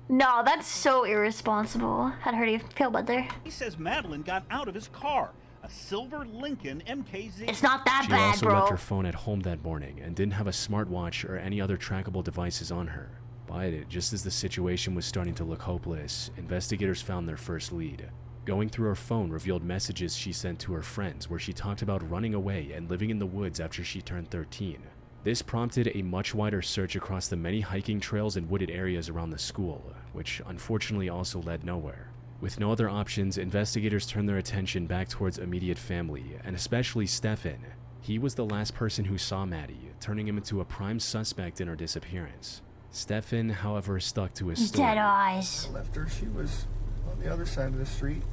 No, that's so irresponsible. I'd heard you feel better. He says Madeline got out of his car, a silver Lincoln MKZ. It's not that bad, bro. She also bro. left her phone at home that morning and didn't have a smartwatch or any other trackable devices on her. But just as the situation was starting to look hopeless, investigators found their first lead. Going through her phone revealed messages she sent to her friends where she talked about running away and living in the woods after she turned 13. This prompted a much wider search across the many hiking trails and wooded areas around the school, which unfortunately also led nowhere. With no other options, investigators turned their attention back towards immediate family, and especially Stefan. He was the last person who saw Maddie, turning him into a prime suspect in her disappearance. Stefan, however, stuck to his story. Dead eyes. I left her. She was on the other side of the street,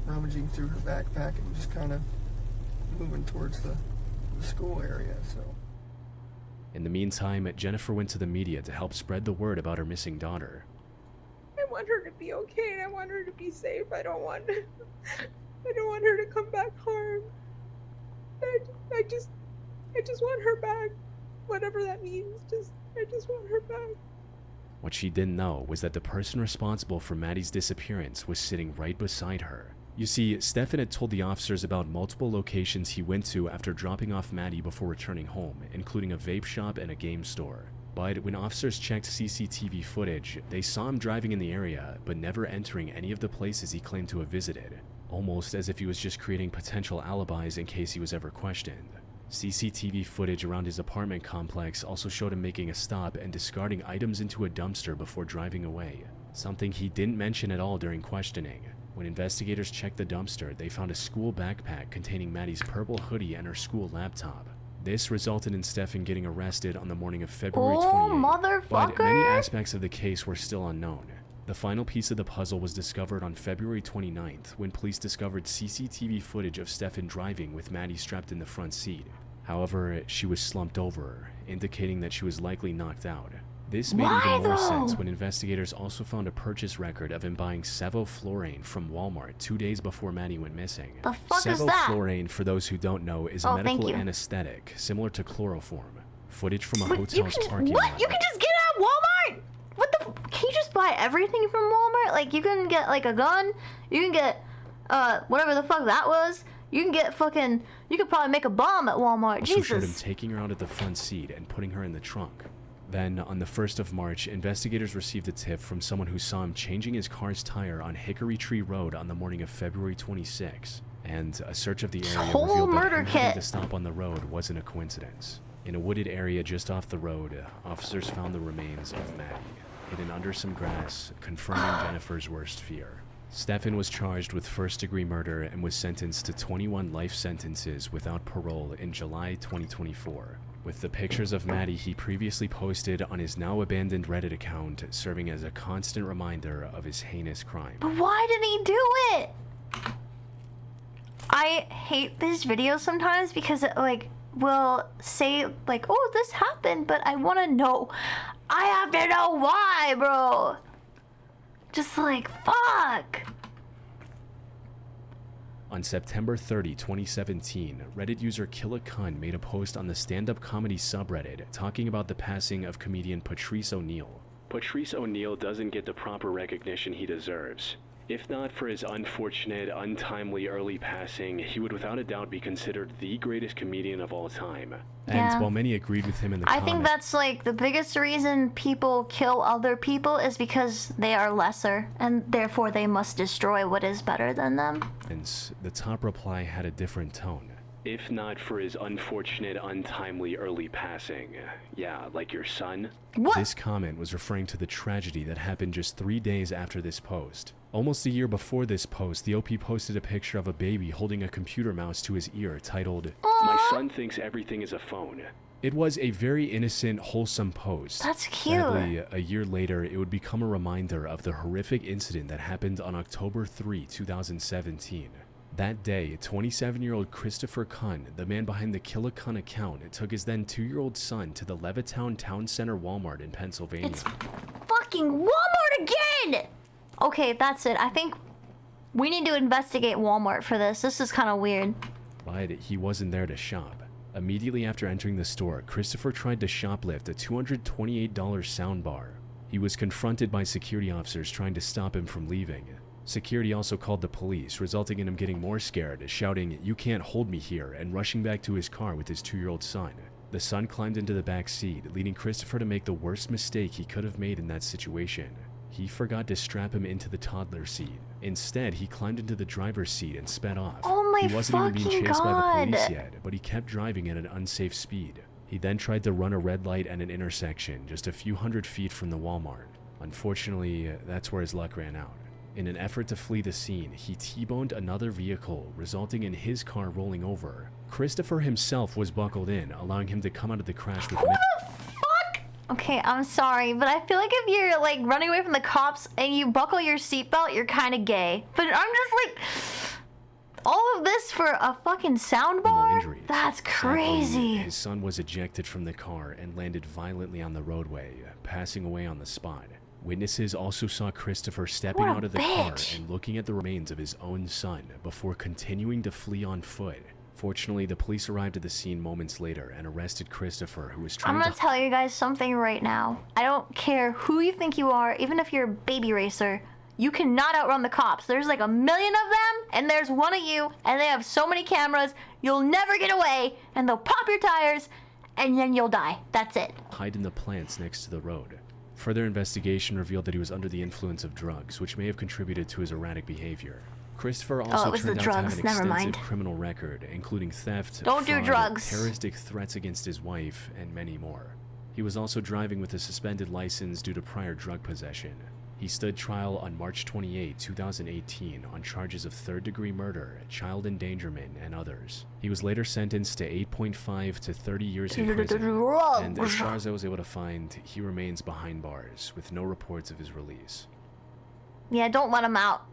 rummaging through her backpack and just kind of moving towards the school area, so... In the meantime, Jennifer went to the media to help spread the word about her missing daughter. I want her to be okay, and I want her to be safe. I don't want her to come back harmed. I just want her back. Whatever that means, I just want her back. What she didn't know was that the person responsible for Maddie's disappearance was sitting right beside her. You see, Stefan had told the officers about multiple locations he went to after dropping off Maddie before returning home, including a vape shop and a game store. But when officers checked CCTV footage, they saw him driving in the area, but never entering any of the places he claimed to have visited, almost as if he was just creating potential alibis in case he was ever questioned. CCTV footage around his apartment complex also showed him making a stop and discarding items into a dumpster before driving away, something he didn't mention at all during questioning. When investigators checked the dumpster, they found a school backpack containing Maddie's purple hoodie and her school laptop. This resulted in Stefan getting arrested on the morning of February 28th, but many aspects of the case were still unknown. The final piece of the puzzle was discovered on February 29th when police discovered CCTV footage of Stefan driving with Maddie strapped in the front seat. However, she was slumped over, indicating that she was likely knocked out. This made even more sense when investigators also found a purchase record of him buying sevoflurane from Walmart 2 days before Maddie went missing. The fuck is that? Sevoflurane, for those who don't know, is a medical anesthetic similar to chloroform. Footage from a hotel's parking lot. What? You can just get it at Walmart? What the? Can you just buy everything from Walmart? Like, you can get, like, a gun. You can get, whatever the fuck that was. You can get fucking, you could probably make a bomb at Walmart. Also Jesus. showed him taking her out of the front seat and putting her in the trunk. Then, on the 1st of March, investigators received a tip from someone who saw him changing his car's tire on Hickory Tree Road on the morning of February 26, and a search of the area revealed that him having to stop on the road wasn't a coincidence. In a wooded area just off the road, officers found the remains of Maddie, hidden under some grass, confirming Jennifer's worst fear. Stefan was charged with first-degree murder and was sentenced to 21 life sentences without parole in July 2024, with the pictures of Maddie he previously posted on his now-abandoned Reddit account serving as a constant reminder of his heinous crime. But why did he do it? I hate these videos sometimes because it, like, will say, like, oh, this happened, but I want to know. I have to know why, bro. Just like, fuck. On September 30, 2017, Reddit user Killikun made a post on the stand-up comedy subreddit talking about the passing of comedian Patrice O'Neal. Patrice O'Neal doesn't get the proper recognition he deserves. If not for his unfortunate, untimely early passing, he would without a doubt be considered the greatest comedian of all time. And while many agreed with him in the I think that's like the biggest reason people kill other people is because they are lesser, and therefore they must destroy what is better than them. The top reply had a different tone. If not for his unfortunate, untimely early passing. Yeah, like your son? What? This comment was referring to the tragedy that happened just 3 days after this post. Almost a year before this post, the OP posted a picture of a baby holding a computer mouse to his ear titled, "My son thinks everything is a phone." It was a very innocent, wholesome post. That's cute. Sadly, a year later, it would become a reminder of the horrific incident that happened on October 3, 2017. That day, 27-year-old Christopher Kun, the man behind the Killikun account, took his then 2-year-old son to the Levittown Town Center Walmart in Pennsylvania. It's fucking Walmart again! Okay, that's it. I think we need to investigate Walmart for this. This is kind of weird. But he wasn't there to shop. Immediately after entering the store, Christopher tried to shoplift a $228 soundbar. He was confronted by security officers trying to stop him from leaving. Security also called the police, resulting in him getting more scared, shouting, "You can't hold me here," and rushing back to his car with his 2-year-old son. The son climbed into the back seat, leading Christopher to make the worst mistake he could have made in that situation. He forgot to strap him into the toddler seat. Instead, he climbed into the driver's seat and sped off. Oh my He wasn't even being chased by the police God. yet, but he kept driving at an unsafe speed. He then tried to run a red light at an intersection just a few hundred feet from the Walmart. Unfortunately, that's where his luck ran out. In an effort to flee the scene, he T-boned another vehicle, resulting in his car rolling over. Christopher himself was buckled in, allowing him to come out of the crash with... Okay, I'm sorry, but I feel like if you're like running away from the cops and you buckle your seatbelt, you're kind of gay. But I'm just like, all of this for a fucking soundbar? That's crazy. Sadly, his son was ejected from the car and landed violently on the roadway, passing away on the spot. Witnesses also saw Christopher stepping out of the car and looking at the remains of his own son before continuing to flee on foot. Fortunately, the police arrived at the scene moments later and arrested Christopher, who was trying I'm to... gonna tell you guys something right now. I don't care who you think you are, even if you're a baby racer, you cannot outrun the cops. There's like 1 million of them, and there's one of you, and they have so many cameras, you'll never get away, and they'll pop your tires, and then you'll die. That's it. hide in the plants next to the road. Further investigation revealed that he was under the influence of drugs, which may have contributed to his erratic behavior. Christopher also turned out to have an extensive criminal record, including theft, fraud, terroristic threats against his wife, and many more. He was also driving with a suspended license due to prior drug possession. He stood trial on March 28, 2018 on charges of third-degree murder, child endangerment, and others. He was later sentenced to 8.5 to 30 years in prison, and as far as I was able to find, he remains behind bars, with no reports of his release. Yeah, don't let him out.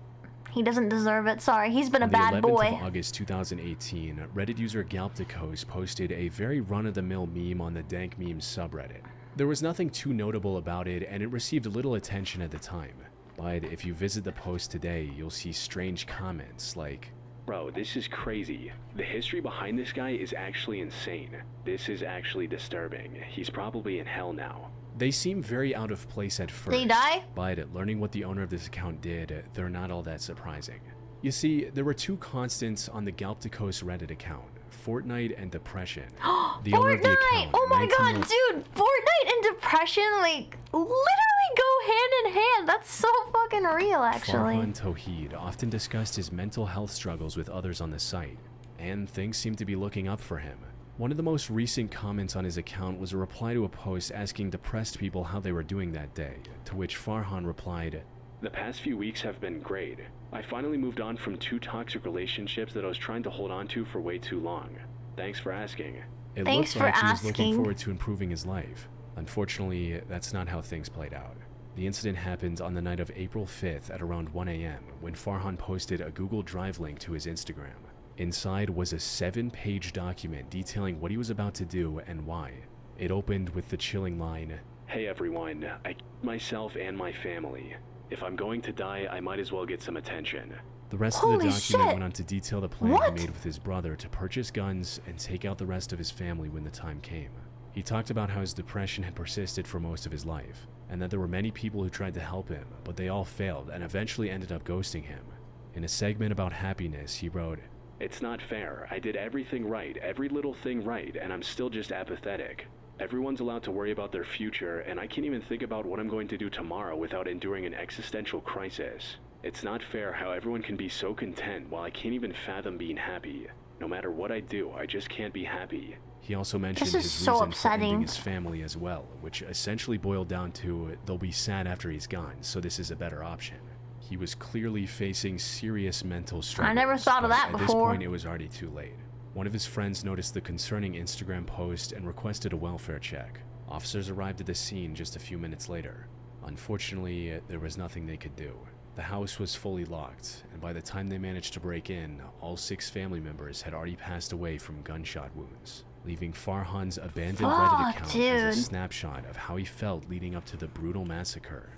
He doesn't deserve it. Sorry, he's been a bad boy. On the 11th of August 2018, Reddit user Galpticos posted a very run-of-the-mill meme on the Dank Memes subreddit. There was nothing too notable about it, and it received little attention at the time. But if you visit the post today, you'll see strange comments like, "Bro, this is crazy. The history behind this guy is actually insane. This is actually disturbing. He's probably in hell now." They seem very out of place at first. Did he die? But learning what the owner of this account did, they're not all that surprising. You see, there were two constants on the Galpticos Reddit account, Fortnite and depression. The owner of the account, oh my god, dude! Fortnite and depression? depression like literally go hand in hand. That's so fucking real, actually. Farhan Tawheed often discussed his mental health struggles with others on the site, and things seemed to be looking up for him. One of the most recent comments on his account was a reply to a post asking depressed people how they were doing that day, to which Farhan replied, "The past few weeks have been great. I finally moved on from 2 toxic relationships that I was trying to hold on to for way too long. Thanks for asking." It Thanks looked like for he was looking asking. forward to improving his life. Unfortunately, that's not how things played out. The incident happened on the night of April 5th at around 1 a.m. when Farhan posted a Google Drive link to his Instagram. Inside was a 7-page document detailing what he was about to do and why. It opened with the chilling line, "Hey everyone, I killed myself and my family. If I'm going to die, I might as well get some attention." The rest of the Holy document shit. went on to detail the plan What? he made with his brother to purchase guns and take out the rest of his family when the time came. He talked about how his depression had persisted for most of his life, and that there were many people who tried to help him, but they all failed and eventually ended up ghosting him. In a segment about happiness, he wrote, "It's not fair. I did everything right, every little thing right, and I'm still just apathetic. Everyone's allowed to worry about their future, and I can't even think about what I'm going to do tomorrow without enduring an existential crisis. It's not fair how everyone can be so content while I can't even fathom being happy. No matter what I do, I just can't be happy." He also mentioned This is his so reason for ending upsetting. his family as well, which essentially boiled down to they'll be sad after he's gone, so this is a better option. He was clearly facing serious mental struggles. I never thought of but that at this before. point, it was already too late. One of his friends noticed the concerning Instagram post and requested a welfare check. Officers arrived at the scene just a few minutes later. Unfortunately, there was nothing they could do. The house was fully locked, and by the time they managed to break in, all 6 family members had already passed away from gunshot wounds, leaving Farhan's abandoned Reddit Fuck, account as dude. a snapshot of how he felt leading up to the brutal massacre.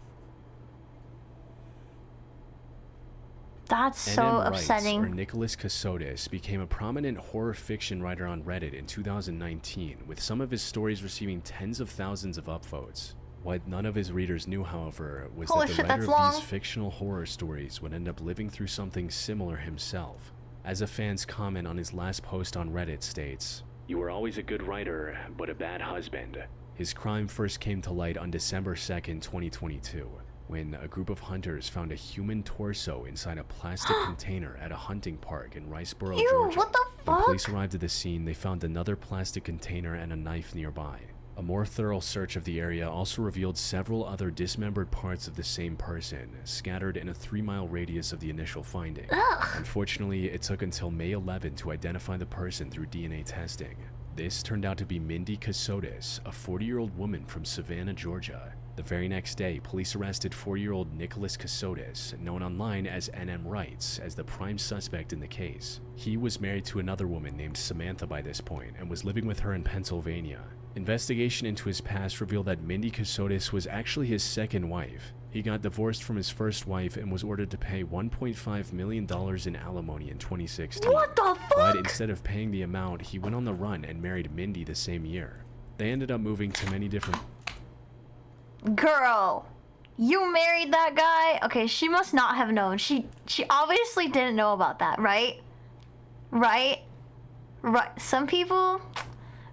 That's so N.M. Wrights, upsetting. or Nicholas Cassotis, became a prominent horror fiction writer on Reddit in 2019, with some of his stories receiving tens of thousands of upvotes. What none of his readers knew, however, was Holy that the shit, writer that's of long. these fictional horror stories would end up living through something similar himself. As a fan's comment on his last post on Reddit states, "You were always a good writer, but a bad husband." His crime first came to light on December 2nd, 2022, when a group of hunters found a human torso inside a plastic container at a hunting park in Riceboro, Ew, Georgia. what the When fuck? police arrived at the scene, they found another plastic container and a knife nearby. A more thorough search of the area also revealed several other dismembered parts of the same person, scattered in a 3-mile radius of the initial finding. Unfortunately, it took until May 11 to identify the person through DNA testing. This turned out to be Mindy Cassotis, a 40-year-old woman from Savannah, Georgia. The very next day, police arrested 4-year-old Nicholas Cassotis, known online as N.M. Wrights, as the prime suspect in the case. He was married to another woman named Samantha by this point and was living with her in Pennsylvania. Investigation into his past revealed that Mindy Cassotis was actually his second wife. He got divorced from his first wife and was ordered to pay $1.5 million in alimony in 2016. What the fuck? But instead of paying the amount, he went on the run and married Mindy the same year. They ended up moving to many different... Girl, you married that guy? Okay, she must not have known. She obviously didn't know about that, right? Right? Some people,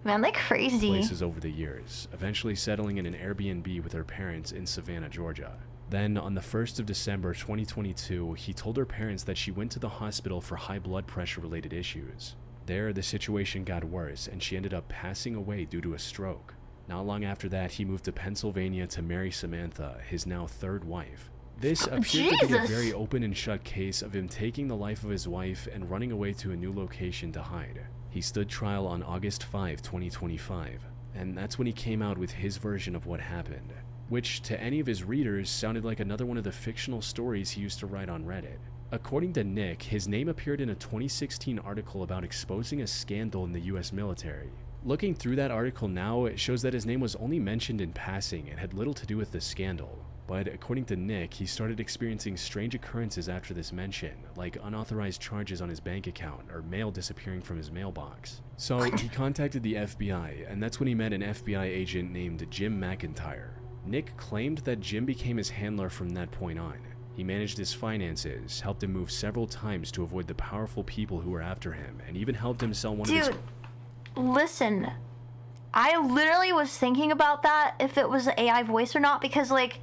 man, they crazy. places over the years, eventually settling in an Airbnb with her parents in Savannah, Georgia. Then, on the 1st of December 2022, he told her parents that she went to the hospital for high blood pressure related issues. There, the situation got worse, and she ended up passing away due to a stroke. Not long after that, he moved to Pennsylvania to marry Samantha, his now 3rd wife. This appeared to be a very open and shut case of him taking the life of his wife and running away to a new location to hide. He stood trial on August 5, 2025, and that's when he came out with his version of what happened, which to any of his readers sounded like another one of the fictional stories he used to write on Reddit. According to Nick, his name appeared in a 2016 article about exposing a scandal in the US military. Looking through that article now, it shows that his name was only mentioned in passing and had little to do with the scandal. But according to Nick, he started experiencing strange occurrences after this mention, like unauthorized charges on his bank account or mail disappearing from his mailbox. So he contacted the FBI, and that's when he met an FBI agent named Jim McIntyre. Nick claimed that Jim became his handler from that point on. He managed his finances, helped him move several times to avoid the powerful people who were after him, and even helped him sell one of his... Dude, listen. I literally was thinking about that, if it was an AI voice or not, because, like,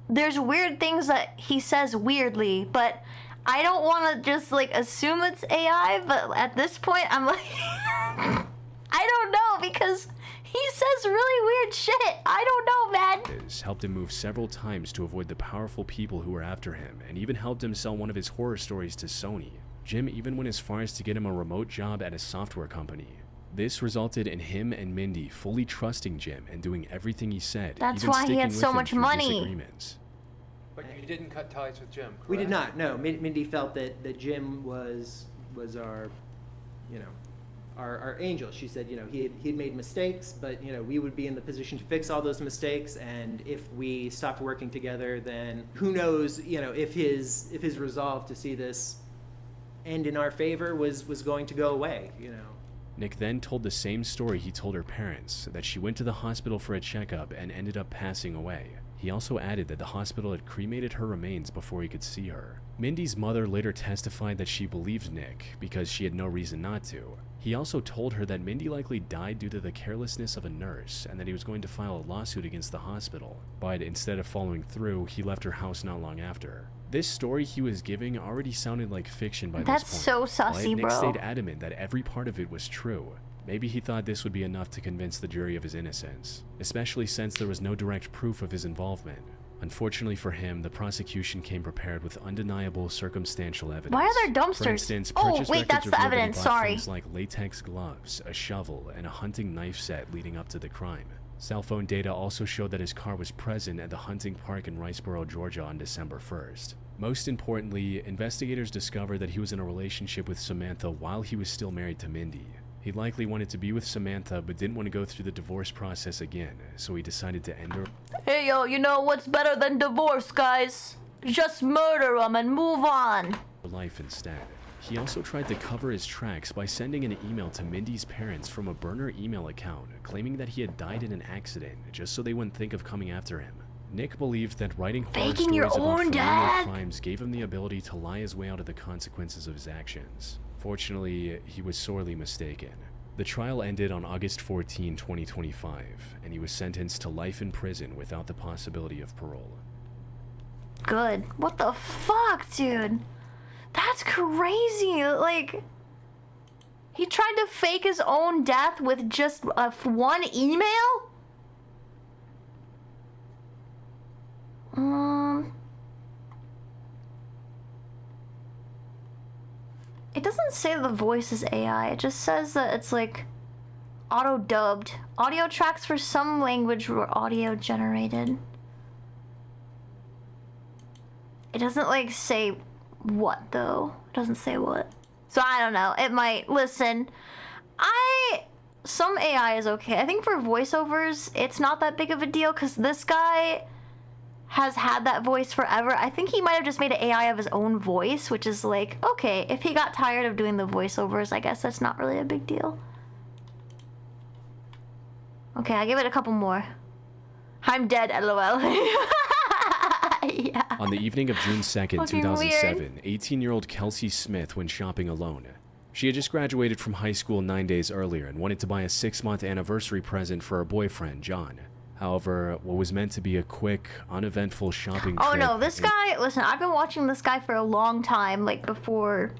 there's weird things that he says weirdly, but I don't want to just, like, assume it's AI, but at this point, I'm like, I don't know, because he says really weird shit. I don't know, man. Helped him move several times to avoid the powerful people who were after him, and even helped him sell one of his horror stories to Sony. Jim even went as far as to get him a remote job at a software company. This resulted in him and Mindy fully trusting Jim and doing everything he said. That's even why he sticking had with so him much through money. disagreements. But you didn't cut ties with Jim, correct? We did not. No, Mindy felt that Jim was our, you know, our angel. She said, you know, he had made mistakes, but, you know, we would be in the position to fix all those mistakes, and if we stopped working together, then who knows, you know, if his resolve to see this end in our favor was going to go away, you know. Nick then told the same story he told her parents, that she went to the hospital for a checkup and ended up passing away. He also added that the hospital had cremated her remains before he could see her. Mindy's mother later testified that she believed Nick because she had no reason not to. He also told her that Mindy likely died due to the carelessness of a nurse and that he was going to file a lawsuit against the hospital, but instead of following through, he left her house not long after. This story he was giving already sounded like fiction by this point. That's so sussy, but Nick bro. stayed adamant that every part of it was true. Maybe he thought this would be enough to convince the jury of his innocence, especially since there was no direct proof of his involvement. Unfortunately for him, the prosecution came prepared with undeniable circumstantial evidence. Why are there dumpsters? For instance, Oh, purchase wait, that's records the revealed that he evidence, bought sorry. things like latex gloves, a shovel, and a hunting knife set leading up to the crime. Cell phone data also showed that his car was present at the hunting park in Riceboro, Georgia on December 1st. Most importantly, investigators discovered that he was in a relationship with Samantha while he was still married to Mindy. He likely wanted to be with Samantha but didn't want to go through the divorce process again, so he decided to end her Hey, yo, you know what's better than divorce, guys? Just murder them and move on. life instead. He also tried to cover his tracks by sending an email to Mindy's parents from a burner email account, claiming that he had died in an accident, just so they wouldn't think of coming after him. Nick believed that writing horror Faking stories your about own familiar dad? crimes gave him the ability to lie his way out of the consequences of his actions. Fortunately, he was sorely mistaken. The trial ended on August 14, 2025, and he was sentenced to life in prison without the possibility of parole. Good. What the fuck, dude? That's crazy. Like, he tried to fake his own death with just one email? It doesn't say the voice is AI. It just says that it's like auto-dubbed. Audio tracks for some language were audio generated. It doesn't like say what though. It doesn't say what. So I don't know. It might. Listen, some AI is okay. I think for voiceovers, it's not that big of a deal because this guy has had that voice forever. I think he might have just made an AI of his own voice, which is like, okay, if he got tired of doing the voiceovers, I guess that's not really a big deal. Okay, I'll give it a couple more. I'm dead, LOL. Yeah. On the evening of June 2nd, Fucking 2007, 18-year-old Kelsey Smith went shopping alone. She had just graduated from high school 9 days earlier and wanted to buy a 6-month anniversary present for her boyfriend, John. However, what was meant to be a quick, uneventful shopping Oh trip... no, this guy, listen, I've been watching this guy for a long time, like before,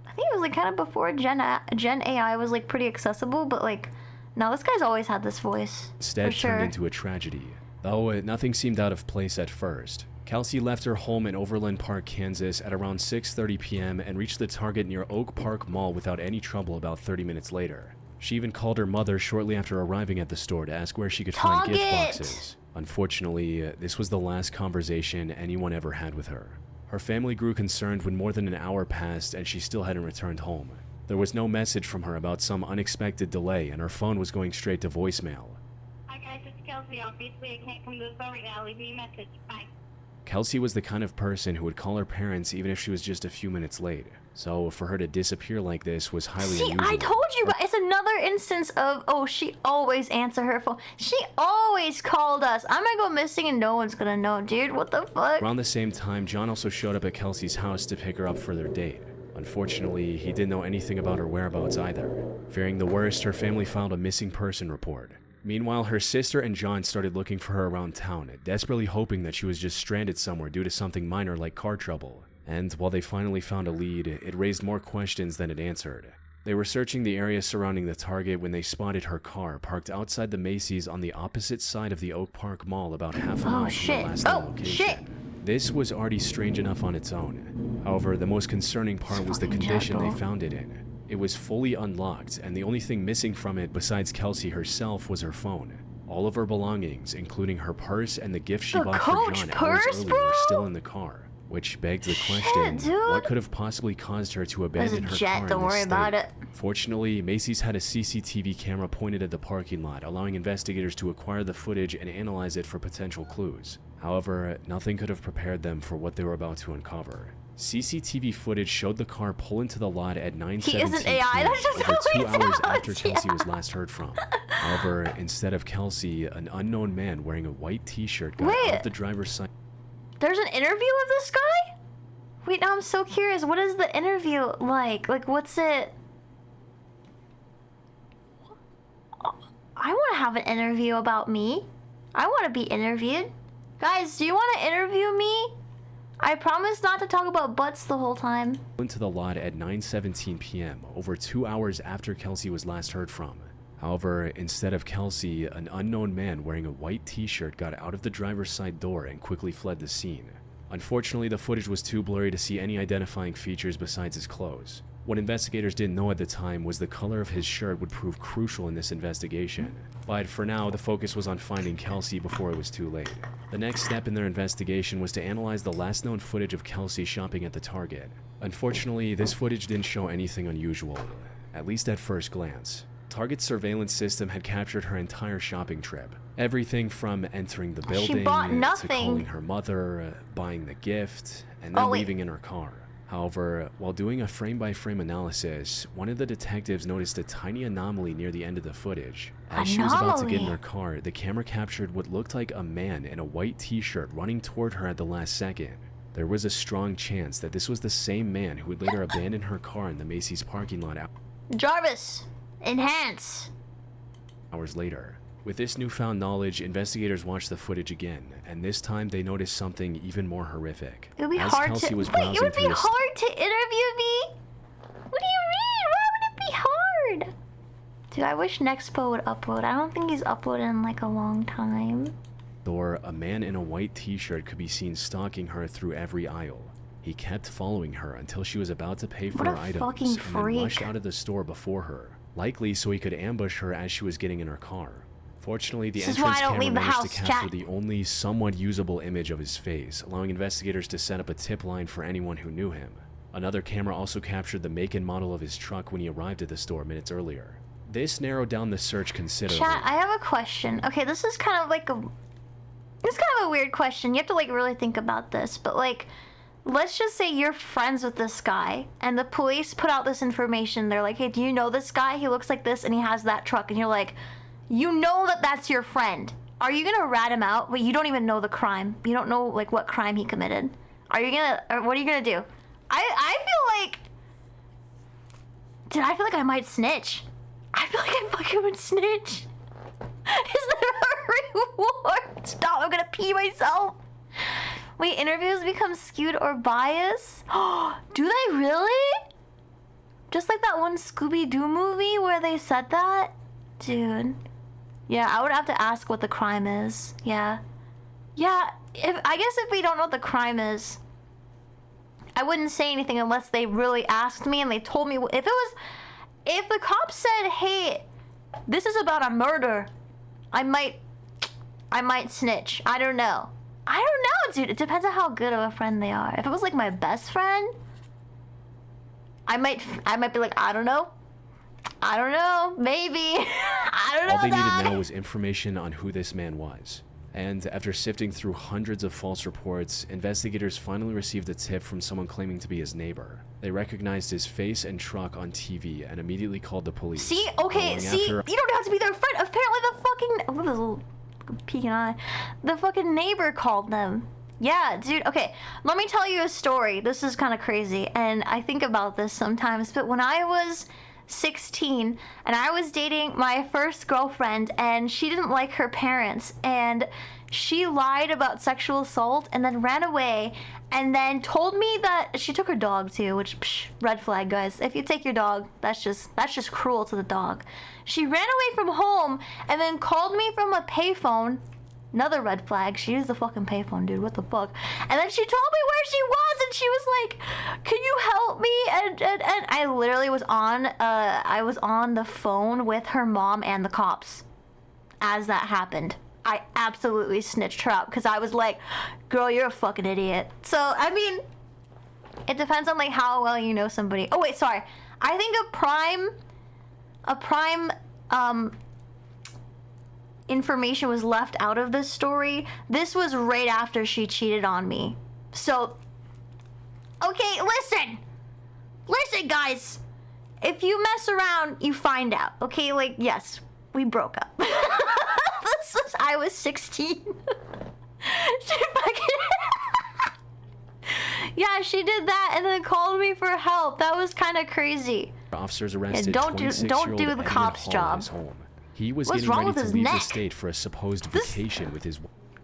I think it was like kind of before Gen AI was like pretty accessible, but like, no, this guy's always had this voice, Instead for sure. turned into a tragedy. Though nothing seemed out of place at first. Kelsey left her home in Overland Park, Kansas at around 6:30 p.m. and reached the Target near Oak Park Mall without any trouble about 30 minutes later. She even called her mother shortly after arriving at the store to ask where she could find gift boxes. Unfortunately, this was the last conversation anyone ever had with her. Her family grew concerned when more than an hour passed and she still hadn't returned home. There was no message from her about some unexpected delay and her phone was going straight to voicemail. Hi guys, it's Kelsey. Obviously, I can't come to the phone right now. Leave me a message. Bye. Kelsey was the kind of person who would call her parents even if she was just a few minutes late. So for her to disappear like this was highly unusual. I told you guys, it's another instance of, oh, she always answered her phone. She always called us. I'm gonna go missing and no one's gonna know, dude. What the fuck? Around the same time, John also showed up at Kelsey's house to pick her up for their date. Unfortunately, he didn't know anything about her whereabouts either. Fearing the worst, her family filed a missing person report. Meanwhile, her sister and John started looking for her around town, desperately hoping that she was just stranded somewhere due to something minor like car trouble. And while they finally found a lead, it raised more questions than it answered. They were searching the area surrounding the target when they spotted her car parked outside the Macy's on the opposite side of the Oak Park Mall about half a mile from the last known location. This was already strange enough on its own. However, the most concerning part was the condition they found it in. It was fully unlocked, and the only thing missing from it besides Kelsey herself was her phone. All of her belongings, including her purse and the gift she bought for John hours earlier, were still in the car. Which begged the question, what could have possibly caused her to abandon her car in this Don't worry about it. Fortunately, Macy's had a CCTV camera pointed at the parking lot, allowing investigators to acquire the footage and analyze it for potential clues. However, nothing could have prepared them for what they were about to uncover. CCTV footage showed the car pull into the lot at 9:17 p.m. over 2 hours after Kelsey was last heard from. However, instead of Kelsey, an unknown man wearing a white t-shirt got out of the driver's side. There's an interview of this guy? Wait, now I'm so curious. What is the interview like? Like, what's it? I want to have an interview about me. I want to be interviewed. Guys, do you want to interview me? I promise not to talk about butts the whole time. Into the lot at 9:17 p.m., over 2 hours after Kelsey was last heard from. However, instead of Kelsey, an unknown man wearing a white t-shirt got out of the driver's side door and quickly fled the scene. Unfortunately, the footage was too blurry to see any identifying features besides his clothes. What investigators didn't know at the time was the color of his shirt would prove crucial in this investigation. But for now, the focus was on finding Kelsey before it was too late. The next step in their investigation was to analyze the last known footage of Kelsey shopping at the Target. Unfortunately, this footage didn't show anything unusual, at least at first glance. Target's surveillance system had captured her entire shopping trip. Everything from entering the building, to calling her mother, buying the gift, and then leaving in her car. However, while doing a frame-by-frame analysis, one of the detectives noticed a tiny anomaly near the end of the footage. As she was about to get in her car, the camera captured what looked like a man in a white t-shirt running toward her at the last second. There was a strong chance that this was the same man who would later abandon her car in the Macy's parking lot Jarvis, enhance. hours later. With this newfound knowledge, investigators watched the footage again, and this time they noticed something even more horrific. It would be hard to. Wait, it would be hard to interview me? What do you mean? Why would it be hard? Dude, I wish Nexpo would upload. I don't think he's uploaded in like a long time. Or a man in a white t-shirt could be seen stalking her through every aisle. He kept following her until she was about to pay for her items and then rushed out of the store before her, likely so he could ambush her as she was getting in her car. Fortunately, the entrance camera managed to capture the only somewhat usable image of his face, allowing investigators to set up a tip line for anyone who knew him. Another camera also captured the make and model of his truck when he arrived at the store minutes earlier. This narrowed down the search considerably. Chat, I have a question. Okay, this is kind of like a... It's kind of a weird question. You have to like really think about this, but like... Let's just say you're friends with this guy, and the police put out this information. They're like, hey, do you know this guy? He looks like this, and he has that truck. And you're like... You know that that's your friend. Are you gonna rat him out? But you don't even know the crime. You don't know like what crime he committed. Are you gonna? Or what are you gonna do? I feel like. Dude, I feel like I might snitch. I feel like I fucking would snitch. Is there a reward? Stop! I'm gonna pee myself. Wait, interviews become skewed or biased? Do they really? Just like that one Scooby-Doo movie where they said that, dude. Yeah, I would have to ask what the crime is. Yeah. Yeah, I guess if we don't know what the crime is, I wouldn't say anything unless they really asked me and they told me. If the cops said, hey, this is about a murder, I might snitch. I don't know. I don't know, dude. It depends on how good of a friend they are. If it was like my best friend, I might be like, I don't know. Maybe. I don't know. All they needed now was information on who this man was. And after sifting through hundreds of false reports, investigators finally received a tip from someone claiming to be his neighbor. They recognized his face and truck on TV and immediately called the police. See? Okay, see? You don't have to be their friend. Apparently the fucking... Look at this little peeking eye. The fucking neighbor called them. Yeah, dude. Okay, let me tell you a story. This is kind of crazy, and I think about this sometimes. But when I was 16 and I was dating my first girlfriend, and she didn't like her parents, and she lied about sexual assault and then ran away, and then told me that she took her dog too, which red flag, guys. If you take your dog, that's just cruel to the dog. She ran away from home and then called me from a payphone. Another red flag. She used the fucking payphone, dude. What the fuck? And then she told me where she was, and she was like, "Can you help me?" And I literally was on the phone with her mom and the cops as that happened. I absolutely snitched her out because I was like, "Girl, you're a fucking idiot." So I mean, it depends on like how well you know somebody. Oh wait, sorry. I think a prime information was left out of this story. This was right after she cheated on me. So, okay, listen guys, if you mess around, you find out. Okay, like, yes, we broke up. I was 16. Yeah, she did that and then called me for help. That was kind of crazy. Officers arrested don't do the Edwin cops' Hall job. at his home. He was What's getting wrong ready with to his leave the neck? state for a supposed vacation with his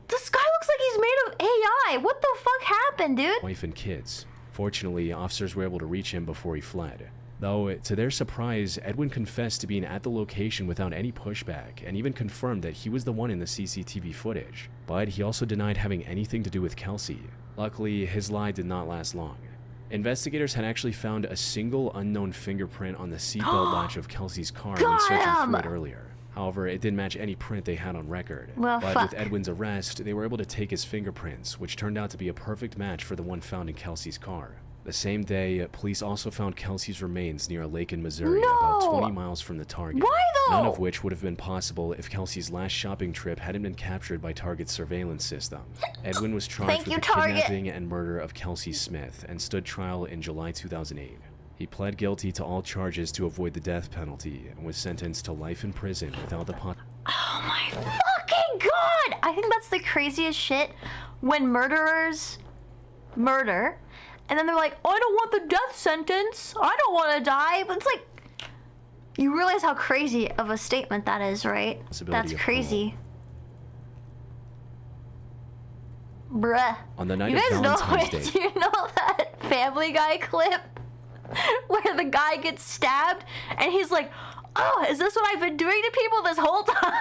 This guy looks like he's made of AI. What the fuck happened, dude? wife and kids. Fortunately, officers were able to reach him before he fled. Though, to their surprise, Edwin confessed to being at the location without any pushback, and even confirmed that he was the one in the CCTV footage. But he also denied having anything to do with Kelsey. Luckily, his lie did not last long. Investigators had actually found a single unknown fingerprint on the seatbelt latch of Kelsey's car when searching through it earlier. However, it didn't match any print they had on record. Well, but fuck. with Edwin's arrest, they were able to take his fingerprints, which turned out to be a perfect match for the one found in Kelsey's car. The same day, police also found Kelsey's remains near a lake in Missouri, about 20 miles from the target. Why though? None of which would have been possible if Kelsey's last shopping trip hadn't been captured by Target's surveillance system. Edwin was charged with the kidnapping and murder of Kelsey Smith and stood trial in July 2008. He pled guilty to all charges to avoid the death penalty and was sentenced to life in prison without the Oh my fucking god! I think that's the craziest shit when murderers murder and then they're like, "Oh, I don't want the death sentence. I don't want to die." But it's like, you realize how crazy of a statement that is, right? That's crazy. Bruh. On the night You of guys know Valentine's it. Day, You know that Family Guy clip where the guy gets stabbed and he's like, "Oh, is this what I've been doing to people this whole time?"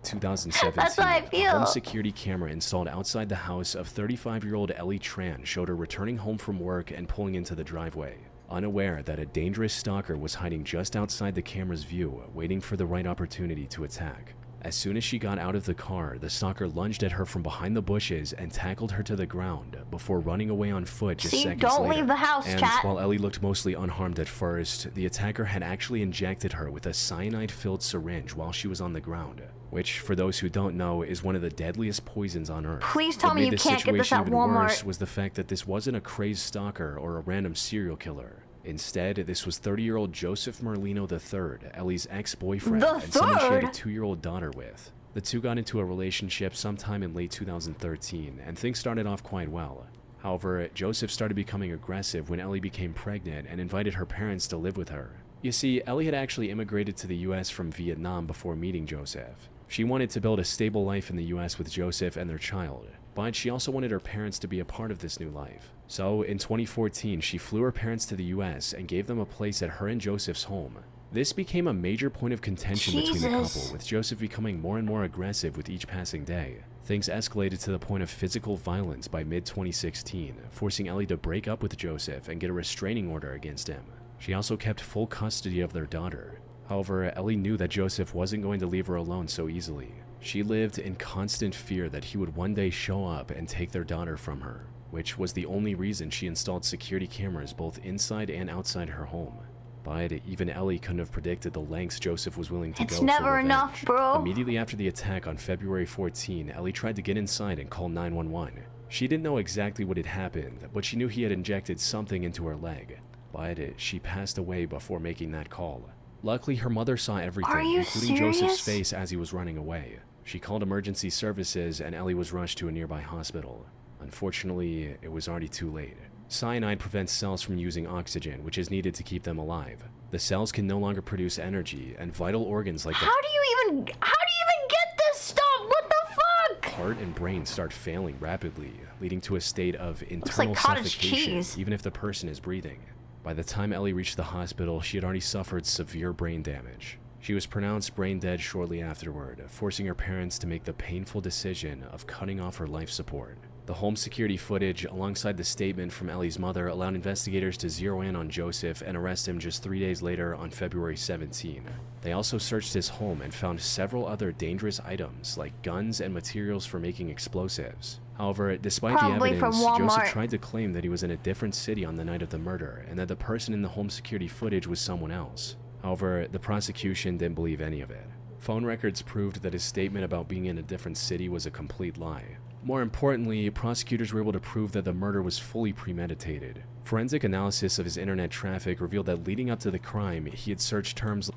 2017, That's how I a feel. home security camera installed outside the house of 35-year-old Ellie Tran showed her returning home from work and pulling into the driveway, unaware that a dangerous stalker was hiding just outside the camera's view, waiting for the right opportunity to attack. As soon as she got out of the car, the stalker lunged at her from behind the bushes and tackled her to the ground before running away on foot just See, seconds don't later. leave the house, and chat. while Ellie looked mostly unharmed at first, the attacker had actually injected her with a cyanide-filled syringe while she was on the ground, which, for those who don't know, is one of the deadliest poisons on Earth. Please tell What me made you this can't get this situation at even Walmart. worse was the fact that this wasn't a crazed stalker or a random serial killer. Instead, this was 30-year-old Joseph Merlino III, Ellie's ex-boyfriend, The and someone she had a third? 2-year-old daughter with. The two got into a relationship sometime in late 2013, and things started off quite well. However, Joseph started becoming aggressive when Ellie became pregnant and invited her parents to live with her. You see, Ellie had actually immigrated to the US from Vietnam before meeting Joseph. She wanted to build a stable life in the US with Joseph and their child, but she also wanted her parents to be a part of this new life. So, in 2014, she flew her parents to the US and gave them a place at her and Joseph's home. This became a major point of contention between the couple, with Joseph becoming more and more aggressive with each passing day. Things escalated to the point of physical violence by mid-2016, forcing Ellie to break up with Joseph and get a restraining order against him. She also kept full custody of their daughter. However, Ellie knew that Joseph wasn't going to leave her alone so easily. She lived in constant fear that he would one day show up and take their daughter from her, which was the only reason she installed security cameras both inside and outside her home. But even Ellie couldn't have predicted the lengths Joseph was willing to go for It's never revenge. enough, bro. Immediately after the attack on February 14, Ellie tried to get inside and call 911. She didn't know exactly what had happened, but she knew he had injected something into her leg. But she passed away before making that call. Luckily, her mother saw everything, Are you including Joseph's serious? face as he was running away. She called emergency services and Ellie was rushed to a nearby hospital. Unfortunately, it was already too late. Cyanide prevents cells from using oxygen, which is needed to keep them alive. The cells can no longer produce energy, and vital organs like How do you even get this stuff? What the fuck? heart and brain start failing rapidly, leading to a state of internal like cottage suffocation, cheese. even if the person is breathing. By the time Ellie reached the hospital, she had already suffered severe brain damage. She was pronounced brain dead shortly afterward, forcing her parents to make the painful decision of cutting off her life support. The home security footage, alongside the statement from Ellie's mother, allowed investigators to zero in on Joseph and arrest him just 3 days later on February 17. They also searched his home and found several other dangerous items like guns and materials for making explosives. However, despite Probably the evidence, from Joseph Walmart. tried to claim that he was in a different city on the night of the murder and that the person in the home security footage was someone else. However, the prosecution didn't believe any of it. Phone records proved that his statement about being in a different city was a complete lie. More importantly, prosecutors were able to prove that the murder was fully premeditated. Forensic analysis of his internet traffic revealed that leading up to the crime, he had searched terms.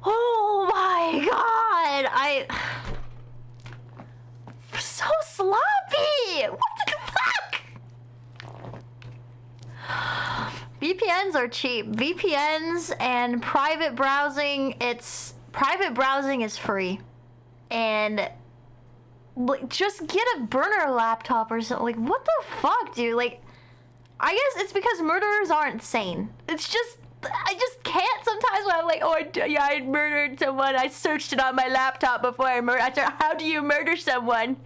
Oh my god! So sloppy! What the fuck? VPNs are cheap. VPNs and private browsing, private browsing is free. And like, just get a burner laptop or something. Like, what the fuck, dude? Like, I guess it's because murderers aren't sane. It's just, I just can't sometimes when I'm like, oh, I murdered someone. I searched it on my laptop before I murdered. How do you murder someone?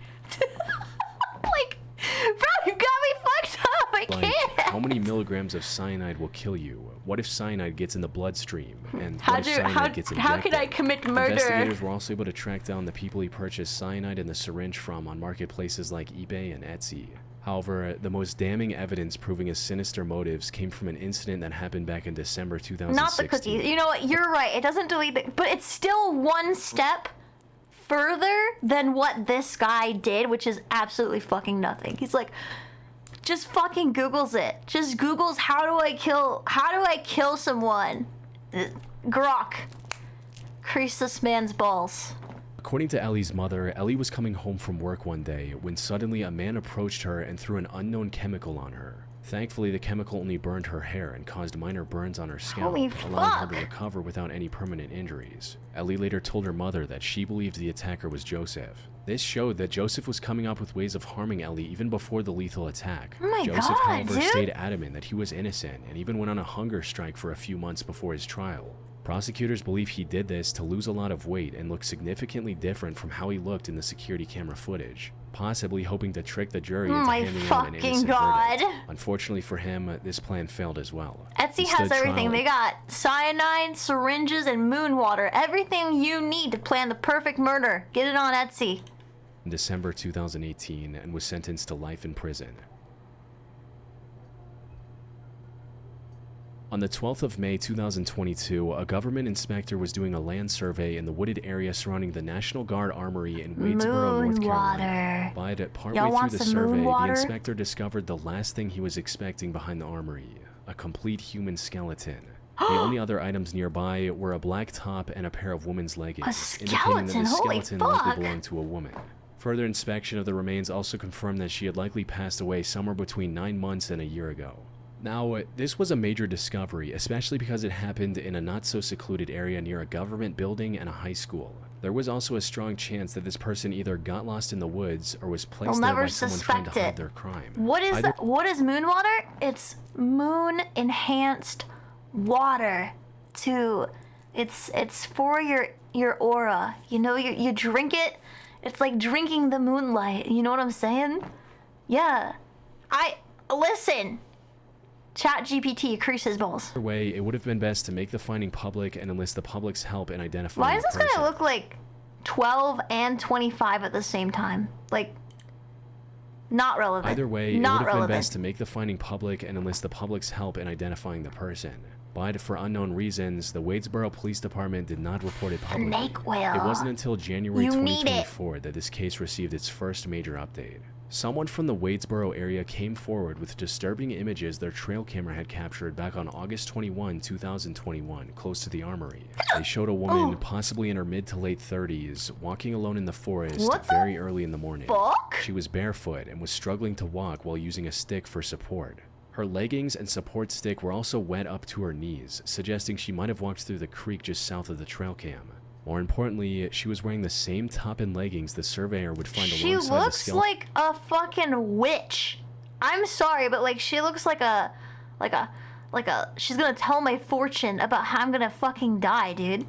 Like, bro, you got me fucked up. I can't. How many milligrams of cyanide will kill you? What if cyanide gets in the bloodstream? And How what if cyanide gets injected? how could I commit murder? Investigators were also able to track down the people he purchased cyanide and the syringe from on marketplaces like eBay and Etsy. However, the most damning evidence proving his sinister motives came from an incident that happened back in December 2016. Not the cookies. You know what? You're right. It doesn't delete the, but it's still one step further than what this guy did, which is absolutely fucking nothing. He's like, just fucking Googles it. Just Googles how do I kill someone? Grok. Crease this man's balls. According to Ellie's mother, Ellie was coming home from work one day when suddenly a man approached her and threw an unknown chemical on her. Thankfully, the chemical only burned her hair and caused minor burns on her scalp, Holy allowing her fuck. to recover without any permanent injuries. Ellie later told her mother that she believed the attacker was Joseph. This showed that Joseph was coming up with ways of harming Ellie even before the lethal attack. Oh my Joseph, God, however, dude. stayed adamant that he was innocent and even went on a hunger strike for a few months before his trial. Prosecutors believe he did this to lose a lot of weight and look significantly different from how he looked in the security camera footage, possibly hoping to trick the jury Oh into my handing out an fucking innocent God. verdict. Unfortunately for him, this plan failed as well. Etsy He has stood everything. trial They got cyanide, syringes, and moon water. Everything you need to plan the perfect murder. Get it on Etsy. in December 2018 and was sentenced to life in prison. On the 12th of May 2022, a government inspector was doing a land survey in the wooded area surrounding the National Guard Armory in Wadesboro, North Carolina. But partway through the survey, the inspector discovered the last thing he was expecting behind the armory, a complete human skeleton. The only other items nearby were a black top and a pair of women's leggings, indicating that the skeleton likely belonged to a woman. Further inspection of the remains also confirmed that she had likely passed away somewhere between 9 months and a year ago. Now, this was a major discovery, especially because it happened in a not-so-secluded area near a government building and a high school. There was also a strong chance that this person either got lost in the woods or was placed there by someone trying to hide their crime. What is that? What is moon water? It's moon-enhanced water. It's for your aura. You know, you drink it. It's like drinking the moonlight. You know what I'm saying? Yeah. Listen. ChatGPT creases balls. Either way, it would have been best to make the finding public and enlist the public's help in identifying Why does this the person. guy look like 12 and 25 at the same time? Like, not relevant. Either way, it would not have relevant. been best to make the finding public and enlist the public's help in identifying the person. But for unknown reasons, the Wadesboro Police Department did not report it publicly. Snake whale. It wasn't until January You need it. 2024 that this case received its first major update. Someone from the Wadesboro area came forward with disturbing images their trail camera had captured back on August 21, 2021, close to the armory. They showed a woman, possibly in her mid to late 30s, walking alone in the forest very early in the morning. She was barefoot and was struggling to walk while using a stick for support. Her leggings and support stick were also wet up to her knees, suggesting she might have walked through the creek just south of the trail cam. More importantly, she was wearing the same top and leggings the surveyor would find alongside the skeleton. She looks like a fucking witch. I'm sorry, but like she looks like a she's gonna tell my fortune about how I'm gonna fucking die, dude.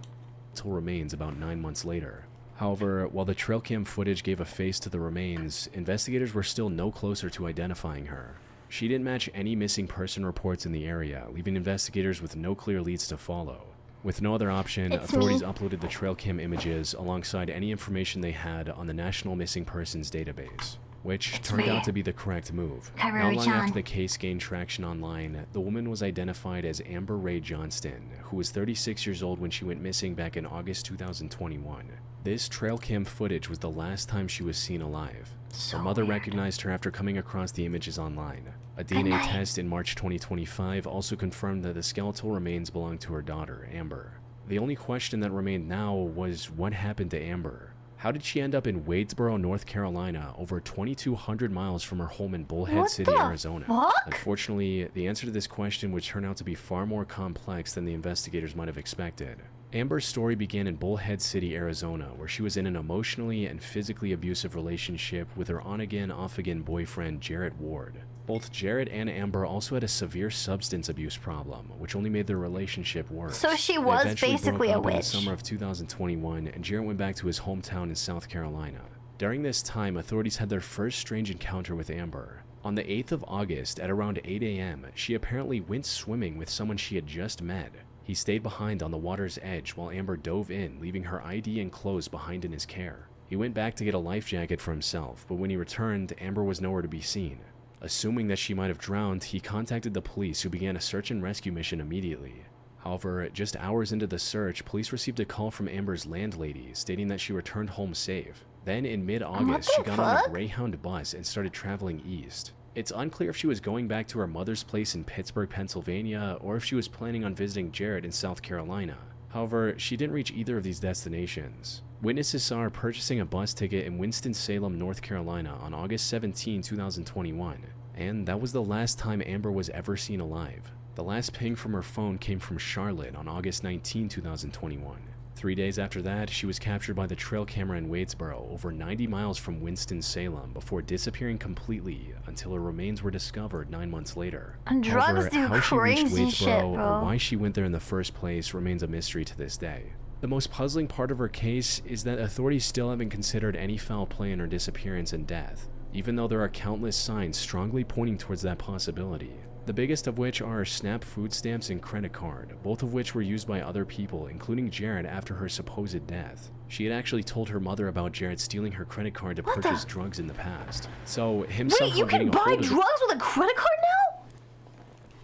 Remains about 9 months later. However, while the trail cam footage gave a face to the remains, investigators were still no closer to identifying her. She didn't match any missing person reports in the area, leaving investigators with no clear leads to follow. With no other option, authorities uploaded the trail cam images alongside any information they had on the National Missing Persons database, which turned out to be the correct move. Not long after the case gained traction online, the woman was identified as Amber Ray Johnston, who was 36 years old when she went missing back in August 2021. This trail cam footage was the last time she was seen alive. Her mother recognized her after coming across the images online. A DNA test in March 2025 also confirmed that the skeletal remains belonged to her daughter, Amber. The only question that remained now was what happened to Amber? How did she end up in Wadesboro, North Carolina, over 2,200 miles from her home in Bullhead City, Arizona? Unfortunately, the answer to this question would turn out to be far more complex than the investigators might have expected. Amber's story began in Bullhead City, Arizona, where she was in an emotionally and physically abusive relationship with her on-again, off-again boyfriend, Jarrett Ward. Both Jarrett and Amber also had a severe substance abuse problem, which only made their relationship worse. So she was basically a witch. In the summer of 2021, and Jarrett went back to his hometown in South Carolina. During this time, authorities had their first strange encounter with Amber. On the 8th of August, at around 8 a.m., she apparently went swimming with someone she had just met. He stayed behind on the water's edge while Amber dove in, leaving her ID and clothes behind in his care. He went back to get a life jacket for himself, but when he returned, Amber was nowhere to be seen. Assuming that she might have drowned, he contacted the police, who began a search and rescue mission immediately. However, just hours into the search, police received a call from Amber's landlady stating that she returned home safe. Then in mid-August, she got on a Greyhound bus and started traveling east. It's unclear if she was going back to her mother's place in Pittsburgh, Pennsylvania, or if she was planning on visiting Jarrett in South Carolina. However, she didn't reach either of these destinations. Witnesses saw her purchasing a bus ticket in Winston-Salem, North Carolina on August 17, 2021, and that was the last time Amber was ever seen alive. The last ping from her phone came from Charlotte on August 19, 2021. 3 days after that, she was captured by the trail camera in Wadesboro, over 90 miles from Winston-Salem, before disappearing completely until her remains were discovered 9 months later. And drugs do crazy shit, bro. Or why she went there in the first place remains a mystery to this day. The most puzzling part of her case is that authorities still haven't considered any foul play in her disappearance and death, even though there are countless signs strongly pointing towards that possibility. The biggest of which are her SNAP food stamps and credit card, both of which were used by other people, including Jarrett, after her supposed death. She had actually told her mother about Jarrett stealing her credit card to purchase drugs in the past. So him somehow you getting can a buy hold of drugs with a credit card now?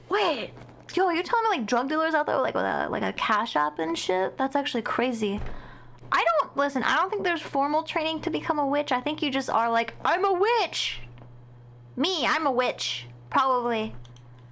Wait, yo, are you telling me like drug dealers out there with like a cash app and shit? That's actually crazy. I don't think there's formal training to become a witch. I think you just are like, I'm a witch. I'm a witch, probably.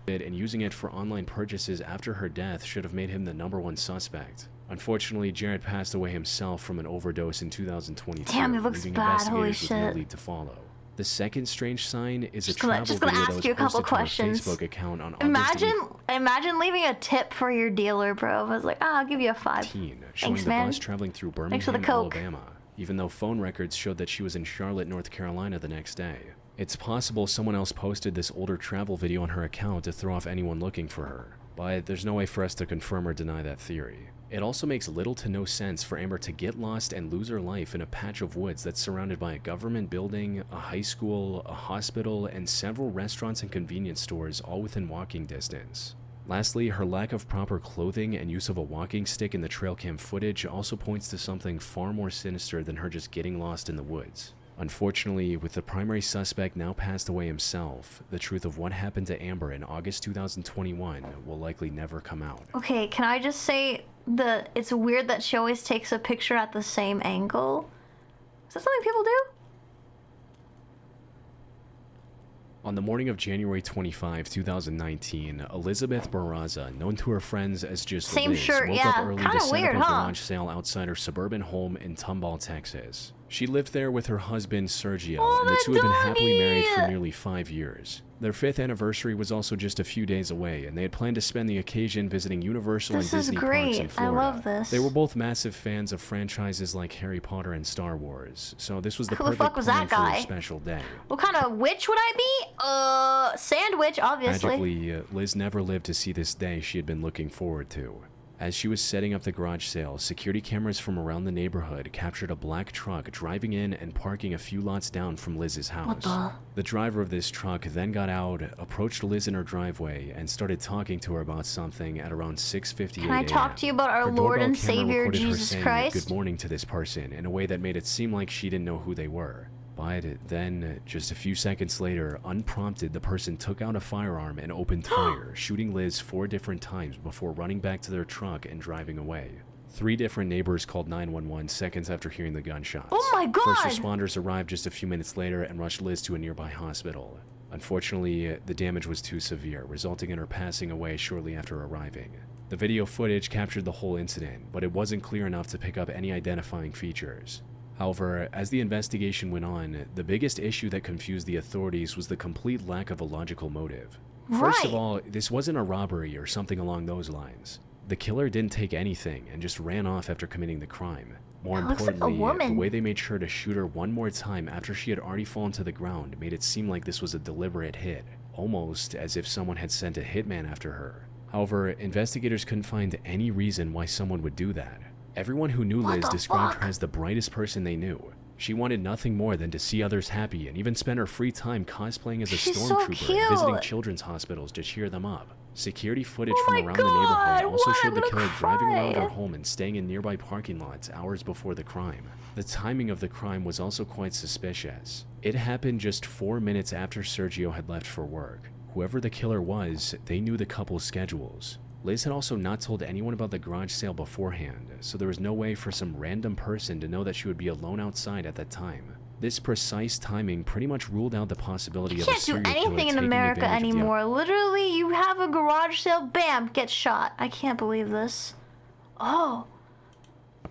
And using it for online purchases after her death should have made him the #1 suspect. Unfortunately, Jarrett passed away himself from an overdose in 2022, Damn, he looks leaving bad. Holy investigators with no shit. lead to follow. The second strange sign is a Just gonna travel video that ask was you a couple posted to her questions. Facebook account on Imagine leaving a tip for your dealer, bro. I was like, I'll give you a 5. showing Thanks, the man. bus traveling through Thanks for the Birmingham, Coke. Alabama, even though phone records showed that she was in Charlotte, North Carolina the next day. It's possible someone else posted this older travel video on her account to throw off anyone looking for her, but there's no way for us to confirm or deny that theory. It also makes little to no sense for Amber to get lost and lose her life in a patch of woods that's surrounded by a government building, a high school, a hospital, and several restaurants and convenience stores all within walking distance. Lastly, her lack of proper clothing and use of a walking stick in the trail cam footage also points to something far more sinister than her just getting lost in the woods. Unfortunately, with the primary suspect now passed away himself, the truth of what happened to Amber in August 2021 will likely never come out. Okay, can I just say it's weird that she always takes a picture at the same angle? Is that something people do? On the morning of January 25, 2019, Elizabeth Barraza, known to her friends as just Same Liz, shirt, woke yeah. up early to Kinda set weird, up a huh? garage sale outside her suburban home in Tomball, Texas. She lived there with her husband, Sergio, and the two had been happily married for nearly 5 years. Their 5th anniversary was also just a few days away, and they had planned to spend the occasion visiting Universal and Disney parks in Florida. I love this. They were both massive fans of franchises like Harry Potter and Star Wars, so this was the Who the perfect fuck was plan that for guy? their special day. What kind of witch would I be? Sandwich, obviously. Magically, Liz never lived to see this day she had been looking forward to. As she was setting up the garage sale, security cameras from around the neighborhood captured a black truck driving in and parking a few lots down from Liz's house. The driver of this truck then got out, approached Liz in her driveway, and started talking to her about something at around 6:58 Can I talk to you about our Lord and Savior Jesus Christ? Good morning to this person in a way that made it seem like she didn't know who they were. But then, just a few seconds later, unprompted, the person took out a firearm and opened fire, shooting Liz 4 different times before running back to their truck and driving away. 3 different neighbors called 911 seconds after hearing the gunshots. Oh my God! First responders arrived just a few minutes later and rushed Liz to a nearby hospital. Unfortunately, the damage was too severe, resulting in her passing away shortly after arriving. The video footage captured the whole incident, but it wasn't clear enough to pick up any identifying features. However, as the investigation went on, the biggest issue that confused the authorities was the complete lack of a logical motive. First of all, this wasn't a robbery or something along those lines. The killer didn't take anything and just ran off after committing the crime. More importantly, the way they made sure to shoot her one more time after she had already fallen to the ground made it seem like this was a deliberate hit, almost as if someone had sent a hitman after her. However, investigators couldn't find any reason why someone would do that. Everyone who knew Liz described her as the brightest person they knew. She wanted nothing more than to see others happy and even spend her free time cosplaying as a stormtrooper and visiting children's hospitals to cheer them up. Security footage from around the neighborhood also showed the killer driving around her home and staying in nearby parking lots hours before the crime. The timing of the crime was also quite suspicious. It happened just 4 minutes after Sergio had left for work. Whoever the killer was, they knew the couple's schedules. Liz had also not told anyone about the garage sale beforehand, so there was no way for some random person to know that she would be alone outside at that time. This precise timing pretty much ruled out the possibility of a serial killer taking advantage of the You can't do anything in America anymore. Literally, you have a garage sale, bam, get shot. I can't believe this. Oh.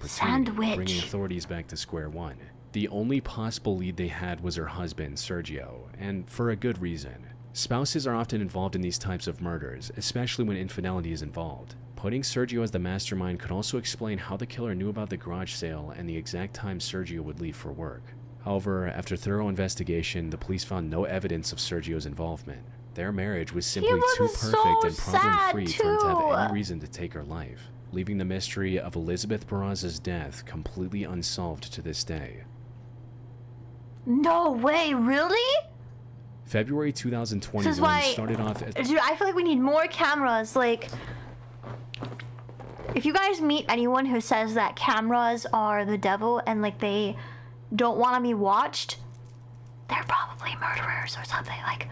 Sandwich. Bringing authorities back to square one. The only possible lead they had was her husband, Sergio, and for a good reason. Spouses are often involved in these types of murders, especially when infidelity is involved. Putting Sergio as the mastermind could also explain how the killer knew about the garage sale and the exact time Sergio would leave for work. However, after thorough investigation, the police found no evidence of Sergio's involvement. Their marriage was simply too perfect and problem-free for him to have any reason to take her life, leaving the mystery of Elizabeth Barraza's death completely unsolved to this day. No way, really? February 2021 started off as... Dude, I feel like we need more cameras. Like, if you guys meet anyone who says that cameras are the devil and like they don't want to be watched, they're probably murderers or something. Like,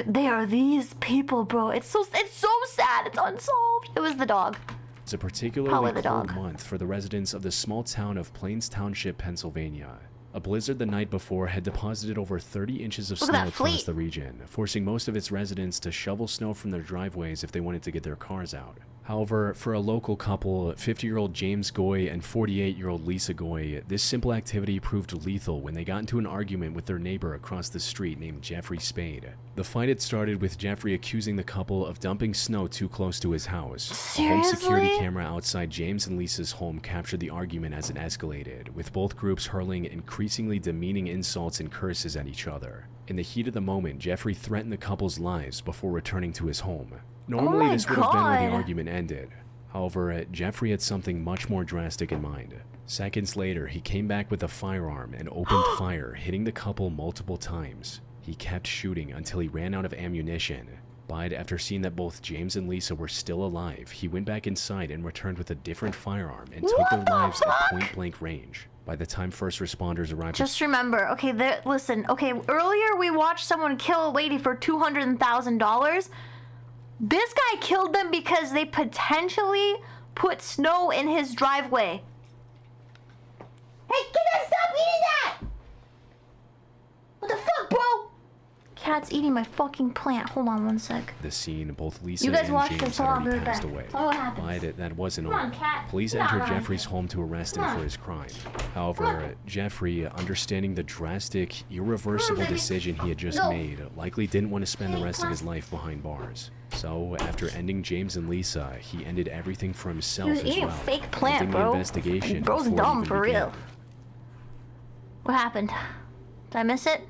they are these people, bro. It's so sad. It's unsolved. It was the dog. It's a particularly cold month for the residents of the small town of Plains Township, Pennsylvania. A blizzard the night before had deposited over 30 inches of snow across the region, forcing most of its residents to shovel snow from their driveways if they wanted to get their cars out. However, for a local couple, 50-year-old James Goy and 48-year-old Lisa Goy, this simple activity proved lethal when they got into an argument with their neighbor across the street named Jeffrey Spade. The fight had started with Jeffrey accusing the couple of dumping snow too close to his house. Seriously? A home security camera outside James and Lisa's home captured the argument as it escalated, with both groups hurling increasingly demeaning insults and curses at each other. In the heat of the moment, Jeffrey threatened the couple's lives before returning to his home. Normally, this would have been where the argument ended. However, Jeffrey had something much more drastic in mind. Seconds later, he came back with a firearm and opened fire, hitting the couple multiple times. He kept shooting until he ran out of ammunition. But after seeing that both James and Lisa were still alive, he went back inside and returned with a different firearm and took their lives at point-blank range. By the time first responders arrived... Just remember, okay, listen, okay, earlier we watched someone kill a lady for $200,000. This guy killed them because they potentially put snow in his driveway. Hey, can I stop eating that? What the fuck, bro? cat's eating my fucking plant. Hold on one sec. The scene, both Lisa You guys and watch James this, had I'll be already right passed back. away. Tell me what happens. But that wasn't Come all. on, cat. Police Get out entered of here. Jeffrey's home to arrest him Come on. for his crime. However, Jeffrey, understanding the drastic, irreversible decision he had just Go. made, likely didn't want to spend the rest of his life behind bars. So, after ending James and Lisa, he ended everything for himself He was as eating well, a fake plant, ending bro. the investigation Bro's before it dumb even for began. real. What happened? Did I miss it?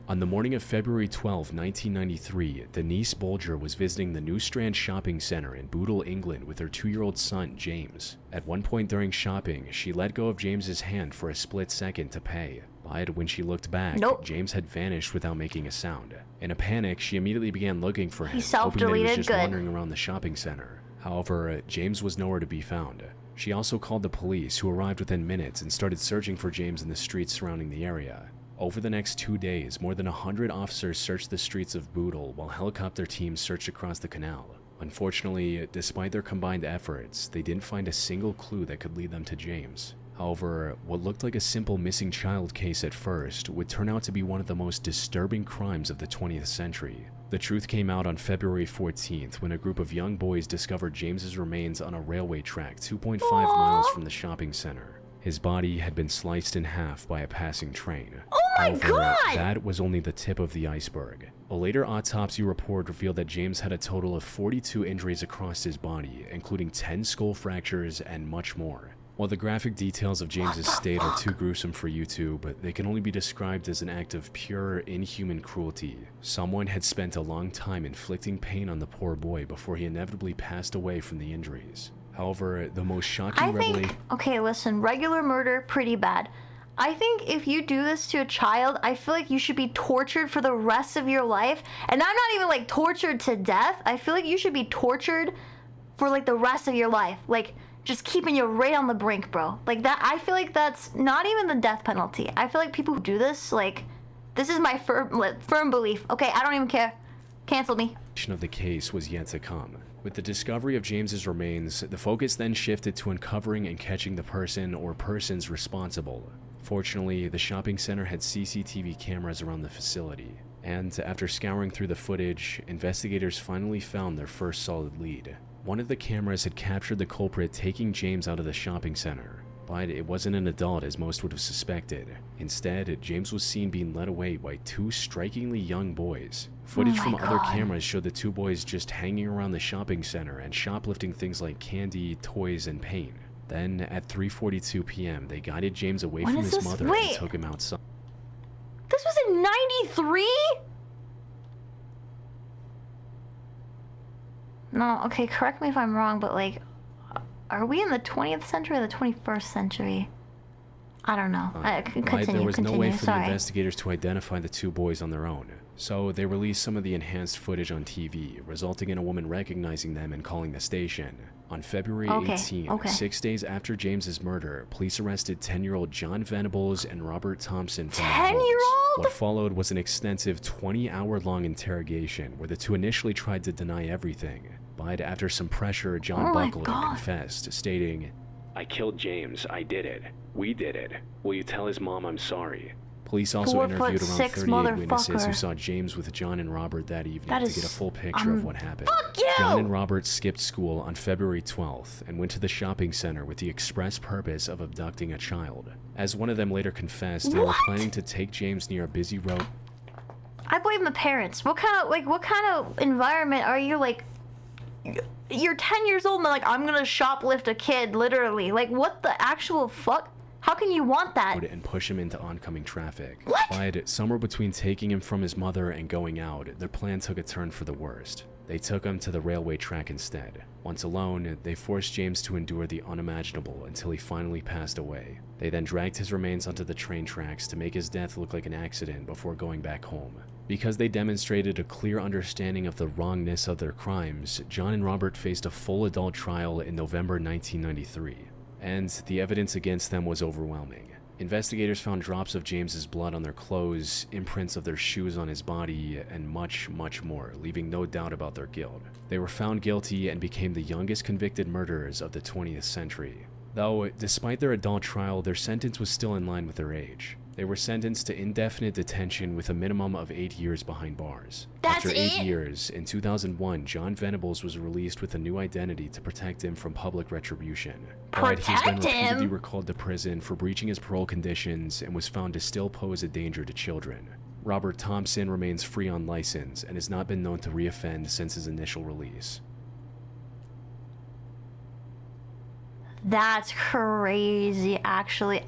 On the morning of February 12, 1993, Denise Bolger was visiting the New Strand Shopping Center in Bootle, England with her 2-year-old son, James. At one point during shopping, she let go of James's hand for a split second to pay. But when she looked back, James had vanished without making a sound. In a panic, she immediately began looking for him, hoping that he was self-deleted, just good. wandering around the shopping center. However, James was nowhere to be found. She also called the police, who arrived within minutes and started searching for James in the streets surrounding the area. Over the next 2 days, more than 100 officers searched the streets of Bootle while helicopter teams searched across the canal. Unfortunately, despite their combined efforts, they didn't find a single clue that could lead them to James. However, what looked like a simple missing child case at first would turn out to be one of the most disturbing crimes of the 20th century. The truth came out on February 14th when a group of young boys discovered James's remains on a railway track 2.5 miles from the shopping center. His body had been sliced in half by a passing train. Oh my God! That was only the tip of the iceberg. A later autopsy report revealed that James had a total of 42 injuries across his body, including 10 skull fractures and much more. While the graphic details of James's state are too gruesome for YouTube, they can only be described as an act of pure, inhuman cruelty. Someone had spent a long time inflicting pain on the poor boy before he inevitably passed away from the injuries. However, the most shocking revelation... Okay, listen, regular murder, pretty bad. I think if you do this to a child, I feel like you should be tortured for the rest of your life. And I'm not even like tortured to death. I feel like you should be tortured for like the rest of your life. Like, just keeping you right on the brink, bro. Like that, I feel like that's not even the death penalty. I feel like people who do this, like, this is my firm belief. Okay, I don't even care. Cancel me. ...of the case was yet to come. With the discovery of James's remains, the focus then shifted to uncovering and catching the person or persons responsible. Fortunately, the shopping center had CCTV cameras around the facility, and after scouring through the footage, investigators finally found their first solid lead. One of the cameras had captured the culprit taking James out of the shopping center, but it wasn't an adult as most would have suspected. Instead, James was seen being led away by 2 strikingly young boys. Footage from other cameras showed the 2 boys just hanging around the shopping center and shoplifting things like candy, toys, and paint. Then, at 3:42 p.m., they guided James away from his mother and took him outside. This was in 93? No, okay, correct me if I'm wrong, but like, are we in the 20th century or the 21st century? I don't know. There was no way for the investigators to identify the 2 boys on their own, so they released some of the enhanced footage on TV, resulting in a woman recognizing them and calling the station. On February 18, 6 days after James's murder, police arrested 10-year-old John Venables and Robert Thompson from their homes. 10-year-old? What followed was an extensive 20-hour-long interrogation where the 2 initially tried to deny everything, but after some pressure, John buckled and confessed, stating, "I killed James. I did it. We did it. Will you tell his mom I'm sorry?" Police also interviewed around 38 witnesses who saw James with John and Robert that evening to get a full picture of what happened. John and Robert skipped school on February 12th and went to the shopping center with the express purpose of abducting a child. As one of them later confessed, they were planning to take James near a busy road. I blame the parents. What kind of environment are you like? You're 10 years old and like, I'm gonna shoplift a kid, literally. Like, what the actual fuck? How can you want that? And push him into oncoming traffic. What? But somewhere between taking him from his mother and going out, their plan took a turn for the worst. They took him to the railway track instead. Once alone, they forced James to endure the unimaginable until he finally passed away. They then dragged his remains onto the train tracks to make his death look like an accident before going back home. Because they demonstrated a clear understanding of the wrongness of their crimes, John and Robert faced a full adult trial in November 1993. And the evidence against them was overwhelming. Investigators found drops of James's blood on their clothes, imprints of their shoes on his body, and much, much more, leaving no doubt about their guilt. They were found guilty and became the youngest convicted murderers of the 20th century. Though, despite their adult trial, their sentence was still in line with their age. They were sentenced to indefinite detention with a minimum of 8 years behind bars. That's After 8 it? years, in 2001, John Venables was released with a new identity to protect him from public retribution. But he's been Protect repeatedly him? recalled to prison for breaching his parole conditions and was found to still pose a danger to children. Robert Thompson remains free on license and has not been known to reoffend since his initial release. That's crazy, actually.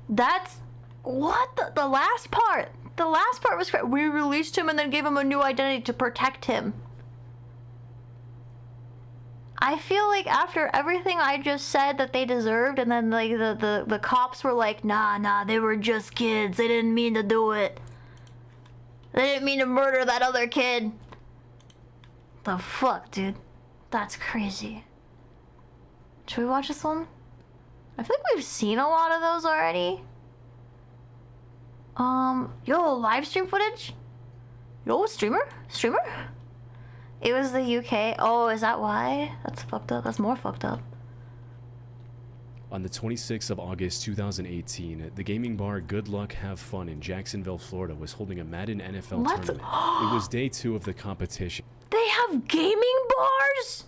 That's... What? The last part. The last part was... We released him and then gave him a new identity to protect him. I feel like after everything I just said that they deserved, and then like the cops were like, nah, they were just kids. They didn't mean to do it. They didn't mean to murder that other kid. The fuck, dude? That's crazy. Should we watch this one? I feel like we've seen a lot of those already. Yo, live stream footage? Yo, streamer? It was the UK. Oh, is that why? That's fucked up. That's more fucked up. On the 26th of August 2018, the gaming bar Good Luck Have Fun in Jacksonville, Florida was holding a Madden NFL tournament. It was day 2 of the competition. They have gaming bars?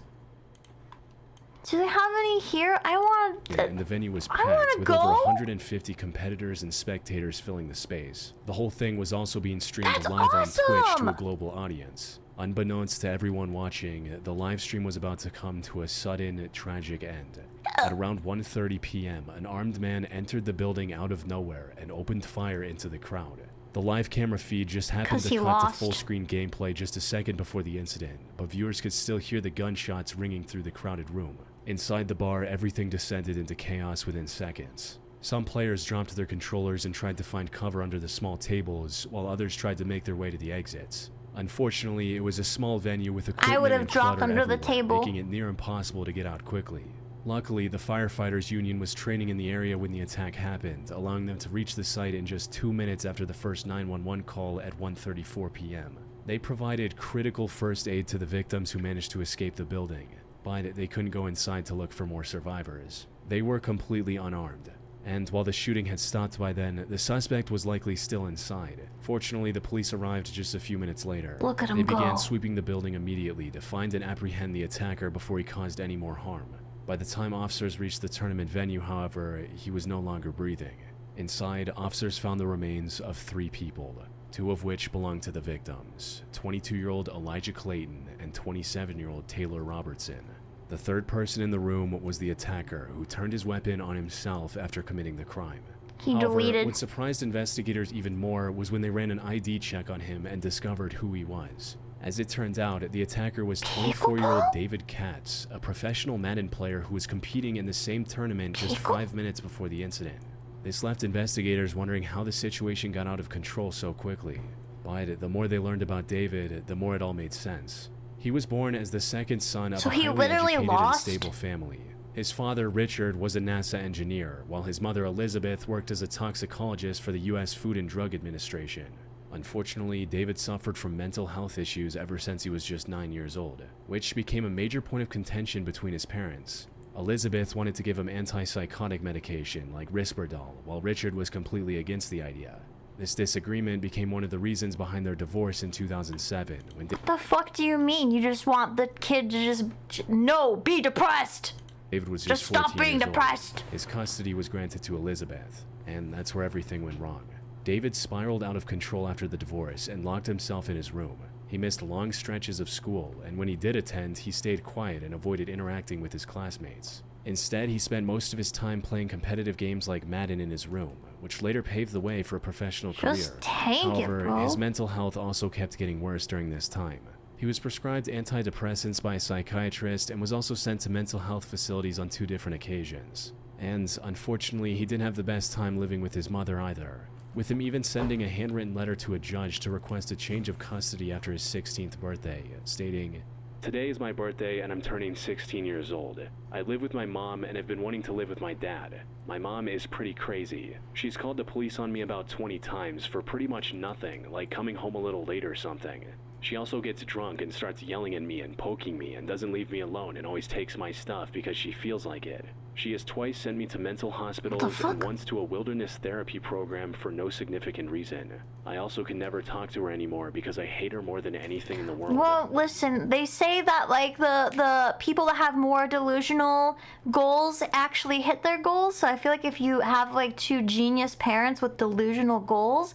Do they have any here? I want... And the venue was packed with over 150 competitors and spectators filling the space. The whole thing was also being streamed live on Twitch to a global audience. Unbeknownst to everyone watching, the live stream was about to come to a sudden, tragic end. At around 1:30 p.m., an armed man entered the building out of nowhere and opened fire into the crowd. The live camera feed just happened to cut to full-screen gameplay just a second before the incident, but viewers could still hear the gunshots ringing through the crowded room. Inside the bar, everything descended into chaos within seconds. Some players dropped their controllers and tried to find cover under the small tables, while others tried to make their way to the exits. Unfortunately, it was a small venue with equipment I would have and dropped clutter under the everywhere, table. making it near impossible to get out quickly. Luckily, the firefighters union was training in the area when the attack happened, allowing them to reach the site in just 2 minutes after the first 911 call at 1:34 p.m. They provided critical first aid to the victims who managed to escape the building, but they couldn't go inside to look for more survivors. They were completely unarmed, and while the shooting had stopped by then, the suspect was likely still inside. Fortunately, the police arrived just a few minutes later. Look at him They began go. sweeping the building immediately to find and apprehend the attacker before he caused any more harm. By the time officers reached the tournament venue, however, he was no longer breathing. Inside, officers found the remains of 3 people, 2 of which belonged to the victims, 22-year-old Elijah Clayton and 27-year-old Taylor Robertson. The third person in the room was the attacker, who turned his weapon on himself after committing the crime. He However, deleted. what surprised investigators even more was when they ran an ID check on him and discovered who he was. As it turned out, the attacker was 24-year-old David Katz, a professional Madden player who was competing in the same tournament just 5 minutes before the incident. This left investigators wondering how the situation got out of control so quickly. But the more they learned about David, the more it all made sense. He was born as the second son of So a he highly literally educated lost? and stable family. His father, Richard, was a NASA engineer, while his mother, Elizabeth, worked as a toxicologist for the U.S. Food and Drug Administration. Unfortunately, David suffered from mental health issues ever since he was just 9 years old, which became a major point of contention between his parents. Elizabeth wanted to give him antipsychotic medication like Risperdal, while Richard was completely against the idea. This disagreement became one of the reasons behind their divorce in 2007, when What the fuck do you mean? You just want the kid to no, be depressed. David was Just just stop 14 being years old. depressed. His custody was granted to Elizabeth, and that's where everything went wrong. David spiraled out of control after the divorce and locked himself in his room. He missed long stretches of school, and when he did attend, he stayed quiet and avoided interacting with his classmates. Instead, he spent most of his time playing competitive games like Madden in his room, which later paved the way for a professional career. tank it, However, bro. his mental health also kept getting worse during this time. He was prescribed antidepressants by a psychiatrist and was also sent to mental health facilities on 2 different occasions. And unfortunately, he didn't have the best time living with his mother either, with him even sending a handwritten letter to a judge to request a change of custody after his 16th birthday, stating, "Today is my birthday and I'm turning 16 years old. I live with my mom and have been wanting to live with my dad. My mom is pretty crazy. She's called the police on me about 20 times for pretty much nothing, like coming home a little late or something. She also gets drunk and starts yelling at me and poking me and doesn't leave me alone and always takes my stuff because she feels like it. She has twice sent me to mental hospitals and once to a wilderness therapy program for no significant reason. I also can never talk to her anymore because I hate her more than anything in the world. Well, listen, they say that like the people that have more delusional goals actually hit their goals. So I feel like if you have like two genius parents with delusional goals,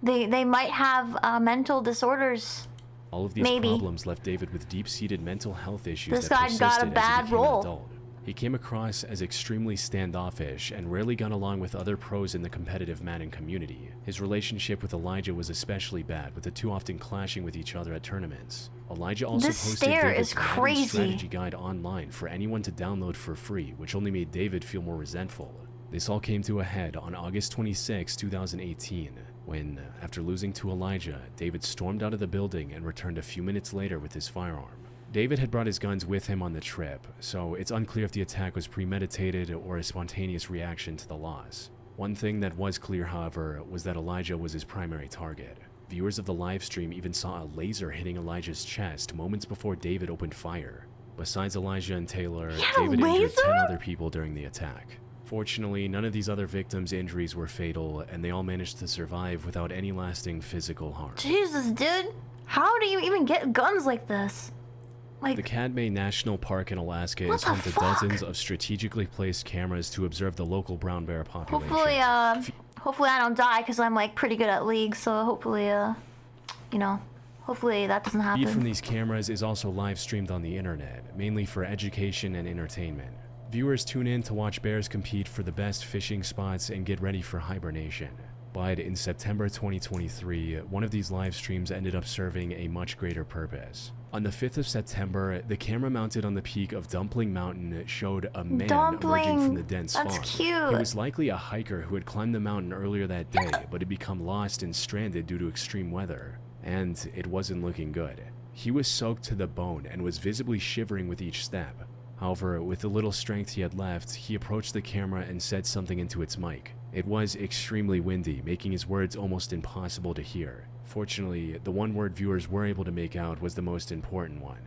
they might have mental disorders. All of these problems left David with deep-seated mental health issues This that guy persisted got a bad as he became role. an adult. He came across as extremely standoffish and rarely got along with other pros in the competitive Madden community. His relationship with Elijah was especially bad, with the two often clashing with each other at tournaments. Elijah also This posted stare David's is Madden crazy. strategy guide online for anyone to download for free, which only made David feel more resentful. This all came to a head on August 26, 2018, when, after losing to Elijah, David stormed out of the building and returned a few minutes later with his firearm. David had brought his guns with him on the trip, so it's unclear if the attack was premeditated or a spontaneous reaction to the loss. One thing that was clear, however, was that Elijah was his primary target. Viewers of the live stream even saw a laser hitting Elijah's chest moments before David opened fire. Besides Elijah and Taylor, David injured 10 other people during the attack. Fortunately, none of these other victims' injuries were fatal, and they all managed to survive without any lasting physical harm. Jesus, dude. How do you even get guns like this? Like, the Cadme National Park in Alaska is home to dozens of strategically placed cameras to observe the local brown bear population. hopefully I don't die because I'm like pretty good at League, so hopefully, you know, hopefully that doesn't happen. Feed from these cameras is also live streamed on the internet, mainly for education and entertainment. Viewers tune in to watch bears compete for the best fishing spots and get ready for hibernation. But in September 2023, one of these live streams ended up serving a much greater purpose. On the 5th of September, the camera mounted on the peak of Dumpling Mountain showed a man emerging from the dense fog. That's cute. It was likely a hiker who had climbed the mountain earlier that day, but had become lost and stranded due to extreme weather. And it wasn't looking good. He was soaked to the bone and was visibly shivering with each step. However, with the little strength he had left, he approached the camera and said something into its mic. It was extremely windy, making his words almost impossible to hear. Fortunately, the one word viewers were able to make out was the most important one.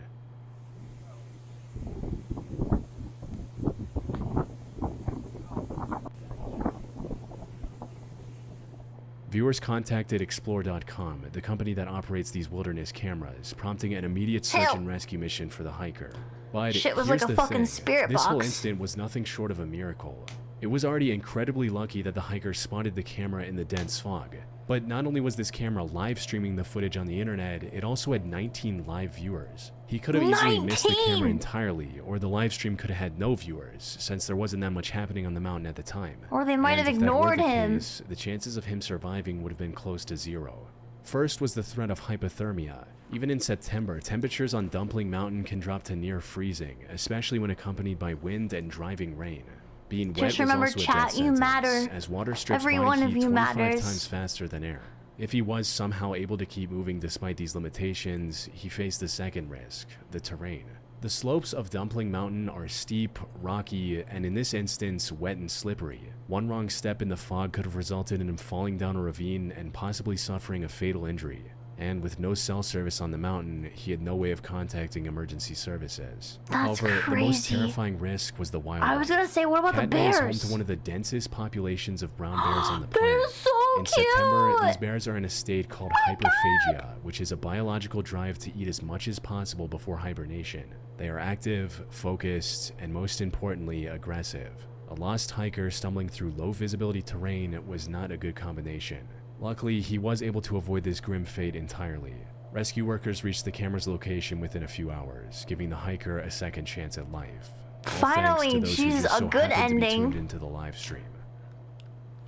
Viewers contacted Explore.com, the company that operates these wilderness cameras, prompting an immediate search and rescue mission for the hiker. But shit was like a fucking spirit this box. whole incident was nothing short of a miracle. It was already incredibly lucky that the hiker spotted the camera in the dense fog. But not only was this camera live streaming the footage on the internet, it also had 19 live viewers. He could have easily missed the camera entirely, or the live stream could have had no viewers, since there wasn't that much happening on the mountain at the time. Or they might have And if that were ignored the him. case, the chances of him surviving would have been close to zero. First was the threat of hypothermia. Even in September, temperatures on Dumpling Mountain can drop to near freezing, especially when accompanied by wind and driving rain. Being wet Just was remember, also a chat, death you sentence, matter. as water strips Every body one of heat you 25 matters. times faster than air. If he was somehow able to keep moving despite these limitations, he faced the second risk, the terrain. The slopes of Dumpling Mountain are steep, rocky, and in this instance, wet and slippery. One wrong step in the fog could have resulted in him falling down a ravine and possibly suffering a fatal injury. And with no cell service on the mountain, he had no way of contacting emergency services. That's However, the most crazy. terrifying risk was the wildlife. I was gonna say, what about the Cadme is home bears? to one of the densest populations of brown bears on the They're planet. so In cute. September, these bears are in a state called hyperphagia, which is a biological drive to eat as much as possible before hibernation. They are active, focused, and most importantly, aggressive. A lost hiker stumbling through low visibility terrain was not a good combination. Luckily, he was able to avoid this grim fate entirely. Rescue workers reached the camera's location within a few hours, giving the hiker a second chance at life. All Finally, thanks to those who Jesus, just a so good happened to be ending. tuned into the live stream.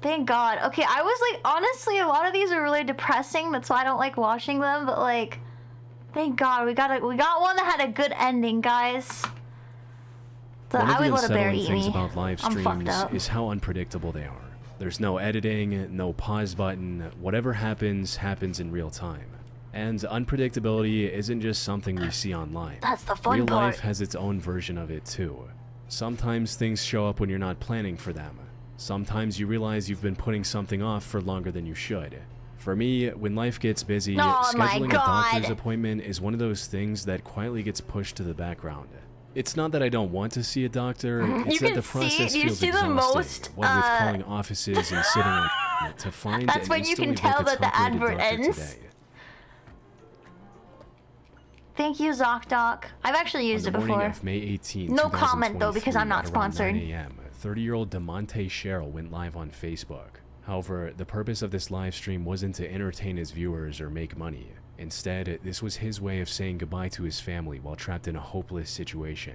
Thank God. Okay, I was like, honestly, a lot of these are really depressing. That's why I don't like watching them. But like, thank God we got one that had a good ending, guys. So One of I the would let a bear unsettling eat things me. about live I'm fucked streams up. is how unpredictable they are. There's no editing, no pause button. Whatever happens, happens in real time. And unpredictability isn't just something we see online. That's the fun Real part. life has its own version of it too. Sometimes things show up when you're not planning for them. Sometimes you realize you've been putting something off for longer than you should. For me, when life gets busy, Oh my scheduling a God. doctor's appointment is one of those things that quietly gets pushed to the background. It's not that I don't want to see a doctor, it's You that can the see- process you feels see the exhausting. most, What with calling offices and sitting on to find That's and when you can instantly tell book a that the top-rated advert doctor ends. today. Thank you, ZocDoc. I've actually used On it the morning before. of May 18, No comment, though, because I'm not 2023, at around sponsored. 9 a.m., 30-year-old DeMonte Sherrill went live on Facebook. However, the purpose of this live stream wasn't to entertain his viewers or make money. Instead, this was his way of saying goodbye to his family while trapped in a hopeless situation.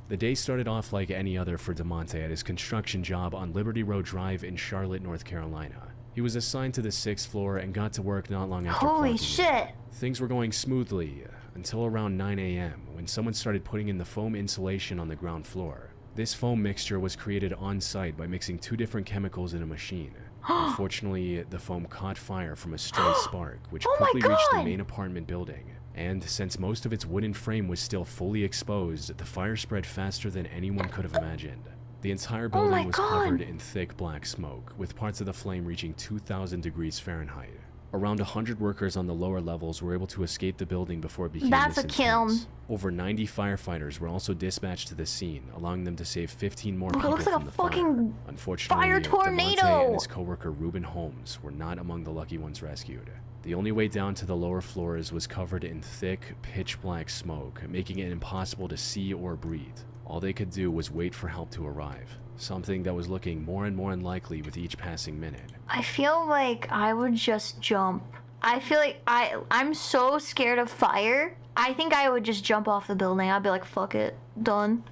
The day started off like any other for DeMonte at his construction job on Liberty Road Drive in Charlotte, North Carolina. He was assigned to the 6th floor and got to work not long after Holy clocking in. shit. Things were going smoothly until around 9 a.m. when someone started putting in the foam insulation on the ground floor. This foam mixture was created on site by mixing 2 different chemicals in a machine. Unfortunately, the foam caught fire from a stray spark, which Oh my quickly reached the God! main apartment building. And since most of its wooden frame was still fully exposed, the fire spread faster than anyone could have imagined. The entire Oh my building was God! covered in thick black smoke, with parts of the flame reaching 2,000 degrees Fahrenheit. Around 100 workers on the lower levels were able to escape the building before it became That's this a kiln. intense. Over 90 firefighters were also dispatched to the scene, allowing them to save 15 more Look, it people looks like from a the fire. fucking Unfortunately, fire DeMonte tornado. and his coworker Reuben Holmes were not among the lucky ones rescued. The only way down to the lower floors was covered in thick, pitch-black smoke, making it impossible to see or breathe. All they could do was wait for help to arrive, something that was looking more and more unlikely with each passing minute. I feel like I would just jump. I feel like I'm so scared of fire. I think I would just jump off the building. I'd be like, fuck it, done.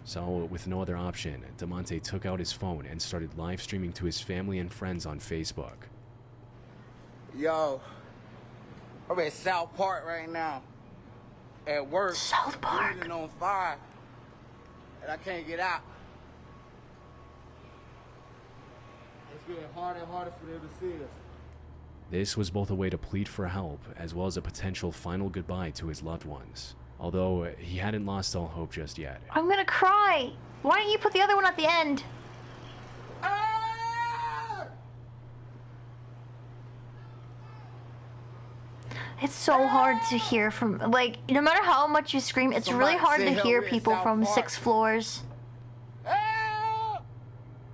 So, with no other option, DeMonte took out his phone and started live streaming to his family and friends on Facebook. Yo, I'm at South Park right now. At work. South Park. Building on fire. And I can't get out. It's getting harder and harder for them to see us. This was both a way to plead for help, as well as a potential final goodbye to his loved ones. Although, he hadn't lost all hope just yet. I'm gonna cry. Why don't you put the other one at the end? It's so hard to hear from, like, no matter how much you scream, it's really hard to hear people from 6 floors.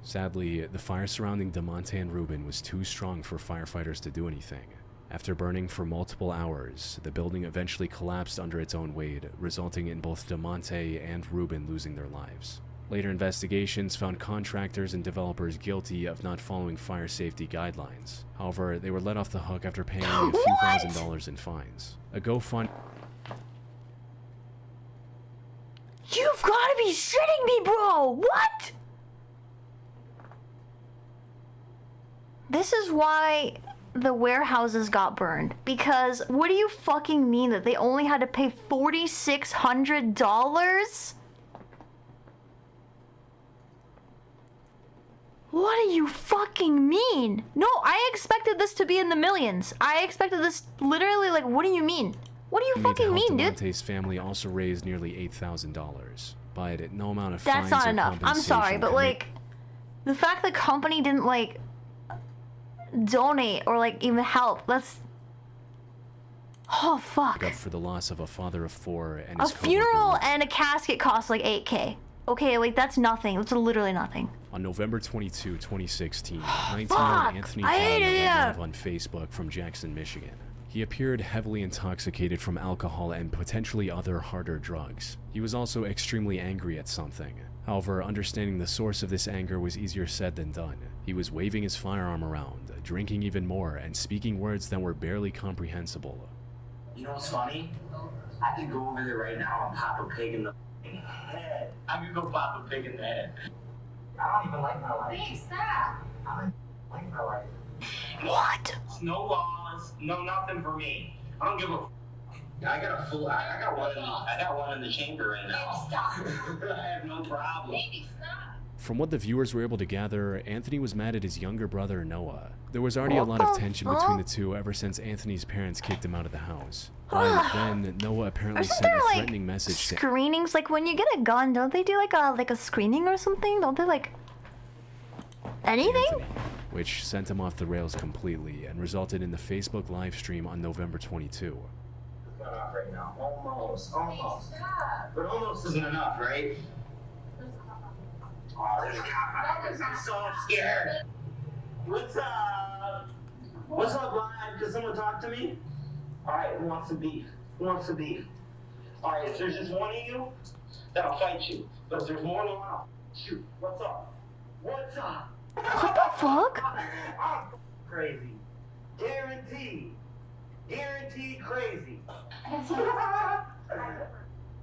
Sadly, the fire surrounding DeMonte and Reuben was too strong for firefighters to do anything. After burning for multiple hours, the building eventually collapsed under its own weight, resulting in both DeMonte and Reuben losing their lives. Later investigations found contractors and developers guilty of not following fire safety guidelines. However, they were let off the hook after paying only a few $1,000s in fines. A GoFund. You've gotta be shitting me, bro! What? This is why the warehouses got burned. Because what do you fucking mean that they only had to pay $4,600? What do you fucking mean? No, I expected this to be in the millions. I expected this literally, like, what do you mean? What do you fucking mean, dude? DeMonte's family also raised nearly $8,000, but no amount of That's fines not or enough. I'm sorry, compensation but could like, the fact the company didn't like donate or like even help, that's... Oh, fuck. make up for the loss of a father of 4 and A his funeral and a casket costs like $8K. Okay, like, that's nothing. That's literally nothing. On November 22, 2016, 19-year-old Fuck! Anthony I hate Brown it, went yeah. live on Facebook from Jackson, Michigan. He appeared heavily intoxicated from alcohol and potentially other harder drugs. He was also extremely angry at something. However, understanding the source of this anger was easier said than done. He was waving his firearm around, drinking even more, and speaking words that were barely comprehensible. You know what's funny? I could go over there right now and pop a pig in the head. I could go pop a pig in the head. I don't even like my life. Hey, stop! I don't like my life. What? No laws, no nothing for me. I don't give a. I got one in the chamber right now. Stop. I have no problem. Maybe stop. From what the viewers were able to gather, Anthony was mad at his younger brother, Noah. There was already a lot of tension between the two ever since Anthony's parents kicked him out of the house. But then, Noah apparently Isn't sent there, a like, threatening message to Screenings, like when you get a gun, don't they do like a screening or something? Don't they like anything? which sent him off the rails completely and resulted in the Facebook live stream on November 22. cut off right now. Almost. But almost isn't enough, right? Oh, there's a cop. I'm so scared. What's up? What's up, Brian? Can someone talk to me? Alright, who wants some beef? Who wants some beef? Alright, if there's just one of you, then I'll fight you. But if there's more than one, I'll shoot. What's up? What's up? What the fuck? I'm crazy. Guaranteed. Guaranteed crazy.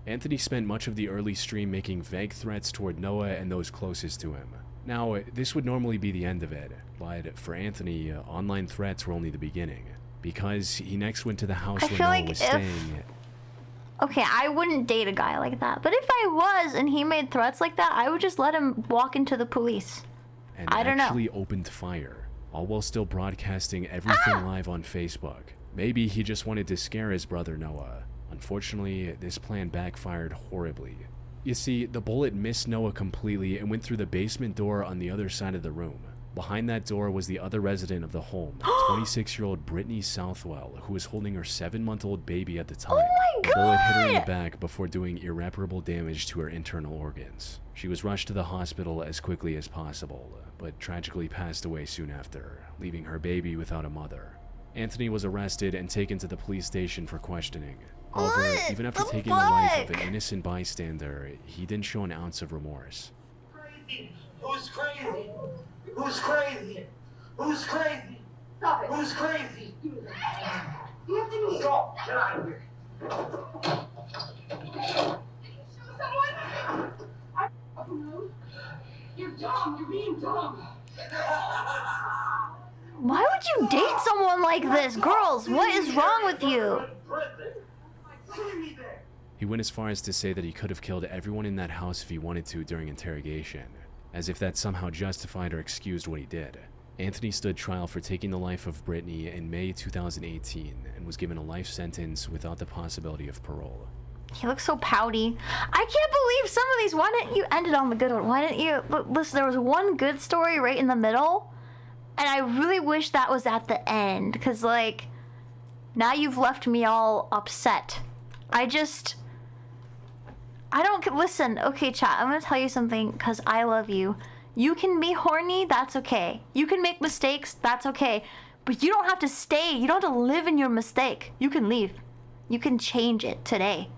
Anthony spent much of the early stream making vague threats toward Noah and those closest to him. Now, this would normally be the end of it, but for Anthony, online threats were only the beginning, because he next went to the house where Noah was staying. Okay, I wouldn't date a guy like that, but if I was and he made threats like that, I would just let him walk into the police. And I don't actually know. opened fire, all while still broadcasting everything live on Facebook. Maybe he just wanted to scare his brother Noah. Unfortunately, this plan backfired horribly. You see, the bullet missed Noah completely and went through the basement door on the other side of the room. Behind that door was the other resident of the home, 26-year-old Brittany Southwell, who was holding her 7-month-old baby at the time. Oh my The bullet hit her in the God! back before doing irreparable damage to her internal organs. She was rushed to the hospital as quickly as possible, but tragically passed away soon after, leaving her baby without a mother. Anthony was arrested and taken to the police station for questioning. However, even after taking the life of an innocent bystander, he didn't show an ounce of remorse. Crazy. Who's crazy? Who's crazy? Who's crazy? Stop it. Who's crazy? You have to be strong. Get out of here. Someone! I don't know. You're dumb. You're being dumb. Why would you date someone like this? Girls, what is wrong with you? He went as far as to say that he could have killed everyone in that house if he wanted to during interrogation, as if that somehow justified or excused what he did. Anthony stood trial for taking the life of Brittany in May 2018 and was given a life sentence without the possibility of parole. He looks so pouty. I can't believe some of these. Why didn't you end it on the good one? Why didn't you? Listen, there was one good story right in the middle, and I really wish that was at the end, because, like, now you've left me all upset. I don't, listen, okay, chat, I'm gonna tell you something, because I love you. You can be horny, that's okay. You can make mistakes, that's okay. But you don't have to stay, you don't have to live in your mistake. You can leave. You can change it today.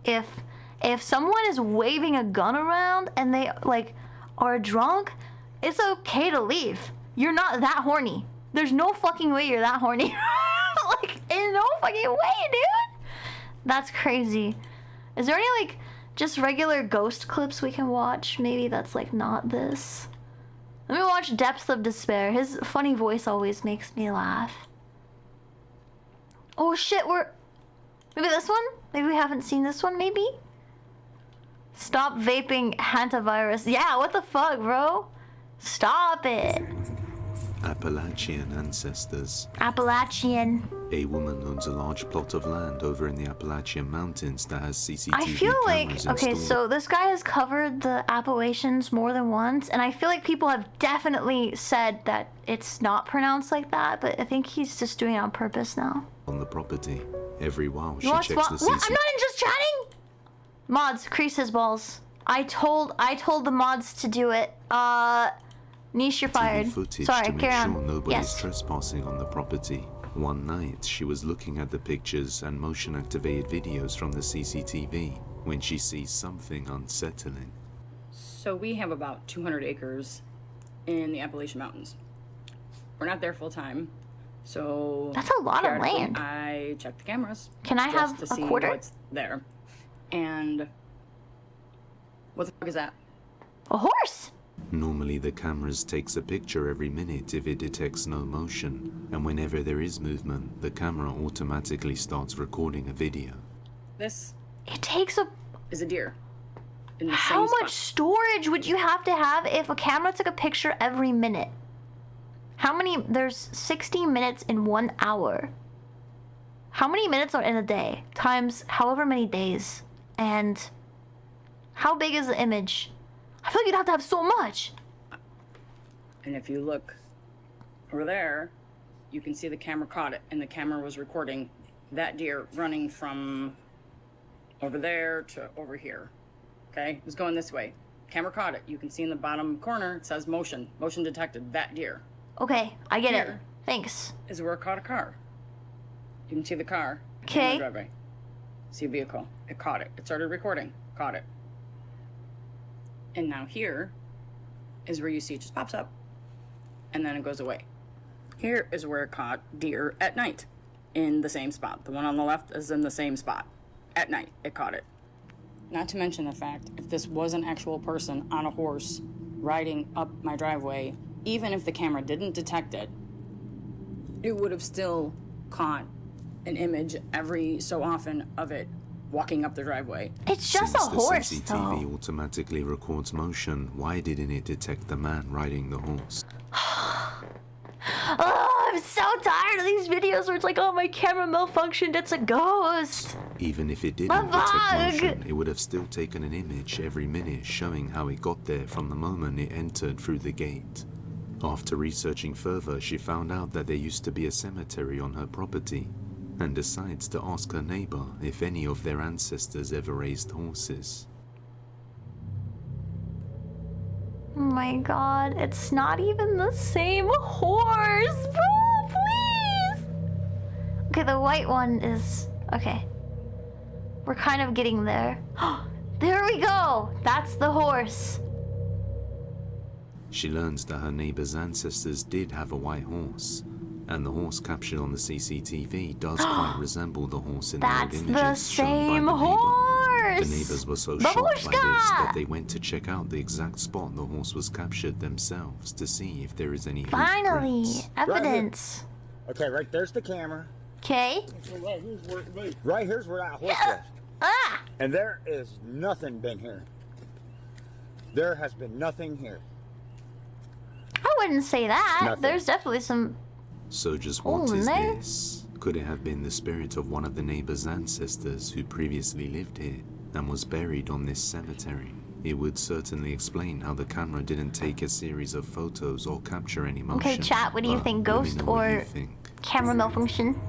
If someone is waving a gun around and they, like, are drunk, it's okay to leave. You're not that horny. There's no fucking way you're that horny. Like, in no fucking way, dude. That's crazy. Is there any, like, just regular ghost clips we can watch? Maybe that's, like, not this. Let me watch Depths of Despair. His funny voice always makes me laugh. Oh shit, maybe this one? Maybe we haven't seen this one, maybe? Stop vaping hantavirus. Yeah, what the fuck, bro? Stop it. Appalachian ancestors. Appalachian. A woman owns a large plot of land over in the Appalachian Mountains that has CCTV I feel like, cameras okay, installed. so this guy has covered the Appalachians more than once, and I feel like people have definitely said that it's not pronounced like that, but I think he's just doing it on purpose now. On the property. Every while she You want checks the what? I'm CCTV. not in just chatting! Mods, crease his balls. I told the mods to do it. Niche, you're fired. Footage Sorry, to make carry sure on. nobody's Yes. trespassing on the property. One night, she was looking at the pictures and motion-activated videos from the CCTV when she sees something unsettling. So we have about 200 acres in the Appalachian Mountains. We're not there full time, so That's a lot of periodically land. I check the cameras. Can I just have to a see quarter? what's there? And what the fuck is that? A horse. Normally, the cameras takes a picture every minute if it detects no motion, and whenever there is movement, the camera automatically starts recording a video. This It takes a... is a deer. In the How same much spot. storage would you have to have if a camera took a picture every minute? How many... There's 60 minutes in 1 hour. How many minutes are in a day? Times however many days. And how big is the image? I feel like you'd have to have so much. And if you look over there, you can see the camera caught it, and the camera was recording that deer running from over there to over here. Okay, it was going this way. Camera caught it. You can see in the bottom corner, it says motion. Motion detected, that deer. Okay, I get it. Here Thanks. is where it caught a car. You can see the car. Okay. Driveway. See a vehicle. It caught it. It started recording. Caught it. And now here is where you see it just pops up. And then it goes away. Here is where it caught deer at night. In the same spot. The one on the left is in the same spot. At night, it caught it. Not to mention the fact, if this was an actual person on a horse riding up my driveway, even if the camera didn't detect it, it would have still caught an image every so often of it walking up the driveway. It's just a horse, Since the CCTV automatically records motion, why didn't it detect the man riding the horse? Oh, I'm so tired of these videos where it's like, oh, my camera malfunctioned, it's a ghost. Even if it didn't detect motion, it would have still taken an image every minute showing how it got there from the moment it entered through the gate. After researching further, she found out that there used to be a cemetery on her property and decides to ask her neighbor if any of their ancestors ever raised horses. Oh my god, it's not even the same horse! Bro, please! Okay, the white one is... Okay. We're kind of getting there. There we go! That's the horse. She learns that her neighbor's ancestors did have a white horse, and the horse captured on the CCTV does quite resemble the horse in the old images shown by the neighbor. The neighbors were so shocked by this that they went to check out the exact spot the horse was captured themselves to see if there is any Finally, evidence. Okay, right there's the camera. Okay. Right here's where that horse was. And there is nothing been here. There has been nothing here. I wouldn't say that. Nothing. There's definitely some... So just what is this? Could it have been the spirit of one of the neighbor's ancestors who previously lived here and was buried on this cemetery? It would certainly explain how the camera didn't take a series of photos or capture any motion. Okay, chat, what do you think? Ghost or camera malfunction?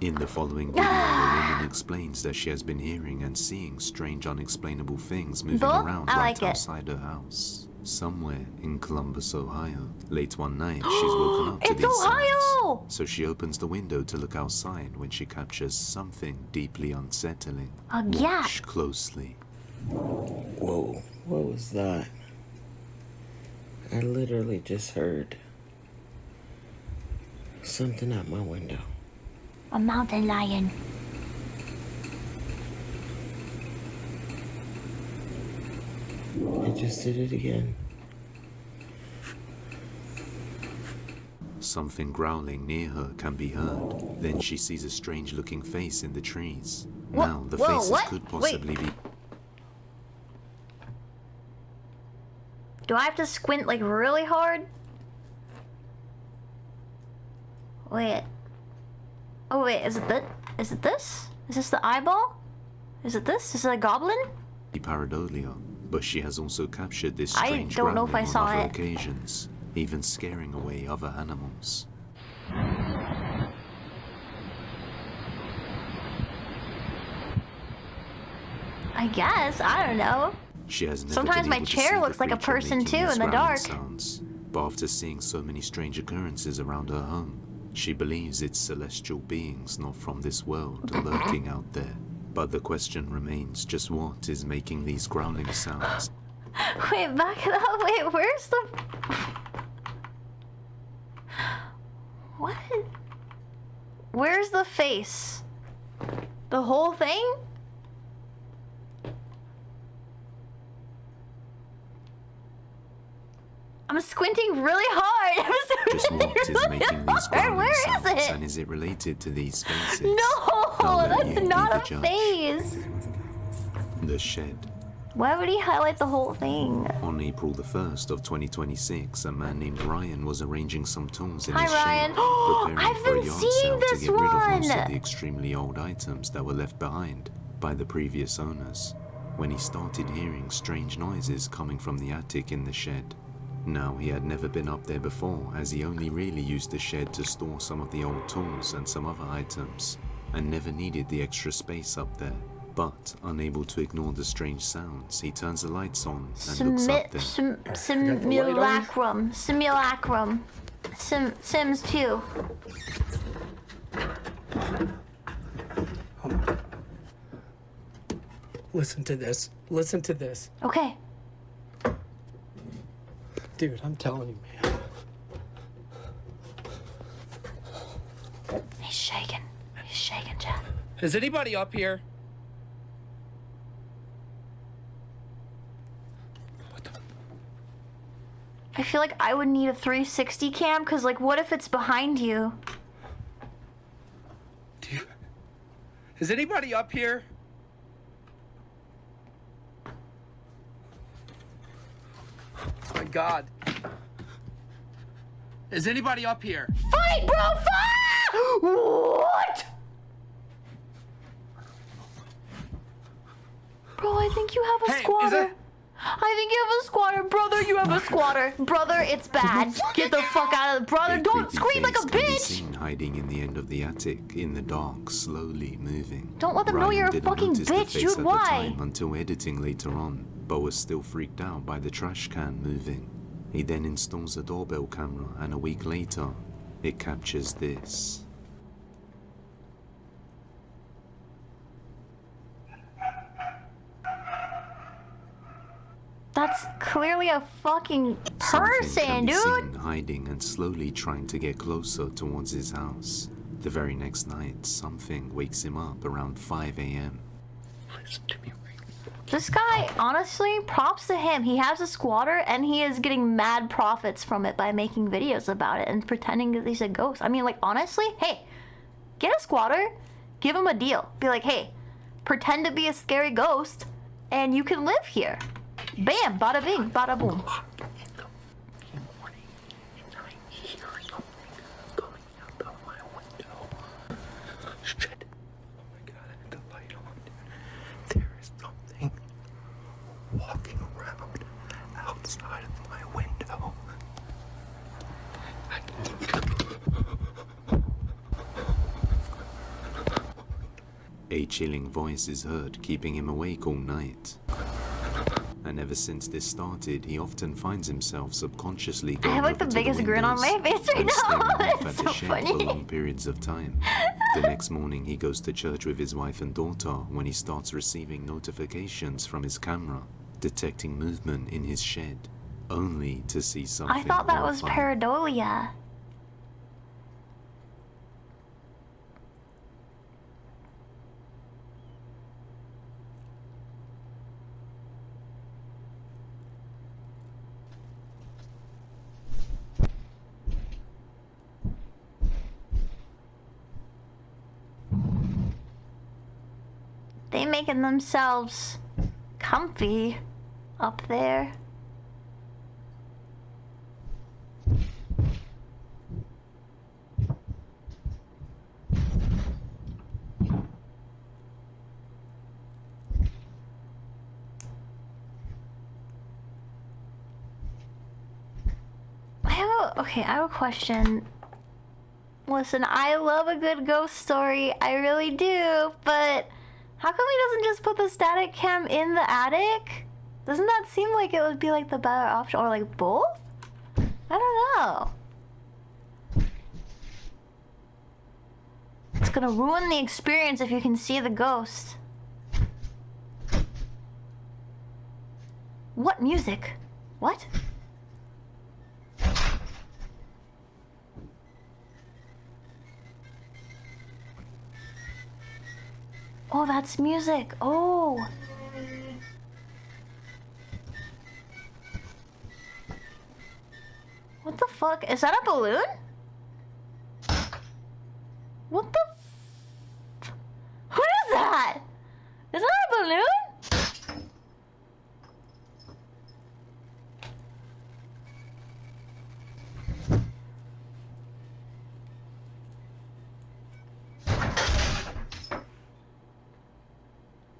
In the following video, a woman explains that she has been hearing and seeing strange unexplainable things moving around outside her house. Somewhere in Columbus, Ohio. Late one night, she's woken up to these sounds. So she opens the window to look outside when she captures something deeply unsettling. Watch closely. Whoa, what was that? I literally just heard something at my window. A mountain lion. I just did it again. Something growling near her can be heard. Then she sees a strange-looking face in the trees. Now, the faces could possibly be... Do I have to squint like really hard? Wait. Oh wait, is it that? Is it this? Is this the eyeball? Is it this? Is it a goblin? Pareidolia, but she has also captured this strange growling on other occasions, even scaring away other animals. I guess, I don't know. She has never Sometimes been my able to chair see looks the like a creature person making too these in the growling dark. sounds, but after seeing so many strange occurrences around her home, she believes it's celestial beings not from this world lurking out there. But the question remains, just what is making these growling sounds? Wait, back it up. Wait, where's the... What? Where's the face? The whole thing? I'm squinting really hard. Just what is making these growling Where sounds, is it? and is it related to these faces? No, that's not a face. The shed. Why would he highlight the whole thing? On April the 1st of 2026, a man named Ryan was arranging some tools in Hi, his Ryan. shed, preparing I've for a been yard seeing sale to this get rid of most one. of the extremely old items that were left behind by the previous owners, when he started hearing strange noises coming from the attic in the shed. Now, he had never been up there before, as he only really used the shed to store some of the old tools and some other items, and never needed the extra space up there. But, unable to ignore the strange sounds, he turns the lights on and looks up there. Simulacrum. Sims 2. Listen to this. Listen to this. Okay. Dude, I'm telling you, man. He's shaking. He's shaking, Jack. Is anybody up here? I feel like I would need a 360 cam, because, like, what if it's behind you? Dude. Is anybody up here? Oh my God. Is anybody up here? Fight, bro! Fight! What? Bro, I think you have a squatter. I think you have a squatter. Brother, you have a squatter. Brother, it's bad. Get the fuck out of the... Brother, don't scream like a bitch! Seen hiding in the end of the attic, in the dark, slowly moving. Don't let them know you're a fucking bitch, dude. Why? Until editing later on, but was still freaked out by the trash can moving. He then installs a doorbell camera, and a week later, it captures this. That's clearly a fucking person, dude. Seen hiding and slowly trying to get closer towards his house. The very next night, something wakes him up around 5 a.m. Listen to me. This guy, honestly, props to him. He has a squatter and he is getting mad profits from it by making videos about it and pretending that he's a ghost. I mean, like, honestly, hey, get a squatter, give him a deal. Be like, hey, pretend to be a scary ghost and you can live here. Bam, bada bing, bada boom. Shit. Oh my God, I had the light on. There is something walking around outside of my window. A chilling voice is heard, keeping him awake all night. And ever since this started, he often finds himself subconsciously going I have like the biggest grin on my face right now. It's so funny. For long periods of time. The next morning, he goes to church with his wife and daughter when he starts receiving notifications from his camera, detecting movement in his shed, only to see something I thought that was horrifying. pareidolia. They making themselves comfy up there. I have a question. Listen, I love a good ghost story. I really do, but how come he doesn't just put the static cam in the attic? Doesn't that seem like it would be like the better option? Or like both? I don't know. It's gonna ruin the experience if you can see the ghost. What music? What? Oh, that's music. Oh. What the fuck? Is that a balloon? What the f... What is that? Is that a balloon?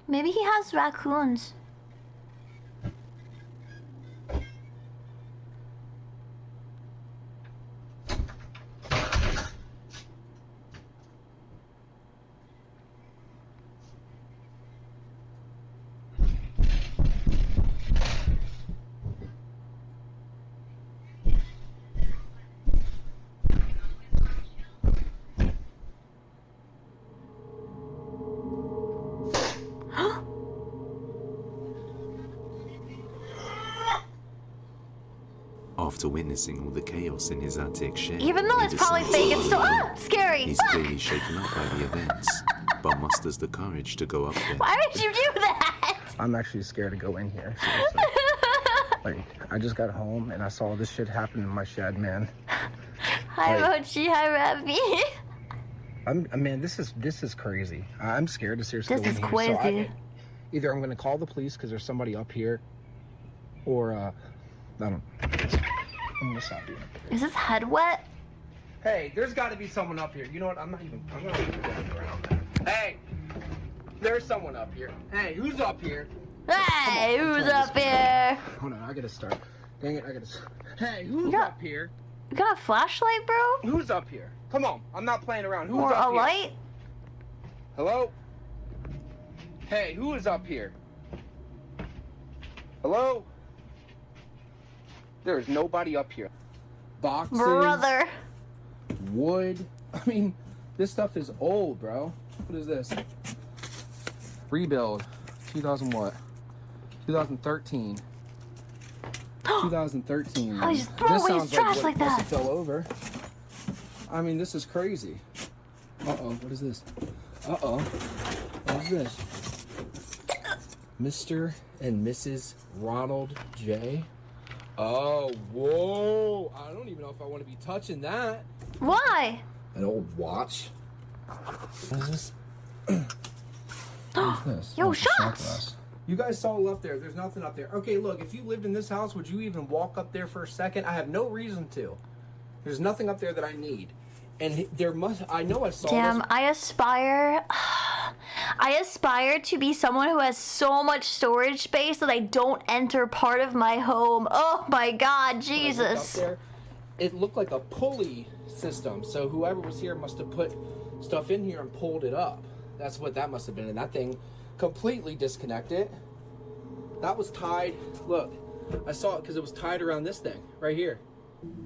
Maybe he has raccoons. After witnessing all the chaos in his attic shed, even though he it's probably decides fake, to it's still go. scary. He's Fuck! clearly shaken up by the events, but musters the courage to go up there. Why would you do that? I'm actually scared to go in here. Seriously. Like, I just got home and I saw this shit happen in my shed, man. Hi, Like- Mochi. Hi, Ravi. Man, this is crazy. I'm scared to seriously This go is in here. crazy. Either I'm gonna call the police because there's somebody up here, or I don't. I'm gonna stop you. Is his head wet? Hey, there's got to be someone up here. You know what? I'm not even going around. Hey, there's someone up here. Hey, who's up here? Hey, who's up here? Hold on, I gotta start. Dang it, I gotta. Hey, who's up here? You got a flashlight, bro? Who's up here? Come on, I'm not playing around. Who's Or up a here? light? Hello? Hey, who is up here? Hello? There is nobody up here. Boxes. Brother. Wood. I mean, this stuff is old, bro. What is this? Rebuild. 2000 what? 2013. 2013. Oh, you just throw away his trash like that. It fell over. I mean, this is crazy. Uh-oh, what is this? Uh-oh. What is this? Mr. and Mrs. Ronald J. Oh, whoa. I don't even know if I want to be touching that. Why? An old watch. What is this? What is this? Yo, Oh, shots! shot glass. You guys saw up there. There's nothing up there. Okay, look, if you lived in this house, would you even walk up there for a second? I have no reason to. There's nothing up there that I need. And there must, I know I saw Damn, this. I aspire to be someone who has so much storage space that I don't enter part of my home. Oh my God, When I looked Jesus. up there, it looked like a pulley system. So whoever was here must have put stuff in here and pulled it up. That's what that must have been. And that thing completely disconnected. That was tied. Look, I saw it because it was tied around this thing right here.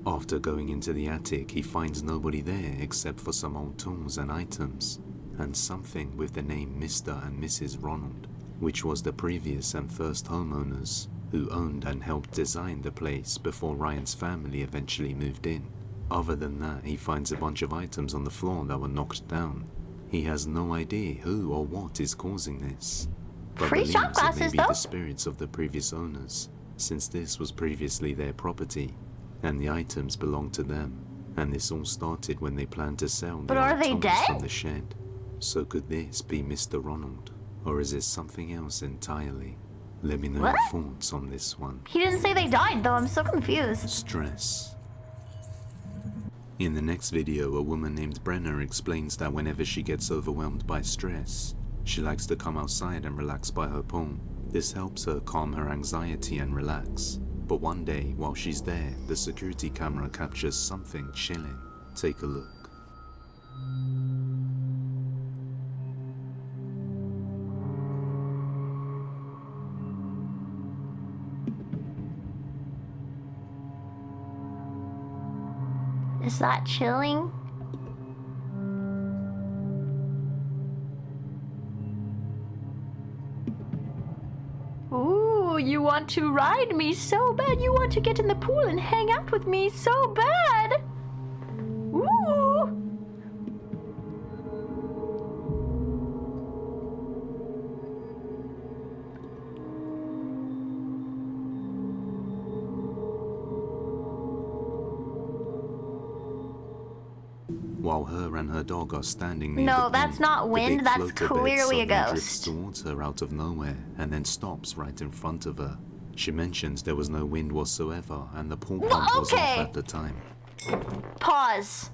After going into the attic, he finds nobody there except for some old tools and items, and something with the name Mr. and Mrs. Ronald, which was the previous and first homeowners who owned and helped design the place before Ryan's family eventually moved in. Other than that, he finds a bunch of items on the floor that were knocked down. He has no idea who or what is causing this, but Free believes shot it glasses, may be though. the spirits of the previous owners, since this was previously their property, and the items belonged to them, and this all started when they planned to sell But the are old they tools dead? from the shed. So could this be Mr. Ronald, or is it something else entirely? Let me know What? your thoughts on this one. He didn't say they died, though. I'm so confused. Stress. In the next video, a woman named Brenner explains that whenever she gets overwhelmed by stress, she likes to come outside and relax by her pool. This helps her calm her anxiety and relax. But one day, while she's there, the security camera captures something chilling. Take a look. Is that chilling? Ooh, you want to ride me so bad. You want to get in the pool and hang out with me so bad. Ooh. While her and her dog are standing near No, the that's pool, not the wind, big that's floater bed clearly a suddenly drifts ghost. towards her out of nowhere and then stops right in front of her. She mentions there was no wind whatsoever and the pool Well, pump was off okay. at the time. Pause.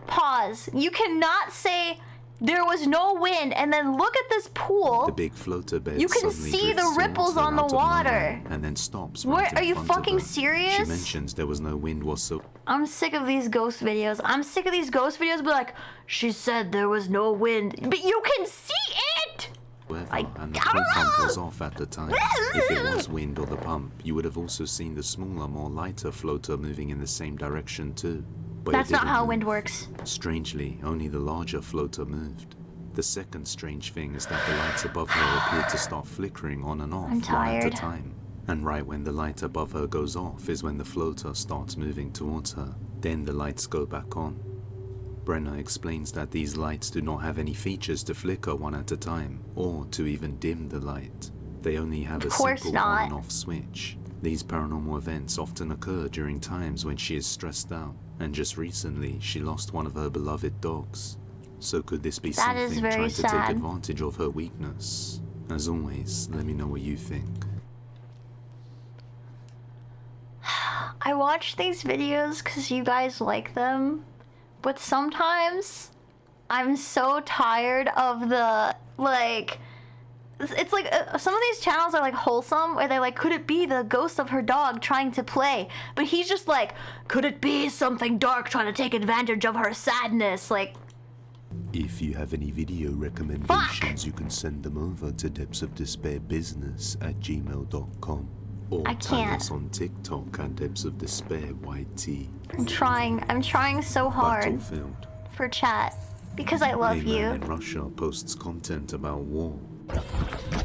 Pause. You cannot say there was no wind and then look at this pool. The big floater bed You can suddenly see the drifts ripples towards her on the out of nowhere water. and then stops Where- right in are you front of fucking her. serious? She mentions there was no wind whatsoever. I'm sick of these ghost videos. I'm sick of these ghost videos. Be like, she said there was no wind, but you can see it. And the pool pump was off at the time. If it was wind or the pump, you would have also seen the smaller, more lighter floater moving in the same direction too. But it That's not didn't how move. wind works. Strangely, only the larger floater moved. The second strange thing is that the lights above her appeared to start flickering on and off I'm one at a tired. time, And right when the light above her goes off is when the floater starts moving towards her. Then the lights go back on. Brenner explains that these lights do not have any features to flicker one at a time, or to even dim the light. They only have a simple on and off switch. These paranormal events often occur during times when she is stressed out, and just recently she lost one of her beloved dogs. So could this be something trying to take advantage of her weakness? As always, let me know what you think. I watch these videos because you guys like them, but sometimes I'm so tired of the, like, it's like some of these channels are like wholesome, where they're like, could it be the ghost of her dog trying to play? But he's just like, could it be something dark trying to take advantage of her sadness? Like, if you have any video recommendations, you can send them over to depthsofdespairbusiness@gmail.com. Or tag us on TikTok at depthsofdespair.yt. I'm trying so hard for chat because I love you. A man in Russia posts content about war.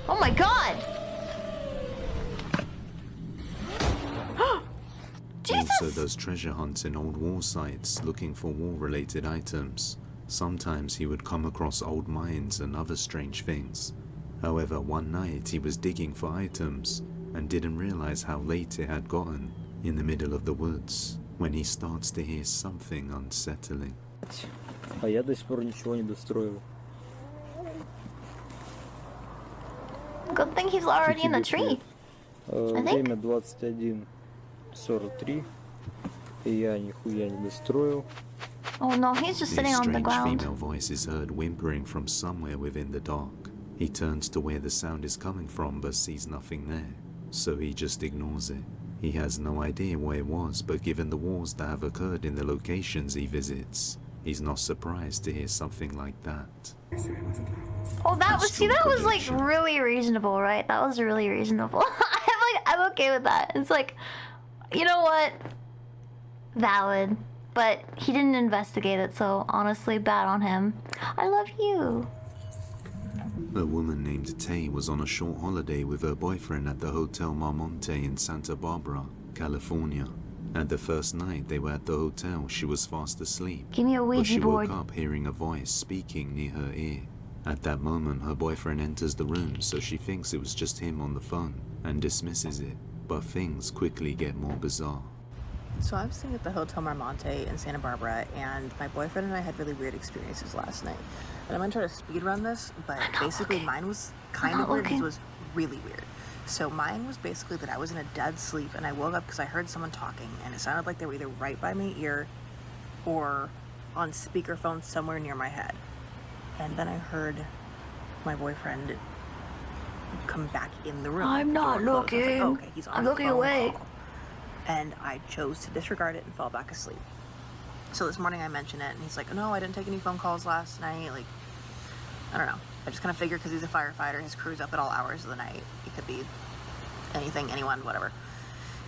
Oh my god! Jesus! Also does treasure hunts in old war sites looking for war-related items. Sometimes he would come across old mines and other strange things. However, one night he was digging for items and didn't realize how late it had gotten, in the middle of the woods, when he starts to hear something unsettling. А я до сих пор ничего не достроил. Good thing he's already in the tree. Время 21:43. И я нихуя не достроил. Oh no, he's just sitting on the ground. A strange female voice is heard whimpering from somewhere within the dark. He turns to where the sound is coming from but sees nothing there, so he just ignores it. He has no idea where it was, but given the wars that have occurred in the locations he visits, he's not surprised to hear something like that. Oh, that was like really reasonable, right? That was really reasonable. I'm okay with that. It's like, you know what? Valid. But he didn't investigate it, so honestly, bad on him. I love you. A woman named Tay was on a short holiday with her boyfriend at the Hotel Marmonte in Santa Barbara, California. At the first night they were at the hotel, she was fast asleep. Give me a Ouija board. But she woke up hearing a voice speaking near her ear. At that moment, her boyfriend enters the room, so she thinks it was just him on the phone and dismisses it. But things quickly get more bizarre. So I'm staying at the Hotel Marmonte in Santa Barbara, and my boyfriend and I had really weird experiences last night. And I'm gonna try to speed run this, but basically mine was kind of weird. His was really weird. So mine was basically that I was in a dead sleep, and I woke up because I heard someone talking, and it sounded like they were either right by my ear or on speakerphone somewhere near my head. And then I heard my boyfriend come back in the room. I'm not looking. Like, oh, okay, he's on I'm looking away. Call. And I chose to disregard it and fall back asleep. So this morning I mentioned it, and he's like, no, I didn't take any phone calls last night. Like, I don't know. I just kind of figured because he's a firefighter, his crew's up at all hours of the night. It could be anything, anyone, whatever.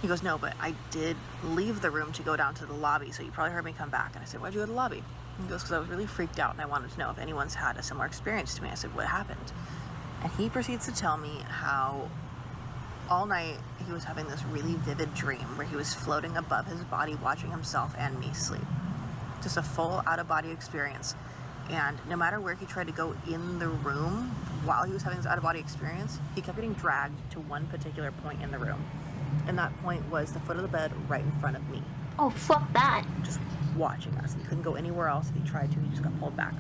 He goes, no, but I did leave the room to go down to the lobby, so you probably heard me come back. And I said, why'd you go to the lobby? He goes, because I was really freaked out, and I wanted to know if anyone's had a similar experience to me. I said, what happened? And he proceeds to tell me how all night he was having this really vivid dream where he was floating above his body watching himself and me sleep. Just a full out-of-body experience. And no matter where he tried to go in the room while he was having this out-of-body experience, he kept getting dragged to one particular point in the room. And that point was the foot of the bed right in front of me. Oh, fuck that. Just watching us. He couldn't go anywhere else. If he tried to, he just got pulled back.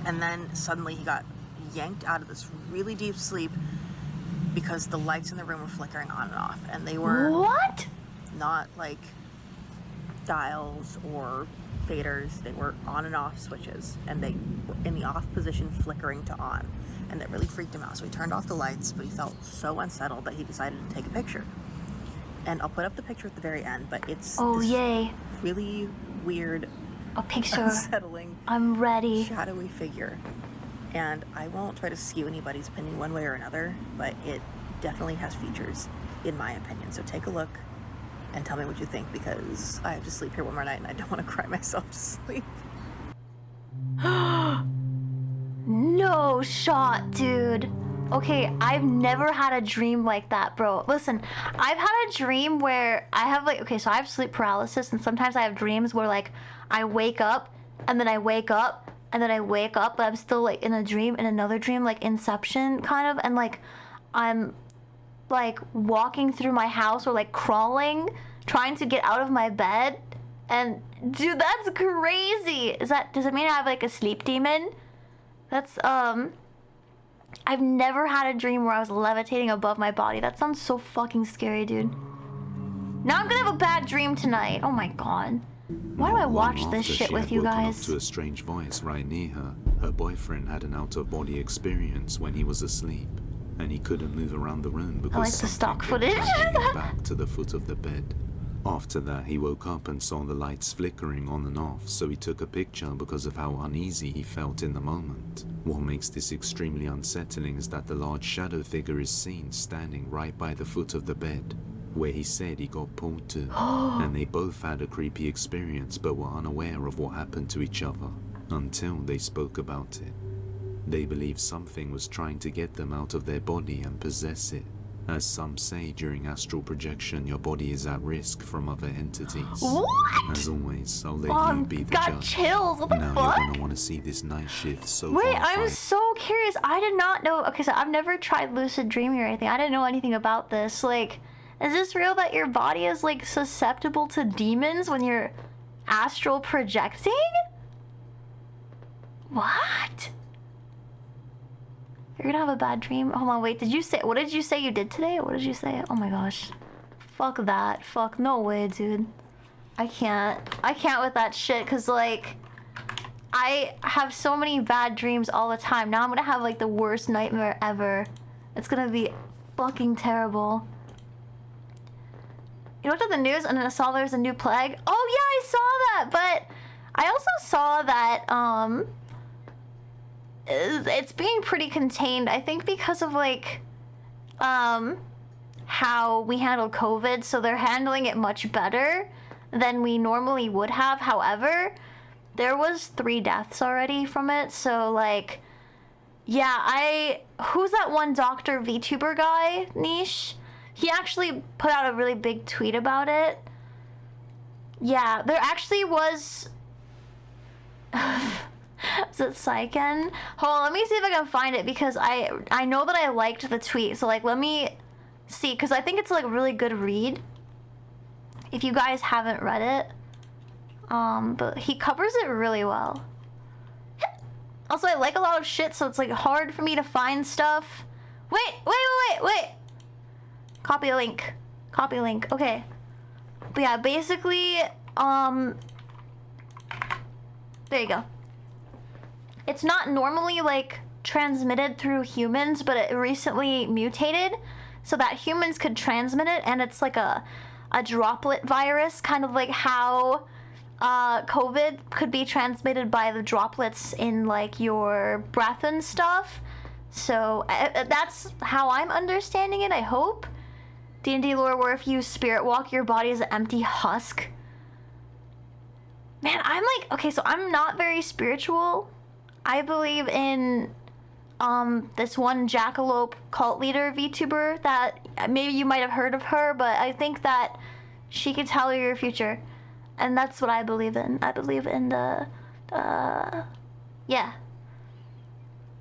And then suddenly he got yanked out of this really deep sleep because the lights in the room were flickering on and off, and they were not like dials or faders. They were on and off switches, and they were in the off position flickering to on, and that really freaked him out. So he turned off the lights, but he felt so unsettled that he decided to take a picture. And I'll put up the picture at the very end, but it's really weird, unsettling, I'm ready, shadowy figure. And I won't try to skew anybody's opinion one way or another, but it definitely has features, in my opinion. So take a look and tell me what you think, because I have to sleep here one more night and I don't want to cry myself to sleep. No shot, dude. Okay, I've never had a dream like that, bro. Listen, I've had a dream where I have like, okay, so I have sleep paralysis, and sometimes I have dreams where like I wake up and then I wake up and then I wake up, but I'm still like in a dream, in another dream, like Inception kind of, and like I'm like walking through my house or like crawling, trying to get out of my bed. And dude, that's crazy. Does it mean I have like a sleep demon? That's I've never had a dream where I was levitating above my body. That sounds so fucking scary, dude. Now I'm gonna have a bad dream tonight. Oh my god. Why do I watch this shit with you guys? Up to a strange voice right near her. Her boyfriend had an out-of-body experience when he was asleep, and he couldn't move around the room because I like the stock footage. back to the foot of the bed. After that, he woke up and saw the lights flickering on and off, so he took a picture because of how uneasy he felt in the moment. What makes this extremely unsettling is that the large shadow figure is seen standing right by the foot of the bed, where he said he got pulled to, and they both had a creepy experience but were unaware of what happened to each other until they spoke about it. They believe something was trying to get them out of their body and possess it. As some say, during astral projection, your body is at risk from other entities. What? As always, I'll let you be the judge. Got chills. What the now fuck? You're gonna want to see this night shift so Wait, horrifying. I'm so curious. I did not know. Okay, so I've never tried lucid dreaming or anything. I didn't know anything about this. Like, is this real that your body is like susceptible to demons when you're astral projecting? What? You're gonna have a bad dream? Hold on, wait, what did you say you did today? What did you say? Oh my gosh. Fuck that. Fuck, no way, dude. I can't with that shit, cause like, I have so many bad dreams all the time. Now I'm gonna have like the worst nightmare ever. It's gonna be fucking terrible. You looked at the news and then I saw there's a new plague? Oh yeah, I saw that, but I also saw that, it's being pretty contained. I think because of like how we handled COVID, so they're handling it much better than we normally would have. However, there was 3 deaths already from it, so like, yeah, who's that one Dr. VTuber guy, Niche? He actually put out a really big tweet about it. Yeah, there actually was is it Saiken? Hold on, let me see if I can find it, because I know that I liked the tweet. So like, let me see, because I think it's like a really good read if you guys haven't read it. But he covers it really well. Also, I like a lot of shit, so it's like hard for me to find stuff. Wait. Copy link. Okay. But yeah, basically, there you go. It's not normally like transmitted through humans, but it recently mutated so that humans could transmit it, and it's like a droplet virus, kind of like how COVID could be transmitted by the droplets in like your breath and stuff. So that's how I'm understanding it, I hope. D&D lore where if you spirit walk, your body is an empty husk. Man, I'm like, okay, so I'm not very spiritual. I believe in this one jackalope cult leader VTuber that maybe you might have heard of her, but I think that she could tell you your future. And that's what I believe in. I believe in the, yeah.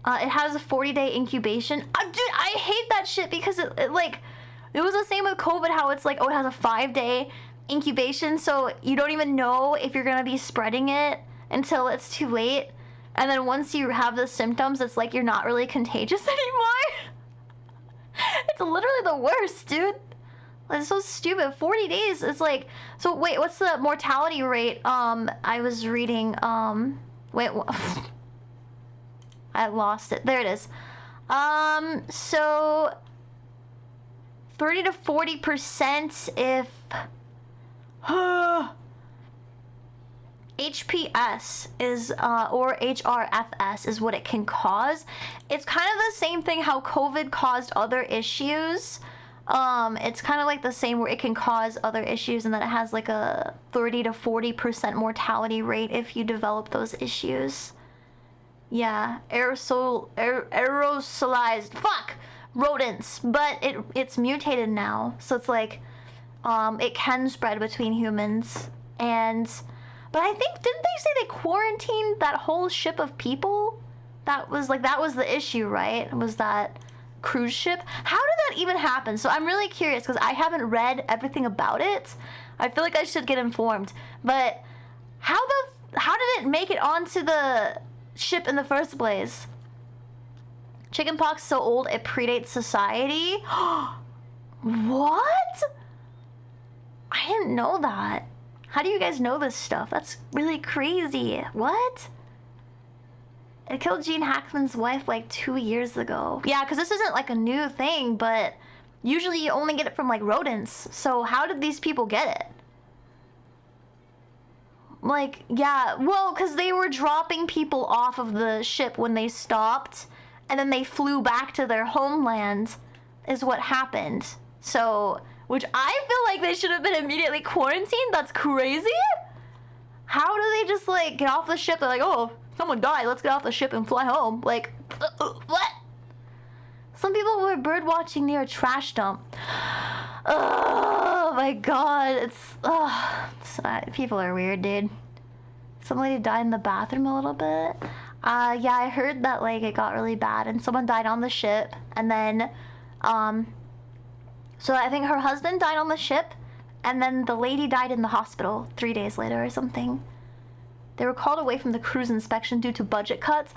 It has a 40-day incubation. Dude, I hate that shit because it was the same with COVID, how it's like, oh, it has a 5-day incubation, so you don't even know if you're gonna be spreading it until it's too late. And then once you have the symptoms, it's like you're not really contagious anymore. It's literally the worst, dude. It's so stupid. 40 days is like, so wait, what's the mortality rate? I was reading, wait, I lost it. There it is. So 30 to 40% if HPS is, or HRFS is what it can cause. It's kind of the same thing how COVID caused other issues. It's kind of like the same where it can cause other issues, and then it has like a 30 to 40% mortality rate if you develop those issues. Yeah, aerosolized, rodents, but it's mutated now, so it's like, it can spread between humans, but I think, didn't they say they quarantined that whole ship of people? That was the issue, right? Was that cruise ship? How did that even happen? So I'm really curious, because I haven't read everything about it. I feel like I should get informed, but how did it make it onto the ship in the first place? Chickenpox so old it predates society? What? I didn't know that. How do you guys know this stuff? That's really crazy. What? It killed Gene Hackman's wife like 2 years ago. Yeah, because this isn't like a new thing, but usually you only get it from like rodents. So how did these people get it? Like, yeah, well, because they were dropping people off of the ship when they stopped, and then they flew back to their homeland, is what happened. So, which I feel like they should have been immediately quarantined. That's crazy. How do they just like get off the ship? They're like, oh, someone died. Let's get off the ship and fly home. Like, what? Some people were bird watching near a trash dump. Oh my god, people are weird, dude. Some lady died in the bathroom a little bit. Yeah, I heard that like it got really bad and someone died on the ship, and then so I think her husband died on the ship, and then the lady died in the hospital 3 days later or something. They were called away from the cruise inspection due to budget cuts.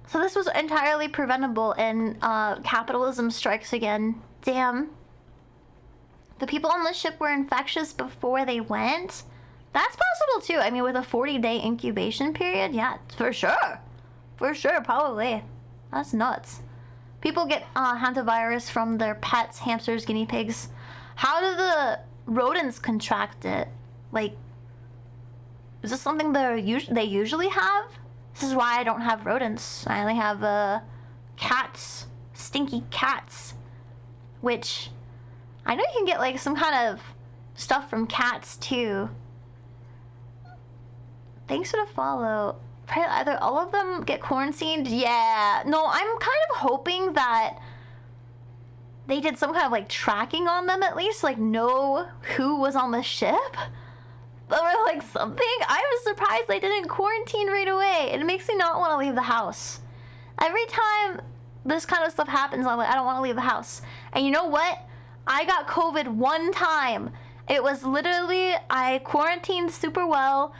So this was entirely preventable, and capitalism strikes again. Damn. The people on the ship were infectious before they went? That's possible too. I mean, with a 40-day incubation period, yeah, for sure. For sure, probably. That's nuts. People get hantavirus from their pets, hamsters, guinea pigs. How do the rodents contract it? Like, is this something they usually have? This is why I don't have rodents. I only have cats. Stinky cats. Which, I know you can get like some kind of stuff from cats too. Thanks for the follow. Either all of them get quarantined? Yeah. No, I'm kind of hoping that they did some kind of like tracking on them at least, like know who was on the ship. Or like something. I was surprised they didn't quarantine right away. It makes me not want to leave the house. Every time this kind of stuff happens, I'm like, I don't want to leave the house. And you know what? I got COVID one time. It was literally, I quarantined super well,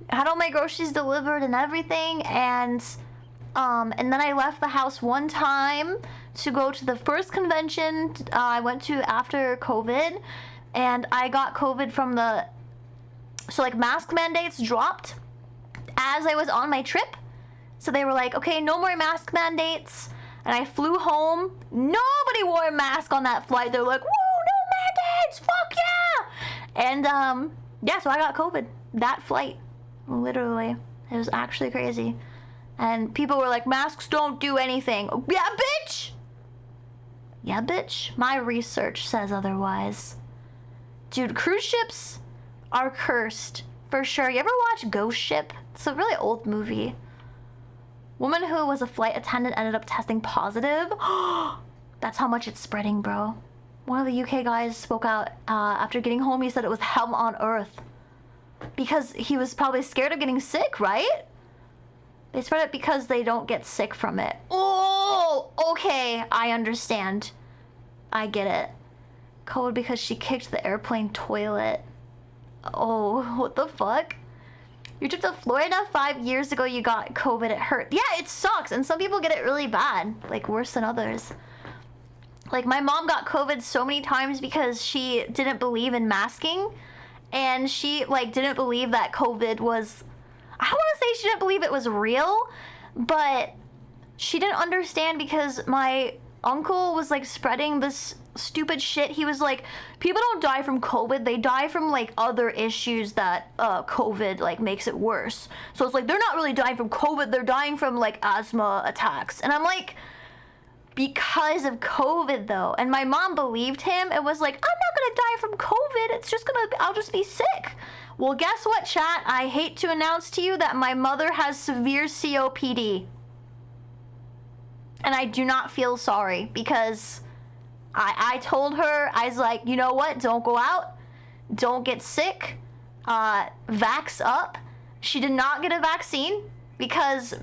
had all my groceries delivered and everything, and then I left the house one time to go to the first convention I went to after COVID, and I got COVID from so like mask mandates dropped as I was on my trip. So they were like, okay, no more mask mandates. And I flew home. Nobody wore a mask on that flight. They're like, whoa, no mandates, fuck yeah. And yeah, so I got COVID that flight. Literally. It was actually crazy. And people were like, masks don't do anything. Yeah, bitch! Yeah, bitch. My research says otherwise. Dude, cruise ships are cursed. For sure. You ever watch Ghost Ship? It's a really old movie. Woman who was a flight attendant ended up testing positive. That's how much it's spreading, bro. One of the UK guys spoke out after getting home. He said it was hell on earth. Because he was probably scared of getting sick, right? They spread it because they don't get sick from it. Oh, okay. I understand. I get it. COVID because she kicked the airplane toilet. Oh, what the fuck? You trip to Florida 5 years ago, you got COVID, it hurt. Yeah, it sucks, and some people get it really bad, like worse than others. Like my mom got COVID so many times because she didn't believe in masking, and she like didn't believe that COVID was, I don't want to say she didn't believe it was real, but she didn't understand because my uncle was like spreading this stupid shit. He was like, people don't die from COVID, they die from like other issues that COVID like makes it worse. So it's like they're not really dying from COVID, they're dying from like asthma attacks. And I'm like, because of COVID though. And my mom believed him and was like, I'm not gonna die from COVID, it's just I'll just be sick. Well, guess what, chat? I hate to announce to you that my mother has severe COPD. And I do not feel sorry because I told her, I was like, you know what? Don't go out. Don't get sick. Vax up. She did not get a vaccine because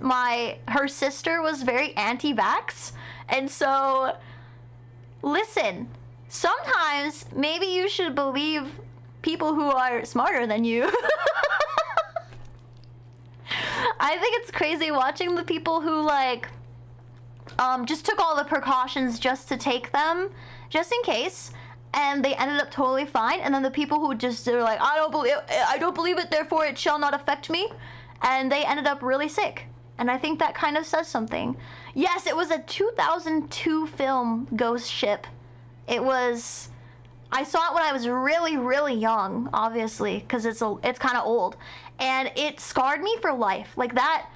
her sister was very anti-vax. And so, listen, sometimes maybe you should believe people who are smarter than you. I think it's crazy watching the people who like just took all the precautions just to take them, just in case, and they ended up totally fine. And then the people who just are like, I don't believe it, therefore it shall not affect me, and they ended up really sick. And I think that kind of says something. Yes, it was a 2002 film, Ghost Ship. I saw it when I was really, really young, obviously, because it's kind of old, and it scarred me for life. Like that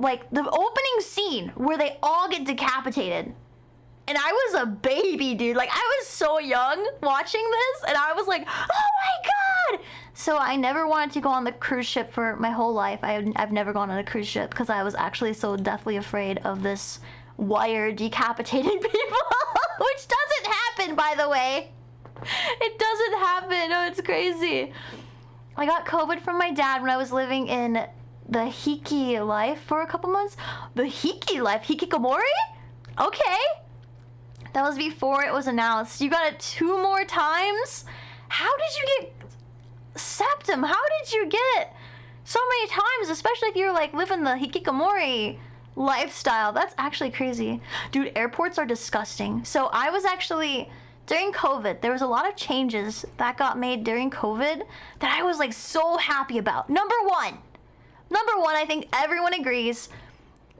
like the opening scene where they all get decapitated, and I was a baby, dude. Like I was so young watching this, and I was like, oh my god! So I never wanted to go on the cruise ship for my whole life. I've never gone on a cruise ship because I was actually so deathly afraid of this wire decapitating people. Which doesn't happen, by the way. It doesn't happen. Oh, it's crazy. I got COVID from my dad when I was living in the Hiki life for a couple months. The Hiki life? Hikikomori? Okay. That was before it was announced. You got it 2 more times? How did you get septum? How did you get it so many times? Especially if you're like living the Hikikomori lifestyle. That's actually crazy. Dude, airports are disgusting. So I was actually, during COVID, there was a lot of changes that got made during COVID that I was like so happy about. Number one, I think everyone agrees,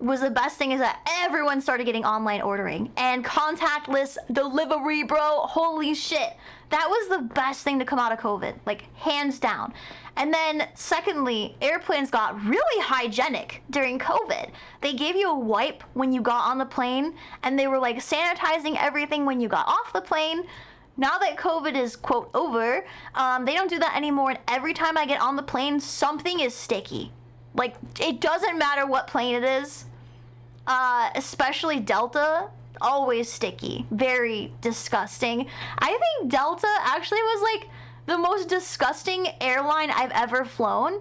was the best thing is that everyone started getting online ordering and contactless delivery, bro. Holy shit. That was the best thing to come out of COVID, like hands down. And then secondly, airplanes got really hygienic during COVID. They gave you a wipe when you got on the plane, and they were like sanitizing everything when you got off the plane. Now that COVID is, quote, over, they don't do that anymore, and every time I get on the plane, something is sticky. Like, it doesn't matter what plane it is, especially Delta, always sticky. Very disgusting. I think Delta actually was like the most disgusting airline I've ever flown.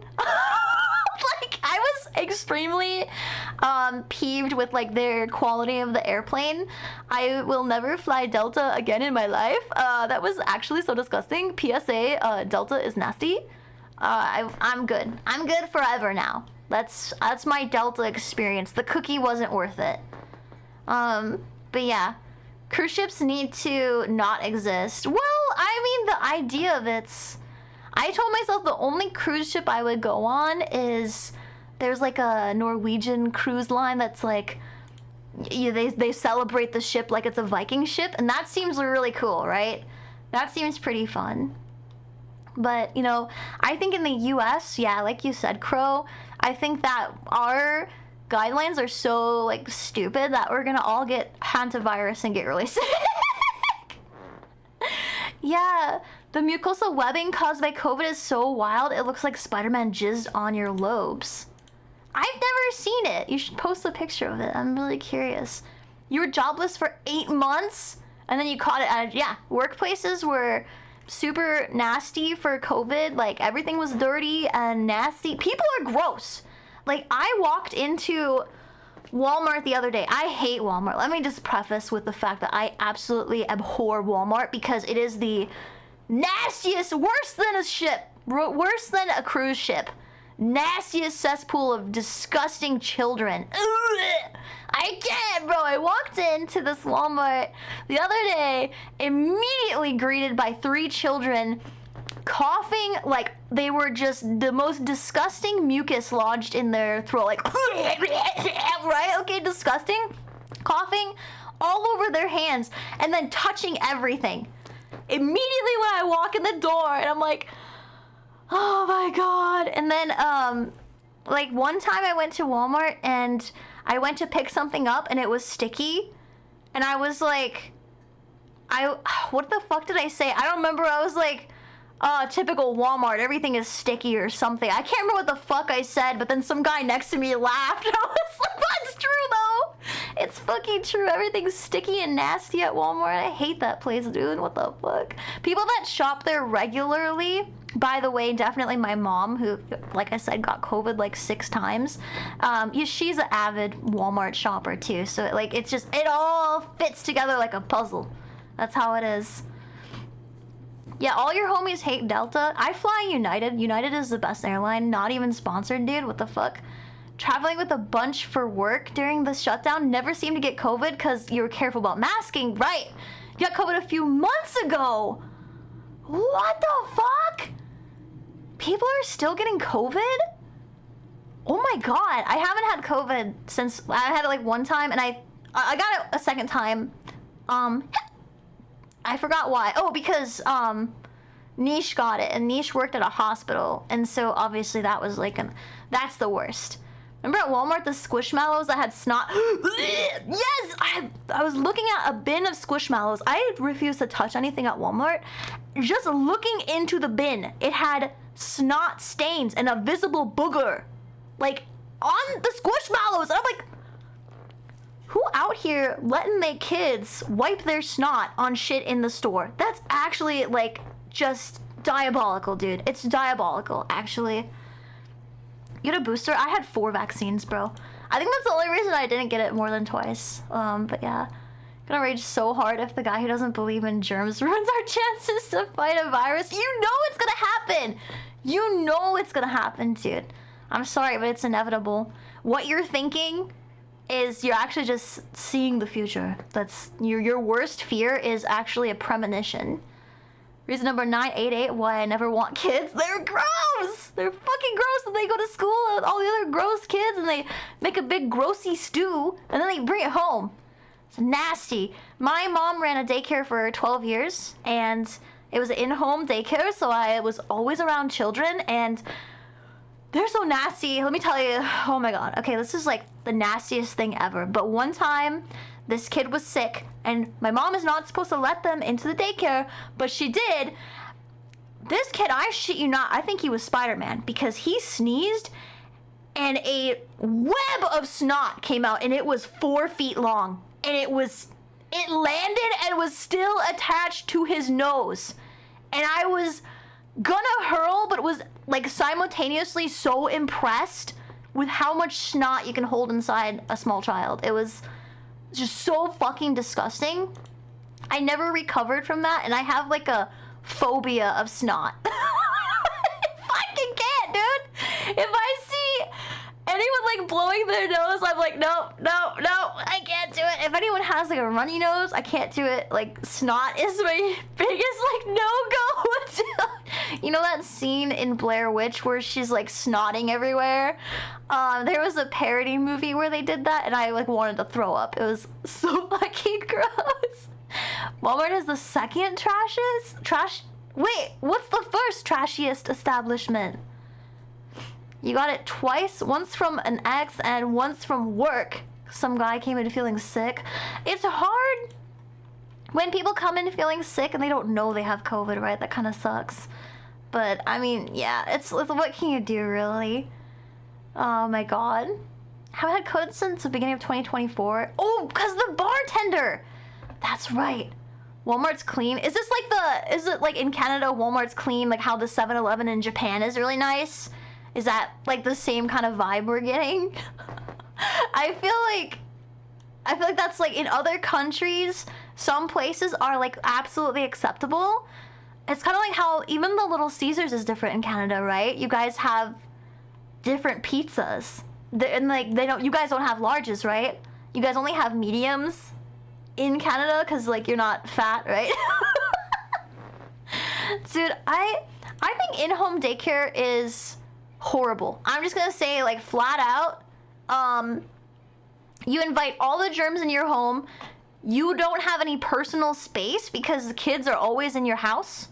Like, I was extremely peeved with like their quality of the airplane. I will never fly Delta again in my life. That was actually so disgusting. PSA, Delta is nasty. I'm good. I'm good forever now. That's my Delta experience. The cookie wasn't worth it. But yeah, cruise ships need to not exist. Well, I mean, the idea of it's, I told myself the only cruise ship I would go on is, there's like a Norwegian cruise line that's like, they celebrate the ship like it's a Viking ship, and that seems really cool, right? That seems pretty fun. But, you know, I think in the US, yeah, like you said, Crow, I think that our guidelines are so, like, stupid that we're gonna all get hantavirus and get really sick. Yeah, the mucosal webbing caused by COVID is so wild, it looks like Spider-Man jizzed on your lobes. I've never seen it. You should post a picture of it. I'm really curious. You were jobless for 8 months, and then you caught it at, yeah, workplaces were super nasty for COVID. Like, everything was dirty and nasty. People are gross. Like, I walked into Walmart the other day. I hate Walmart. Let me just preface with the fact that I absolutely abhor Walmart because it is the nastiest, worse than a ship, worse than a cruise ship, nastiest cesspool of disgusting children. Ugh. I can't, bro. I walked into this Walmart the other day, immediately greeted by 3 children coughing like they were just the most disgusting mucus lodged in their throat, like right? Okay, disgusting. Coughing all over their hands and then touching everything. Immediately when I walk in the door, and I'm like, oh my god. And then like one time I went to Walmart and I went to pick something up and it was sticky, and I was like, what the fuck did I say? I don't remember. I was like, Typical Walmart, everything is sticky or something. I can't remember what the fuck I said, but then some guy next to me laughed. I was like, that's true though. It's fucking true. Everything's sticky and nasty at Walmart. I hate that place, dude. What the fuck? People that shop there regularly, by the way, definitely my mom, who, like I said, got COVID like 6 times. She's an avid Walmart shopper too. So like, it's just, it all fits together like a puzzle. That's how it is. Yeah, all your homies hate Delta. I fly United. United is the best airline. Not even sponsored, dude. What the fuck? Traveling with a bunch for work during the shutdown. Never seemed to get COVID because you were careful about masking. Right. You got COVID a few months ago. What the fuck? People are still getting COVID? Oh my god. I haven't had COVID since... I had it like one time and I got it a second time. I forgot why. Oh, because Niche got it, and Niche worked at a hospital, and so obviously that was like that's the worst. Remember at Walmart the Squishmallows that had snot? Yes, I was looking at a bin of Squishmallows. I refuse to touch anything at Walmart. Just looking into the bin, it had snot stains and a visible booger, like on the Squishmallows. And I'm like, who out here letting their kids wipe their snot on shit in the store? That's actually, like, just diabolical, dude. It's diabolical, actually. You had a booster? I had 4 vaccines, bro. I think that's the only reason I didn't get it more than twice. But yeah. Gonna rage so hard if the guy who doesn't believe in germs ruins our chances to fight a virus. You know it's gonna happen! You know it's gonna happen, dude. I'm sorry, but it's inevitable. What you're thinking... is you're actually just seeing the future. That's your worst fear is actually a premonition. Reason number 988 why I never want kids. They're gross! They're fucking gross, and they go to school with all the other gross kids and they make a big grossy stew and then they bring it home. It's nasty. My mom ran a daycare for 12 years and it was an in-home daycare, so I was always around children and they're so nasty. Let me tell you. Oh my god. Okay, this is like the nastiest thing ever. But one time, this kid was sick, and my mom is not supposed to let them into the daycare, but she did. This kid, I shit you not, I think he was Spider-Man, because he sneezed, and a web of snot came out, and it was 4 feet long. And it landed and was still attached to his nose. And I was gonna hurl, but was like simultaneously so impressed with how much snot you can hold inside a small child. It was just so fucking disgusting. I never recovered from that, and I have like a phobia of snot. I fucking can't, dude. If I see anyone like blowing their nose, I'm like, no, I can't do it. If anyone has like a runny nose, I can't do it. Like, snot is my biggest like no-go. You know that scene in Blair Witch where she's like snotting everywhere? There was a parody movie where they did that, and I like wanted to throw up. It was so fucking gross. Walmart is the second Wait, what's the first trashiest establishment? You got it twice, once from an ex and once from work. Some guy came in feeling sick. It's hard when people come in feeling sick and they don't know they have COVID, right? That kind of sucks. But, I mean, yeah, it's what can you do, really? Oh my god. Haven't had COVID since the beginning of 2024. Oh, because the bartender! That's right. Walmart's clean. Is it like in Canada, Walmart's clean, like how the 7-Eleven in Japan is really nice? Is that like the same kind of vibe we're getting? I feel like that's like in other countries, some places are like absolutely acceptable. It's kind of like how even the Little Caesars is different in Canada, right? You guys have different pizzas. And like you guys don't have larges, right? You guys only have mediums in Canada because like you're not fat, right? Dude, I think in-home daycare is horrible. I'm just gonna say like flat out, you invite all the germs in your home. You don't have any personal space because the kids are always in your house.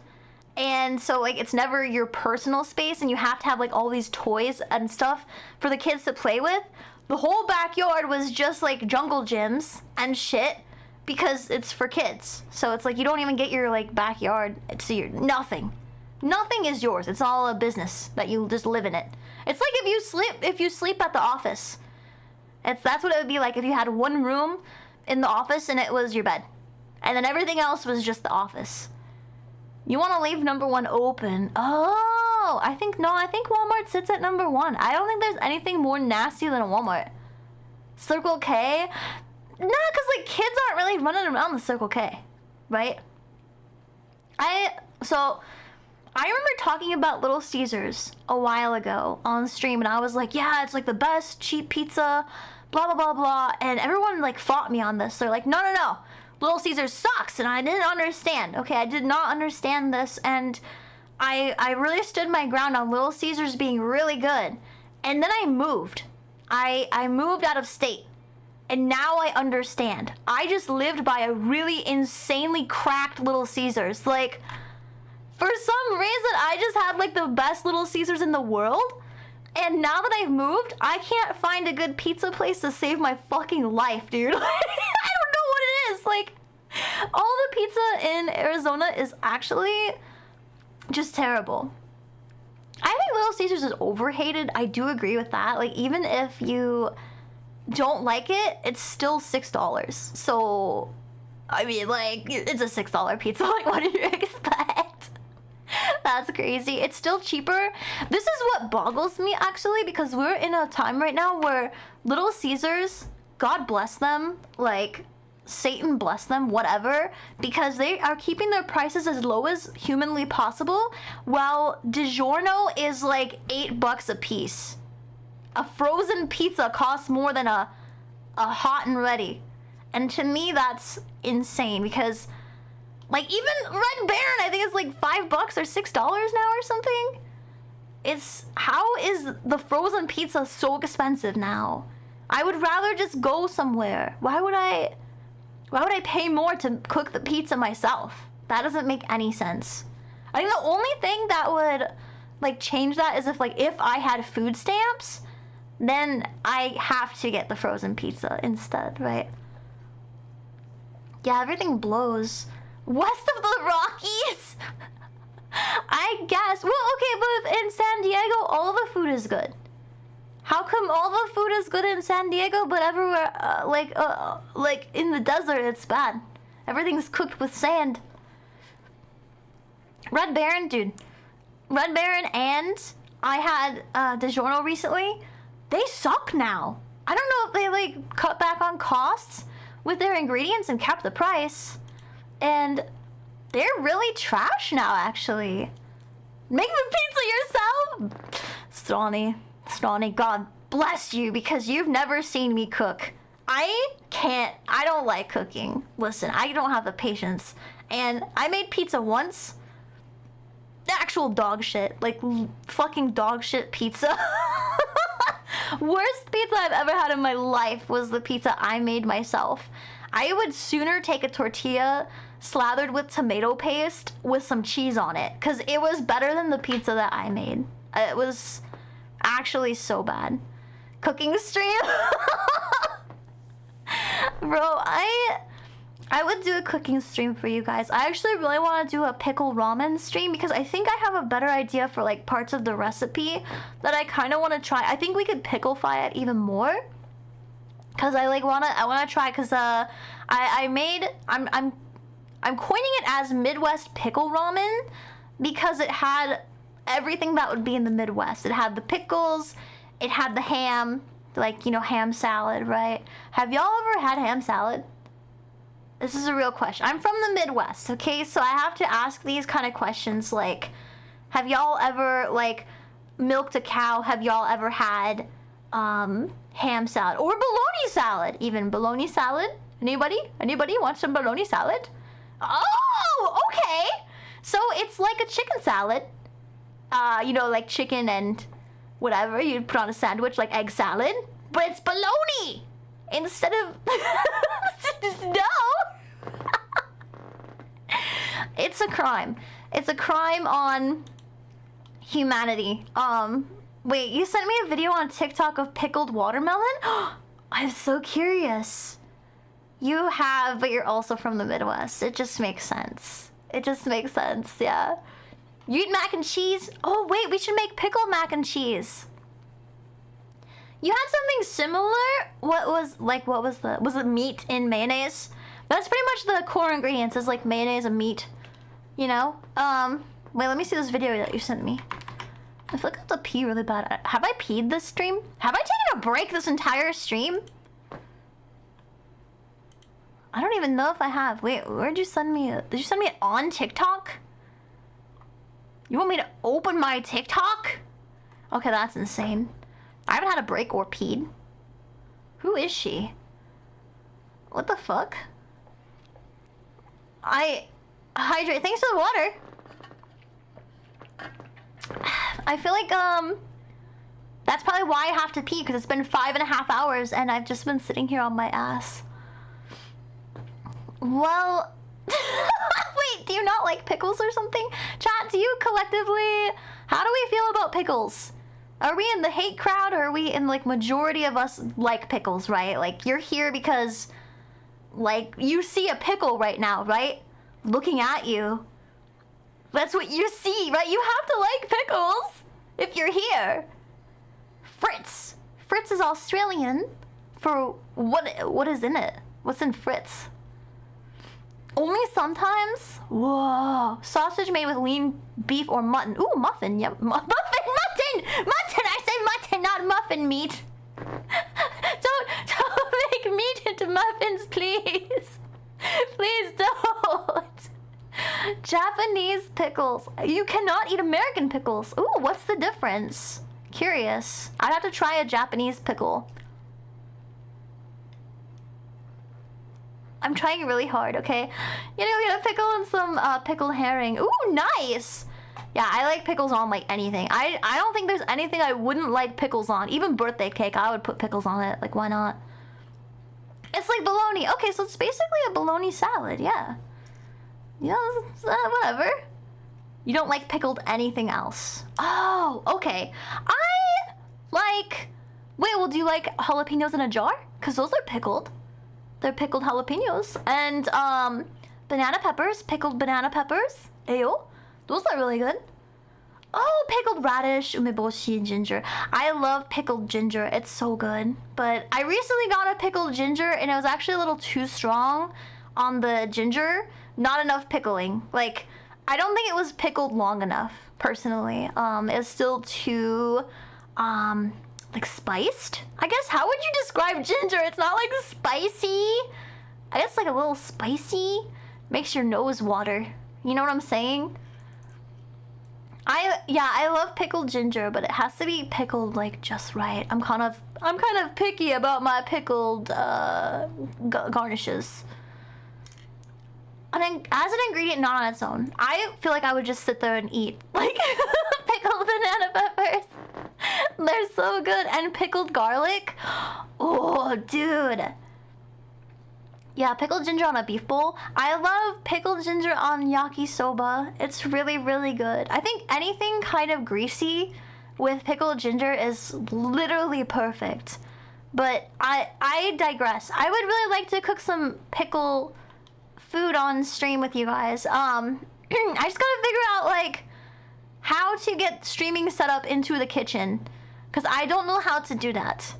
And so like it's never your personal space and you have to have like all these toys and stuff for the kids to play with. The whole backyard was just like jungle gyms and shit because it's for kids. So it's like you don't even get your like backyard to your nothing. Nothing is yours. It's all a business that you just live in it. It's like if you sleep at the office. That's what it would be like if you had one room in the office and it was your bed. And then everything else was just the office. You want to leave number 1 open. Oh, I think Walmart sits at number 1. I don't think there's anything more nasty than a Walmart. Circle K? Nah, because like kids aren't really running around the Circle K, right? I remember talking about Little Caesars a while ago on stream, and I was like, yeah, it's like the best cheap pizza, blah, blah, blah, blah. And everyone like fought me on this. They're like, no. Little Caesars sucks. And I didn't understand. Okay, I did not understand this. And I really stood my ground on Little Caesars being really good. And then I moved. I moved out of state. And now I understand. I just lived by a really insanely cracked Little Caesars. Like, for some reason, I just had like the best Little Caesars in the world. And now that I've moved, I can't find a good pizza place to save my fucking life, dude. I don't know what it is. Like, all the pizza in Arizona is actually just terrible. I think Little Caesars is overhated. I do agree with that. Like, even if you don't like it, it's still $6. So, I mean, like, it's a $6 pizza. Like, what do you expect? That's crazy. It's still cheaper. This is what boggles me, actually, because we're in a time right now where Little Caesars, God bless them, like, Satan bless them, whatever, because they are keeping their prices as low as humanly possible, while DiGiorno is like $8 a piece. A frozen pizza costs more than a hot and ready. And to me, that's insane, because like even Red Baron, I think it's like $5 or $6 now or something. How is the frozen pizza so expensive now? I would rather just go somewhere. Why would I pay more to cook the pizza myself? That doesn't make any sense. I think the only thing that would like change that is if I had food stamps, then I have to get the frozen pizza instead, right? Yeah, everything blows. West of the Rockies? I guess. Well, okay, but in San Diego, all the food is good. How come all the food is good in San Diego, but everywhere, like in the desert, it's bad? Everything's cooked with sand. Red Baron, dude. Red Baron, and I had DiGiorno recently. They suck now. I don't know if they like cut back on costs with their ingredients and kept the price. And they're really trash now, actually. Make the pizza yourself? Strawny, God bless you, because you've never seen me cook. I don't like cooking. Listen, I don't have the patience. And I made pizza once. Actual dog shit. Like, fucking dog shit pizza. Worst pizza I've ever had in my life was the pizza I made myself. I would sooner take a tortilla slathered with tomato paste with some cheese on it, because it was better than the pizza that I made. It was actually so bad. Cooking stream? Bro, I would do a cooking stream for you guys. I actually really want to do a pickle ramen stream, because I think I have a better idea for like parts of the recipe that I kind of want to try. I think we could picklefy it even more, because I want to try, because I'm coining it as Midwest pickle ramen, because it had everything that would be in the Midwest. It had the pickles, it had the ham, like, you know, ham salad, right? Have y'all ever had ham salad? This is a real question. I'm from the Midwest, okay? So I have to ask these kind of questions, like, have y'all ever, like, milked a cow? Have y'all ever had ham salad? Or bologna salad, even. Bologna salad? Anybody want some bologna salad? Oh, okay. So it's like a chicken salad. You know, like chicken and whatever you put on a sandwich, like egg salad. But it's bologna instead of... No. It's a crime. It's a crime on humanity. Wait, you sent me a video on TikTok of pickled watermelon? I'm so curious. You have, but you're also from the Midwest. It just makes sense. Yeah. You eat mac and cheese? Oh wait, we should make pickled mac and cheese. You had something similar? Was it meat in mayonnaise? That's pretty much the core ingredients is like mayonnaise and meat. You know? Wait, let me see this video that you sent me. I feel like I have to pee really bad. Have I peed this stream? Have I taken a break this entire stream? I don't even know if I have. Wait, where'd you send me? Did you send me it on TikTok? You want me to open my TikTok? Okay, that's insane. I haven't had a break or peed. Who is she? What the fuck? I hydrate. Thanks for the water. I feel like that's probably why I have to pee, because it's been 5.5 hours and I've just been sitting here on my ass. Well, wait, do you not like pickles or something? Chat, do you collectively, how do we feel about pickles? Are we in the hate crowd, or are we in like majority of us like pickles, right? Like you're here because like you see a pickle right now, right? Looking at you. That's what you see, right? You have to like pickles if you're here. Fritz. Fritz is Australian for what is in it? What's in Fritz? Only sometimes? Whoa. Sausage made with lean beef or mutton. Ooh, muffin. Yep. Muffin. Mutton! Mutton! I said mutton, not muffin meat. Don't make meat into muffins, please. Please don't. Japanese pickles. You cannot eat American pickles. Ooh, what's the difference? Curious. I'd have to try a Japanese pickle. I'm trying really hard, okay? You know, get a pickle and some pickled herring. Ooh, nice! Yeah, I like pickles on like anything. I don't think there's anything I wouldn't like pickles on. Even birthday cake, I would put pickles on it. Like, why not? It's like bologna. Okay, so it's basically a bologna salad, yeah. Yeah, whatever. You don't like pickled anything else. Oh, okay. I like... Wait, well, do you like jalapenos in a jar? Because those are pickled. They're pickled jalapenos. And, banana peppers. Pickled banana peppers. Ayo. Those are really good. Oh, pickled radish, umeboshi, ginger. I love pickled ginger. It's so good. But I recently got a pickled ginger, and it was actually a little too strong on the ginger. Not enough pickling. Like, I don't think it was pickled long enough, personally. It's still too, like, spiced? I guess, how would you describe ginger? It's not, like, spicy. I guess, like, a little spicy. Makes your nose water. You know what I'm saying? I love pickled ginger, but it has to be pickled, like, just right. I'm kind of picky about my pickled, garnishes. And then, as an ingredient, not on its own. I feel like I would just sit there and eat, like, pickled banana peppers. They're so good. And pickled garlic. Oh, dude. Yeah, pickled ginger on a beef bowl. I love pickled ginger on yakisoba. It's really, really good. I think anything kind of greasy with pickled ginger is literally perfect. But I digress. I would really like to cook some pickle food on stream with you guys. I just gotta figure out, like, how to get streaming set up into the kitchen, because I don't know how to do that.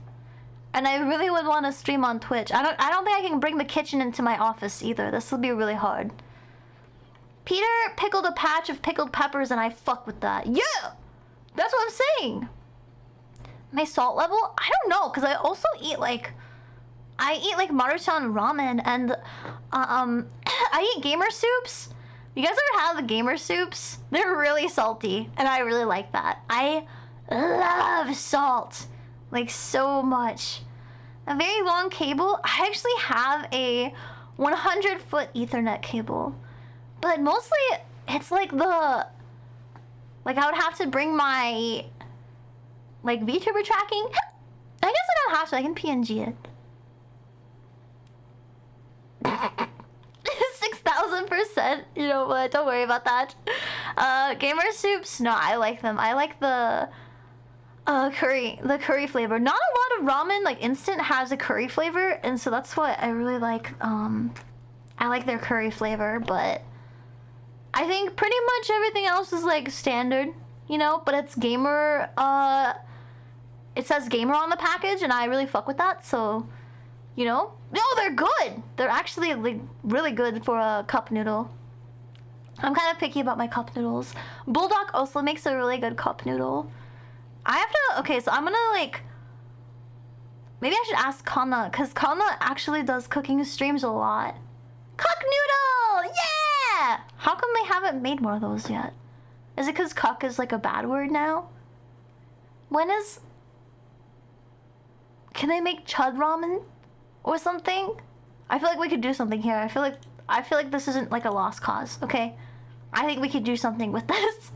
And I really would want to stream on Twitch. I don't think I can bring the kitchen into my office either. This will be really hard. Peter pickled a patch of pickled peppers and I fuck with that. Yeah! That's what I'm saying. My salt level? I don't know, because I also eat like... I eat like Maruchan ramen and I eat gamer soups. You guys ever have the gamer soups? They're really salty and I really like that. I love salt. Like, so much. A very long cable. I actually have a 100-foot Ethernet cable. But mostly, it's like the... Like, I would have to bring my... Like, VTuber tracking. I guess I don't have to. I can PNG it. 6,000%. You know what? Don't worry about that. Gamer soups. No, I like them. I like the... the curry flavor. Not a lot of ramen, like instant, has a curry flavor, and so that's what I really like. I like their curry flavor, but I think pretty much everything else is like standard, you know, but it's gamer, it says gamer on the package and I really fuck with that, so, you know. No, they're good! They're actually like really good for a cup noodle. I'm kind of picky about my cup noodles. Bulldog also makes a really good cup noodle. I have to, okay, so I'm gonna like, maybe I should ask Kana, because Kana actually does cooking streams a lot. Cuck noodle! Yeah! How come they haven't made more of those yet? Is it because cuck is like a bad word now? When is... Can they make chud ramen? Or something? I feel like we could do something here. I feel like this isn't like a lost cause, okay? I think we could do something with this.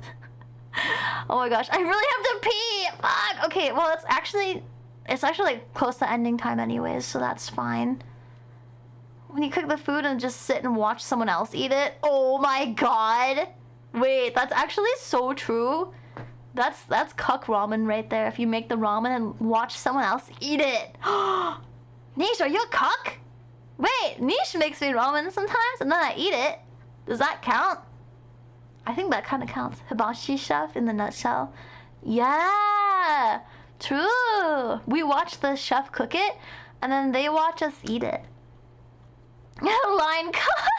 Oh my gosh, I really have to pee! Fuck! Okay, well it's actually like close to ending time anyways, so that's fine. When you cook the food and just sit and watch someone else eat it, oh my god! Wait, that's actually so true. That's cuck ramen right there. If you make the ramen and watch someone else eat it. Nish, are you a cuck? Wait, Nish makes me ramen sometimes and then I eat it. Does that count? I think that kind of counts. Hibachi chef in the nutshell. Yeah, true. We watch the chef cook it, and then they watch us eat it. Line cut.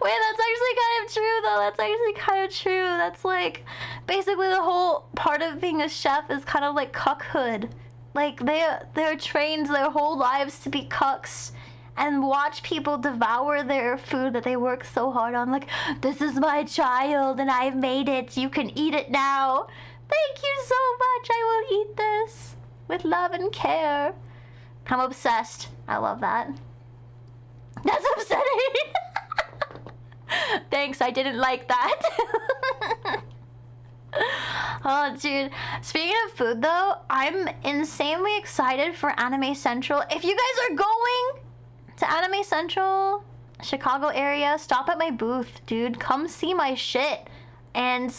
Wait, that's actually kind of true though. That's actually kind of true. That's like, basically the whole part of being a chef is kind of like cuckhood. Like they're trained their whole lives to be cucks. And watch people devour their food that they work so hard on. Like, this is my child and I've made it. You can eat it now. Thank you so much. I will eat this with love and care. I'm obsessed. I love that. That's upsetting. Thanks, I didn't like that. Oh, dude. Speaking of food, though, I'm insanely excited for Anime Central. If you guys are going to Anime Central, Chicago area, stop at my booth, dude. Come see my shit and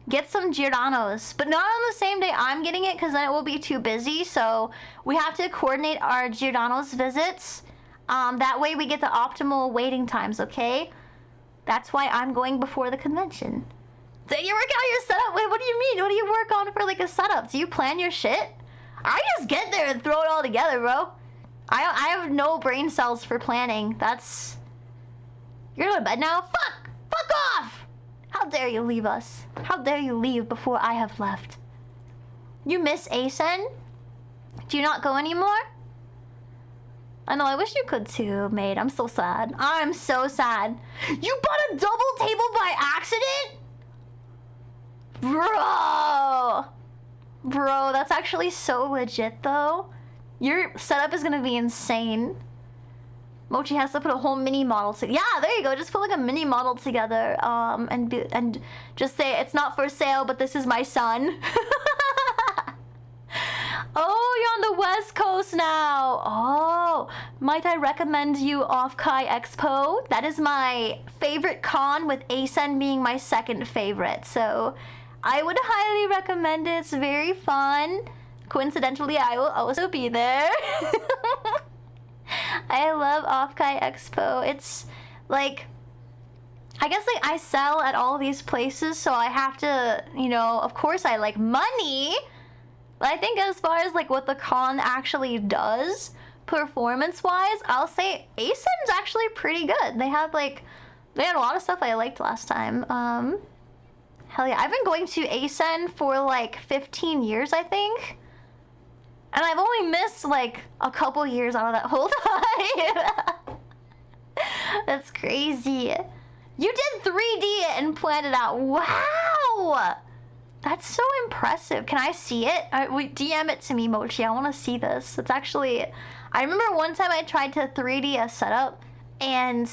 get some Giordano's. But not on the same day I'm getting it, because then it will be too busy. So we have to coordinate our Giordano's visits. That way we get the optimal waiting times, okay? That's why I'm going before the convention. So you work out your setup? Wait, what do you mean? What do you work on for like a setup? Do you plan your shit? I just get there and throw it all together, bro. I have no brain cells for planning. That's... You're going to bed now? Fuck! Fuck off! How dare you leave us? How dare you leave before I have left? You miss ASEN? Do you not go anymore? I know, I wish you could too, mate. I'm so sad. I'm so sad. You bought a double table by accident? Bro! Bro, that's actually so legit though. Your setup is gonna be insane. Mochi has to put a whole mini model together. Yeah, there you go. Just put like a mini model together, and just say it's not for sale, but this is my son. Oh, you're on the West Coast now. Oh, might I recommend you Off-Kai Expo? That is my favorite con, with ASEN being my second favorite. So I would highly recommend it. It's very fun. Coincidentally, I will also be there. I love Off-Kai Expo. It's like, I guess like I sell at all these places, so I have to, you know, of course I like money. But I think as far as like what the con actually does, performance-wise, I'll say ASEN's actually pretty good. They had a lot of stuff I liked last time. Hell yeah, I've been going to ASEN for like 15 years, I think. And I've only missed like a couple years out of that whole time. That's crazy. You did 3D and planned it out. Wow! That's so impressive. Can I see it? DM it to me, Mochi. I want to see this. It's actually... I remember one time I tried to 3D a setup, and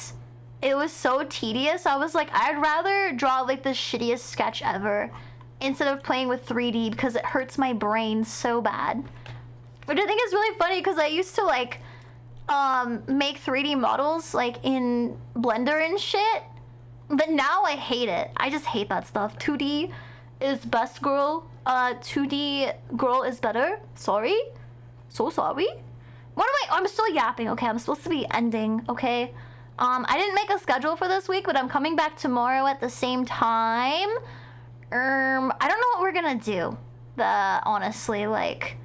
it was so tedious. I was like, I'd rather draw like the shittiest sketch ever instead of playing with 3D, because it hurts my brain so bad. Which I think is really funny, because I used to like make 3D models like in Blender and shit, but now I hate it. I just hate that stuff. 2D is best, girl. 2D girl is better. Sorry. So sorry. What am I? I'm still yapping. Okay, I'm supposed to be ending. Okay. I didn't make a schedule for this week, but I'm coming back tomorrow at the same time. I don't know what we're gonna do. Honestly, like,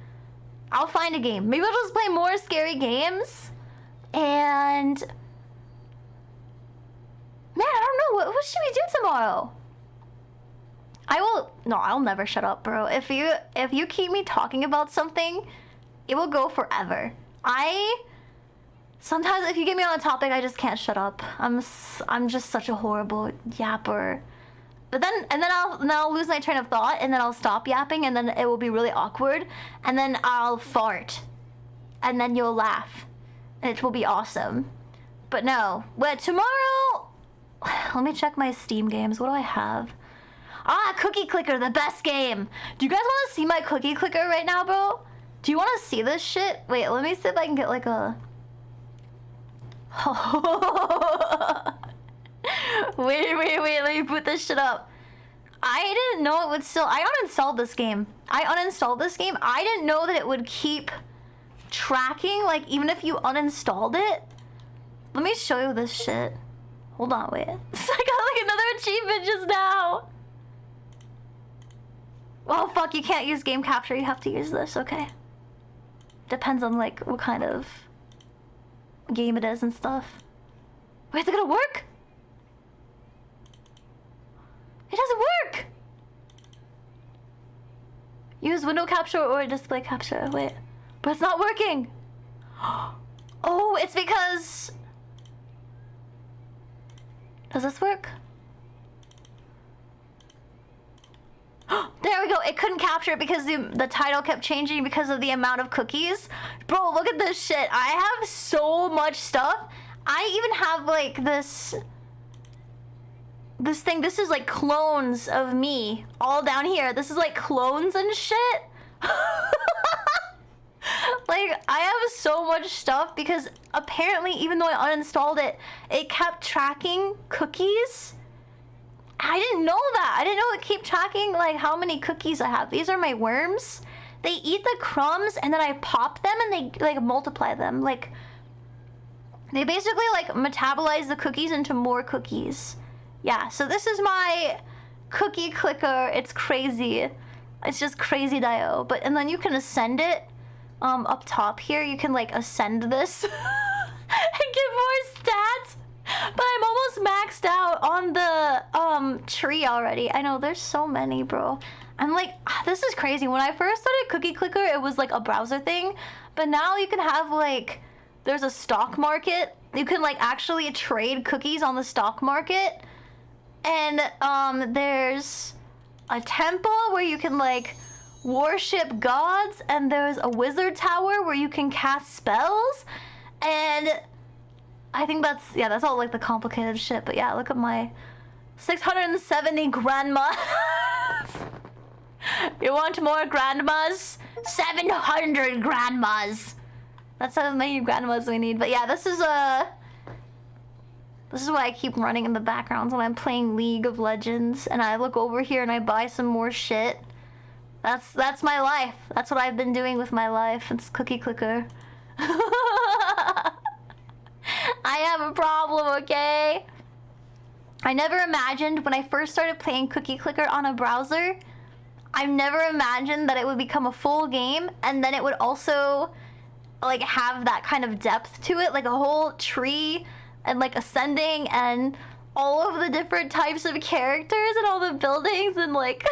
I'll find a game. Maybe I'll just play more scary games. And man, I don't know. What should we do tomorrow? I'll never shut up, bro. If you keep me talking about something, it will go forever. Sometimes if you get me on a topic, I just can't shut up. I'm just such a horrible yapper. But then I'll lose my train of thought, and then I'll stop yapping, and then it will be really awkward, and then I'll fart, and then you'll laugh. It will be awesome. But no, tomorrow, let me check my Steam games. What do I have? Cookie Clicker, the best game. Do you guys want to see my Cookie Clicker right now, bro? Do you want to see this shit? Wait, let me see if I can get like a... wait, let me put this shit up. I didn't know it would still... I uninstalled this game. I didn't know that it would keep tracking, like, even if you uninstalled it. Let me show you this shit. Hold on, wait. I got like another achievement just now. Oh, fuck, you can't use game capture. You have to use this, okay. Depends on, like, what kind of game it is and stuff. Wait, is it gonna work? It doesn't work! Use window capture or display capture. Wait, but it's not working. Oh, it's because... Does this work? There we go. It couldn't capture it because the title kept changing because of the amount of cookies. Bro, look at this shit. I have so much stuff. I even have like this thing. This is like clones of me all down here. This is like clones and shit. Like, I have so much stuff because apparently even though I uninstalled it, it kept tracking cookies. I didn't know that. I didn't know it kept tracking like how many cookies I have. These are my worms. They eat the crumbs and then I pop them and they like multiply them. Like, they basically like metabolize the cookies into more cookies. Yeah, so this is my cookie clicker. It's crazy. It's just crazy dio. And then you can ascend it up top here. You can like ascend this and get more stats. But I'm almost maxed out on the tree already. I know, there's so many, bro. I'm like, this is crazy. When I first started Cookie Clicker, it was like a browser thing. But now you can have like, there's a stock market. You can like actually trade cookies on the stock market. And there's a temple where you can like worship gods. And there's a wizard tower where you can cast spells. And I think that's all like the complicated shit. But yeah, look at my 670 grandmas. You want more grandmas? 700 grandmas. That's how many grandmas we need. But yeah, this is why I keep running in the background when I'm playing League of Legends and I look over here and I buy some more shit. That's my life. That's what I've been doing with my life. It's Cookie Clicker. I have a problem, okay? I never imagined when I first started playing Cookie Clicker on a browser, I've never imagined that it would become a full game and then it would also like have that kind of depth to it, like a whole tree and like ascending and all of the different types of characters and all the buildings and like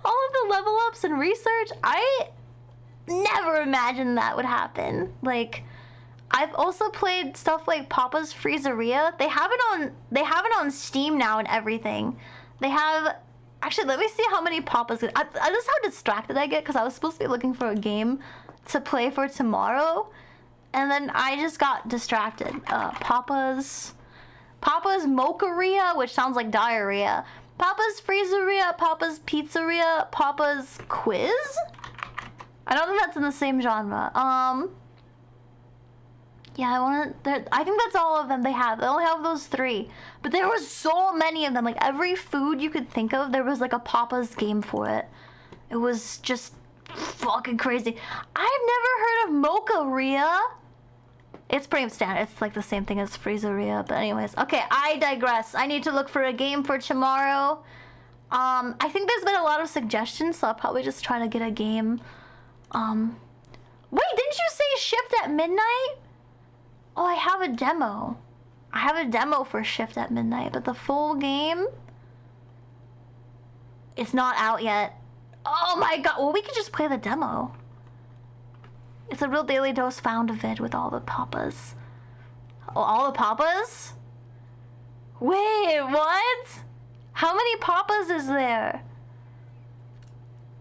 all of the level ups and research. I never imagined that would happen. Like, I've also played stuff like Papa's Freezeria. They have it on Steam now and everything. They have, actually, let me see how many Papa's. This is how distracted I get because I was supposed to be looking for a game to play for tomorrow, and then I just got distracted. Papa's Mocharia, which sounds like diarrhea. Papa's Freezeria, Papa's Pizzeria, Papa's Quiz. I don't think that's in the same genre. Yeah, I think that's all of them they have. They only have those 3. But there was so many of them. Like, every food you could think of, there was like a Papa's game for it. It was just fucking crazy. I've never heard of Mocharia. It's pretty standard. It's like the same thing as Freezeria. But anyways, okay, I digress. I need to look for a game for tomorrow. I think there's been a lot of suggestions, so I'll probably just try to get a game. Wait, didn't you say Shift at Midnight? Oh, I have a demo. I have a demo for Shift at Midnight, but the full game, it's not out yet. Oh my god, well, we could just play the demo. It's a real Daily Dose found a vid with all the papas. Oh, all the papas? Wait, what? How many papas is there?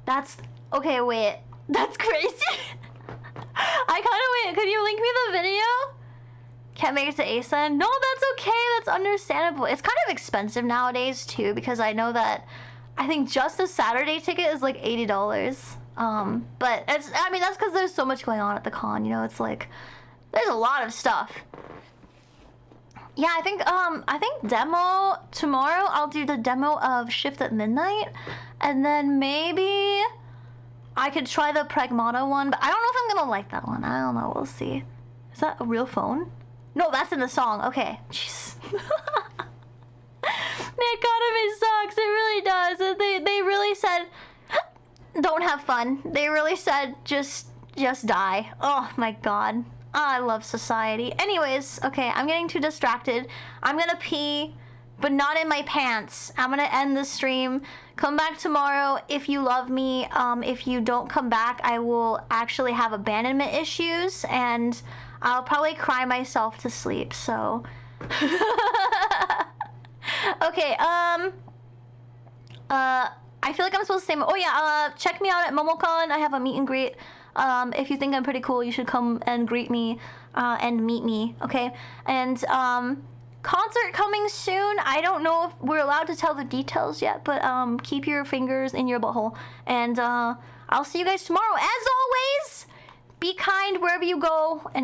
That's, okay, wait. That's crazy. I kind of, wait, could you link me the video? Can't make it to ASEN? No, that's okay, that's understandable. It's kind of expensive nowadays too, because I know that, I think just a Saturday ticket is like $80. But it's, I mean, that's because there's so much going on at the con, you know, it's like, there's a lot of stuff. Yeah, I think demo, tomorrow I'll do the demo of Shift at Midnight, and then maybe I could try the Pragmata one, but I don't know if I'm gonna like that one. I don't know, we'll see. Is that a real phone? No, that's in the song, okay. Jeez. The economy sucks, it really does. They really said, don't have fun. They really said, just die. Oh my god. I love society. Anyways, okay, I'm getting too distracted. I'm gonna pee, but not in my pants. I'm gonna end the stream. Come back tomorrow if you love me. If you don't come back, I will actually have abandonment issues, and I'll probably cry myself to sleep, so... Okay, I feel like I'm supposed to say, oh yeah, check me out at MomoCon. I have a meet and greet. If you think I'm pretty cool, you should come and greet me, and meet me, okay? And, concert coming soon. I don't know if we're allowed to tell the details yet, but, keep your fingers in your butthole. And, I'll see you guys tomorrow. As always, be kind wherever you go, and